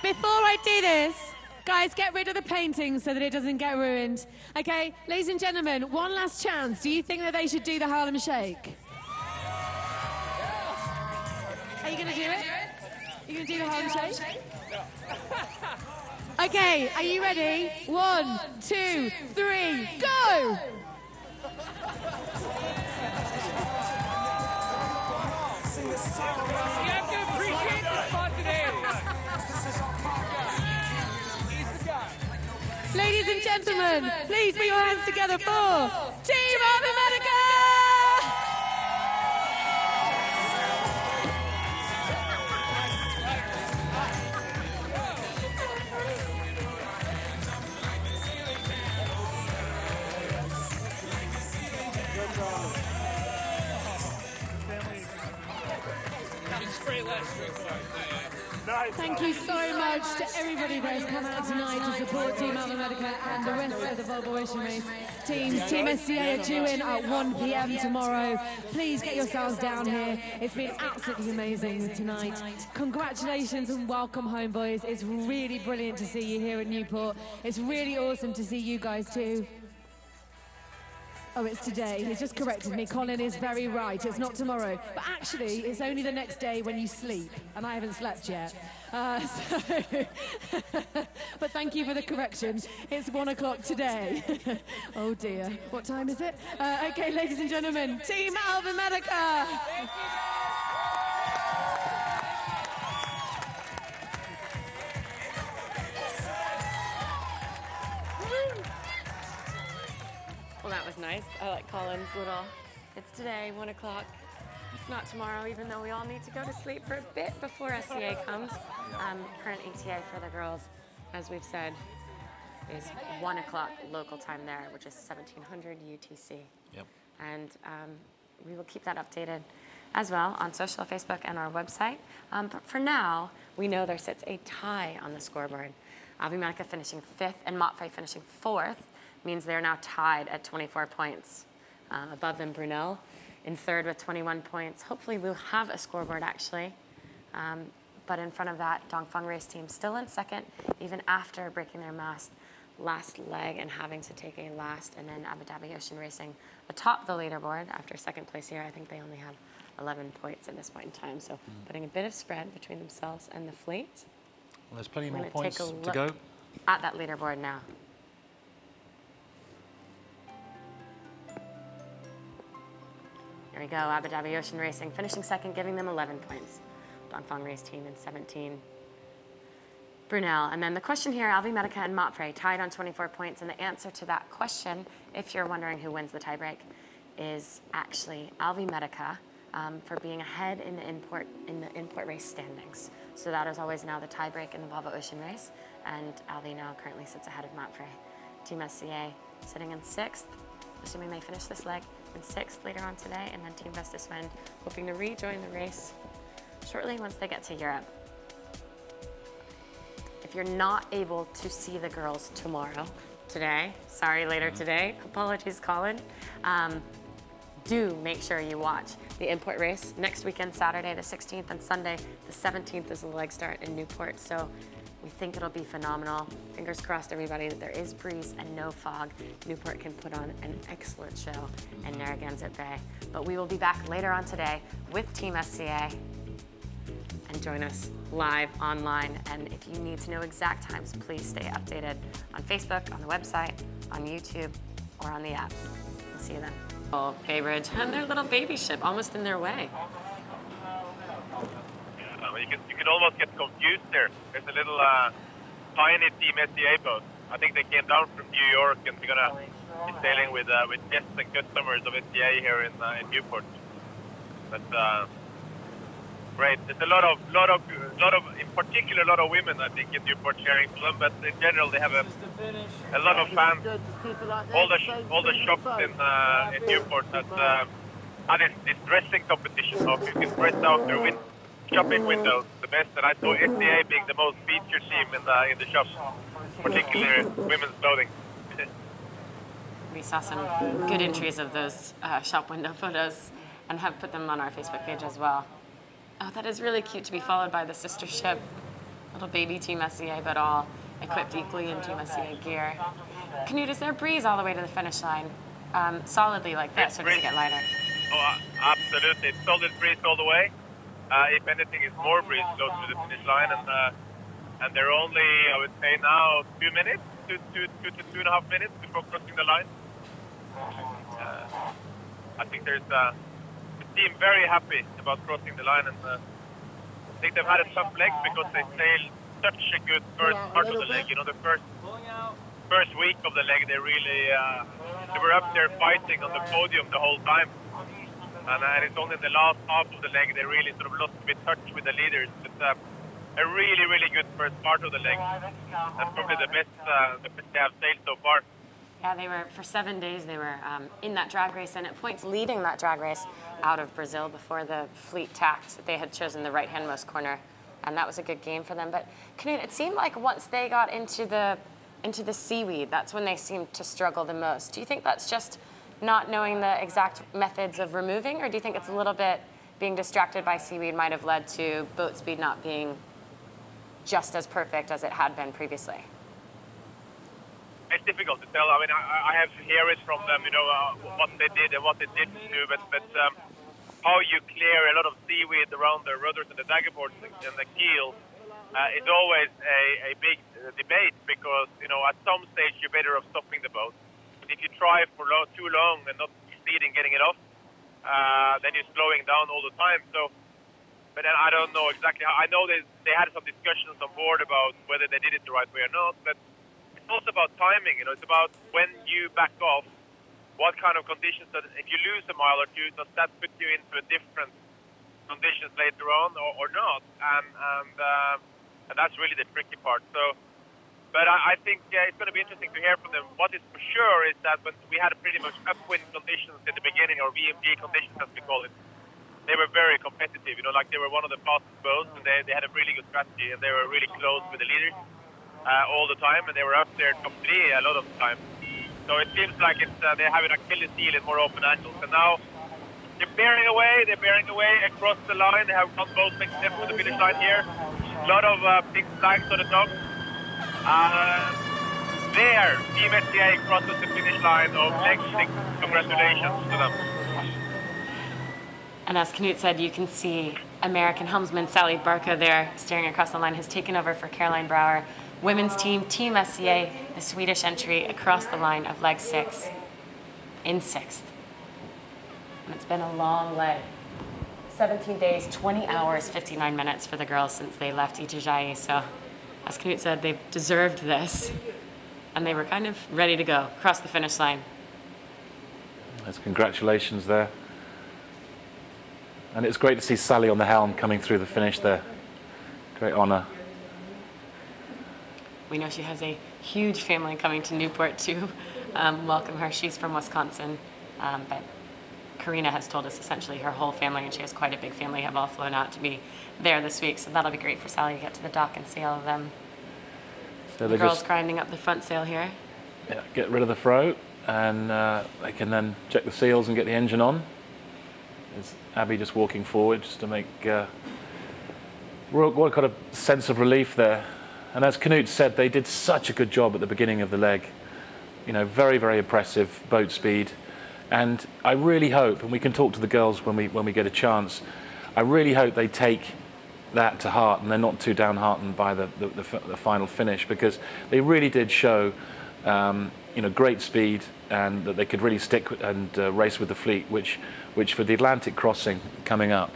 Speaker 5: before I do this, guys, get rid of the painting so that it doesn't get ruined. Okay, ladies and gentlemen, one last chance. Do you think that they should do the Harlem Shake? Are you going to do it? Are you going to do the Harlem Shake? Okay, are you ready? 1, 2, 3, go!
Speaker 22: You have to appreciate the spontaneity. He's the guy.
Speaker 5: Ladies and gentlemen, please put your hands together for Team Albamedica!
Speaker 22: You can spray less.
Speaker 4: No,
Speaker 5: Thank you so much to everybody that's come out tonight to support Team Alva Medica and the rest of the Volvo Ocean Race teams. Team SCA are due in at 1 p.m. tomorrow. Please get yourselves down here. It's been absolutely amazing tonight. Congratulations and welcome home, boys. It's really brilliant to see you here in Newport. It's really awesome to see you guys too. Oh, it's today. He's just corrected me. Colin is very right. It's not tomorrow. But actually, it's only the next day when you sleep. And I haven't slept yet. But thank you for the correction. It's 1 o'clock today. Oh, dear. What time is it? Okay, ladies and gentlemen, Team Alva Medica.
Speaker 2: Well, that was nice. I like Colin's little, it's today, 1 o'clock. It's not tomorrow, even though we all need to go to sleep for a bit before SCA comes. Current ETA for the girls, as we've said, is 1 o'clock local time there, which is 1700 UTC.
Speaker 1: Yep.
Speaker 2: And we will keep that updated as well on social, Facebook, and our website. But for now, we know there sits a tie on the scoreboard. Alva Medica finishing 5th and Motfre finishing 4th. Means they're now tied at 24 points. Above them, Brunel in 3rd with 21 points. Hopefully we'll have a scoreboard actually. But in front of that, Dongfeng race team still in 2nd, even after breaking their mast last leg and having to take a last. And then Abu Dhabi Ocean Racing atop the leaderboard after 2nd place here. I think they only have 11 points at this point in time. So putting a bit of spread between themselves and the fleet.
Speaker 1: Well, there's plenty more points to go.
Speaker 2: At that leaderboard now. There we go, Abu Dhabi Ocean Racing finishing 2nd, giving them 11 points. Dongfeng race team in 17. Brunel, and then the question here, Alva Medica and Motfre tied on 24 points, and the answer to that question, if you're wondering who wins the tiebreak, is actually Alva Medica for being ahead in the import race standings. So that is always now the tiebreak in the Volvo Ocean Race, and Alva now currently sits ahead of Motfre. Team SCA sitting in 6th, assuming they finish this leg, in 6th later on today, and then Team Vestaswend hoping to rejoin the race shortly once they get to Europe. If you're not able to see the girls today, sorry, later today, apologies, Colin, do make sure you watch the import race next weekend, Saturday the 16th, and Sunday the 17th is the leg start in Newport. So we think it'll be phenomenal. Fingers crossed, everybody, that there is breeze and no fog. Newport can put on an excellent show in Narragansett Bay. But we will be back later on today with Team SCA. And join us live online. And if you need to know exact times, please stay updated on Facebook, on the website, on YouTube, or on the app. We'll see you then. Oh, Bay Bridge and their little baby ship almost in their way.
Speaker 3: You can almost get confused there. There's a little tiny Team SCA boat. I think they came down from New York, and we're gonna be sailing with guests and customers of SCA here in Newport. But great. There's a lot of, in particular, a lot of women, I think, in Newport sharing film. But in general, they have a lot of fans. All the shops in Newport that have this dressing competition of you can dress out their shopping windows the best, and I saw SCA being the most featured team in the shops, particularly women's clothing.
Speaker 2: We saw some good entries of those shop window photos and have put them on our Facebook page as well. Oh, that is really cute to be followed by the sister ship. Little baby Team SCA, but all equipped equally in Team SCA gear. Knut, is there breeze all the way to the finish line? Solidly like this, or does it get lighter?
Speaker 3: Oh, absolutely. It's solid breeze all the way. If anything, it's more breeze close to the finish line, and they're only, I would say now, 2 minutes, two to 2.5 minutes before crossing the line. I think there's the team very happy about crossing the line, and I think they've had a tough leg because they sailed such a good first part of the leg. You know, the first week of the leg, they really they were up there fighting on the podium the whole time. And it's only in the last half of the leg they really sort of lost a bit touch with the leaders. But a really, really good first part of the leg. And probably the best they have sailed so far.
Speaker 2: Yeah, they were, for 7 days, they were in that drag race, and at points leading that drag race out of Brazil before the fleet tacked. They had chosen the right-handmost corner and that was a good game for them. But Knut, it seemed like once they got into the seaweed, that's when they seemed to struggle the most. Do you think that's just not knowing the exact methods of removing, or do you think it's a little bit being distracted by seaweed might have led to boat speed not being just as perfect as it had been previously?
Speaker 3: It's difficult to tell. I mean, I have to hear it from them, what they did and what they didn't do. But how you clear a lot of seaweed around the rudders and the dagger boards and the keel is always a big debate, because at some stage you're better off stopping the boat. But if you try for too long and not succeeding getting it off, then you're slowing down all the time. So, but then I don't know exactly how. I know they had some discussions on board about whether they did it the right way or not, but it's also about timing. It's about when you back off, what kind of conditions. That if you lose a mile or two, does that put you into a different conditions later on or not? And that's really the tricky part. So, but I think it's going to be interesting to hear from them. What is for sure is that when we had pretty much upwind conditions in the beginning, or VMG conditions as we call it, they were very competitive. Like they were one of the fastest boats, and they had a really good strategy, and they were really close with the leaders all the time, and they were up there top 3 a lot of the time. So it seems like they have an Achilles heel in more open angles. And now they're bearing away across the line. They have one boat next to them for the finish line here. A lot of big flags on the top. There, Team SCA crosses the finish line of leg 6. Congratulations to them.
Speaker 2: And as Knut said, you can see American helmsman Sally Barca there staring across the line, has taken over for Caroline Brouwer. Women's team, Team SCA, the Swedish entry across the line of leg 6 in 6th. And it's been a long leg. 17 days, 20 hours, 59 minutes for the girls since they left Itajaí. So as Knut said, they've deserved this. And they were kind of ready to go, across the finish line.
Speaker 1: There's congratulations there. And it's great to see Sally on the helm coming through the finish there. Great honour.
Speaker 2: We know she has a huge family coming to Newport to welcome her. She's from Wisconsin, but Karina has told us essentially her whole family, and she has quite a big family, have all flown out to be there this week. So that'll be great for Sally to get to the dock and see all of them. So the girls grinding up the front sail here.
Speaker 1: Yeah, get rid of the throat, and they can then check the seals and get the engine on. There's Abby just walking forward just to make what kind of sense of relief there. And as Knut said, they did such a good job at the beginning of the leg. Very, very impressive boat speed. And I really hope, and we can talk to the girls when we get a chance, I really hope they take that to heart and they're not too downhearted by the final finish, because they really did show great speed, and that they could really stick and race with the fleet, which for the Atlantic crossing coming up,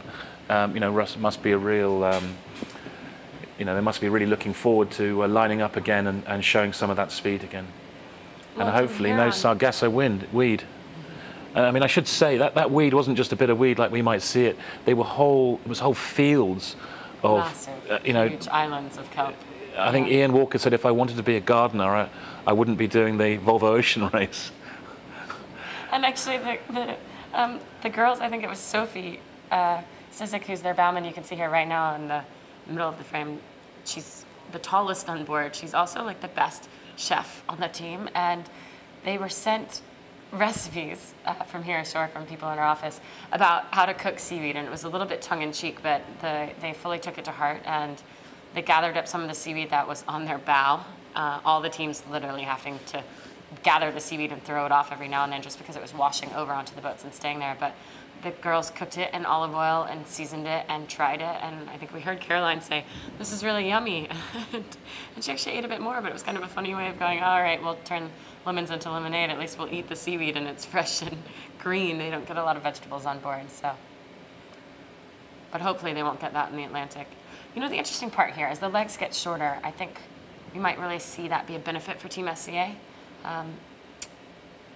Speaker 1: must be a real, they must be really looking forward to lining up again and showing some of that speed again. Well, and hopefully no Sargasso weed. I mean, I should say that weed wasn't just a bit of weed like we might see it. It was whole fields of,
Speaker 2: massive, huge islands of kelp.
Speaker 1: I think Ian Walker said if I wanted to be a gardener, I wouldn't be doing the Volvo Ocean Race.
Speaker 2: And actually, the girls, I think it was Sophie Sisek, who's their bowman. You can see her right now in the middle of the frame. She's the tallest on board. She's also like the best chef on the team, and they were sent recipes from here ashore from people in our office about how to cook seaweed, and it was a little bit tongue-in-cheek, but they fully took it to heart, and they gathered up some of the seaweed that was on their bow. All the teams literally having to gather the seaweed and throw it off every now and then just because it was washing over onto the boats and staying there. But the girls cooked it in olive oil and seasoned it and tried it, and I think we heard Caroline say, "This is really yummy." And she actually ate a bit more, but it was kind of a funny way of going, all right, we'll turn lemons into lemonade. At least we'll eat the seaweed and it's fresh and green. They don't get a lot of vegetables on board, so. But hopefully they won't get that in the Atlantic. The interesting part here, as the legs get shorter, I think we might really see that be a benefit for Team SCA.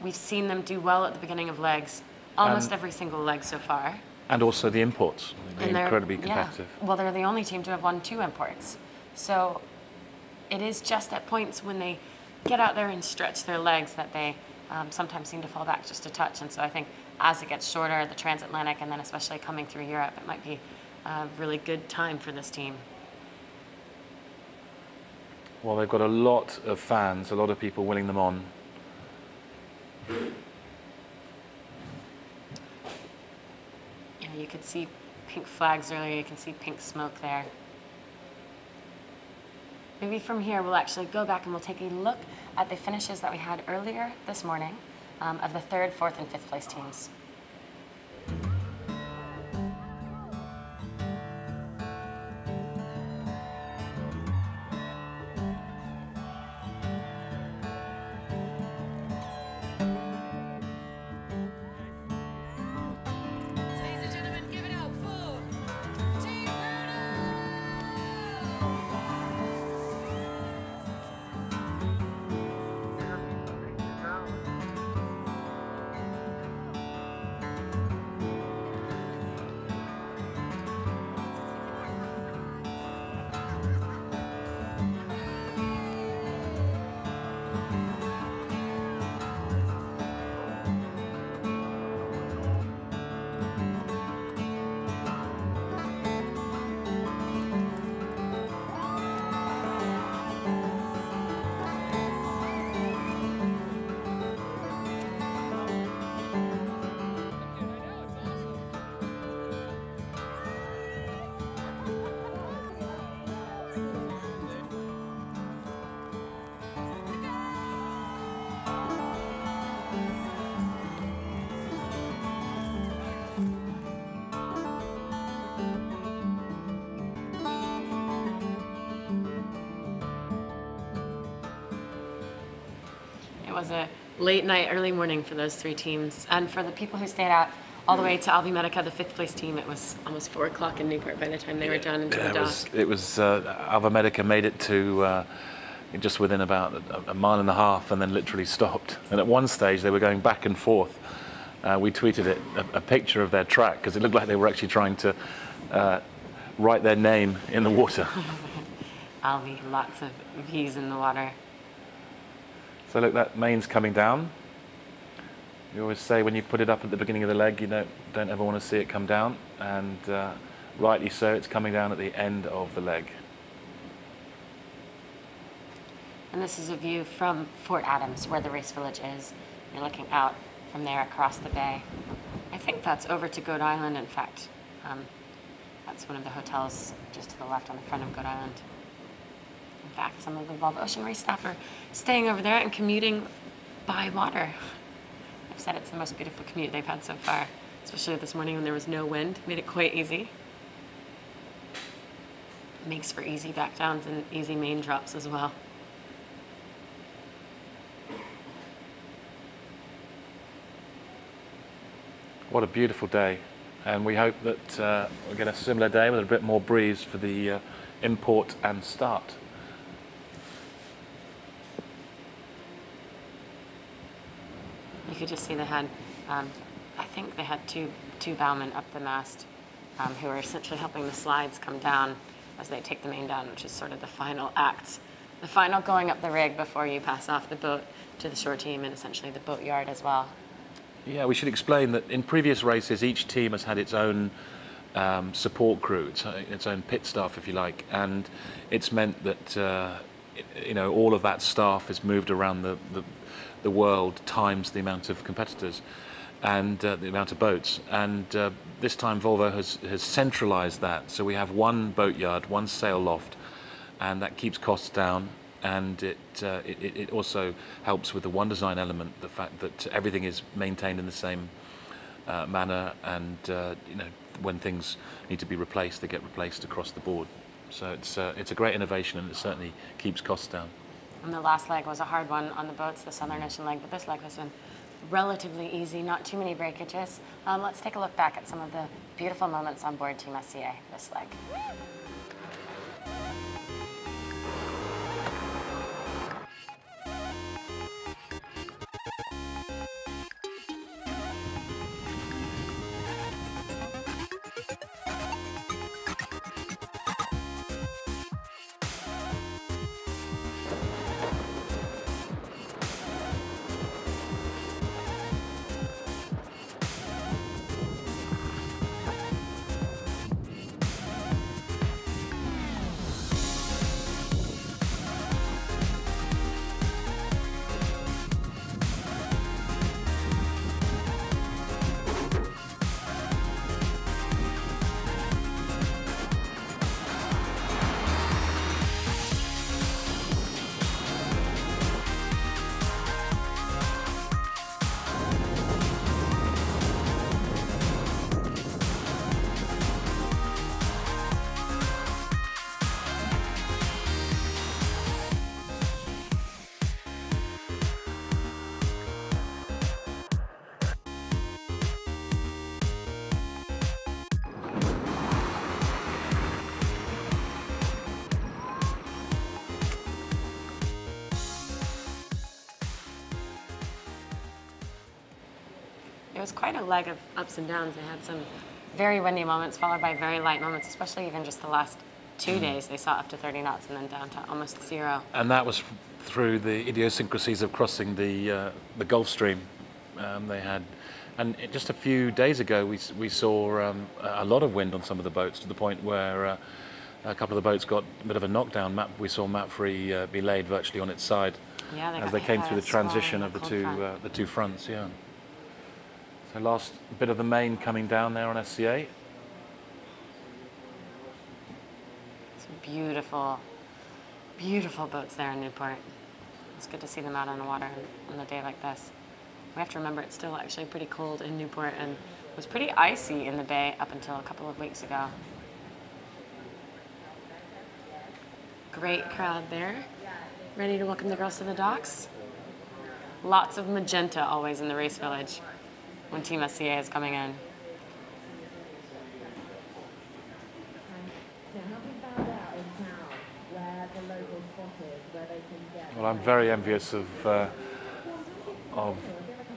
Speaker 2: We've seen them do well at the beginning of legs, almost every single leg so far.
Speaker 1: And also the imports, they're incredibly competitive.
Speaker 2: Yeah. Well, they're the only team to have won 2 imports. So it is just at points when they get out there and stretch their legs that they sometimes seem to fall back just a touch. And so I think as it gets shorter, the transatlantic, and then especially coming through Europe, it might be a really good time for this team.
Speaker 1: Well, they've got a lot of fans, a lot of people willing them on.
Speaker 2: Yeah, you could see pink flags earlier, you can see pink smoke there. Maybe from here we'll actually go back and we'll take a look at the finishes that we had earlier this morning of the 3rd, 4th, and 5th place teams. It was a late night, early morning for those 3 teams. And for the people who stayed out all the way to Albi Medica, the 5th place team, it was almost 4 o'clock in Newport by the time they were done into the dock.
Speaker 1: It was Albi Medica made it to just within about a mile and a half and then literally stopped. And at one stage they were going back and forth. We tweeted it, a picture of their track, because it looked like they were actually trying to write their name in the water.
Speaker 2: Albi, lots of V's in the water.
Speaker 1: So look, that main's coming down. You always say when you put it up at the beginning of the leg, you don't ever want to see it come down, and rightly so, it's coming down at the end of the leg.
Speaker 2: And this is a view from Fort Adams, where the race village is. You're looking out from there across the bay. I think that's over to Goat Island, in fact. That's one of the hotels just to the left on the front of Goat Island. In fact, some of the Volvo Ocean Race staff are staying over there and commuting by water. I've said it's the most beautiful commute they've had so far, especially this morning when there was no wind. Made it quite easy. Makes for easy back downs and easy main drops as well.
Speaker 1: What a beautiful day, and we hope that we'll get a similar day with a bit more breeze for the import and start.
Speaker 2: You could just see they had, I think they had two bowmen up the mast who are essentially helping the slides come down as they take the main down, which is sort of the final act, the final going up the rig before you pass off the boat to the shore team and essentially the boat yard as well.
Speaker 1: Yeah, we should explain that in previous races, each team has had its own support crew, its own pit staff, if you like, and it's meant that all of that staff is moved around the world times the amount of competitors and the amount of boats. And this time Volvo has centralised that, so we have one boatyard, one sail loft, and that keeps costs down. And it also helps with the one design element, the fact that everything is maintained in the same manner, and when things need to be replaced, they get replaced across the board. So it's a great innovation, and it certainly keeps costs down.
Speaker 2: And the last leg was a hard one on the boats, the Southern Ocean leg, but this leg has been relatively easy, not too many breakages. Let's take a look back at some of the beautiful moments on board Team SCA this leg. it was quite a leg of ups and downs. They had some very windy moments followed by very light moments, especially even just the last 2 days. They saw up to 30 knots and then down to almost 0.
Speaker 1: And that was through the idiosyncrasies of crossing the Gulf Stream. They had, and just a few days ago we saw a lot of wind on some of the boats, to the point where a couple of the boats got a bit of a knockdown. We saw Mapfre be laid virtually on its side as they came through the transition of the two fronts. Yeah. So last bit of the main coming down there on SCA.
Speaker 2: Some beautiful, beautiful boats there in Newport. It's good to see them out on the water on a day like this. We have to remember it's still actually pretty cold in Newport and it was pretty icy in the bay up until a couple of weeks ago. Great crowd there. Ready to welcome the girls to the docks. Lots of magenta always in the race village when Team SCA is coming in.
Speaker 1: Well, I'm very envious of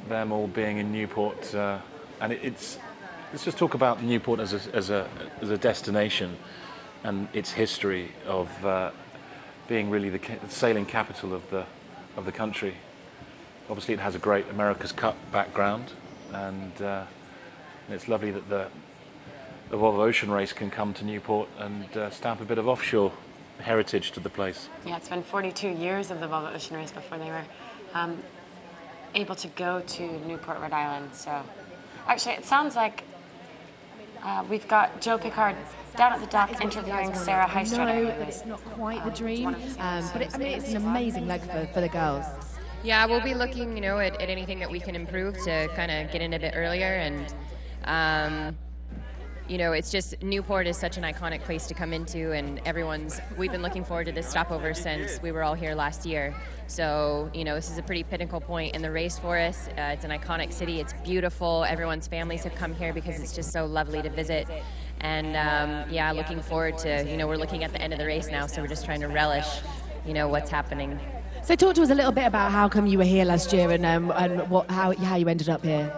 Speaker 1: them all being in Newport, and let's just talk about Newport as a destination and its history of being really the sailing capital of the country. Obviously, it has a great America's Cup background, and it's lovely that the Volvo Ocean Race can come to Newport and stamp a bit of offshore heritage to the place.
Speaker 2: Yeah, it's been 42 years of the Volvo Ocean Race before they were able to go to Newport, Rhode Island. So actually, it sounds like we've got Joe Pickard down at the dock interviewing Sarah Heistrada.
Speaker 5: No, but it's not quite the dream. But it's an amazing leg for the girls.
Speaker 6: Yeah, we'll be looking, you know, at anything that we can improve to kind of get in a bit earlier. And, you know, it's just Newport is such an iconic place to come into, and we've been looking forward to this stopover since we were all here last year. So, you know, this is a pretty pinnacle point in the race for us. It's an iconic city. It's beautiful. Everyone's families have come here because it's just so lovely to visit. And, yeah, looking forward to, you know, we're looking at the end of the race now, so we're just trying to relish, you know, what's happening.
Speaker 5: So talk to us a little bit about how come you were here last year and how you ended up here.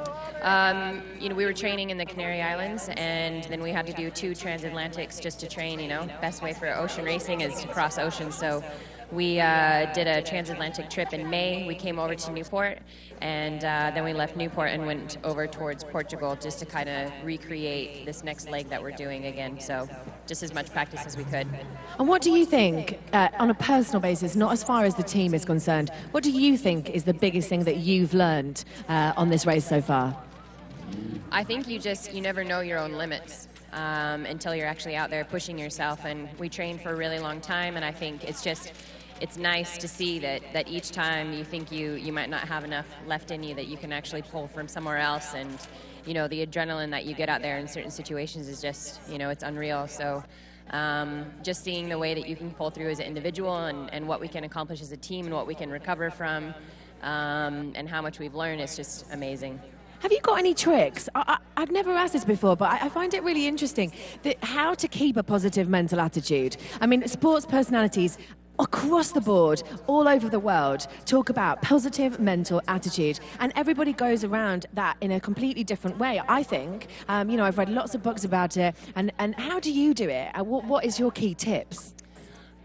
Speaker 6: You know, we were training in the Canary Islands, and then we had to do 2 transatlantics just to train, you know. Best way for ocean racing is to cross oceans. So we did a transatlantic trip in May. We came over to Newport, and then we left Newport and went over towards Portugal just to kind of recreate this next leg that we're doing again. So just as much practice as we could.
Speaker 5: And what do you think, on a personal basis, not as far as the team is concerned, what do you think is the biggest thing that you've learned on this race so far?
Speaker 6: I think you never know your own limits until you're actually out there pushing yourself. And we trained for a really long time, and I think it's nice to see that each time you think you might not have enough left in you, that you can actually pull from somewhere else. And, you know, the adrenaline that you get out there in certain situations is just, you know, it's unreal. So just seeing the way that you can pull through as an individual and what we can accomplish as a team and what we can recover from and how much we've learned is just amazing.
Speaker 5: Have you got any tricks? I've never asked this before, but I find it really interesting how to keep a positive mental attitude. I mean, sports personalities across the board, all over the world, talk about positive mental attitude, and everybody goes around that in a completely different way, I think. You know, I've read lots of books about it, and how do you do it? What is your key tips?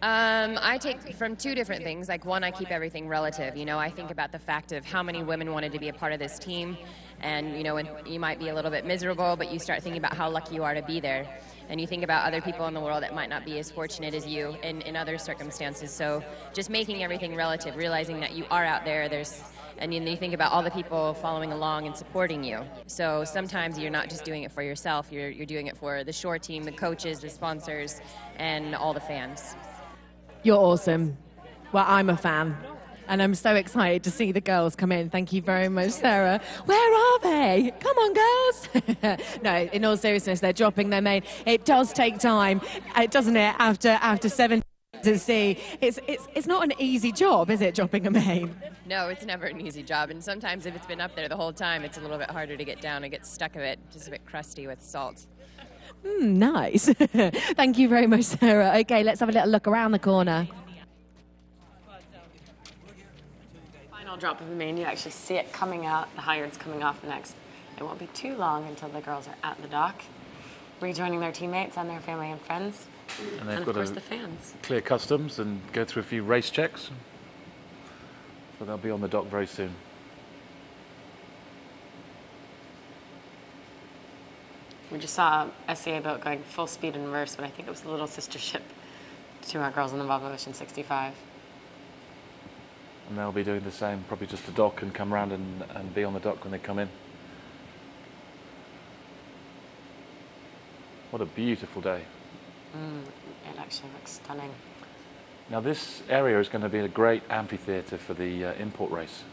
Speaker 6: I take from 2 different things. Like, one, I keep everything relative. You know, I think about the fact of how many women wanted to be a part of this team, and, you know, and you might be a little bit miserable, but you start thinking about how lucky you are to be there. And you think about other people in the world that might not be as fortunate as you in other circumstances. So just making everything relative, realizing that you are out there, and you think about all the people following along and supporting you. So sometimes you're not just doing it for yourself, you're doing it for the shore team, the coaches, the sponsors, and all the fans.
Speaker 5: You're awesome. Well, I'm a fan. And I'm so excited to see the girls come in. Thank you very much, Sarah. Where are they? Come on, girls. No, in all seriousness, they're dropping their main. It does take time, doesn't it, after 7 to see. It's not an easy job, is it, dropping a main?
Speaker 6: No, it's never an easy job. And sometimes if it's been up there the whole time, it's a little bit harder to get down. It gets stuck of it, just a bit crusty with salt.
Speaker 5: Nice. Thank you very much, Sarah. Okay, let's have a little look around the corner.
Speaker 2: Drop of the main, you actually see it coming out, the halyards coming off next. it won't be too long until the girls are at the dock, rejoining their teammates and their family and friends,
Speaker 1: And they've
Speaker 2: and
Speaker 1: got
Speaker 2: of course
Speaker 1: to
Speaker 2: the fans.
Speaker 1: clear customs and go through a few race checks. So they'll be on the dock very soon.
Speaker 2: We just saw a SCA boat going full speed in reverse, but I think it was the little sister ship to our girls in the Volvo Ocean 65.
Speaker 1: And they'll be doing the same, probably just to dock and come round and be on the dock when they come in. What a beautiful day.
Speaker 2: It actually looks stunning.
Speaker 1: Now this area is going to be a great amphitheatre for the import race.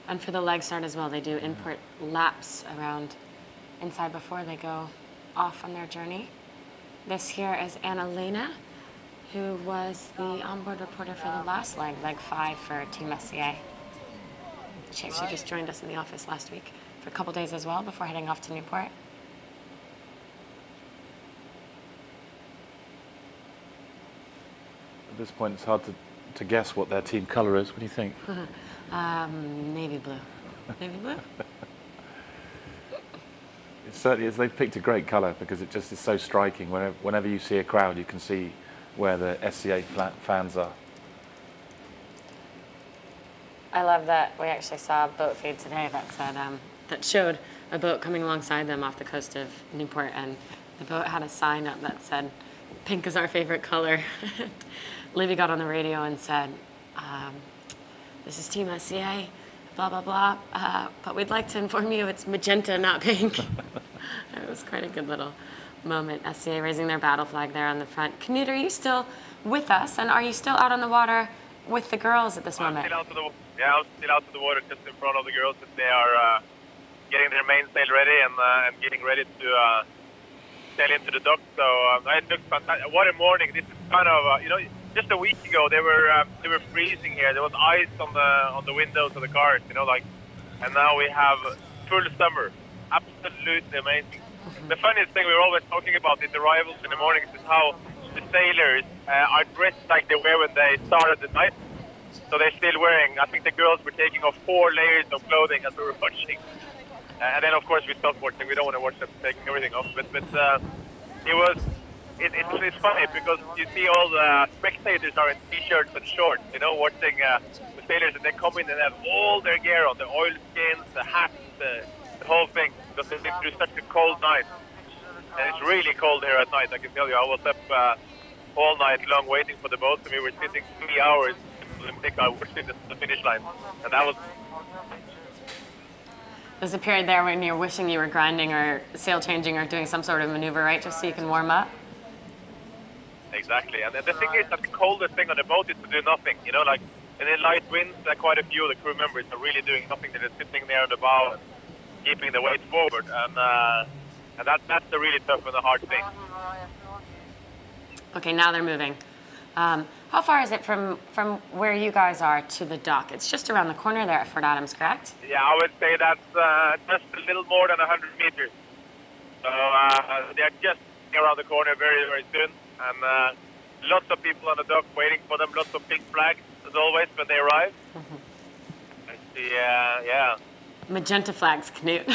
Speaker 2: And for the leg start as well, they do import laps around inside before they go off on their journey. This here is Anna-Lena, who was the onboard reporter for the last leg, leg 5 for Team SCA. She actually just joined us in the office last week for a couple days as well before heading off to Newport.
Speaker 1: At this point, it's hard to guess what their team colour is. What do you think?
Speaker 2: Navy blue. Navy blue?
Speaker 1: It certainly is. They've picked a great colour because it just is so striking. Whenever you see a crowd, you can see where the SCA fans are.
Speaker 2: I love that we actually saw a boat feed today that said that showed a boat coming alongside them off the coast of Newport, and the boat had a sign up that said, "Pink is our favorite color." Libby got on the radio and said, "This is Team SCA, blah blah blah, but we'd like to inform you it's magenta, not pink." It was quite a good little moment. SCA raising their battle flag there on the front. Knut, are you still with us, and are you still out on the water with the girls at this moment?
Speaker 3: I'm still out of the water just in front of the girls as they are getting their mainsail ready and getting ready to sail into the dock. So it looks fantastic. What a morning! This is kind of just a week ago they were freezing here. There was ice on the windows of the cars, and now we have full summer. Absolutely amazing. The funniest thing we're always talking about in the arrivals in the mornings is how the sailors are dressed like they were when they started the night. So they're still wearing, I think the girls were taking off 4 layers of clothing as we were watching. And then, of course, we stopped watching. We don't want to watch them taking everything off. But it's funny because you see all the spectators are in T-shirts and shorts, watching the sailors, and they come in and have all their gear on, the oilskins, the hats, the whole thing, because they've been through such a cold night. And it's really cold here at night, I can tell you. I was up all night long waiting for the boat, and we were sitting 3 hours watching the finish line. And that was...
Speaker 2: There's a period there when you're wishing you were grinding or sail changing or doing some sort of maneuver, right, just so you can warm up?
Speaker 3: Exactly. And the thing is that the coldest thing on the boat is to do nothing, and in light winds, quite a few of the crew members are really doing nothing. They're just sitting there on the bow and keeping the weight forward. And that's the really tough and the hard thing.
Speaker 2: Okay, now they're moving. How far is it from where you guys are to the dock? It's just around the corner there at Fort Adams, correct?
Speaker 3: Yeah, I would say that's just a little more than 100 meters. So they're just around the corner very, very soon. And lots of people on the dock waiting for them, lots of pink flags, as always, when they arrive. Yeah.
Speaker 2: Magenta flags, Knut.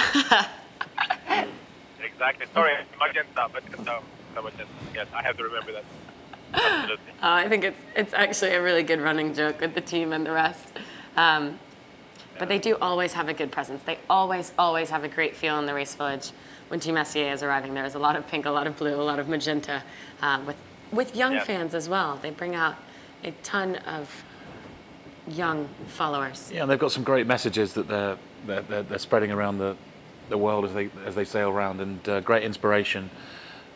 Speaker 3: Exactly. Sorry, magenta. Yes, I have to remember that. Absolutely.
Speaker 2: I think it's actually a really good running joke with the team and the rest. But they do always have a good presence. They always have a great feel in the race village when Team SCA is arriving. There is a lot of pink, a lot of blue, a lot of magenta, with young fans as well. They bring out a ton of young followers.
Speaker 1: Yeah, and they've got some great messages that they're spreading around the world as they sail around, and great inspiration.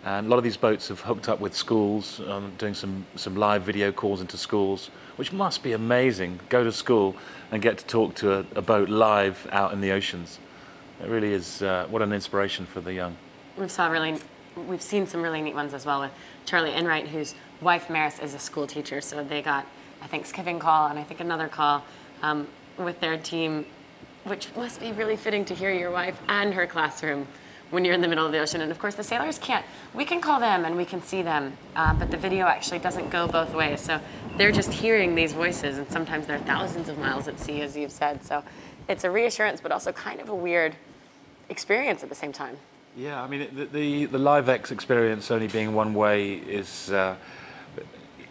Speaker 1: And a lot of these boats have hooked up with schools, doing some live video calls into schools, which must be amazing. Go to school and get to talk to a boat live out in the oceans. It really is, what an inspiration for the young.
Speaker 2: We've seen some really neat ones as well with Charlie Enright, whose wife Maris is a school teacher. So they got a Thanksgiving call and I think another call with their team, which must be really fitting to hear your wife and her classroom when you're in the middle of the ocean. And of course, the sailors can't. We can call them and we can see them, but the video actually doesn't go both ways. So they're just hearing these voices, and sometimes they're thousands of miles at sea, as you've said. So it's a reassurance, but also kind of a weird experience at the same time.
Speaker 1: Yeah, I mean, the LiveX experience only being one way is,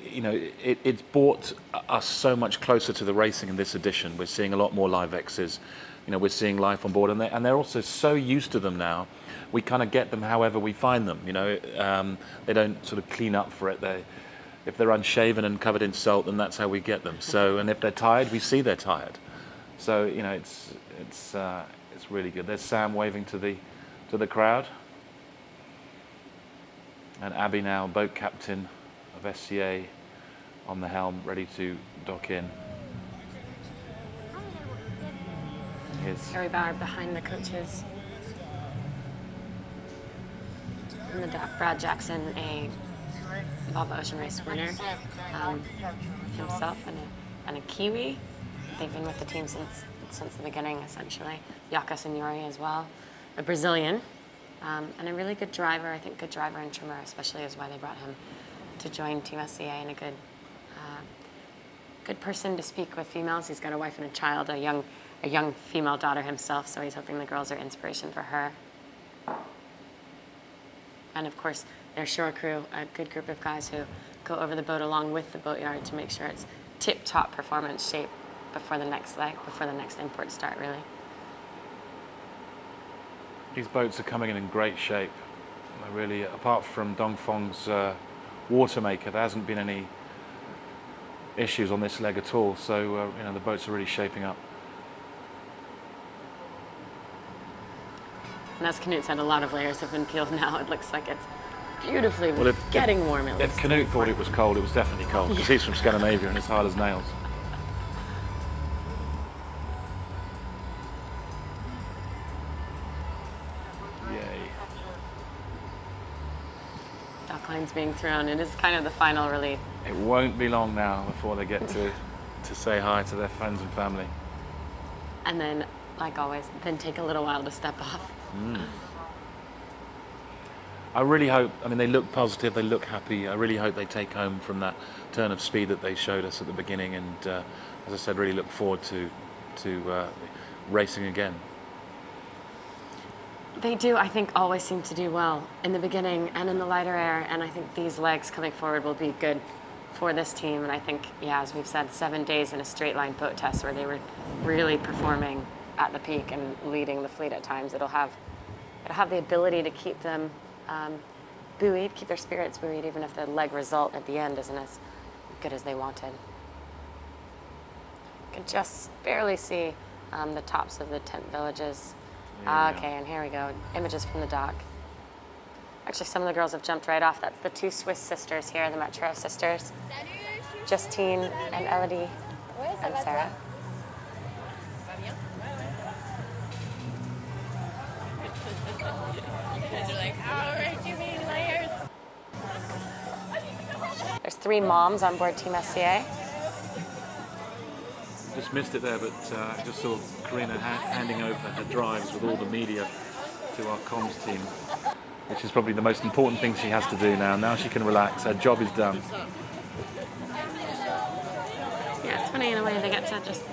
Speaker 1: you know, it's brought us so much closer to the racing in this edition. We're seeing a lot more LiveXs. You know, we're seeing life on board, and they're also so used to them now. We kind of get them however we find them. You know, they don't sort of clean up for it. If they're unshaven and covered in salt, then that's how we get them. So, and if they're tired, we see they're tired. So, you know, it's really good. There's Sam waving to the crowd, and Abby now, boat captain of SCA, on the helm, ready to dock in.
Speaker 2: Harry Bauer behind the coaches. In the dock, Brad Jackson, a Volvo Ocean Race winner himself, and a Kiwi. They've been with the team since the beginning, essentially. Yaka Signori as well, a Brazilian, and a really good driver. I think good driver and trimmer, especially, is why they brought him to join Team SCA, and a good person to speak with females. He's got a wife and a child, a young female daughter himself, so he's hoping the girls are inspiration for her. And of course, their shore crew, a good group of guys who go over the boat along with the boatyard to make sure it's tip-top performance shape before the next leg, before the next import start, really.
Speaker 1: These boats are coming in great shape. They're really, apart from Dongfeng's water maker, there hasn't been any issues on this leg at all. So you know, the boats are really shaping up.
Speaker 2: And as Knut said, a lot of layers have been peeled now. It looks like it's beautifully getting warm. At
Speaker 1: least. If Knut thought it was cold, it was definitely cold, because he's from Scandinavia and it's hard as nails. Yay.
Speaker 2: Dock lines being thrown. It is kind of the final relief.
Speaker 1: It won't be long now before they get to say hi to their friends and family.
Speaker 2: And then, like always, then take a little while to step off.
Speaker 1: I really hope, I mean, they look positive, they look happy. I really hope they take home from that turn of speed that they showed us at the beginning, and as I said, really look forward to racing again.
Speaker 2: They do, I think, always seem to do well in the beginning and in the lighter air, and I think these legs coming forward will be good for this team. And I think, yeah, as we've said, 7 days in a straight line boat test where they were really performing at the peak and leading the fleet at times. It'll have the ability to keep them buoyed, keep their spirits buoyed, even if the leg result at the end isn't as good as they wanted. You can just barely see the tops of the tent villages. Okay, and here we go. Images from the dock. Actually, some of the girls have jumped right off. That's the two Swiss sisters here, the Metro sisters. Justine and Elodie and Sarah. There's 3 moms on board Team SCA.
Speaker 1: Just missed it there, but I just saw Karina handing over her drives with all the media to our comms team, which is probably the most important thing she has to do now. Now she can relax, her job is done.
Speaker 2: Yeah, it's funny in a way they get to just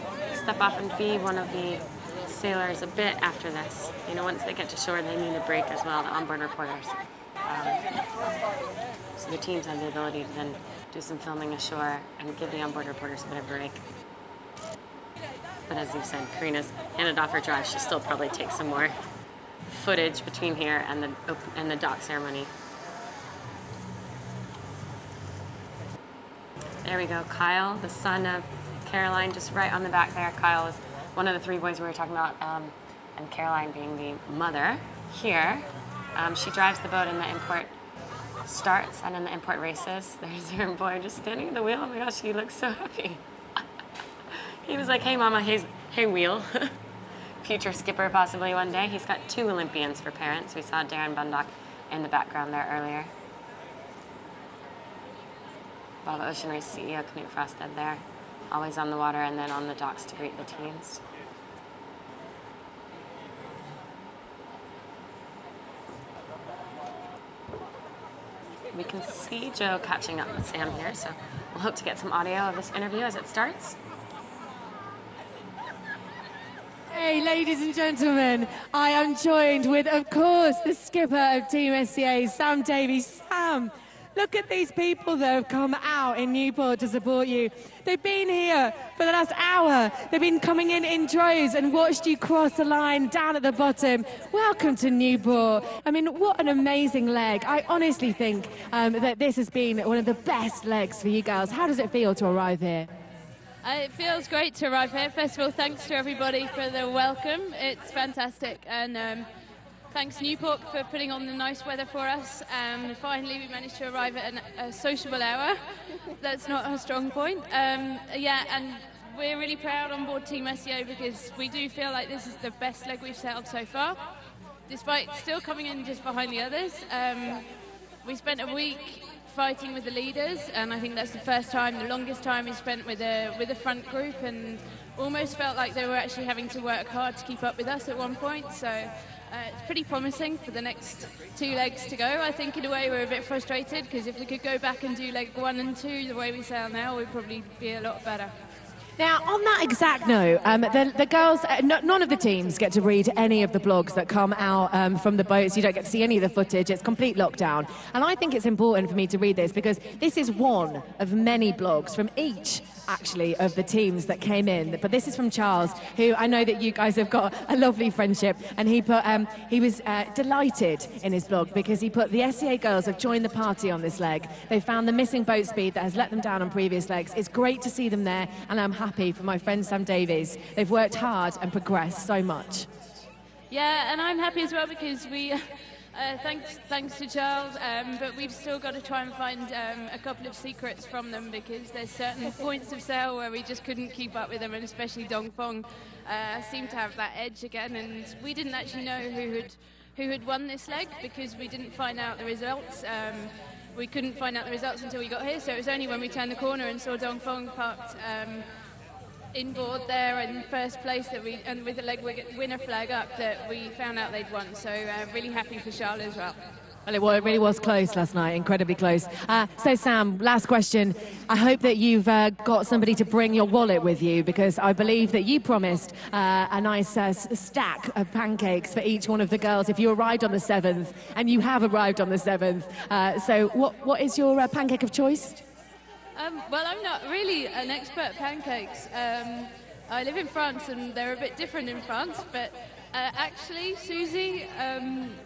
Speaker 2: step off and be one of the sailors a bit after this. You know, once they get to shore, they need a break as well, the onboard reporters. So the teams have the ability to then do some filming ashore and give the onboard reporters a bit of a break. But as you said, Karina's handed off her drive. She'll still probably take some more footage between here and the dock ceremony. There we go, Kyle, the son of Caroline, just right on the back there. Kyle is one of the 3 boys we were talking about, and Caroline being the mother here. She drives the boat in the import starts and in the import races. There's her boy just standing at the wheel. Oh my gosh, he looks so happy. He was like, hey mama, hey wheel. Future skipper possibly one day. He's got 2 Olympians for parents. We saw Darren Bundock in the background there earlier. Volvo Ocean Race CEO Knut Frosted there, always on the water and then on the docks to greet the teams. we can see Joe catching up with Sam here, so we'll hope to get some audio of this interview as it starts.
Speaker 5: Hey, ladies and gentlemen, I am joined with, of course, the skipper of Team SCA, Sam Davies. Sam, look at these people that have come out in Newport to support you. They've been here for the last hour. They've been coming in droves and watched you cross the line down at the bottom. Welcome to Newport. I mean, what an amazing leg. I honestly think that this has been one of the best legs for you girls. How does it feel to arrive here?
Speaker 7: It feels great to arrive here. First of all, thanks to everybody for the welcome. It's fantastic. And thanks Newport for putting on the nice weather for us. Finally, we managed to arrive at a sociable hour. That's not a strong point. Yeah, and we're really proud on board Team SEO because we do feel like this is the best leg we've sailed so far, despite still coming in just behind the others. We spent a week fighting with the leaders, and I think that's the first time, the longest time we spent with a front group, and almost felt like they were actually having to work hard to keep up with us at one point. So it's pretty promising for the next 2 legs to go. I think in a way we're a bit frustrated because if we could go back and do leg 1 and 2 the way we sail now, we'd probably be a lot better.
Speaker 5: Now, on that exact note, the girls, none of the teams get to read any of the blogs that come out from the boats. You don't get to see any of the footage. It's complete lockdown. And I think it's important for me to read this because this is one of many blogs from each, actually, of the teams that came in. But this is from Charles, who I know that you guys have got a lovely friendship. And he put, he was delighted in his blog because he put the SCA girls have joined the party on this leg. They found the missing boat speed that has let them down on previous legs. It's great to see them there, and I'm happy for my friend Sam Davies. They've worked hard and progressed so much.
Speaker 7: Yeah, and I'm happy as well because we, thanks to Charles, but we've still got to try and find a couple of secrets from them because there's certain points of sail where we just couldn't keep up with them, and especially Dongfeng seemed to have that edge again, and we didn't actually know who had won this leg because we didn't find out the results. We couldn't find out the results until we got here, so it was only when we turned the corner and saw Dongfeng parked inboard there in first place that we, and with the leg winner flag up, that we found out they'd won. So really happy for Charlotte as well.
Speaker 5: Well, it really was close last night, incredibly close. So Sam, last question. I hope that you've got somebody to bring your wallet with you because I believe that you promised a nice stack of pancakes for each one of the girls if you arrived on the 7th, and you have arrived on the 7th. So what is your pancake of choice?
Speaker 7: Well, I'm not really an expert at pancakes. I live in France and they're a bit different in France, but actually Susie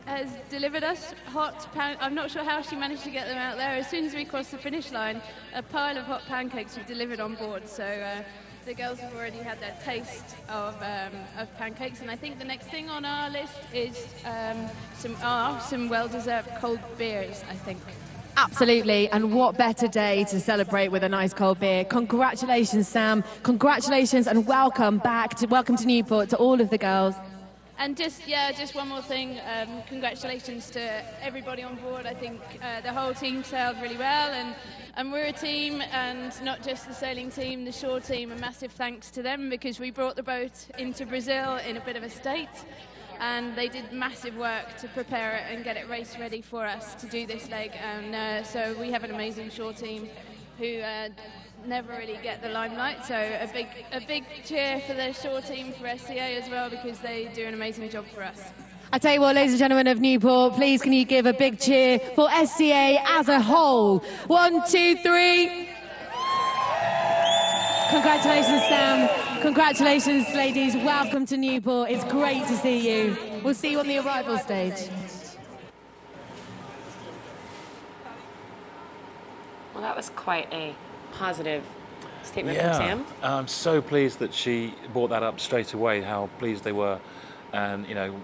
Speaker 7: has delivered us hot I'm not sure how she managed to get them out there. As soon as we crossed the finish line, a pile of hot pancakes were delivered on board. So the girls have already had their taste of pancakes, and I think the next thing on our list is some well-deserved cold beers, I think.
Speaker 5: Absolutely, and what better day to celebrate with a nice cold beer. Congratulations, Sam. Congratulations and welcome to Newport to all of the girls.
Speaker 7: And just one more thing. Congratulations to everybody on board. I think the whole team sailed really well, and we're a team, and not just the sailing team, the shore team. A massive thanks to them because we brought the boat into Brazil in a bit of a state. And they did massive work to prepare it and get it race ready for us to do this leg. And so we have an amazing shore team who never really get the limelight. So a big cheer for the shore team for SCA as well because they do an amazing job for us.
Speaker 5: I tell you what, ladies and gentlemen of Newport, please can you give a big cheer for SCA as a whole? 1, 2, 3. Congratulations, Sam. Congratulations, ladies. Welcome to Newport. It's great to see you. We'll see you on the arrival stage.
Speaker 2: Well, that was quite a positive statement from Sam.
Speaker 1: I'm so pleased that she brought that up straight away, how pleased they were. And, you know,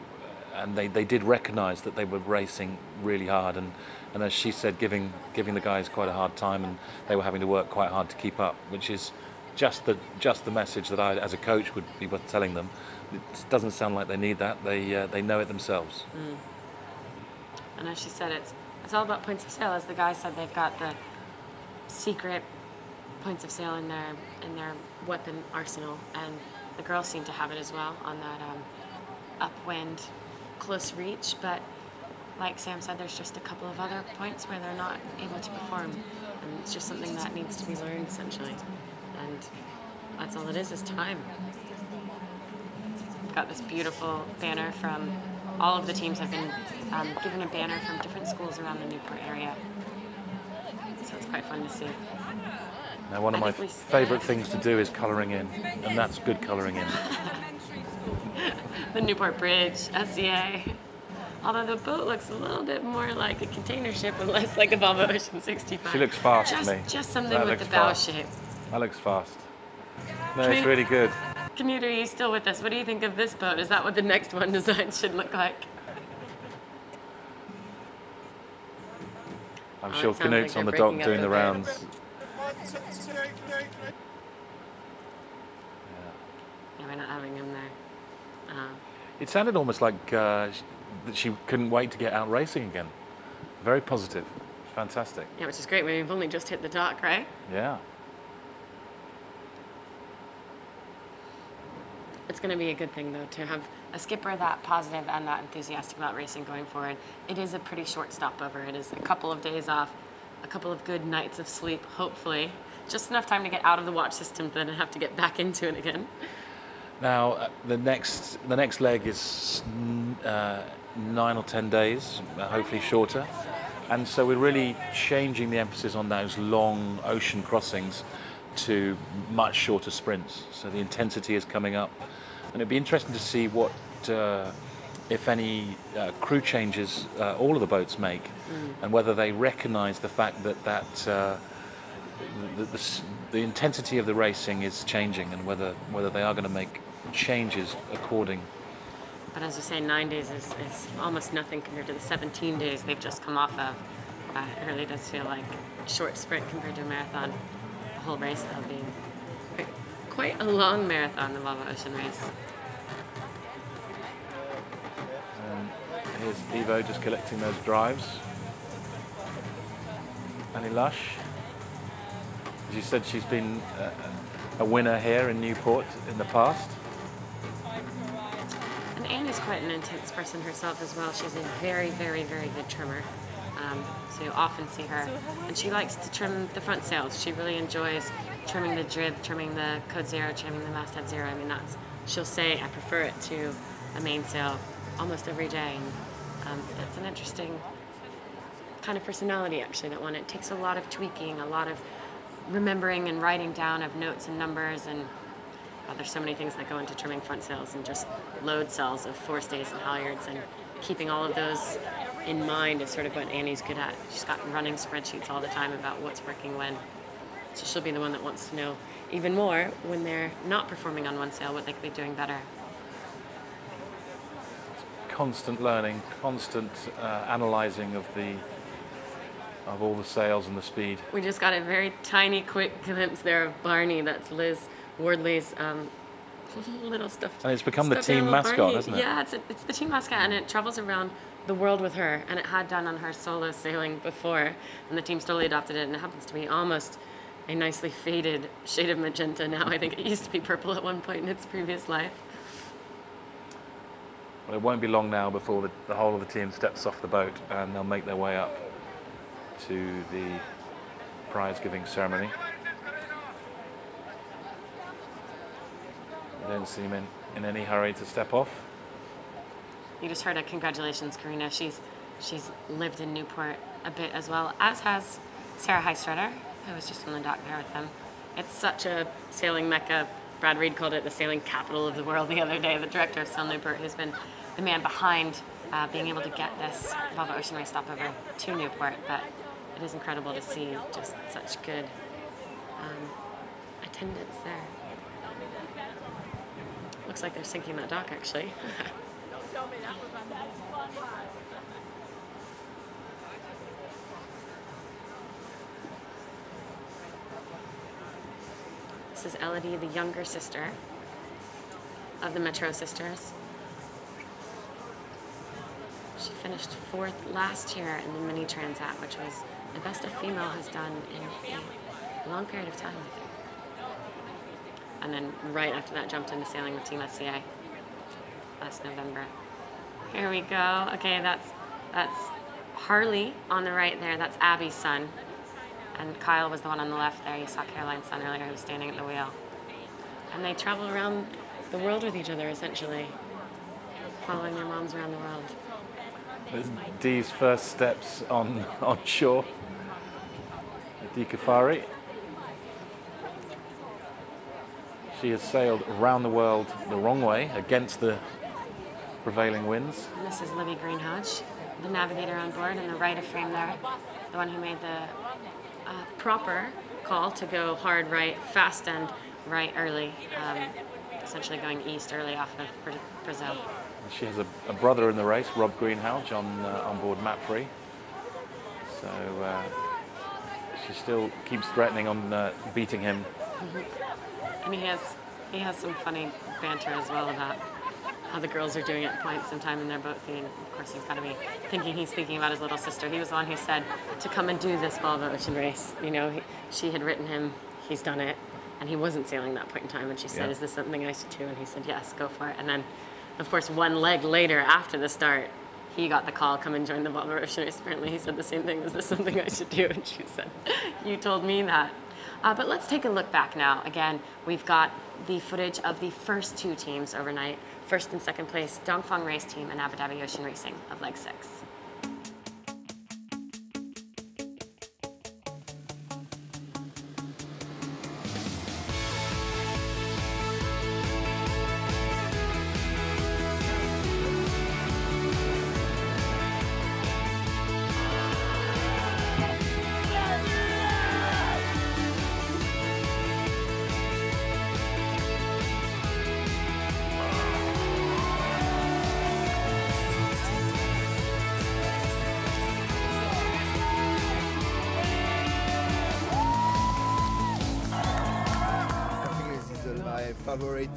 Speaker 1: and they did recognise that they were racing really hard. And as she said, giving the guys quite a hard time, and they were having to work quite hard to keep up, which is just the message that I, as a coach, would be telling them. It doesn't sound like they need that. They know it themselves.
Speaker 2: And as she said, it's all about points of sail. As the guy said, they've got the secret points of sail in their weapon arsenal, and the girls seem to have it as well on that upwind close reach. But like Sam said, there's just a couple of other points where they're not able to perform. And it's just something that needs to be learned, essentially. And that's all it is time. We've got this beautiful banner from all of the teams have been given a banner from different schools around the Newport area. So it's quite fun to see.
Speaker 1: Now, one of my favourite things to do is colouring in, and that's good colouring in.
Speaker 2: The Newport Bridge, SCA. Although the boat looks a little bit more like a container ship and less like a Volvo Ocean 65.
Speaker 1: She looks fast to me.
Speaker 2: Just something with the bow shape.
Speaker 1: That looks fast. No, it's really good.
Speaker 2: Commuter, are you still with us? What do you think of this boat? Is that what the next one design should look like?
Speaker 1: I'm sure Canute's on the dock doing the rounds.
Speaker 2: Yeah, we're not having him there.
Speaker 1: It sounded almost like that she couldn't wait to get out racing again. Very positive. Fantastic.
Speaker 2: Yeah, which is great. We've only just hit the dock, right?
Speaker 1: Yeah.
Speaker 2: It's going to be a good thing, though, to have a skipper that positive and that enthusiastic about racing going forward. It is a pretty short stopover. It is a couple of days off, a couple of good nights of sleep, hopefully. Just enough time to get out of the watch system, then have to get back into it again.
Speaker 1: Now, the next leg is 9 or 10 days, hopefully shorter. And so we're really changing the emphasis on those long ocean crossings to much shorter sprints. So the intensity is coming up. And it'd be interesting to see what, if any, crew changes all of the boats make, and whether they recognise the fact that the intensity of the racing is changing, and whether they are going to make changes according.
Speaker 2: But as you say, 9 days is almost nothing compared to the 17 days they've just come off of. It really does feel like a short sprint compared to a marathon. The whole race, though, being quite a long marathon, the Volvo Ocean race.
Speaker 1: Here's Evo just collecting those drives. Annie Lush. As you said, she's been a winner here in Newport in the past.
Speaker 2: And Annie's quite an intense person herself as well. She's a very, very, very good trimmer. So you often see her. And she likes to trim the front sails. She really enjoys trimming the jib, trimming the code zero, trimming the masthead zero. I mean, she'll say, I prefer it to a mainsail almost every day. And it's an interesting kind of personality, actually, that one. It takes a lot of tweaking, a lot of remembering and writing down of notes and numbers, and there's so many things that go into trimming front sails, and just load cells of forestays and halyards, and keeping all of those in mind is sort of what Annie's good at. She's got running spreadsheets all the time about what's working when. So she'll be the one that wants to know even more when they're not performing on one sail, what they could be doing better.
Speaker 1: Constant learning, constant analysing of all the sails and the speed.
Speaker 2: We just got a very tiny, quick glimpse there of Barney. That's Liz Wardley's little stuff.
Speaker 1: And it's become the team mascot,
Speaker 2: Barney.
Speaker 1: hasn't it?
Speaker 2: Yeah, it's the team mascot, and it travels around the world with her, and it had done on her solo sailing before, and the team's totally adopted it, and it happens to be almost a nicely faded shade of magenta now. I think it used to be purple at one point in its previous life.
Speaker 1: Well, it won't be long now before the whole of the team steps off the boat, and they'll make their way up to the prize-giving ceremony. I don't seem in any hurry to step off.
Speaker 2: You just heard a congratulations, Karina. She's lived in Newport a bit as well, as has Sarah Heistrutter, who was just on the dock there with them. It's such a sailing mecca. Brad Reed called it the sailing capital of the world the other day, the director of Sail Newport, who's been the man behind being able to get this Volvo Ocean Race stopover to Newport. But it is incredible to see just such good attendance there. Looks like they're sinking that dock, actually. This is Elodie, the younger sister of the Metro sisters. She finished 4th last year in the Mini Transat, which was the best a female has done in a long period of time, I think. And then right after that, jumped into sailing with Team SCA last November. Here we go. Okay, that's That's Harley on the right there. That's Abby's son. And Kyle was the one on the left there. You saw Caroline's son earlier who was standing at the wheel. And they travel around the world with each other, essentially, following their moms around the world.
Speaker 1: There's Dee's first steps on shore. Dee Kafari. She has sailed around the world the wrong way, against the prevailing winds.
Speaker 2: And this is Libby Greenhodge, the navigator on board, in the right of frame there, the one who made the proper call to go hard right, fast and right early, essentially going east early off of Brazil.
Speaker 1: She has a brother in the race, Rob Greenhalgh, on board Map Free. So she still keeps threatening on beating him.
Speaker 2: And he has some funny banter as well about how the girls are doing at points in time in their boat feeding. Of course, he's got to be thinking about his little sister. He was the one who said to come and do this Volvo Ocean race. You know, she had written him, he's done it, and he wasn't sailing that point in time. And she said, is this something I should do? And he said, yes, go for it. And then, of course, one leg later after the start, he got the call, come and join the Volvo Ocean race. Apparently he said the same thing, is this something I should do? And she said, you told me that. But let's take a look back now. Again, we've got the footage of the first two teams overnight. First and second place, Dongfeng race team and Abu Dhabi Ocean Racing of leg 6.
Speaker 12: Favorite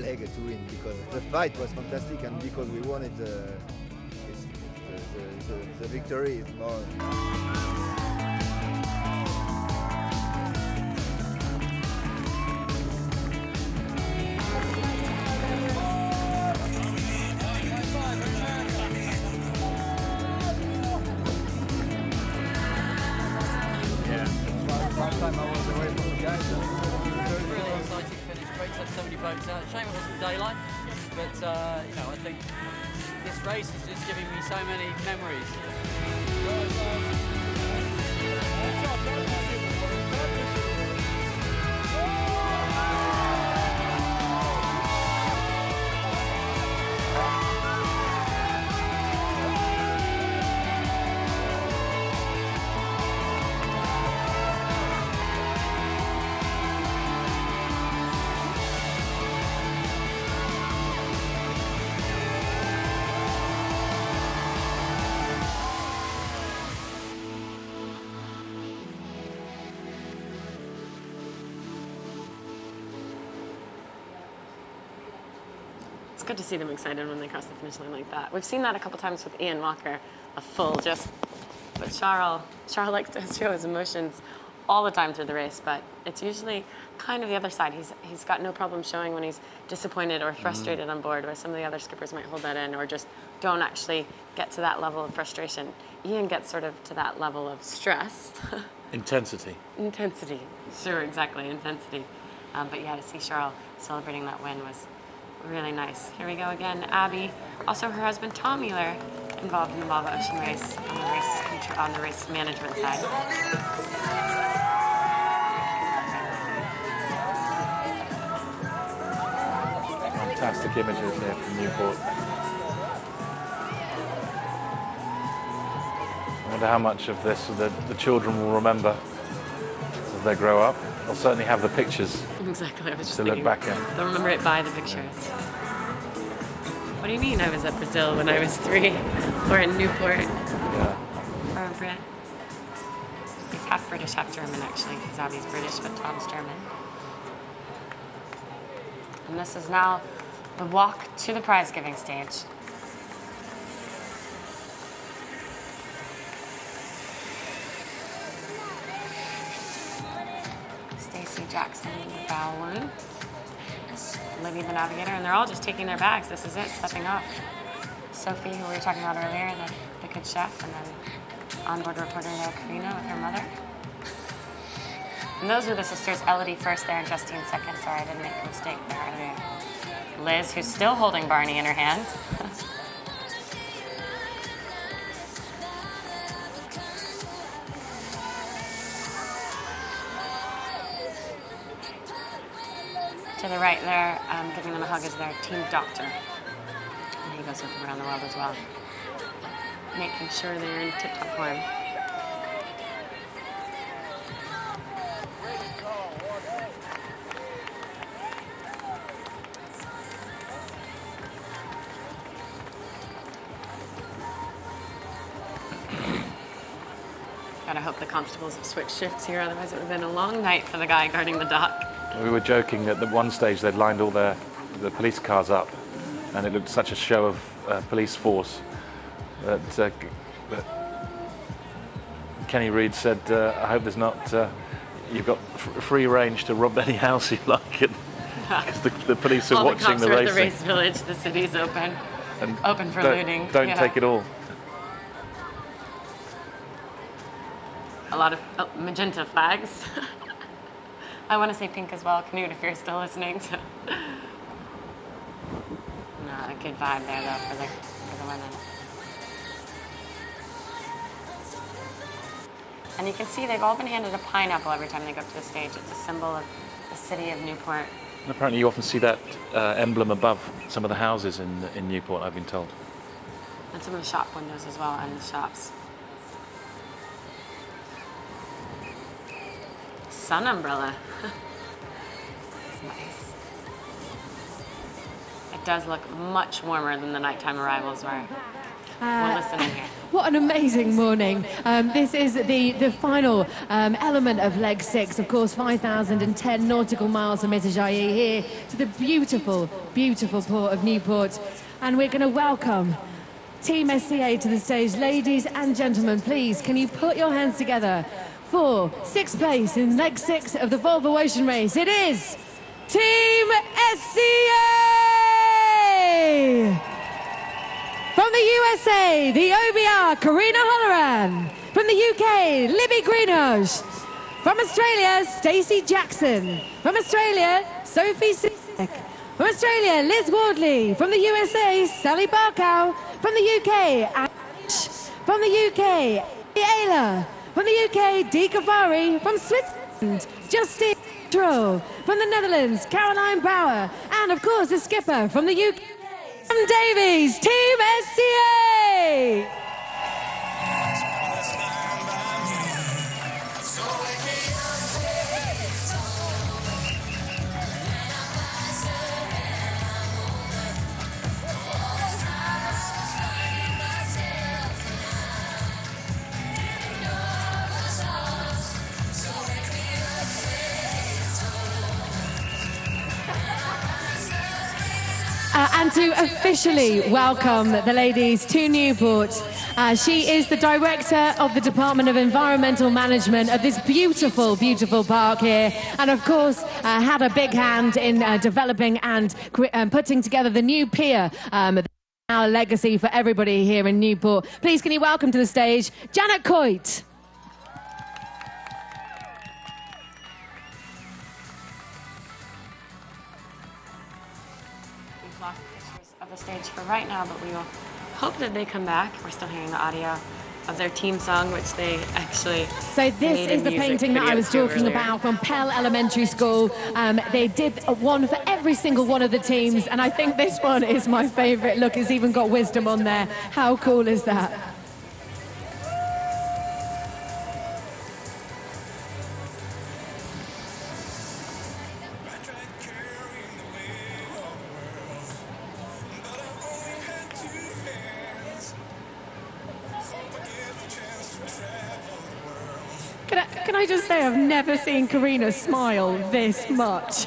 Speaker 12: leg to win, because the fight was fantastic and because we wanted the victory is more.
Speaker 13: Last time I was away from the guys. Really exciting finish. Great to have so many boats out. Shame it wasn't daylight, but you know, I think this race is just giving me so many memories.
Speaker 2: It's good to see them excited when they cross the finish line like that. We've seen that a couple times with Ian Walker, a full just, but Charles likes to show his emotions all the time through the race, but it's usually kind of the other side. He's got no problem showing when he's disappointed or frustrated on board, where some of the other skippers might hold that in or just don't actually get to that level of frustration. Ian gets sort of to that level of stress.
Speaker 1: Intensity.
Speaker 2: Intensity, sure, exactly, intensity. But yeah, to see Charles celebrating that win was really nice. Here we go again, Abby. Also her husband, Tom Mueller, involved in the Volvo Ocean race on the race management side.
Speaker 1: Fantastic images there from Newport. I wonder how much of this the children will remember as they grow up. They'll certainly have the pictures.
Speaker 2: Exactly, I was just
Speaker 1: to
Speaker 2: thinking,
Speaker 1: look back at.
Speaker 2: They'll remember it by the pictures. What do you mean I was at Brazil when I was 3? Or in Newport?
Speaker 1: Yeah.
Speaker 2: Or a Brit? He's half British, half German actually, because Abby's British, but Tom's German. And this is now the walk to the prize giving stage. Jackson Bowen, Libby the navigator, and they're all just taking their bags. This is it, stepping off. Sophie, who we were talking about earlier, the good chef, and then onboard reporter there, Karina, with her mother. And those are the sisters, Elodie first there and Justine second. Sorry, I didn't make a mistake there earlier. Liz, who's still holding Barney in her hand. To the right there, giving them a hug, is their team doctor. And he goes with them around the world as well, making sure they're in tip-top form. Gotta hope the constables have switched shifts here, otherwise it would have been a long night for the guy guarding the dock.
Speaker 1: We were joking that at one stage they'd lined all the police cars up, and it looked such a show of police force that Kenny Reid said, I hope there's not, you've got free range to rob any house you like, because the police are watching the racing.
Speaker 2: All the cops are at the race village, the city's open,
Speaker 1: and
Speaker 2: open for looting.
Speaker 1: Don't take it all.
Speaker 2: A lot of magenta flags. I want to say pink as well, Knut, if you're still listening. So. Not a good vibe there, though, for the women. And you can see they've all been handed a pineapple every time they go up to the stage. It's a symbol of the city of Newport.
Speaker 1: And apparently you often see that emblem above some of the houses in Newport, I've been told.
Speaker 2: And some of the shop windows as well, and the shops. Sun umbrella. It's nice. It does look much warmer than the nighttime arrivals were. We're listening here.
Speaker 5: What an amazing morning. This is the final element of leg 6. Of course, 5,010 nautical miles from Itajaí here to the beautiful, beautiful port of Newport. And we're going to welcome Team SCA to the stage. Ladies and gentlemen, please, can you put your hands together for 6th place in leg 6 of the Volvo Ocean Race? It is Team SCA! From the USA, the OBR, Karina Holloran. From the UK, Libby Greenoge. From Australia, Stacey Jackson. From Australia, Sophie Sisek. From Australia, Liz Wardley. From the USA, Sally Barkow. From the UK, Ash. From the UK, Ayla. From the UK, Dee Kafari. From Switzerland, Justine Troll. From the Netherlands, Caroline Bauer. And of course, the skipper from the UK, Sam Davies, Team SCA! And to officially welcome the ladies to Newport, she is the director of the Department of Environmental Management of this beautiful, beautiful park here, and of course had a big hand in developing and putting together the new pier, our legacy for everybody here in Newport. Please can you welcome to the stage Janet Coit.
Speaker 2: Stage for right now, but we will hope that they come back. We're still hearing the audio of their team song, which they actually
Speaker 5: So this is the painting that I was talking about from Pell Elementary School. They did one for every single one of the teams, and I think this one is my favorite. Look, it's even got wisdom on there. How cool is that? Can I just say, I've never seen Karina smile this much.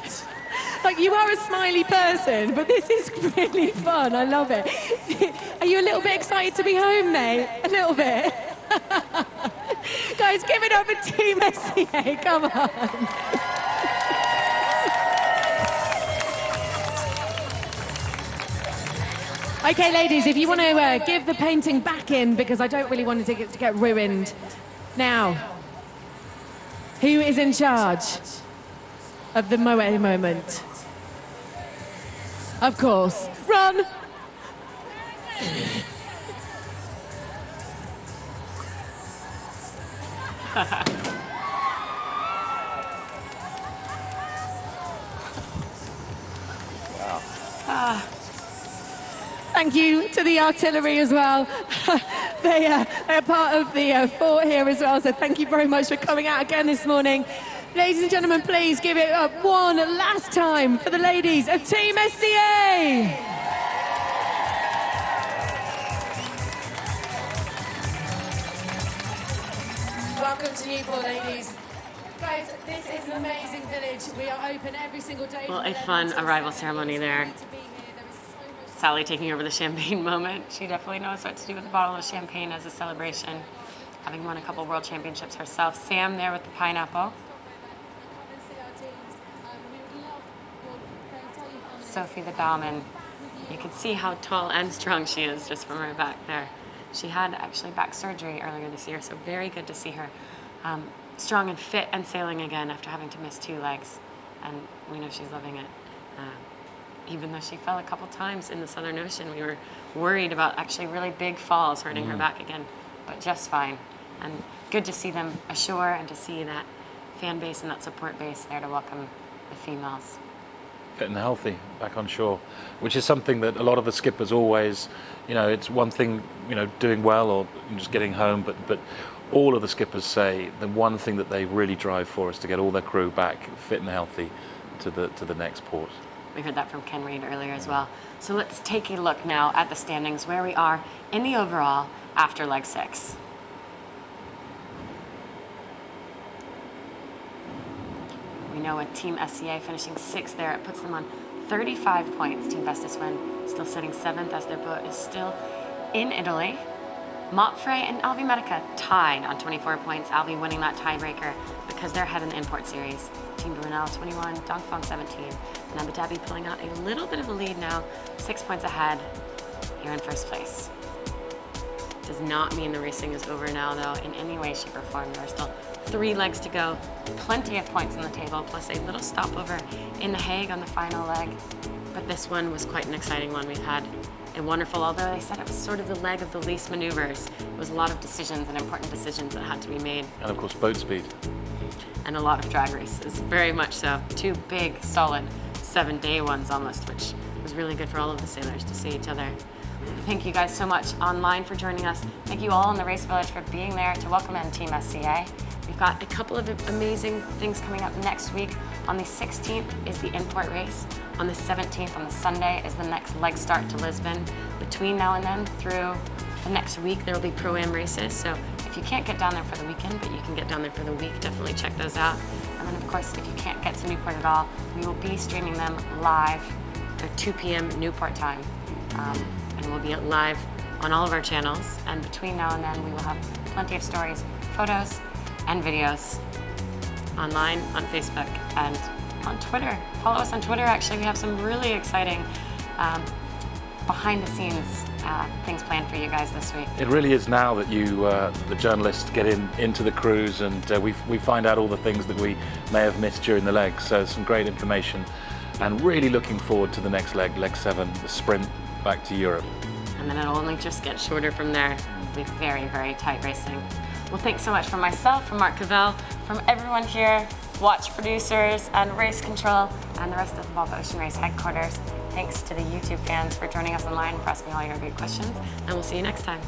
Speaker 5: Like, you are a smiley person, but this is really fun. I love it. Are you a little bit excited to be home, mate? A little bit? Guys, give it up for Team SCA. Come on. Okay, ladies, if you want to give the painting back in, because I don't really want it to get ruined. Now, who is in charge of the Moe moment? Of course, Ron.
Speaker 1: Wow.
Speaker 5: Thank you to the artillery as well. They're part of the fort here as well, so thank you very much for coming out again this morning. Ladies and gentlemen, please give it up one last time for the ladies of Team SCA. Welcome to Newport, ladies. Guys, this is an amazing village. We are open every single day.
Speaker 2: Well, a fun arrival ceremony there. Sally taking over the champagne moment. She definitely knows what to do with a bottle of champagne as a celebration, having won a couple world championships herself. Sam there with the pineapple. Sophie the bowman. You can see how tall and strong she is just from her back there. She had actually back surgery earlier this year, so very good to see her strong and fit and sailing again after having to miss 2 legs. And we know she's loving it. Even though she fell a couple times in the Southern Ocean, we were worried about actually really big falls hurting her back again, but just fine. And good to see them ashore and to see that fan base and that support base there to welcome the females.
Speaker 1: Fit and healthy back on shore, which is something that a lot of the skippers always, you know, it's one thing, you know, doing well or just getting home, but all of the skippers say the one thing that they really drive for is to get all their crew back fit and healthy to the next port.
Speaker 2: We heard that from Ken Reid earlier as well. So let's take a look now at the standings, where we are in the overall after leg 6. We know with Team SCA finishing 6th there, it puts them on 35 points. Team Vestas Wind still sitting 7th as their boat is still in Italy. Montfray and Alvi Medica tied on 24 points. Alvi winning that tiebreaker because they're ahead in the import series. Team Brunel 21, Dongfeng 17, and Abu Dhabi pulling out a little bit of a lead now, 6 points ahead here in first place. Does not mean the racing is over now though in any way, shape or form. There are still 3 legs to go, plenty of points on the table, plus a little stopover in The Hague on the final leg. But this one was quite an exciting one. We've had a wonderful, although they said it was sort of the leg of the least maneuvers. It was a lot of decisions and important decisions that had to be made.
Speaker 1: And of course boat speed.
Speaker 2: And a lot of drag races, very much so. 2 big, solid 7-day ones almost, which was really good for all of the sailors to see each other. Thank you guys so much online for joining us. Thank you all in the Race Village for being there to welcome in Team SCA. We've got a couple of amazing things coming up next week. On the 16th is the import race. On the 17th, on the Sunday, is the next leg start to Lisbon. Between now and then, through the next week, there will be Pro-Am races. So if you can't get down there for the weekend, but you can get down there for the week, definitely check those out. And then of course, if you can't get to Newport at all, we will be streaming them live at 2 p.m. Newport time. And we'll be live on all of our channels. And between now and then, we will have plenty of stories, photos, and videos online, on Facebook, and on Twitter. Follow us on Twitter, actually. We have some really exciting behind-the-scenes things planned for you guys this week.
Speaker 1: It really is now that you, the journalists, get into the cruise and we find out all the things that we may have missed during the leg. So some great information and really looking forward to the next leg, leg 7, the sprint back to Europe.
Speaker 2: And then it'll only just get shorter from there. It'll be very, very tight racing. Well, thanks so much from myself, from Mark Cavell, from everyone here, watch producers and race control, and the rest of the Volta Ocean Race headquarters. Thanks to the YouTube fans for joining us online and for asking all your great questions, and we'll see you next time.